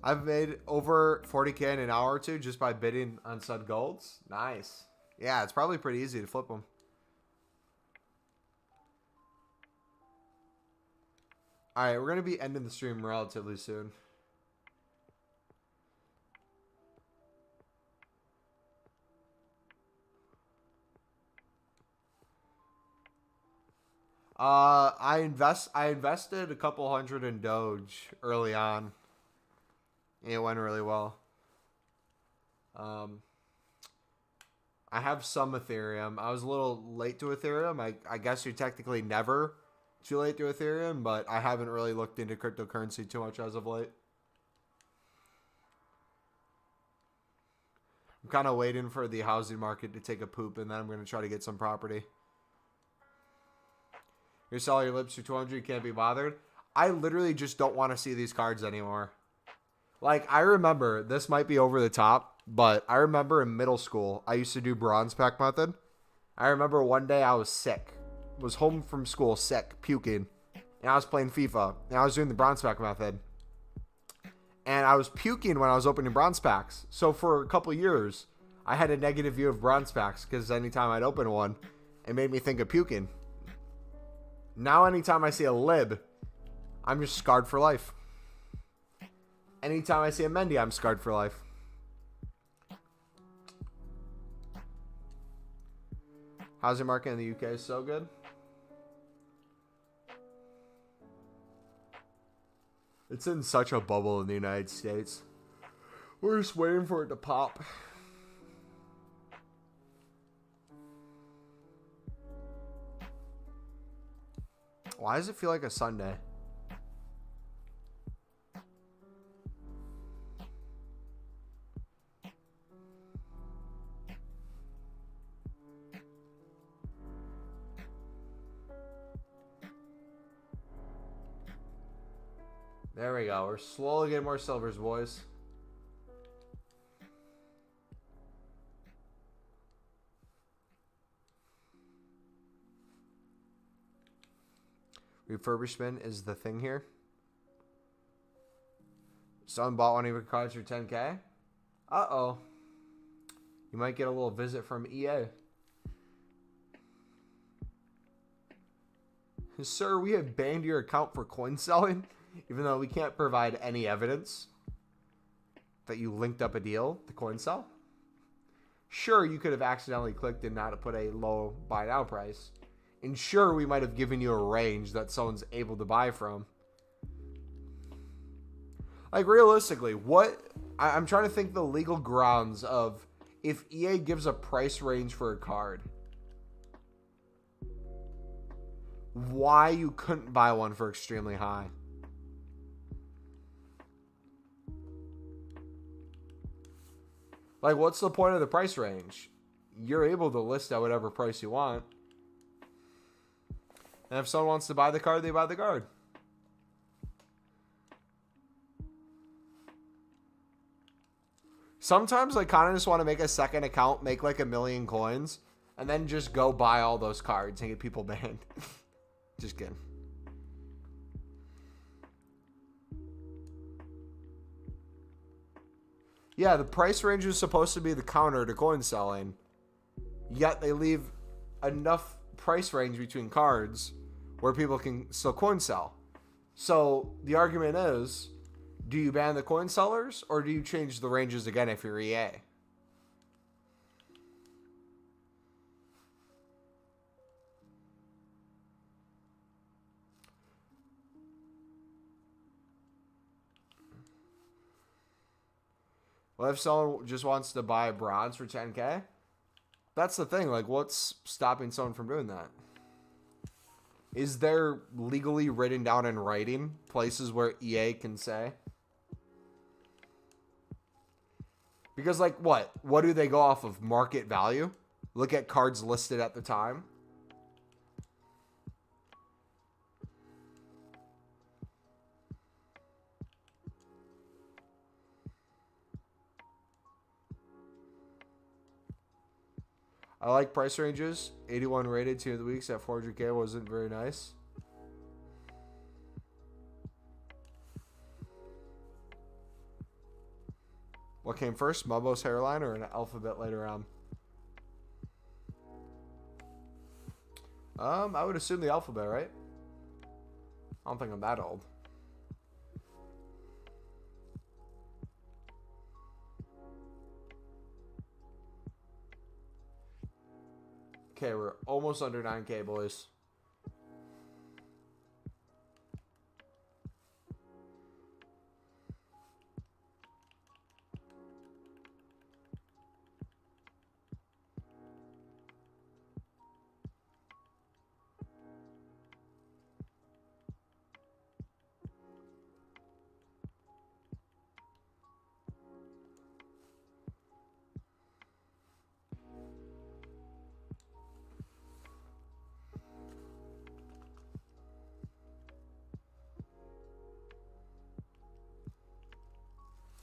I've made over 40K in an hour or two just by bidding on Sud Golds. Nice. Yeah, it's probably pretty easy to flip them. Alright, we're going to be ending the stream relatively soon. I invested a couple hundred in Doge early on. It went really well. I have some Ethereum. I was a little late to Ethereum. I guess you're technically never too late to Ethereum, but I haven't really looked into cryptocurrency too much as of late. I'm kind of waiting for the housing market to take a poop, and then I'm going to try to get some property. You sell your lips for 200, you can't be bothered. I literally just don't want to see these cards anymore. Like, I remember, this might be over the top, but I remember in middle school, I used to do bronze pack method. I remember one day I was sick. Was home from school sick, puking. And I was playing FIFA. And I was doing the bronze pack method. And I was puking when I was opening bronze packs. So for a couple years, I had a negative view of bronze packs. Because anytime I'd open one, it made me think of puking. Now anytime I see a lib, I'm just scarred for life. Anytime I see a Mendy, I'm scarred for life. Housing market in the UK is so good. It's in such a bubble in the United States. We're just waiting for it to pop. Why does it feel like a Sunday? There we go. We're slowly getting more silvers, boys. Refurbishment is the thing here. Someone bought one of your cards for 10K. Uh-oh. You might get a little visit from EA. Sir, we have banned your account for coin selling, even though we can't provide any evidence that you linked up a deal to coin sell. Sure, you could have accidentally clicked and not put a low buy now price. And sure, we might have given you a range that someone's able to buy from. Like, realistically, I'm trying to think the legal grounds of if EA gives a price range for a card, why you couldn't buy one for extremely high. Like, what's the point of the price range? You're able to list at whatever price you want. And if someone wants to buy the card, they buy the card. Sometimes I kind of just want to make a second account, make like 1 million coins, and then just go buy all those cards and get people banned. Just kidding. Yeah, the price range is supposed to be the counter to coin selling. Yet they leave enough price range between cards where people can still coin sell. So the argument is, do you ban the coin sellers or do you change the ranges again if you're EA? What if someone just wants to buy bronze for 10K? That's the thing. Like, what's stopping someone from doing that? Is there legally written down in writing places where EA can say? Because, like, what? What do they go off of? Market value? Look at cards listed at the time? I like price ranges. 81 rated, 2 of the weeks at 400K wasn't very nice. What came first, Mumbo's hairline or an alphabet later on? I would assume the alphabet, right? I don't think I'm that old. Okay, we're almost under 9K, boys.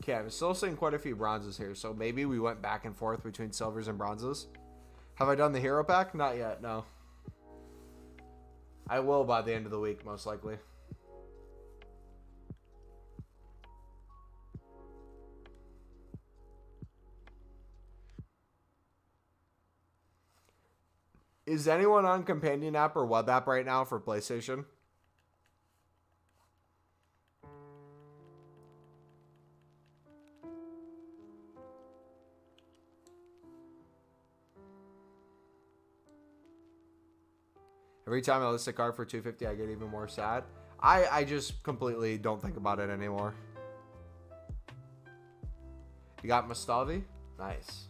Okay, I'm still seeing quite a few bronzes here, so maybe we went back and forth between silvers and bronzes. Have I done the hero pack? Not yet, no. I will by the end of the week, most likely. Is anyone on companion app or web app right now for PlayStation? Every time I list a card for 250, I get even more sad. I just completely don't think about it anymore. You got Mustavi? Nice.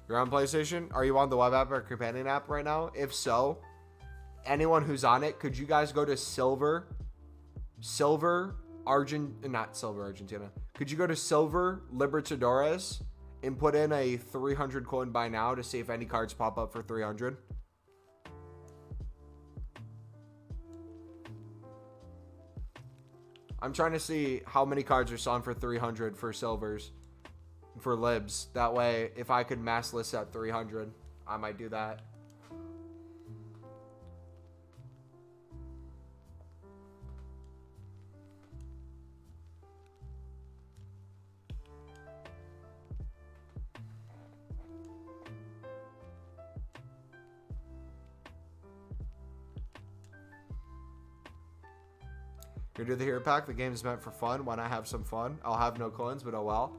You're on PlayStation? Are you on the web app or companion app right now? If so, anyone who's on it, could you guys go to Argentina. Could you go to Silver Libertadores and put in a 300 coin buy now to see if any cards pop up for 300? I'm trying to see how many cards are selling for 300 for silvers, for libs. That way, if I could mass list at 300, I might do that. Gonna do the hero pack. The game is meant for fun. Why not have some fun? I'll have no coins, but oh well.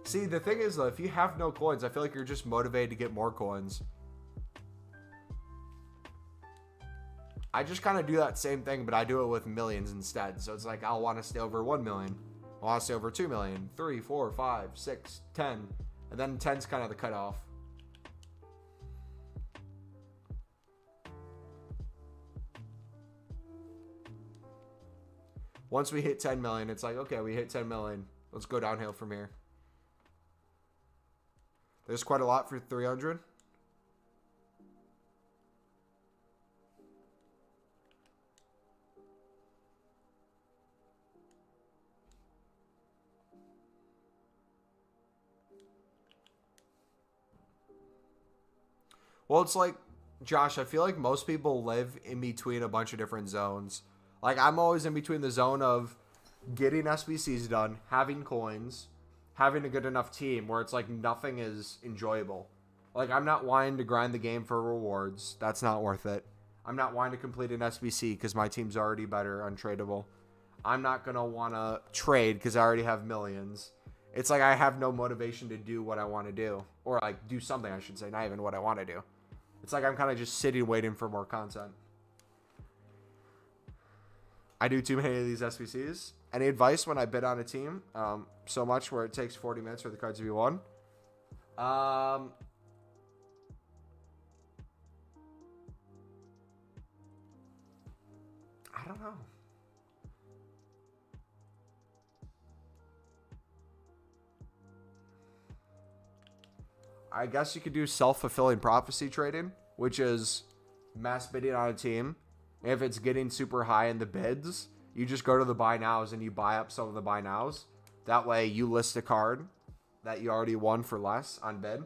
See, the thing is, though, if you have no coins, I feel like you're just motivated to get more coins. I just kind of do that same thing, but I do it with millions instead. So it's like, I'll want to stay over 1 million. I want to stay over 2 million, 3, 4, 5, 6, 10. And then 10's kind of the cutoff. Once we hit 10 million, it's like, okay, we hit 10 million. Let's go downhill from here. There's quite a lot for 300. Well, it's like, Josh, I feel like most people live in between a bunch of different zones. Like, I'm always in between the zone of getting SBCs done, having coins, having a good enough team where it's like nothing is enjoyable. Like, I'm not wanting to grind the game for rewards. That's not worth it. I'm not wanting to complete an SBC because my team's already better, untradeable. I'm not going to want to trade because I already have millions. It's like I have no motivation to do what I want to do. Or, like, do something, I should say, not even what I want to do. It's like I'm kind of just sitting waiting for more content. I do too many of these SBCs. Any advice when I bid on a team so much where it takes 40 minutes for the cards to be won? I don't know. I guess you could do self-fulfilling prophecy trading, which is mass bidding on a team. If it's getting super high in the bids, you just go to the buy nows and you buy up some of the buy nows. That way you list a card that you already won for less on bid,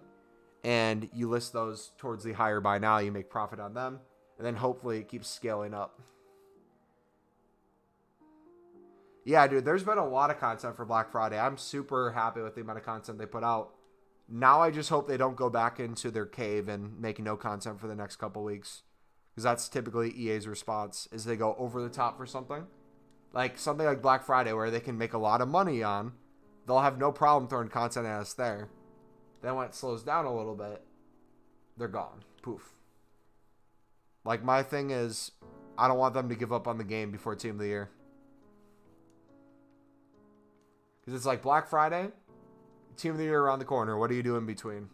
and you list those towards the higher buy now. You make profit on them, and then hopefully it keeps scaling up. Yeah, dude, there's been a lot of content for Black Friday. I'm super happy with the amount of content they put out. Now I just hope they don't go back into their cave and make no content for the next couple weeks. Because that's typically EA's response, is they go over the top for something. Like something like Black Friday where they can make a lot of money on. They'll have no problem throwing content at us there. Then when it slows down a little bit, they're gone. Poof. Like my thing is, I don't want them to give up on the game before Team of the Year. Because it's like Black Friday, Team of the Year around the corner. What do you do in between?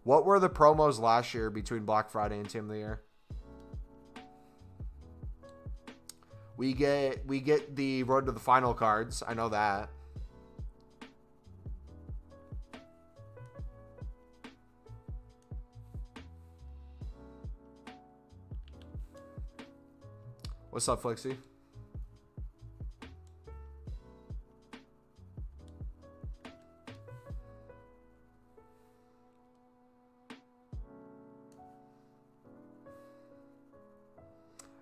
What were the promos last year between Black Friday and Team of the Year? We get the Road to the Final cards. I know that. What's up, Flixie?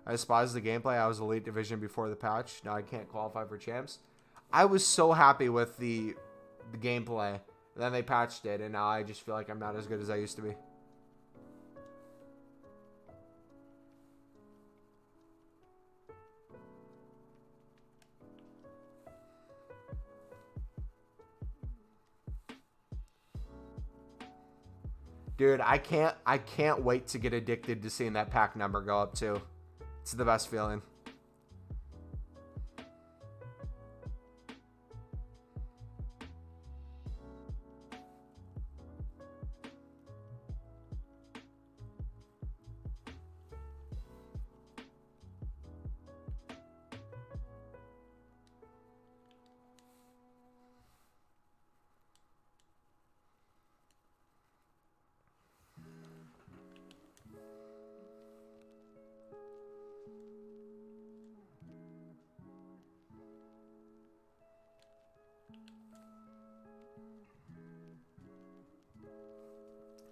I despise the gameplay. I was Elite Division before the patch. Now I can't qualify for champs. I was so happy with the gameplay. And then they patched it, and now I just feel like I'm not as good as I used to be. Dude, I can't wait to get addicted to seeing that pack number go up too. It's the best feeling.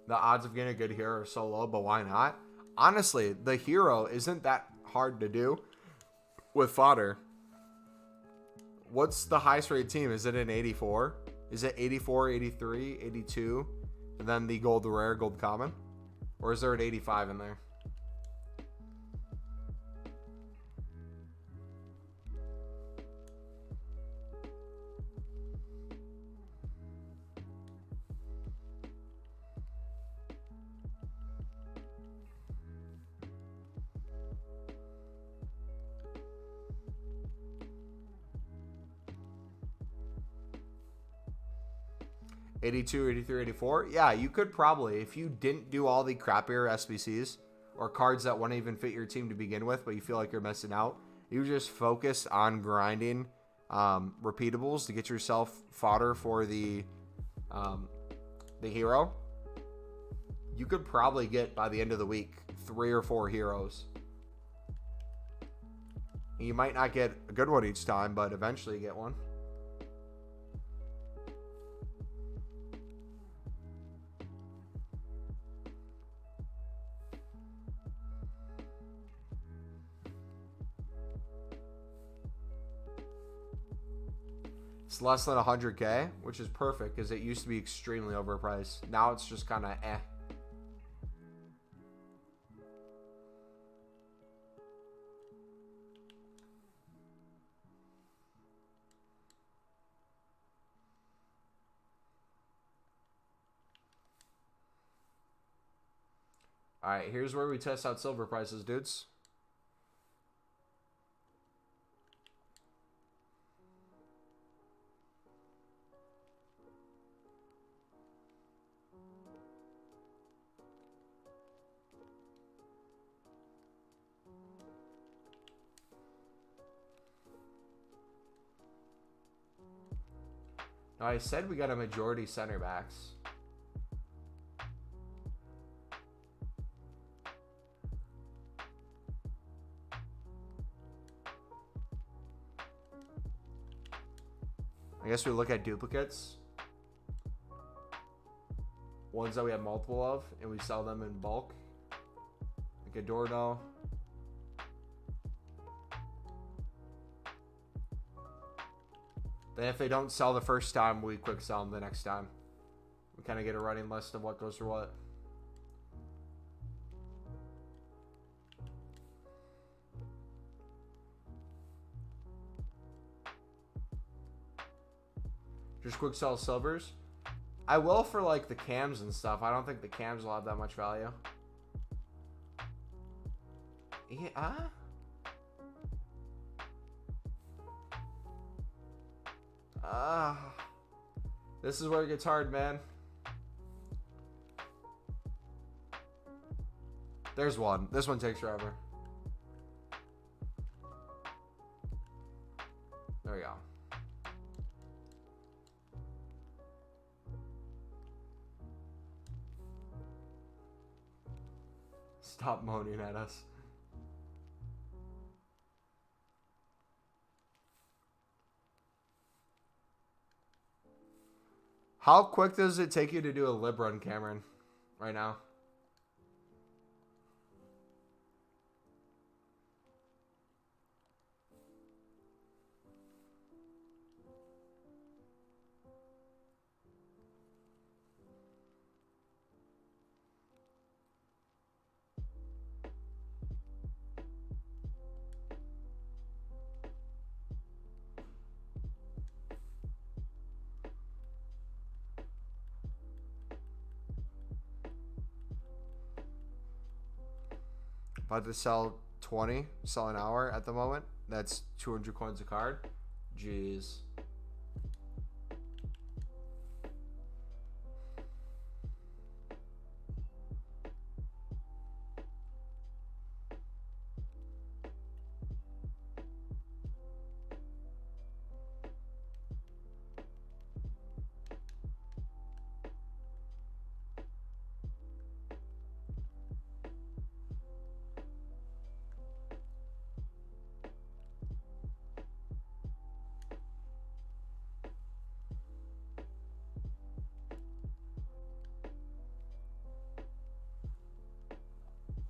The odds of getting a good hero are so low, but why not? Honestly, the hero isn't that hard to do with fodder. What's the highest rated team? Is it an 84? Is it 84, 83, 82? And then the gold rare, gold common? Or is there an 85 in there? $82, $83, $84? Yeah, you could probably, if you didn't do all the crappier SBCs or cards that wouldn't even fit your team to begin with, but you feel like you're missing out, you just focus on grinding repeatables to get yourself fodder for the hero. You could probably get, by the end of the week, 3 or 4 heroes. You might not get a good one each time, but eventually you get one. It's less than 100K, which is perfect because it used to be extremely overpriced. Now it's just kind of eh. All right, here's where we test out silver prices, dudes. I said we got a majority center backs. I guess we look at duplicates. Ones that we have multiple of, and we sell them in bulk. Like Adorno. Then if they don't sell the first time, we quick sell them the next time. We kind of get a running list of what goes for what. Just quick sell silvers. I will for like the cams and stuff. I don't think the cams will have that much value. Yeah. This is where it gets hard, man. There's one. This one takes forever. There we go. Stop moaning at us. How quick does it take you to do a lib run, Cameron, right now? About to sell 20, sell an hour at the moment. That's 200 coins a card. Jeez.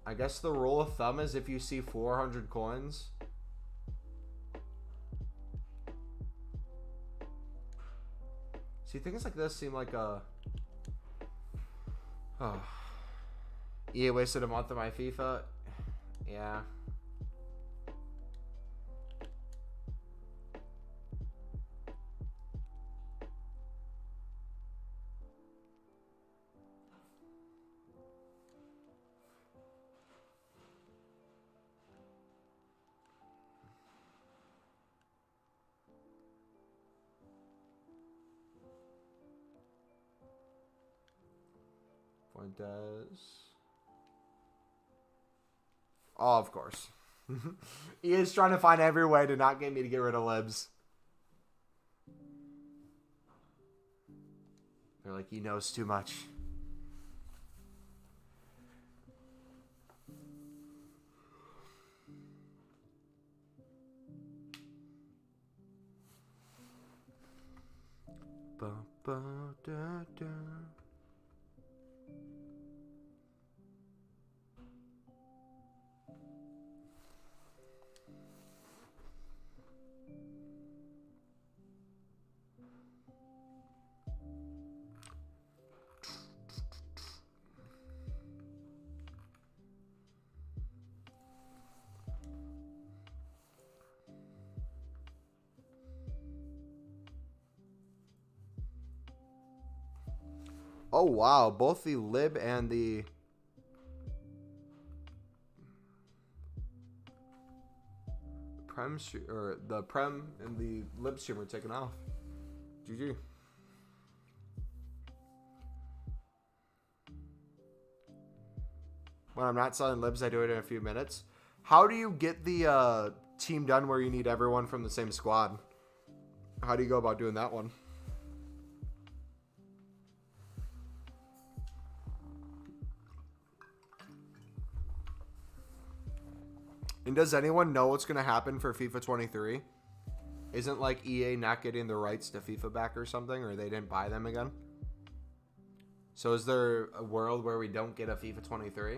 I guess the rule of thumb is if you see 400 coins. See, things like this seem like a... Oh. EA wasted a month of my FIFA. Yeah. Does oh, of course. He is trying to find every way to not get me to get rid of libs. They're like, he knows too much. Ba, ba, da, da. Oh wow, both the lib and the prem or the prem and the lib stream are taken off. GG. When I'm not selling libs, I do it in a few minutes. How do you get the team done where you need everyone from the same squad? How do you go about doing that one? And does anyone know what's going to happen for FIFA 23? Isn't like EA not getting the rights to FIFA back or something, or they didn't buy them again? So is there a world where we don't get a FIFA 23?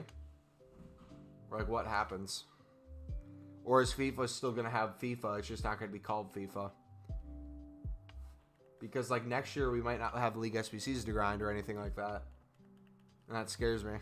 Or like what happens? Or is FIFA still going to have FIFA? It's just not going to be called FIFA. Because like next year we might not have League SBCs to grind or anything like that. And that scares me.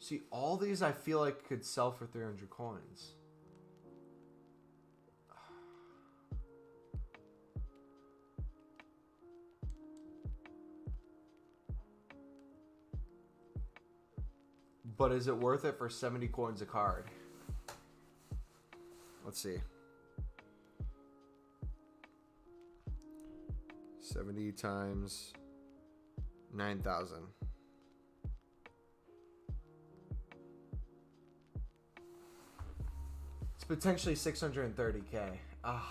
See, all these I feel like could sell for 300 coins. But is it worth it for 70 coins a card? Let's see. 70 times 9,000. It's potentially 630k. Ah.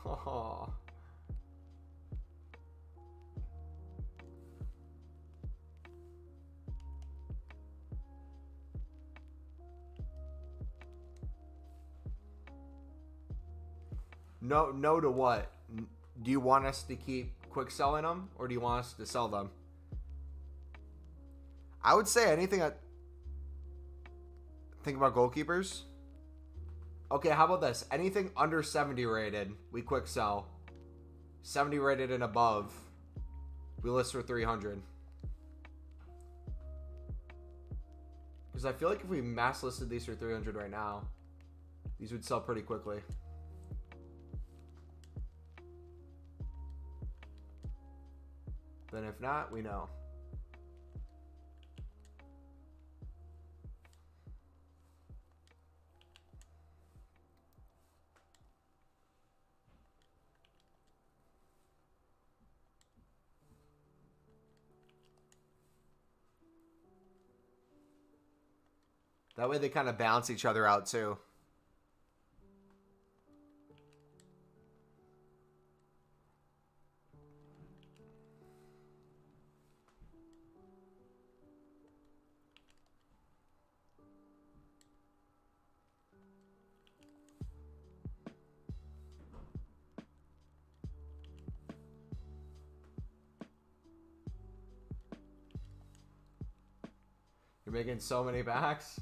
Oh. No to what? Do you want us to keep quick selling them, or do you want us to sell them? I would say anything. Think about goalkeepers. Okay, how about this? Anything under 70 rated, we quick sell. 70 rated and above, we list for 300. Because I feel like if we mass listed these for 300 right now, these would sell pretty quickly. Then if not, we know. That way they kind of balance each other out too. You're making so many backs.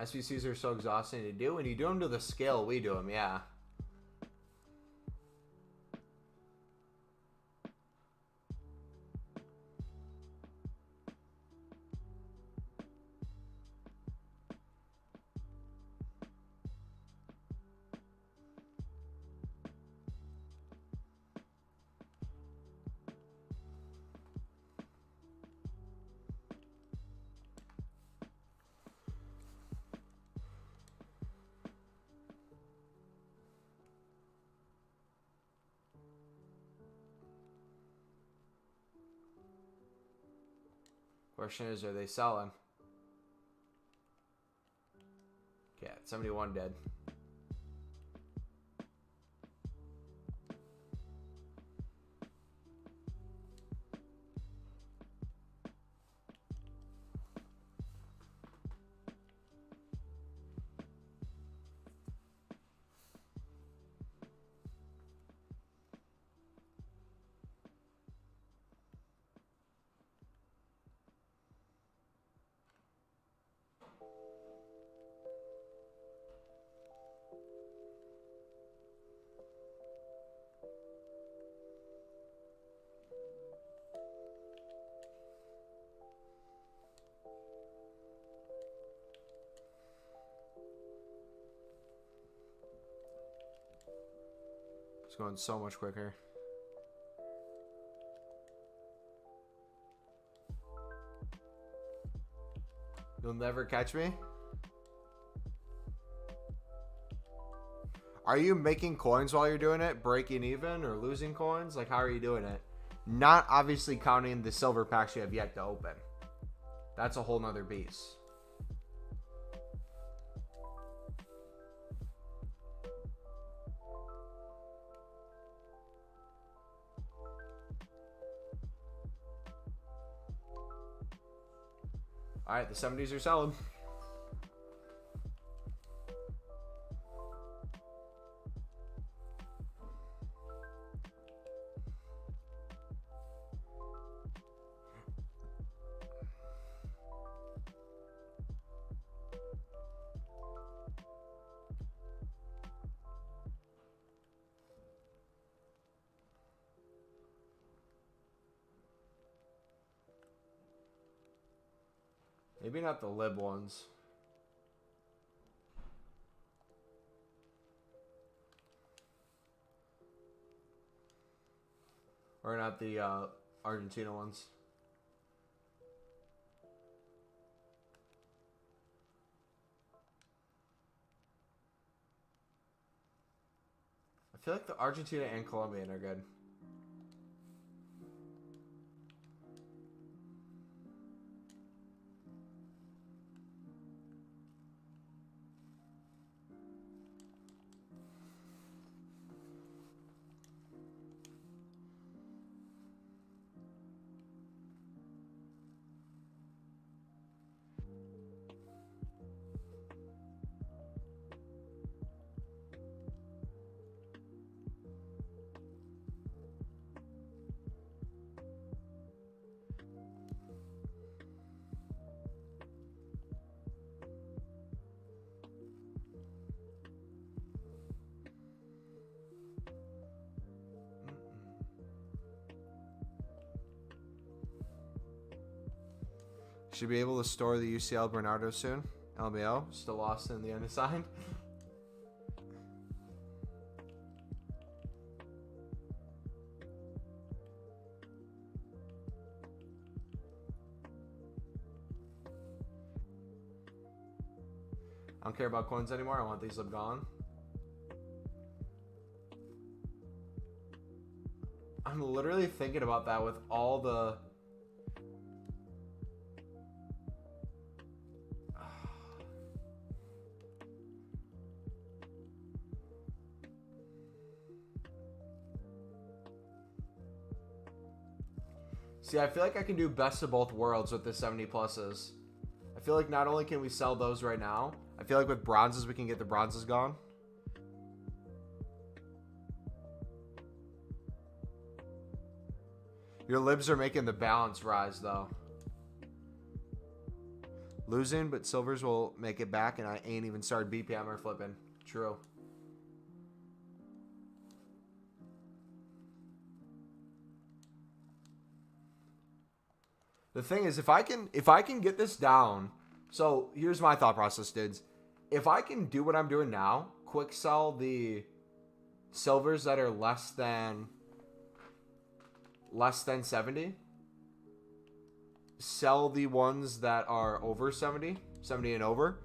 SVCs are so exhausting to do, and you do them to the scale we do them, yeah. Question is, are they selling? Yeah, 71 dead. going so much quicker. You'll never catch me? Are you making coins while you're doing it? Breaking even or losing coins? Like, how are you doing it? Not obviously counting the silver packs you have yet to open. That's a whole nother beast. Alright, the 70s are selling. Maybe not the lib ones. Or not the Argentina ones. I feel like the Argentina and Colombian are good. Should be able to store the UCL Bernardo soon. LBO, still lost in the unassigned. I don't care about coins anymore. I want these lib gone. I'm literally thinking about that with all the... See, I feel like I can do best of both worlds with the 70 pluses. I feel like not only can we sell those right now, I feel like with bronzes we can get the bronzes gone. Your libs are making the balance rise though. Losing, but silvers will make it back, and I ain't even started BPM or flipping. True. The thing is, if I can get this down, so here's my thought process, dudes. If I can do what I'm doing now, quick sell the silvers that are less than 70, sell the ones that are over 70 and over,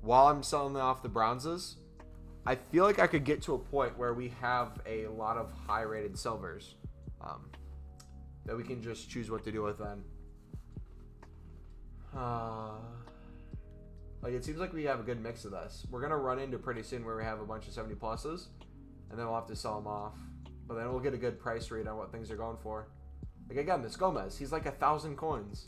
while I'm selling off the bronzes, I feel like I could get to a point where we have a lot of high-rated silvers that we can just choose what to do with then. Like, it seems like we have a good mix of this. We're gonna run into pretty soon where we have a bunch of 70 pluses, and then we'll have to sell them off. But then we'll get a good price read on what things are going for. Like, again, this Gomez, he's like 1,000 coins.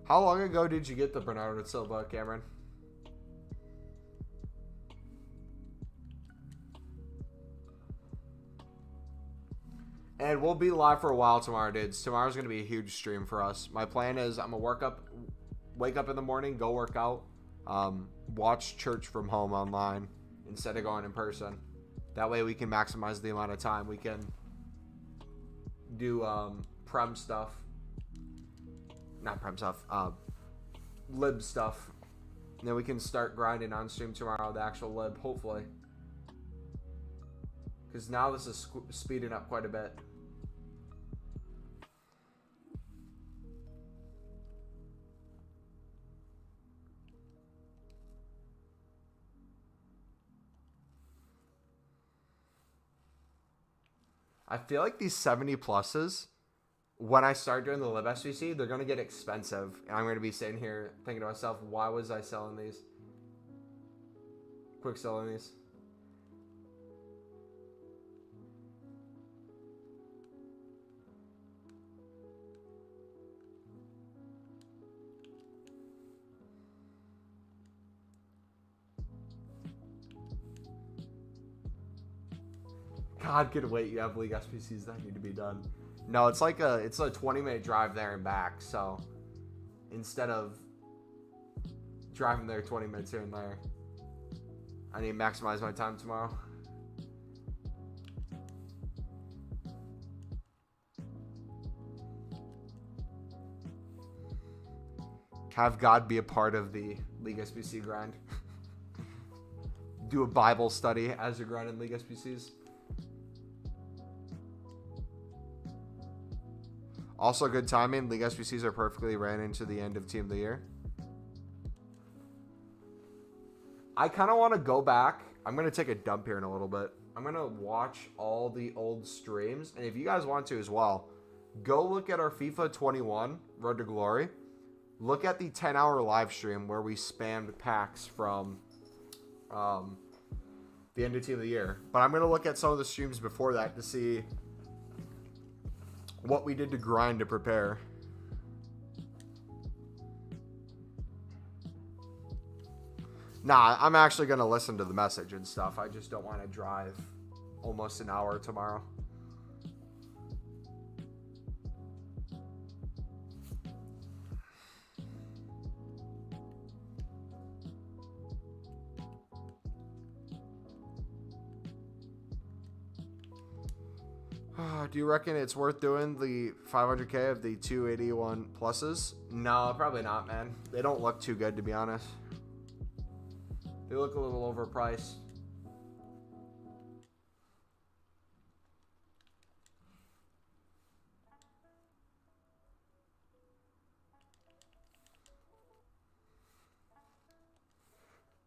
How long ago did you get the Bernardo Silva, Cameron? And we'll be live for a while tomorrow, dudes. Tomorrow's going to be a huge stream for us. My plan is I'm going to wake up in the morning, go work out, watch church from home online instead of going in person. That way we can maximize the amount of time we can do prem stuff. Not prem stuff, lib stuff. And then we can start grinding on stream tomorrow, the actual lib, hopefully. Because now this is speeding up quite a bit. I feel like these 70 pluses, when I start doing the Lib SBC, they're going to get expensive. And I'm going to be sitting here thinking to myself, why was I selling these? Quick selling these. God, could wait. You have league SPCs that need to be done. No, it's like a 20-minute drive there and back. So instead of driving there 20 minutes here and there, I need to maximize my time tomorrow. Have God be a part of the league SPC grind. Do a Bible study as you're grinding league SPCs. Also, good timing. League SBCs are perfectly ran into the end of Team of the Year. I kind of want to go back. I'm going to take a dump here in a little bit. I'm going to watch all the old streams. And if you guys want to as well, go look at our FIFA 21 Road to Glory. Look at the 10-hour live stream where we spammed packs from the end of Team of the Year. But I'm going to look at some of the streams before that to see what we did to grind to prepare. Nah, I'm actually going to listen to the message and stuff. I just don't want to drive almost an hour tomorrow. Do you reckon it's worth doing the 500k of the 281 pluses? No, probably not, man. They don't look too good, to be honest. They look a little overpriced.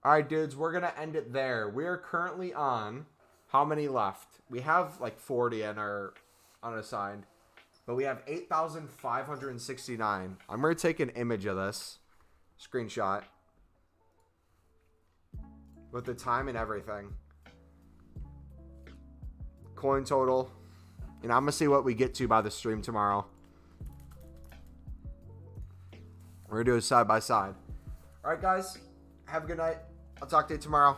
All right, dudes, we're going to end it there. We are currently on how many left? We have like 40 in our unassigned, but we have 8,569. I'm going to take an image of this screenshot with the time and everything. Coin total. And I'm going to see what we get to by the stream tomorrow. We're going to do it side by side. All right, guys. Have a good night. I'll talk to you tomorrow.